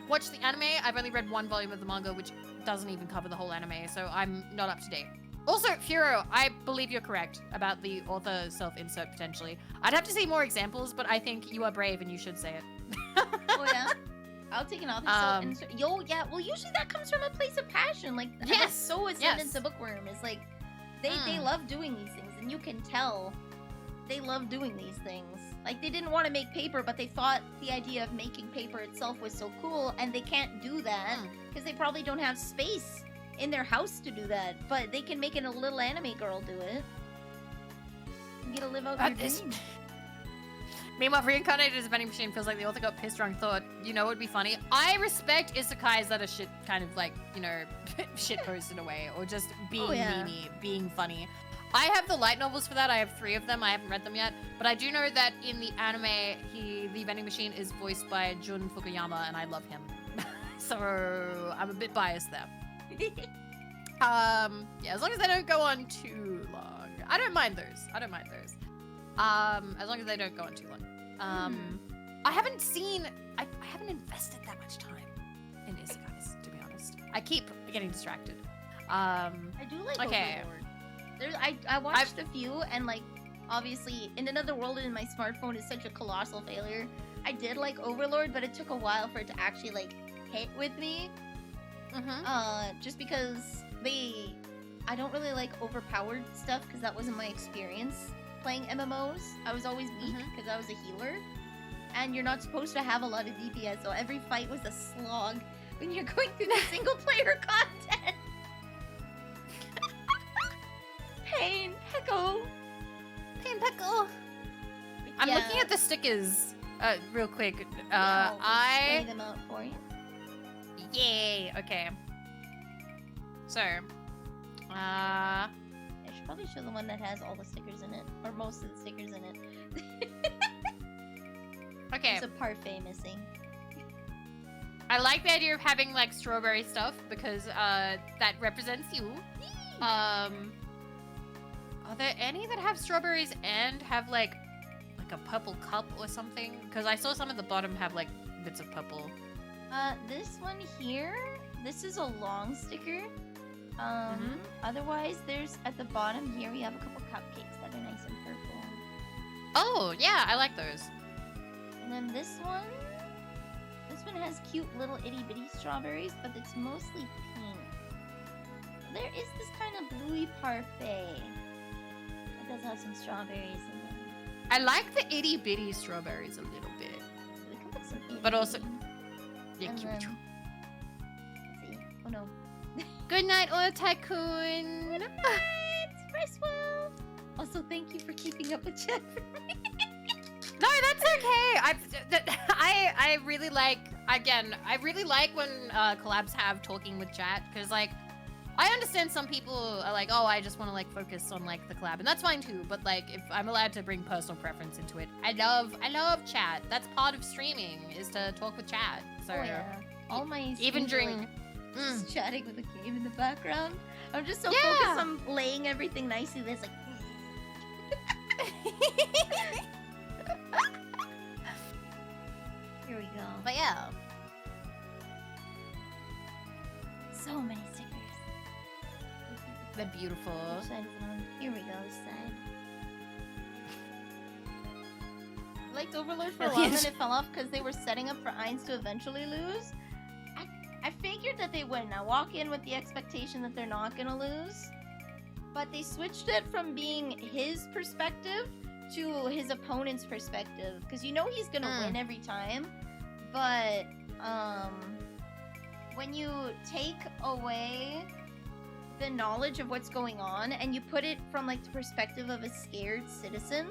watched the anime. I've only read one volume of the manga, which doesn't even cover the whole anime, so I'm not up to date. Also, Furo, I believe you're correct about the author self-insert potentially. I'd have to see more examples, but I think you are brave and you should say it. Oh yeah, I'll take an author self-insert. Yo, yeah. Well, usually that comes from a place of passion. Like Yes, so ascendant to Bookworm is like they love doing these things, and you can tell they love doing these things. Like, they didn't want to make paper, but they thought the idea of making paper itself was so cool, and they can't do that because they probably don't have space in their house to do that. But they can make a little anime girl do it. You get to live out your dream. Meanwhile, Reincarnated as a Vending Machine feels like the author got pissed drunk thought, you know what would be funny? I respect isekais that are shit, kind of like, you know, shitpost in a way, or just being meanie, being funny. I have the light novels for that. I have 3 of them. I haven't read them yet. But I do know that in the anime, the vending machine is voiced by Jun Fukuyama, and I love him. So I'm a bit biased there. Yeah, as long as they don't go on too long. I don't mind those. As long as they don't go on too long. I haven't seen... I haven't invested that much time in isekais, to be honest. I keep getting distracted. I do like okay. Overlord. I watched a few, and like, obviously, In Another World in my smartphone is such a colossal failure. I did like Overlord, but it took a while for it to actually like hit with me. Just because I don't really like overpowered stuff because that wasn't my experience playing MMOs. I was always weak because I was a healer, and you're not supposed to have a lot of DPS, so every fight was a slog when you're going through the single player content. Pain, Pickle. I'm looking at the stickers real quick. I'll lay them out for you. Yay, okay. So, I should probably show the one that has all the stickers in it, or most of the stickers in it. Okay. There's a parfait missing. I like the idea of having like strawberry stuff because that represents you. Are there any that have strawberries and have like a purple cup or something? Because I saw some at the bottom have like bits of purple. This one here, this is a long sticker. Otherwise, there's at the bottom here, we have a couple cupcakes that are nice and purple. Oh, yeah, I like those. And then this one has cute little itty bitty strawberries, but it's mostly pink. There is this kind of bluey parfait. It does have some strawberries in it. I like the itty bitty strawberries a little bit. We can put some itty But also, bitty. yeah, And cute. then- let's see. Oh no. Good night, Oil Tycoon. It's Rice World. Also, thank you for keeping up with chat for me. No, that's okay. I really like, again, I really like when collabs have talking with chat, because like, I understand some people are like, oh, I just want to like focus on like the collab, and that's fine too, but like, if I'm allowed to bring personal preference into it, I love chat. That's part of streaming, is to talk with chat. So Oh yeah. All my even streams are, during, like, just chatting with the game in the background. I'm just so focused on laying everything nicely. There's like. Here we go. but yeah. So many stickers. They're beautiful. Which side is it on? Here we go, this side. I liked Overlord for a while, and then it fell off because they were setting up for Ainz to eventually lose. I figured that they wouldn't. I walk in with the expectation that they're not gonna lose. But they switched it from being his perspective to his opponent's perspective. Because you know he's gonna win every time. But when you take away the knowledge of what's going on and you put it from like the perspective of a scared citizen,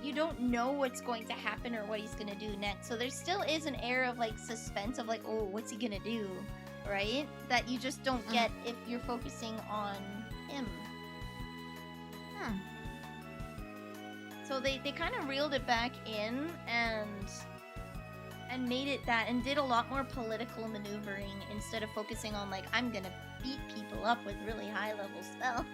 you don't know what's going to happen or what he's gonna do next. So there still is an air of like suspense of like, oh, what's he gonna do, right? That you just don't get if you're focusing on him. So they kind of reeled it back in and made it that and did a lot more political maneuvering instead of focusing on like, I'm gonna beat people up with really high level spells.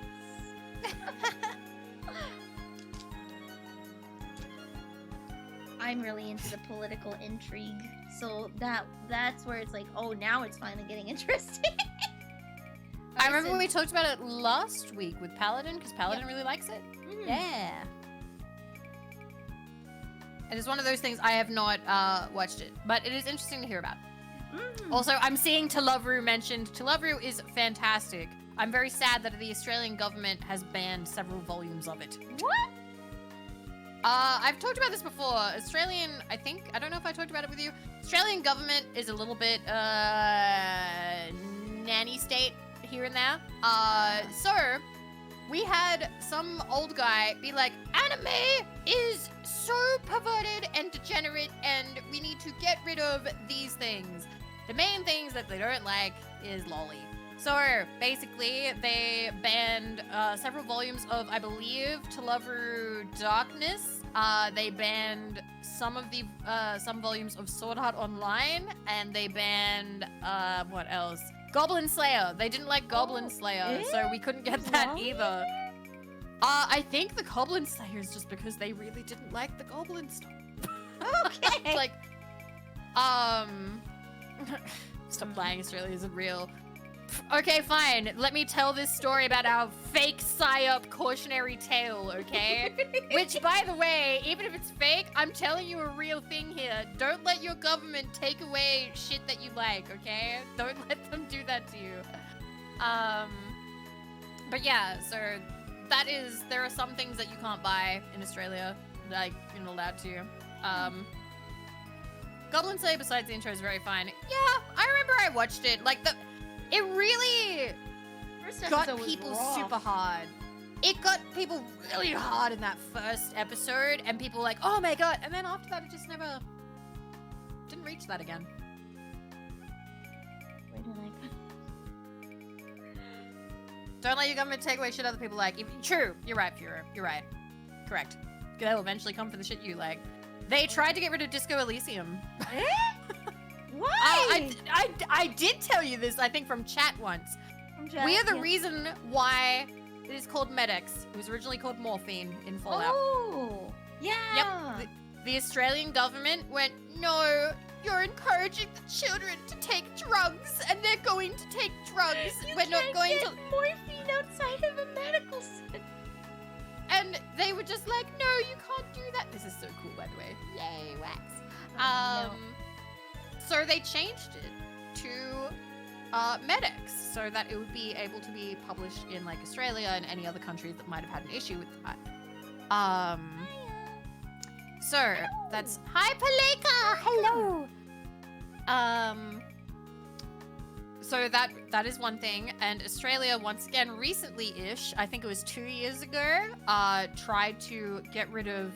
I'm really into the political intrigue, so that's where it's like, oh, now it's finally getting interesting. I remember when we talked about it last week with Paladin, because Paladin really likes it. Yeah. It is one of those things I have not watched it, but it is interesting to hear about. Also, I'm seeing Talavru mentioned. Talavru is fantastic. I'm very sad that the Australian government has banned several volumes of it. What? I've talked about this before. I don't know if I talked about it with you. Australian government is a little bit, nanny state here and there. So, we had some old guy be like, anime is so perverted and degenerate and we need to get rid of these things. The main things that they don't like is lolly. So basically, they banned several volumes of, I believe, Talavru Darkness. They banned some volumes of Sword Art Online, and they banned what else? Goblin Slayer. They didn't like Goblin Slayer, so we couldn't get that either. I think the Goblin Slayer is just because they really didn't like the Goblin stuff. Okay. Like, stop lying. Australia isn't real. Okay, fine. Let me tell this story about our fake PSYOP cautionary tale, okay? Which, by the way, even if it's fake, I'm telling you a real thing here. Don't let your government take away shit that you like, okay? Don't let them do that to you. But yeah, so there are some things that you can't buy in Australia, like, you're not allowed to. Goblin Slayer, besides the intro, is very fine. Yeah, I remember I watched it. Like, it really got people super hard. It got people really hard in that first episode, and people were like, oh my god. And then after that, it just never didn't reach that again. Don't let your government take away shit other people like. True, you're right, Führer. You're right. Correct. They'll eventually come for the shit you like. They tried to get rid of Disco Elysium. Why? I did tell you this, I think, from chat once. We are the reason why it is called Med-X. It was originally called Morphine in Fallout. Oh, yeah. Yep. The Australian government went, no, you're encouraging the children to take drugs, and they're going to take drugs. We're not going to morphine outside of a medical center. And they were just like, no, you can't do that. This is so cool, by the way. Yay, wax. No. So they changed it to Med-X so that it would be able to be published in like Australia and any other countries that might have had an issue with that. So that's hi Paleka, hello. So that is one thing, and Australia once again recently-ish, I think it was 2 years ago, tried to get rid of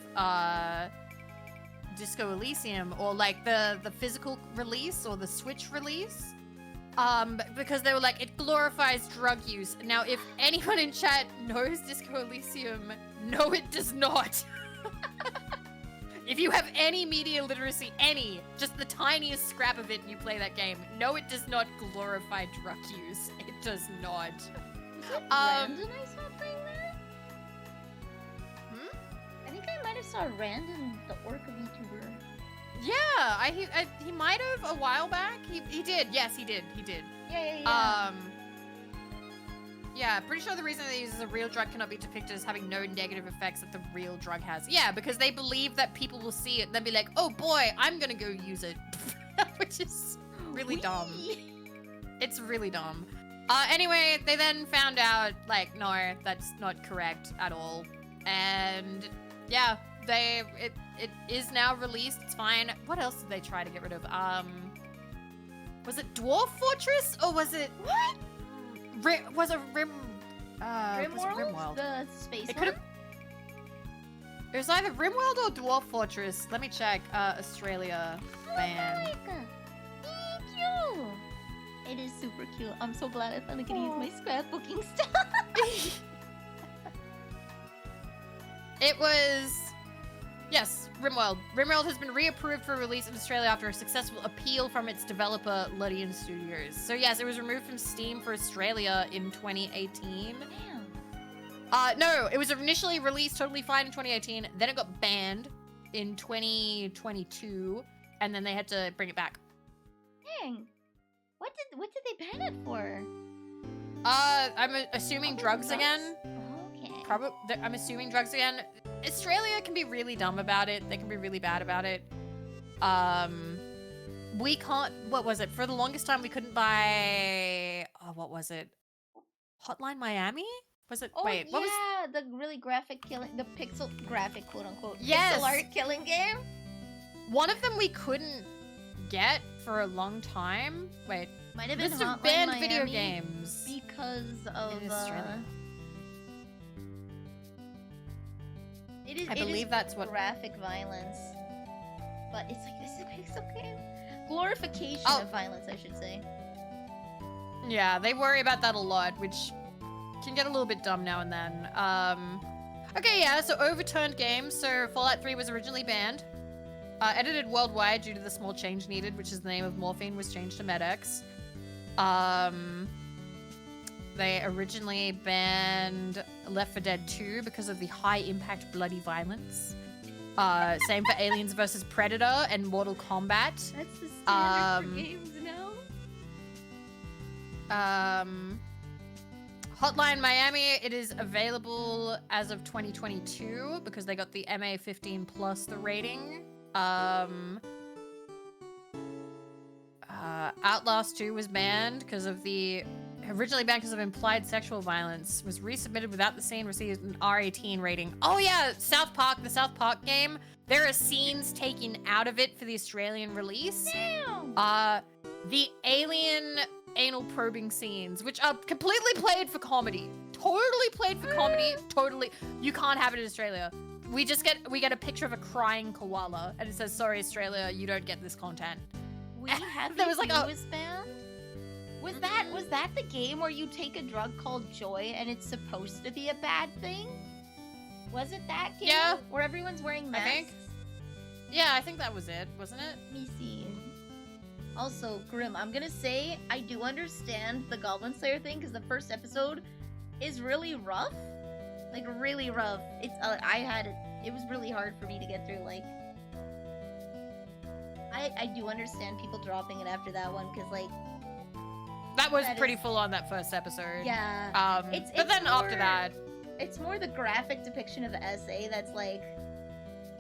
Disco Elysium, or like the physical release or the Switch release, because they were like, it glorifies drug use. Now, if anyone in chat knows Disco Elysium, no, it does not. If you have any media literacy, just the tiniest scrap of it, and you play that game, no, it does not glorify drug use. It does not. Brandon I saw playing that? I think I might have saw Randon, the Orca VTuber. Yeah, he might have a while back. He did. Yes, he did. Yeah. Yeah, pretty sure the reason they use a real drug cannot be depicted as having no negative effects that the real drug has. Yeah, because they believe that people will see it and they'll be like, oh boy, I'm gonna go use it. Which is really dumb. It's really dumb. Anyway, they then found out, like, no, that's not correct at all. And yeah, it is now released. It's fine. What else did they try to get rid of? Was it Dwarf Fortress or was it... What? was a Rim. Rimworld? The space It one? could've- It was either Rimworld or Dwarf Fortress. Let me check. Australia ban. Thank you. It is super cute. I'm so glad I finally can use my scrapbooking stuff. It was... Yes, Rimworld. Rimworld has been reapproved for release in Australia after a successful appeal from its developer, Ludian Studios. So yes, it was removed from Steam for Australia in 2018. Damn. No, it was initially released totally fine in 2018. Then it got banned in 2022, and then they had to bring it back. Dang. What did they ban it for? I'm assuming drugs again. Okay. Probably, I'm assuming drugs again. Australia can be really dumb about it. They can be really bad about it. We can't. What was it? For the longest time, we couldn't buy. Oh, what was it? Hotline Miami? Was it? Oh Wait, yeah, what was? the really graphic killing, the pixel graphic quote unquote Yes. pixel art killing game. One of them we couldn't get for a long time. Wait, Might have been list of Hotline banned Miami video games because of in Australia. It is. I it is believe that's what. graphic violence, but it's like this is a pixel game. Glorification Oh. of violence, I should say. Yeah, they worry about that a lot, which can get a little bit dumb now and then. Okay, yeah, so overturned games. So Fallout 3 was originally banned. Edited worldwide due to the small change needed, which is the name of Morphine, was changed to MedX. They originally banned Left 4 Dead 2 because of the high impact bloody violence. Same for Aliens vs. Predator and Mortal Kombat. That's the standard for games now. Hotline Miami, it is available as of 2022 because they got the MA 15 plus the rating. Outlast 2 was banned because of originally banned because of implied sexual violence, was resubmitted without the scene received an R18 rating. Oh yeah, the South Park game, there are scenes taken out of it for the Australian release. Damn. The alien anal probing scenes, which are completely played for comedy. Totally played for comedy. Totally. You can't have it in Australia. We get a picture of a crying koala and it says, "Sorry, Australia, you don't get this content." We had There was like a- was banned. Was that the game where you take a drug called Joy and it's supposed to be a bad thing? Was it that game? Yeah. Where everyone's wearing masks? I think. Yeah, I think that was it, wasn't it? Let me see. Also, Grim, I'm gonna say I do understand the Goblin Slayer thing because the first episode is really rough. Like, really rough. It's it was really hard for me to get through, like... I do understand people dropping it after that one because, like... That was That pretty is- full on that first episode. Yeah. But It's then after more- that, It's more the graphic depiction of the essay that's like...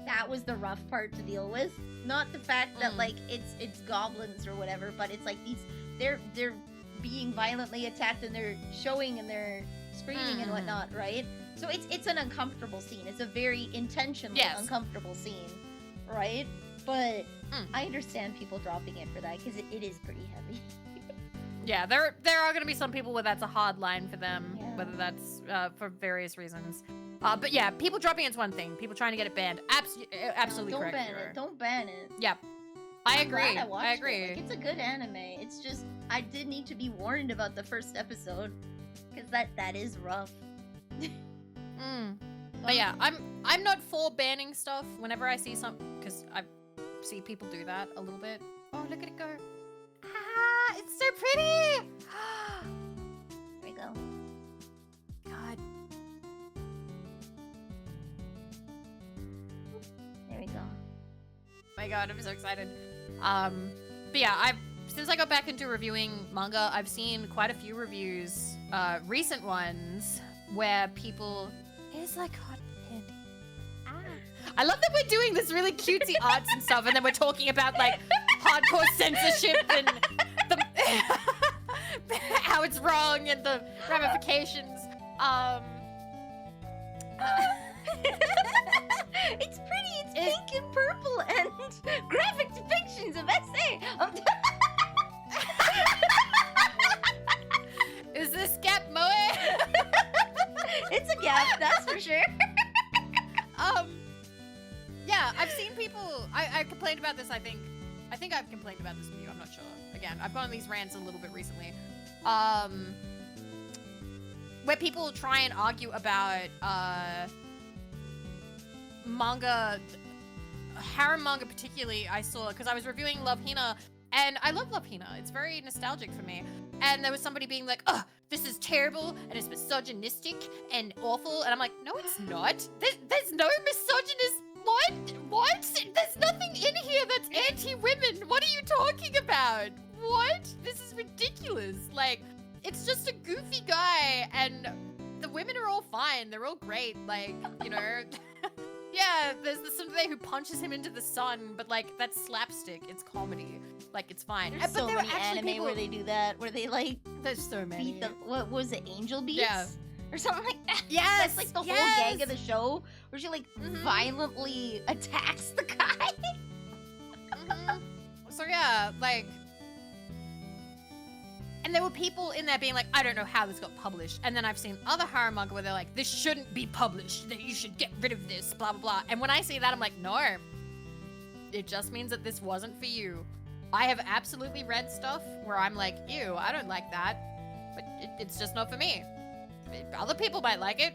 That was the rough part to deal with. Not the fact that, like, it's goblins or whatever, but it's like they're being violently attacked and they're showing and they're screaming and whatnot, right? So it's an uncomfortable scene. It's a very intentionally uncomfortable scene, right? But I understand people dropping it for that because it is pretty heavy. yeah, there are going to be some people where that's a hard line for them, Yeah. whether that's for various reasons. But yeah, people dropping it's one thing. People trying to get it banned, absolutely Don't correct. ban Sarah. it. Don't ban it. Yeah, I I'm glad agree. I watched I agree. It. Like, it's a good anime. It's just I did need to be warned about the first episode because that is rough. But yeah, I'm not for banning stuff whenever I see some, because I see people do that a little bit. Oh, look at it go! Ah, it's so pretty. There we go. God. There we go. My God, I'm so excited. But yeah, since I got back into reviewing manga, I've seen quite a few reviews, recent ones, where people, it's like hot candy. I love that we're doing this really cutesy arts and stuff, and then we're talking about like hardcore censorship and how it's wrong and the ramifications. It's pretty. It's pink and purple and graphic depictions of SA. Is this cat this, I think I've complained about this with you. I'm not sure. Again, I've gone on these rants a little bit recently. Where people try and argue about manga, harem manga particularly. I saw because I was reviewing Love Hina, and I love Love Hina. It's very nostalgic for me. And there was somebody being like, "Oh, this is terrible and it's misogynistic and awful," and I'm like, "No, it's not. There's no misogynist. What? There's nothing in here that's anti-women. What are you talking about? What? This is ridiculous. Like, it's just a goofy guy, and the women are all fine. They're all great. Like, you know." Yeah, there's somebody who punches him into the sun, but like that's slapstick. It's comedy. Like it's fine. There's so many anime where they do that, where they like there's so many. beat the what was it, Angel Beats? Yeah. Or something like that. Yes, That's like the whole gag of the show, where she like violently attacks the guy. So yeah, like, and there were people in there being like, I don't know how this got published. And then I've seen other harem manga where they're like, this shouldn't be published, that you should get rid of this, blah, blah, blah. And when I see that, I'm like, no, it just means that this wasn't for you. I have absolutely read stuff where I'm like, ew, I don't like that, but it's just not for me. Other people might like it.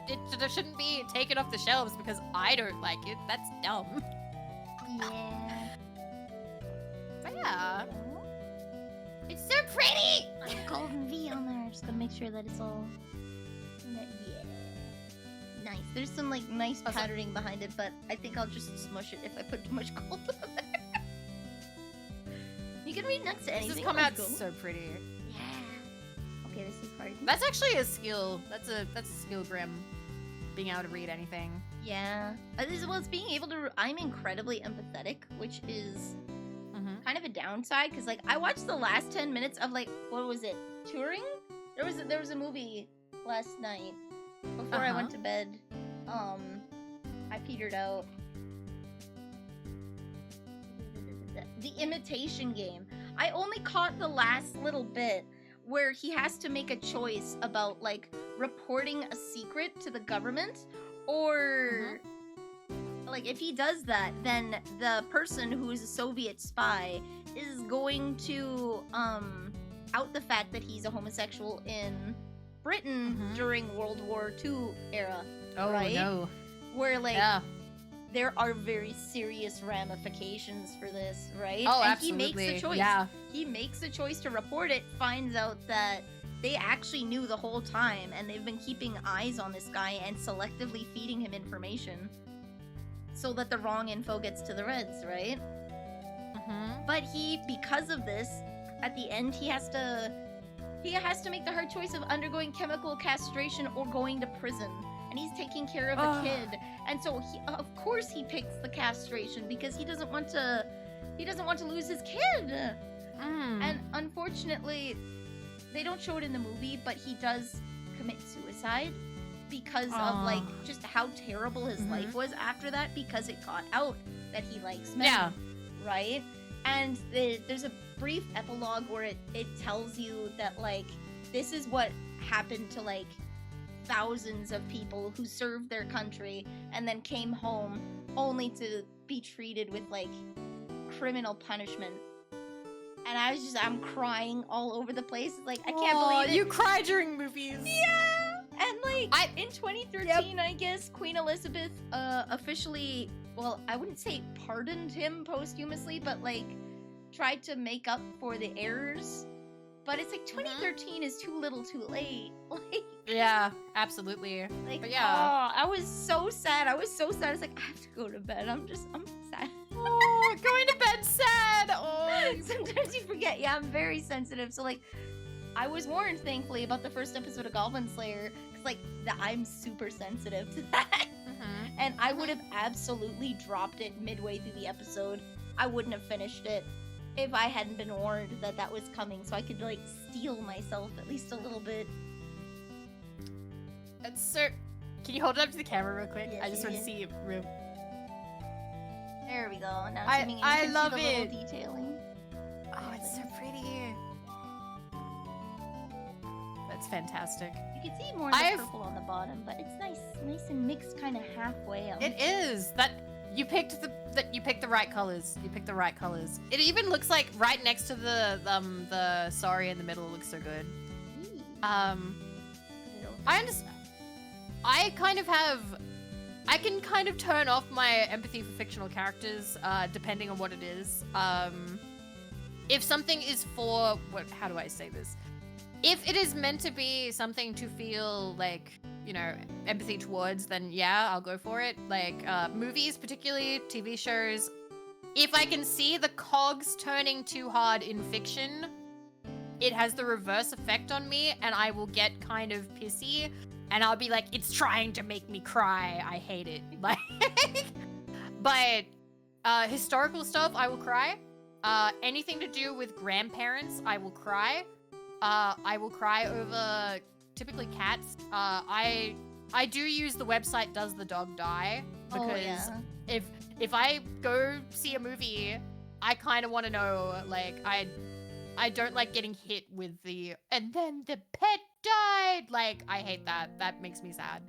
It shouldn't be taken off the shelves because I don't like it. That's dumb. Yeah. But yeah. It's so pretty! Golden V on there. Just gotta make sure that it's all. Yeah. Nice. There's some like nice patterning behind it, but I think I'll just smush it if I put too much gold on there. You can read next to anything. This has come out so pretty. Yeah. Okay, this is hard. That's actually a skill. That's a skill, Grim. Being able to read anything. Yeah. It's being able to. I'm incredibly empathetic, which is kind of a downside because like I watched the last 10 minutes of like what was it, Touring? There was a movie last night before I went to bed. I petered out. The Imitation Game. I only caught the last little bit where he has to make a choice about like reporting a secret to the government or like if he does that, then the person who is a Soviet spy is going to out the fact that he's a homosexual in Britain during World War II era. Oh, right? no. Where like there are very serious ramifications for this, right? Oh, and absolutely. he makes the choice. Yeah. He makes the choice to report it, finds out that they actually knew the whole time and they've been keeping eyes on this guy and selectively feeding him information so that the wrong info gets to the Reds, right? But because of this, at the end he has to make the hard choice of undergoing chemical castration or going to prison. And he's taking care of a kid. And so of course he picks the castration because he doesn't want to lose his kid. And unfortunately, they don't show it in the movie, but he does commit suicide because of like just how terrible his life was after that, because it got out that he likes men, right? And there's a brief epilogue where it tells you that like this is what happened to like thousands of people who served their country and then came home only to be treated with like criminal punishment. And I'm crying all over the place. Like, I can't believe it. You cry during movies. Yeah! And like, in 2013, I guess, Queen Elizabeth officially, well, I wouldn't say pardoned him posthumously, but like, tried to make up for the errors. But it's like, 2013 is too little too late. Like, yeah, absolutely. Like, but yeah. I was so sad. I was like, I have to go to bed. I'm sad. Oh, going to bed sad. Oh, sometimes you forget. Yeah, I'm very sensitive. So like, I was warned, thankfully, about the first episode of Goblin Slayer, because like, I'm super sensitive to that. And I would have absolutely dropped it midway through the episode. I wouldn't have finished it if I hadn't been warned that that was coming, so I could like steel myself at least a little bit. Sir, can you hold it up to the camera real quick? Yeah, I just want to see it real. There we go. Now I love see the it. little detailing. Oh, it's so pretty. That's fantastic. You can see more of the purple on the bottom, but it's nice and mixed, kind of halfway. It is that. You picked the right colors. You picked the right colors. It even looks like right next to the sorry in the middle looks so good. I understand. I can kind of turn off my empathy for fictional characters, depending on what it is. If something is for how do I say this? If it is meant to be something to feel like, you know, empathy towards, then yeah, I'll go for it. Like movies, particularly TV shows. If I can see the cogs turning too hard in fiction, it has the reverse effect on me, and I will get kind of pissy, and I'll be like, it's trying to make me cry. I hate it. Like, but historical stuff, I will cry. Anything to do with grandparents, I will cry. I will cry over typically cats. I do use the website Does the Dog Die? Because if I go see a movie, I kind of want to know, like, I don't like getting hit with the, and then the pet died. Like, I hate that. That makes me sad.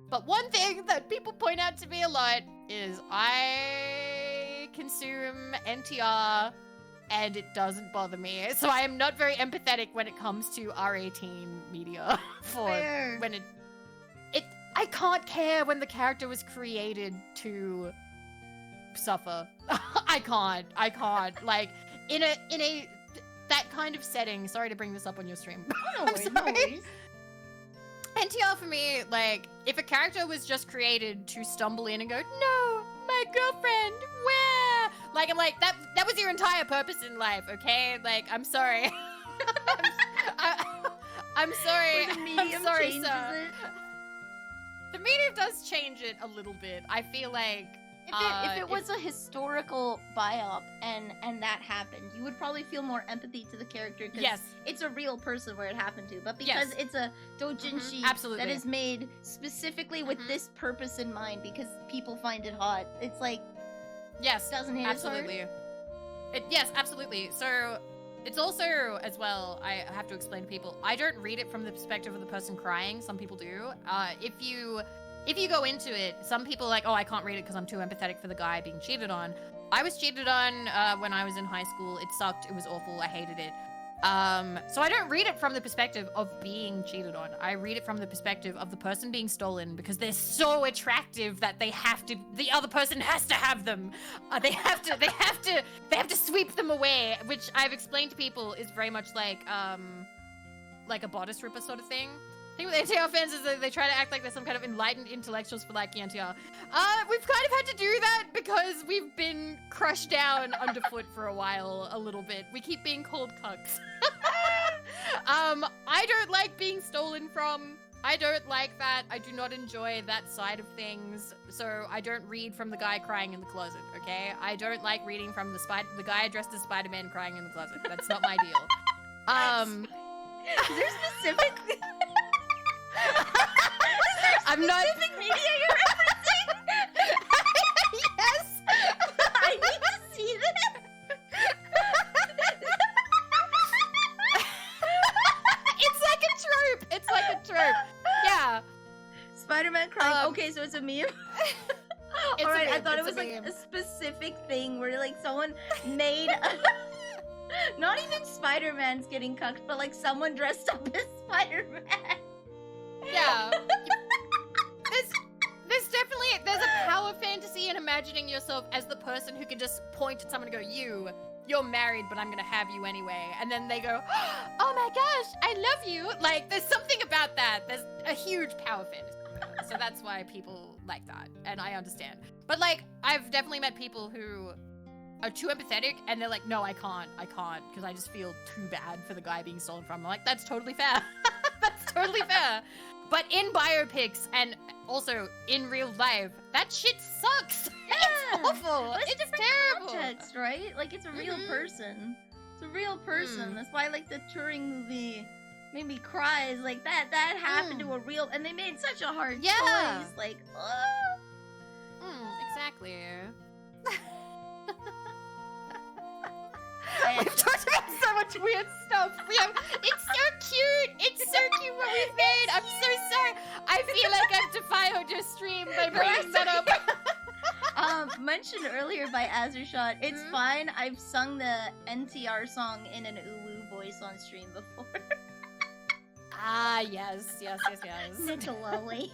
But one thing that people point out to me a lot is I consume NTR and it doesn't bother me. So I am not very empathetic when it comes to R18 media. When I can't care when the character was created to suffer. I can't. Like, in a that kind of setting. Sorry to bring this up on your stream. No worries. NTR for me, like, if a character was just created to stumble in and go, no, my girlfriend, where? Like, I'm like, that was your entire purpose in life, okay? Like, I'm sorry. I'm sorry. Or the medium I'm sorry, changes sir. it. The medium does change it a little bit. I feel like if it was a historical biop and that happened, you would probably feel more empathy to the character because it's a real person where it happened to. But because it's a doujinshi that is made specifically with this purpose in mind, because people find it hot, it's like doesn't hit absolutely. Yes, absolutely. So it's also, as well, I have to explain to people, I don't read it from the perspective of the person crying. Some people do. If you go into it, some people are like, oh, I can't read it because I'm too empathetic for the guy being cheated on. I was cheated on when I was in high school. It sucked. It was awful. I hated it. So I don't read it from the perspective of being cheated on. I read it from the perspective of the person being stolen because they're so attractive that the other person has to have them. They have to sweep them away, which I've explained to people is very much like a bodice ripper sort of thing. The thing with NTR fans is that they try to act like they're some kind of enlightened intellectuals for liking NTR. We've kind of had to do that because we've been crushed down underfoot for a while, a little bit. We keep being called cucks. I don't like being stolen from. I don't like that. I do not enjoy that side of things. So I don't read from the guy crying in the closet, okay? I don't like reading from the guy dressed as Spider-Man crying in the closet. That's not my deal. Is there specific... I'm not specific media you're referencing? Yes. I need to see this. It's like a trope. Yeah. Spider-Man crying. Okay, so it's a meme. All right, I thought it was like meme. a specific thing where like someone made not even Spider-Man's getting cucked, but like someone dressed up as Spider-Man. Yeah. There's a power fantasy in imagining yourself as the person who can just point at someone and go, you're married, but I'm gonna have you anyway. And then they go, oh my gosh, I love you. Like, there's something about that. There's a huge power fantasy. So that's why people like that. And I understand. But like, I've definitely met people who are too empathetic and they're like, no, I can't, because I just feel too bad for the guy being stolen from. I'm like, that's totally fair. That's totally fair. But in biopics and also in real life, that shit sucks. Yeah. It's awful. But it's It's different terrible. context, right? Like it's a real person. It's a real person. That's why like the Turing movie made me cry. Is like that happened to a real, and they made such a hard choice. Like, Exactly. We've talked about so much much weird stuff. It's so cute. It's so cute what we've made. I'm so sorry. I feel like I've defiled your stream by bringing that up. Mentioned earlier by Azershot, it's fine. I've sung the NTR song in an uwu voice on stream before. Ah, yes. Nicolale.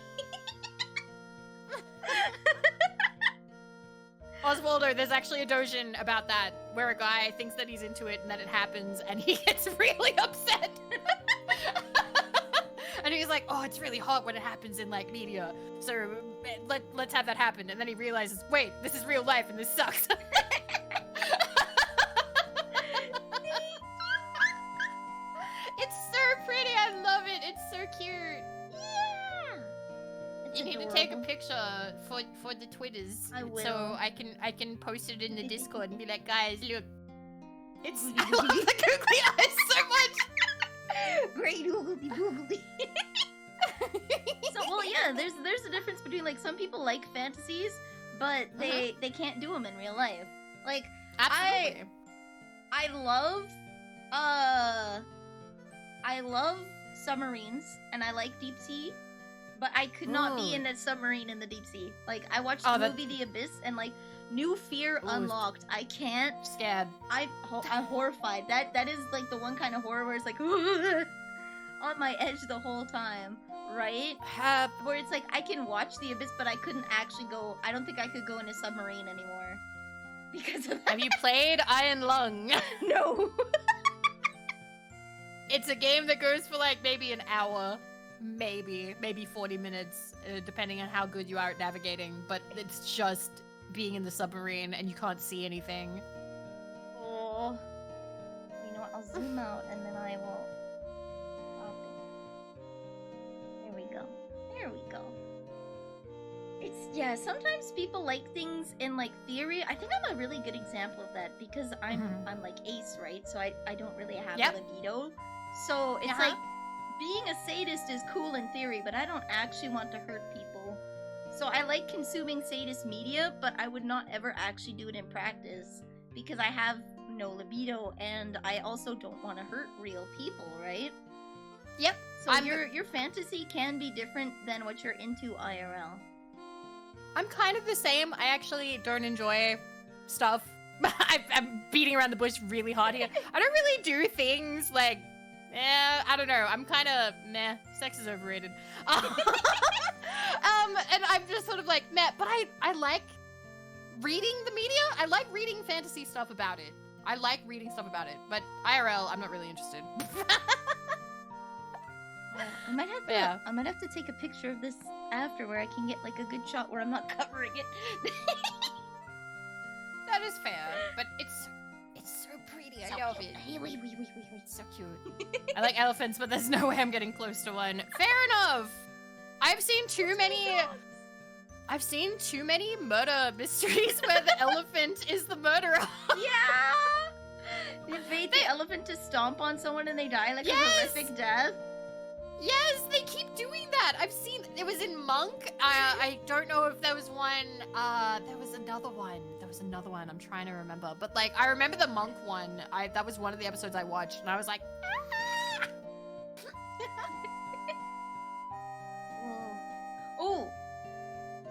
Oswaldo, there's actually a dojin about that, where a guy thinks that he's into it and then it happens and he gets really upset. And he's like, oh, it's really hot when it happens in, like, media. So let's have that happen. And then he realizes, wait, this is real life and this sucks. It's so pretty. I love it. It's so cute. Yeah. It's You need to take a picture for the Twitters. I will. So I can post it in the Discord and be like, guys, look. It's I love the googly eyes so much. Great oogly boogly. So, well, yeah, there's a difference between, like, some people like fantasies, but they can't do them in real life. Like, Absolutely. I love submarines and I like deep sea, but I could not be in a submarine in the deep sea. Like, I watched the movie The Abyss and, like, new fear unlocked. I can't. Scared. I'm horrified. That is, like, the one kind of horror where it's like on my edge the whole time, right? Where it's like I can watch The Abyss, but I couldn't actually go. I don't think I could go in a submarine anymore because of that. Have you played Iron Lung? No. It's a game that goes for like maybe an hour, maybe 40 minutes, depending on how good you are at navigating. But it's just being in the submarine and you can't see anything. Oh. You know what? I'll zoom out and then I will. There we go. It's sometimes people like things in like theory. I think I'm a really good example of that because I'm like ace, right? So I don't really have a libido. So it's like being a sadist is cool in theory, but I don't actually want to hurt people. So I like consuming sadist media, but I would not ever actually do it in practice because I have no libido and I also don't want to hurt real people, right? Yep. So your fantasy can be different than what you're into IRL. I'm kind of the same. I actually don't enjoy stuff. I'm beating around the bush really hard here. I don't really do things like, I don't know. I'm kind of meh. Sex is overrated. And I'm just sort of like meh. But I like reading the media. I like reading fantasy stuff about it. I like reading stuff about it. But IRL, I'm not really interested. I might have to take a picture of this after where I can get like a good shot where I'm not covering it. That is fair, but it's so pretty. I love it. Hey, wait. It's so cute. I like elephants, but there's no way I'm getting close to one. Fair enough. I've seen too many murder mysteries where the elephant is the murderer. Yeah. They bait the elephant to stomp on someone and they die like a horrific death. Yes, they keep doing that. I've seen it was in Monk. I don't know if there was one. There was another one. I'm trying to remember. But like, I remember the Monk one. That was one of the episodes I watched, and I was like, ah! Oh.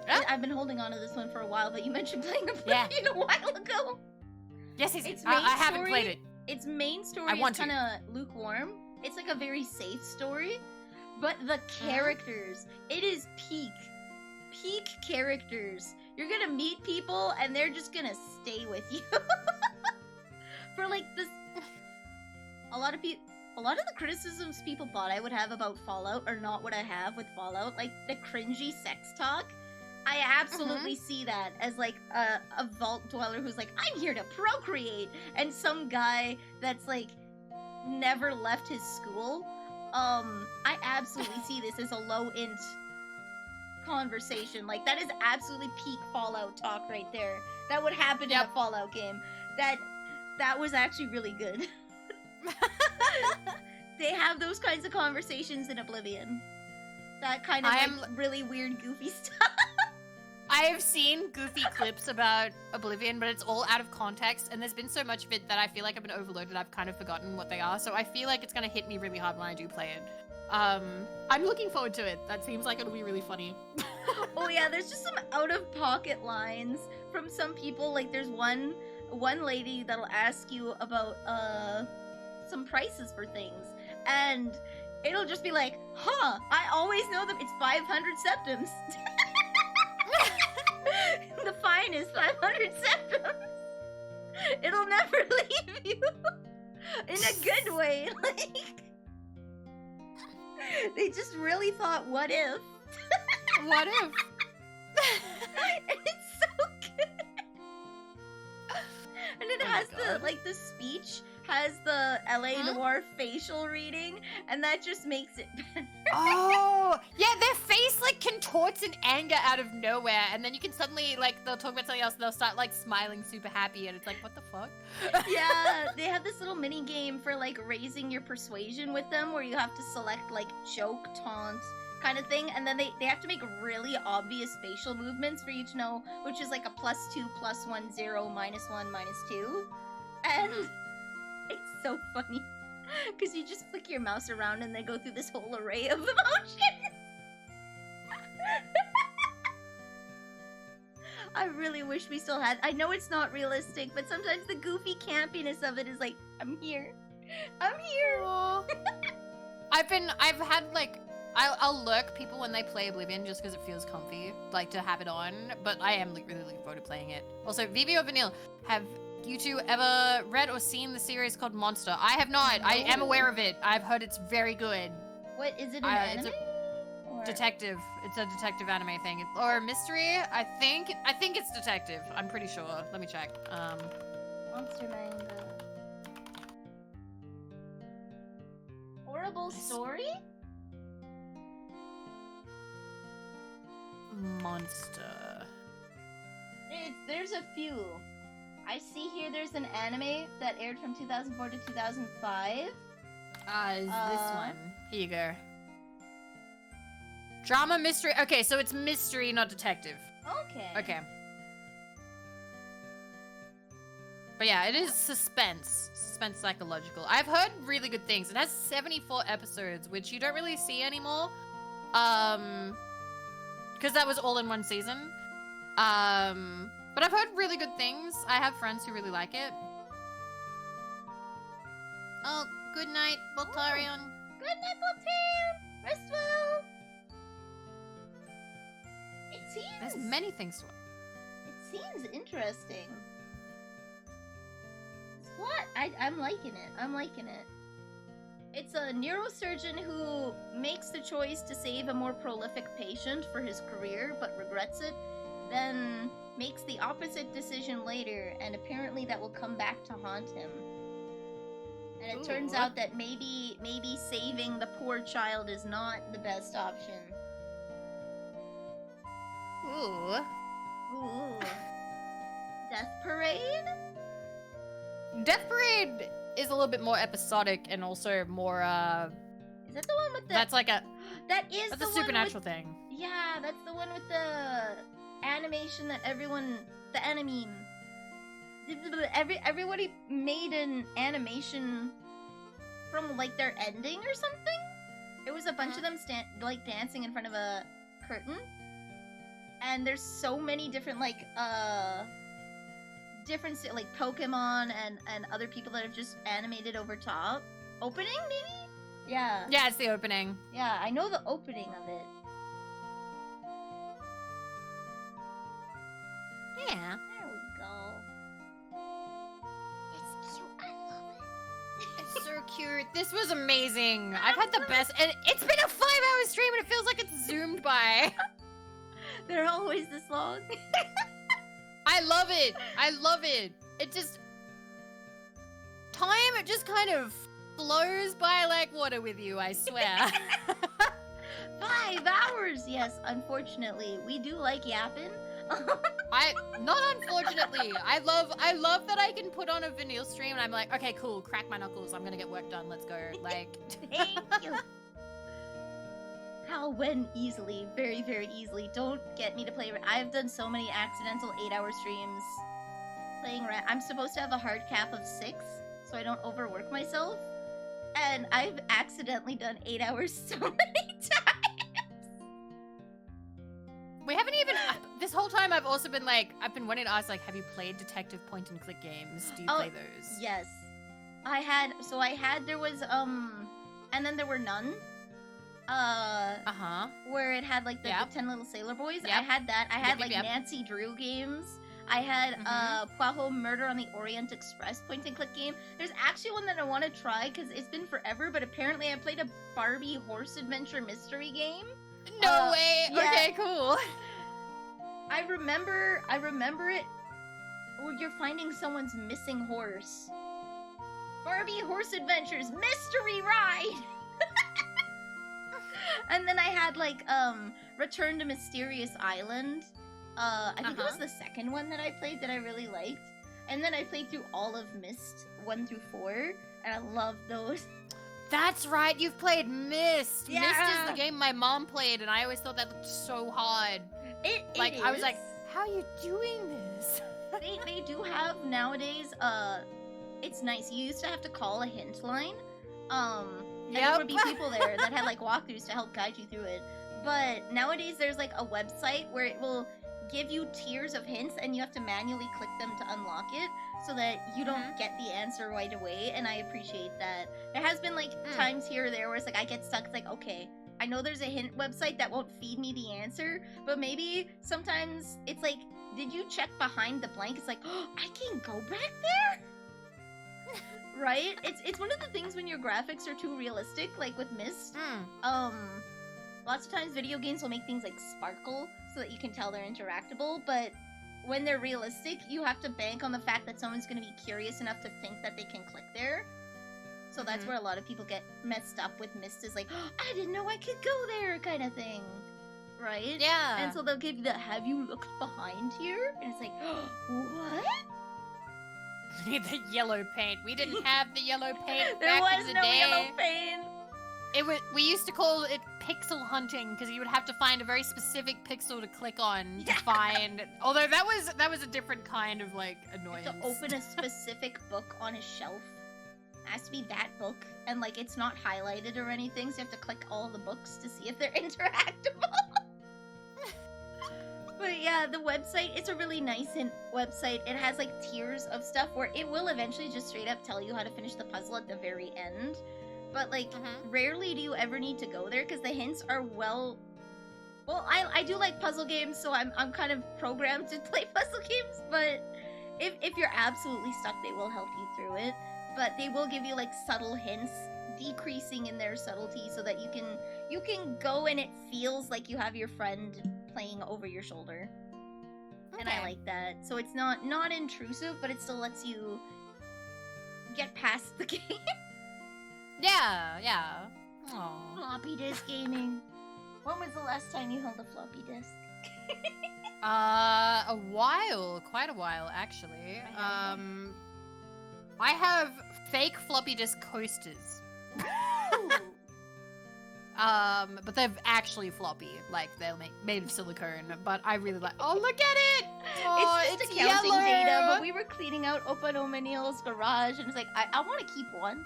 I've been holding on to this one for a while, but you mentioned playing Oblivion a while ago. Yes, I haven't played it. Its main story is kind of lukewarm. It's like a very safe story, but the characters, it is peak characters. You're gonna meet people and they're just gonna stay with you. For like this, a lot of the criticisms people thought I would have about Fallout are not what I have with Fallout. Like the cringy sex talk, I absolutely see that as like a vault dweller who's like, I'm here to procreate, and some guy that's like never left his school. I absolutely see this as a low-int conversation. Like, that is absolutely peak Fallout talk right there. That would happen in a Fallout game. That was actually really good. They have those kinds of conversations in Oblivion. That kind of really weird, goofy stuff. I have seen goofy clips about Oblivion, but it's all out of context, and there's been so much of it that I feel like I've been overloaded. I've kind of forgotten what they are, so I feel like it's gonna hit me really hard when I do play it. I'm looking forward to it. That seems like it'll be really funny. Oh yeah, there's just some out-of-pocket lines from some people. Like there's one lady that'll ask you about some prices for things, and it'll just be like, huh, I always know that it's 500 septims. The fine is 500 septims. It'll never leave you. In a good way. Like, they just really thought, what if? What if? And it's so good. And it has God. the speech has the LA Noir facial reading, and that just makes it better. Oh, yeah, their face like contorts in anger out of nowhere, and then you can suddenly like they'll talk about something else, and they'll start like smiling super happy, and it's like, what the fuck? Yeah, they have this little mini game for like raising your persuasion with them, where you have to select like joke, taunt, kind of thing, and then they have to make really obvious facial movements for you to know which is like a +2, +1, 0, -1, -2, and it's so funny because you just flick your mouse around and they go through this whole array of emotions. I really wish we still had. I know it's not realistic, but sometimes the goofy campiness of it is like, I'm here. I'm here. I've had like I'll lurk people when they play Oblivion just because it feels comfy, like to have it on. But I am like, really looking forward to playing it. Also, Vivi or Vanille, have you two ever read or seen the series called Monster? I have not. No. I am aware of it. I've heard it's very good. What is it? An It's anime? Or- Detective. It's a detective anime thing, or a mystery. I think it's detective. I'm pretty sure. Let me check. Monster manga. Horrible story? Monster. There's a few. I see here there's an anime that aired from 2004 to 2005. Is this one? Here you go. Drama mystery. Okay, so it's mystery, not detective. Okay. Okay. But yeah, it is suspense. Suspense psychological. I've heard really good things. It has 74 episodes, which you don't really see anymore. Because that was all in one season. But I've heard really good things. I have friends who really like it. Oh, good night, Voltarion. Good night, Voltaire. Rest well. It There's seems. many things to it. It seems interesting. What? I'm liking it. I'm liking it. It's a neurosurgeon who makes the choice to save a more prolific patient for his career, but regrets it, then makes the opposite decision later, and apparently that will come back to haunt him. And it turns Ooh. out that maybe saving the poor child is not the best option. Ooh. Ooh. Death Parade? Death Parade is a little bit more episodic and also more, Is that the one with the... that's like a, That is that's the a one supernatural with... thing. Yeah, that's the one with the animation that everyone... The anime. Everybody made an animation from, like, their ending or something? It was a bunch of them dancing in front of a curtain. And there's so many different, like Pokemon and other people that have just animated over top. Opening, maybe? Yeah. Yeah, it's the opening. Yeah, I know the opening of it. Yeah. There we go. It's cute. I love it. It's so cute. This was amazing. I've had the best, and it's been a 5-hour stream, and it feels like it's zoomed by. They're always this long. I love it. I love it. It just... Time, it just kind of flows by like water with you, I swear. 5 hours! Yes, unfortunately. We do like yapping. Not unfortunately. I love that I can put on a Vanille stream and I'm like, okay, cool, crack my knuckles. I'm gonna get work done. Let's go. Like, Thank you. I'll win easily, very, very easily. Don't get me to play. I've done so many accidental 8-hour streams playing. I'm supposed to have a hard cap of 6, so I don't overwork myself. And I've accidentally done 8 hours so many times. We haven't even. This whole time, I've also been like, I've been wanting to ask, like, have you played detective point and click games? Do you play those? Yes, I had. There was and then there were none. Where it had like the 10 Little Sailor Boys. Yep. I had that. I had Yep. Nancy Drew games. I had Poirot Murder on the Orient Express point and click game. There's actually one that I want to try because it's been forever, but apparently I played a Barbie horse adventure mystery game. No way. Yeah. Okay, cool. I remember it where you're finding someone's missing horse. Barbie Horse Adventures Mystery Ride. And then I had like Return to Mysterious Island. I think it was the second one that I played that I really liked. And then I played through all of Myst 1 through 4, and I love those. That's right, you've played Myst. Yeah. Myst is the game my mom played, and I always thought that looked so hard. It I was like, how are you doing this? they do have nowadays, it's nice. You used to have to call a hint line. And there would be people there that had like walkthroughs to help guide you through it. But nowadays there's like a website where it will give you tiers of hints and you have to manually click them to unlock it so that you don't get the answer right away, and I appreciate that. There has been like times here or there where it's like I get stuck. It's like, okay, I know there's a hint website that won't feed me the answer, but maybe sometimes it's like, did you check behind the blank? It's like, oh, I can go back there? Right? It's one of the things when your graphics are too realistic, like with Myst. Lots of times video games will make things like sparkle so that you can tell they're interactable, but when they're realistic, you have to bank on the fact that someone's going to be curious enough to think that they can click there. So that's where a lot of people get messed up with Myst, is like, oh, I didn't know I could go there kind of thing. Right? Yeah. And so they'll give you the, have you looked behind here? And it's like, oh, what? The yellow paint. We didn't have the yellow paint There back was in the no day. yellow paint. We used to call it pixel hunting because you would have to find a very specific pixel to click on to find. Although that was a different kind of like annoyance. To open a specific book on a shelf. It has to be that book, and like it's not highlighted or anything, so you have to click all the books to see if they're interactable. But yeah, the website, it's a really nice website. It has like tiers of stuff where it will eventually just straight up tell you how to finish the puzzle at the very end. But like, rarely do you ever need to go there because the hints are well, I do like puzzle games, so I'm kind of programmed to play puzzle games. But if you're absolutely stuck, they will help you through it. But they will give you like subtle hints, decreasing in their subtlety, so that you can go and it feels like you have your friend playing over your shoulder. And I like that. So it's not intrusive, but it still lets you get past the game. Yeah. Aww. Floppy disk gaming. When was the last time you held a floppy disk? A while, quite a while actually. I have fake floppy disk coasters. But they're actually floppy, like they're made of silicone. But I really like. Oh, look at it! Oh, it's just accounting yellow. data. But we were cleaning out Open O'Manil's garage, and it's like I want to keep one.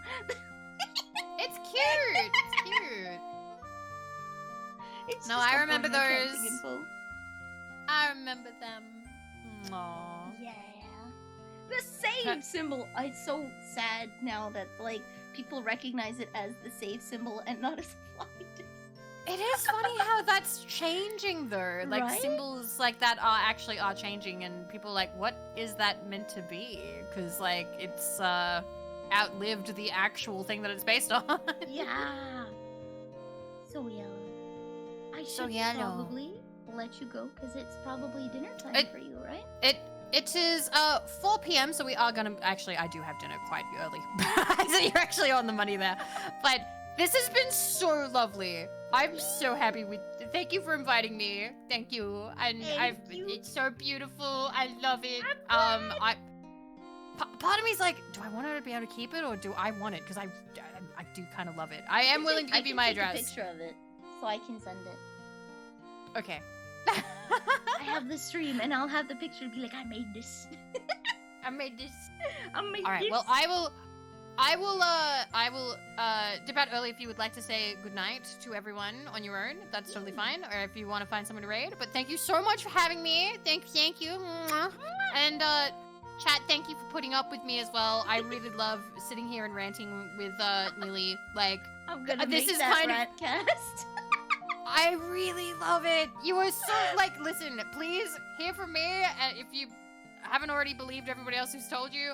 It's cute. It's cute. It's No, just I a remember form of those. accounting info. I remember them. Aww. Yeah. The save symbol. It's so sad now that like people recognize it as the save symbol and not as a floppy disk. It is funny how that's changing though. Like Right? symbols like that are changing, and people are like, what is that meant to be? Because like it's outlived the actual thing that it's based on. Yeah. So yellow. I should probably let you go because it's probably dinner time for you, right? It is 4 p.m. so we are gonna I do have dinner quite early. So you're actually on the money there. But this has been so lovely. I'm so happy thank you for inviting me. Thank you. And Thank you. It's so beautiful. I love it. Part of me is like, do I want her to be able to keep it or do I want it? Because I do kind of love it. I am willing to give you my I can address. take a picture of it. so I can send it. Okay. I have the stream, and I'll have the picture and be like, I made this. I made this. I made All right. this. Well, I will dip out early if you would like to say goodnight to everyone on your own. That's totally fine. Or if you want to find someone to raid. But thank you so much for having me. Thank you. Mwah. And chat, thank you for putting up with me as well. I really love sitting here and ranting with Neely. Like, I'm gonna this make is that kind of- rat cast. I really love it. You are so like, listen, please hear from me. And if you haven't already believed everybody else who's told you,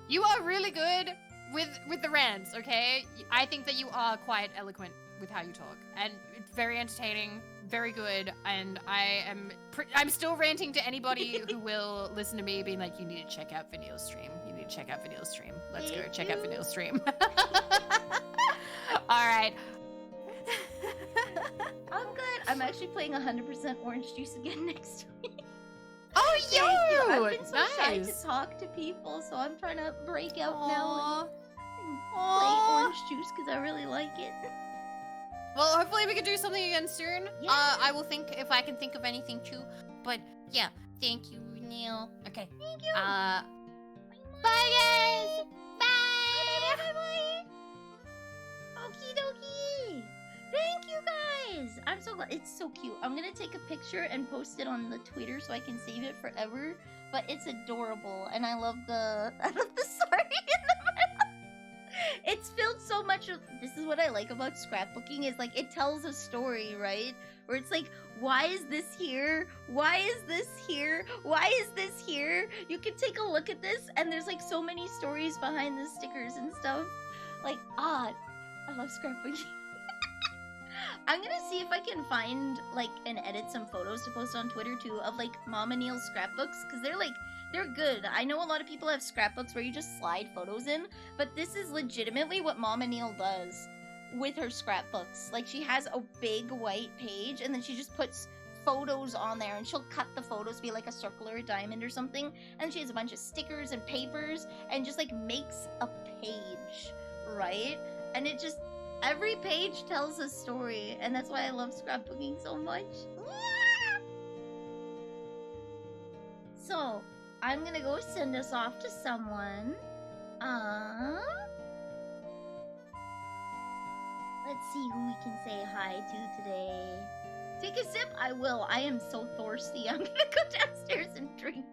you are really good with the rants. Okay, I think that you are quite eloquent with how you talk, and it's very entertaining, very good. And I'm still ranting to anybody who will listen to me, being like, you need to check out Vanille's stream. You need to check out Vanille's stream. Let's go check out Vanille's stream. All right. I'm good. I'm actually playing 100% orange juice again next week. Oh, Thank you. yo! I've been so shy to talk to people, so I'm trying to break out now and play orange juice because I really like it. Well, hopefully we can do something again soon. Yeah. I will think if I can think of anything too. But yeah, thank you, Neil. Okay. Thank you. Bye, guys. Bye. Bye. Okie dokie. Thank you guys. I'm so glad. It's so cute. I'm gonna take a picture and post it on the Twitter so I can save it forever. But it's adorable, and I love the sorry in the middle. It's filled so much of. This is what I like about scrapbooking is like it tells a story, right? Where it's like, why is this here? Why is this here? Why is this here? You can take a look at this, and there's like so many stories behind the stickers and stuff. Like, I love scrapbooking. I'm gonna see if I can find like and edit some photos to post on Twitter too of like Mama Neil's scrapbooks because they're good. I know a lot of people have scrapbooks where you just slide photos in, but this is legitimately what Mama Neil does with her scrapbooks. Like she has a big white page and then she just puts photos on there and she'll cut the photos to be like a circle or a diamond or something, and she has a bunch of stickers and papers and just like makes a page, right? And it just every page tells a story, and that's why I love scrapbooking so much. So, I'm gonna go send us off to someone. Let's see who we can say hi to today. Take a sip? I will. I am so thirsty. I'm gonna go downstairs and drink.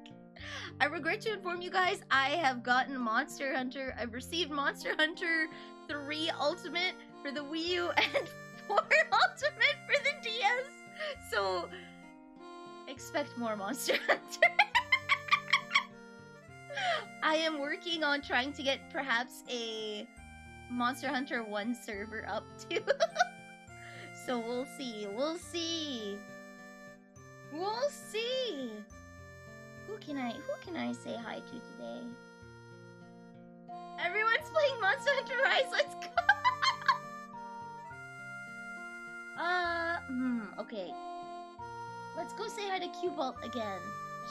I regret to inform you guys, I have gotten Monster Hunter. I've received Monster Hunter 3 Ultimate for the Wii U and 4 Ultimate for the DS. So, expect more Monster Hunter. I am working on trying to get perhaps a Monster Hunter 1 server up too. So we'll see. We'll see. We'll see. Who can I say hi to today? Everyone's playing Monster Hunter Rise. Let's go. Okay. Let's go say hi to Cubalt again.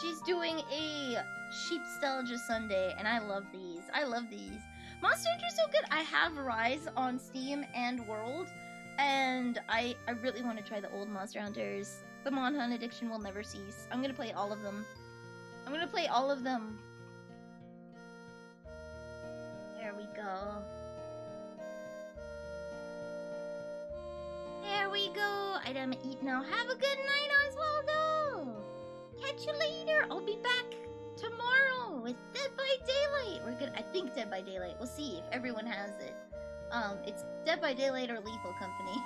She's doing a Sheepstalgia Sunday, and I love these. I love these. Monster Hunter's so good. I have Rise on Steam and World, and I really want to try the old Monster Hunters. The Mon Hunt addiction will never cease. I'm gonna play all of them. I'm gonna play all of them. There we go. There we go. I'm eat now. Have a good night, Oswaldo. Catch you later. I'll be back tomorrow with Dead by Daylight. We're good. I think Dead by Daylight. We'll see if everyone has it. It's Dead by Daylight or Lethal Company.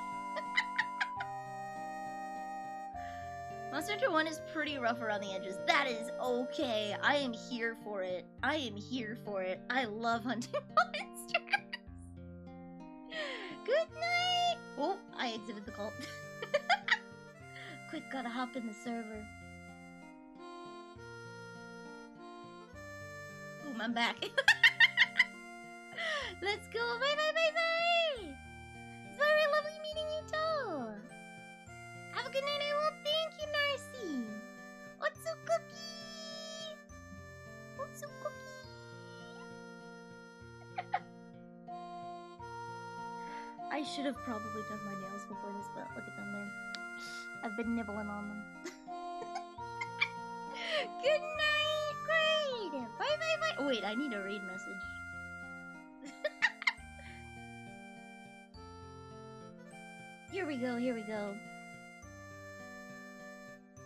Monster Hunter 1 is pretty rough around the edges. That is okay. I am here for it. I am here for it. I love hunting monsters. Good night. Oh, I exited the cult. Quick, gotta hop in the server. Boom, I'm back. Let's go. Bye, bye, bye, bye. It's very lovely meeting you too. Have a good night, everyone. Thank you, Narcy. Otsu cookie. Otsu cookie. I should have probably done my nails before this, but look at them there. I've been nibbling on them. Good night, great. Bye, bye, bye. Oh, wait, I need a raid message. Here we go, here we go.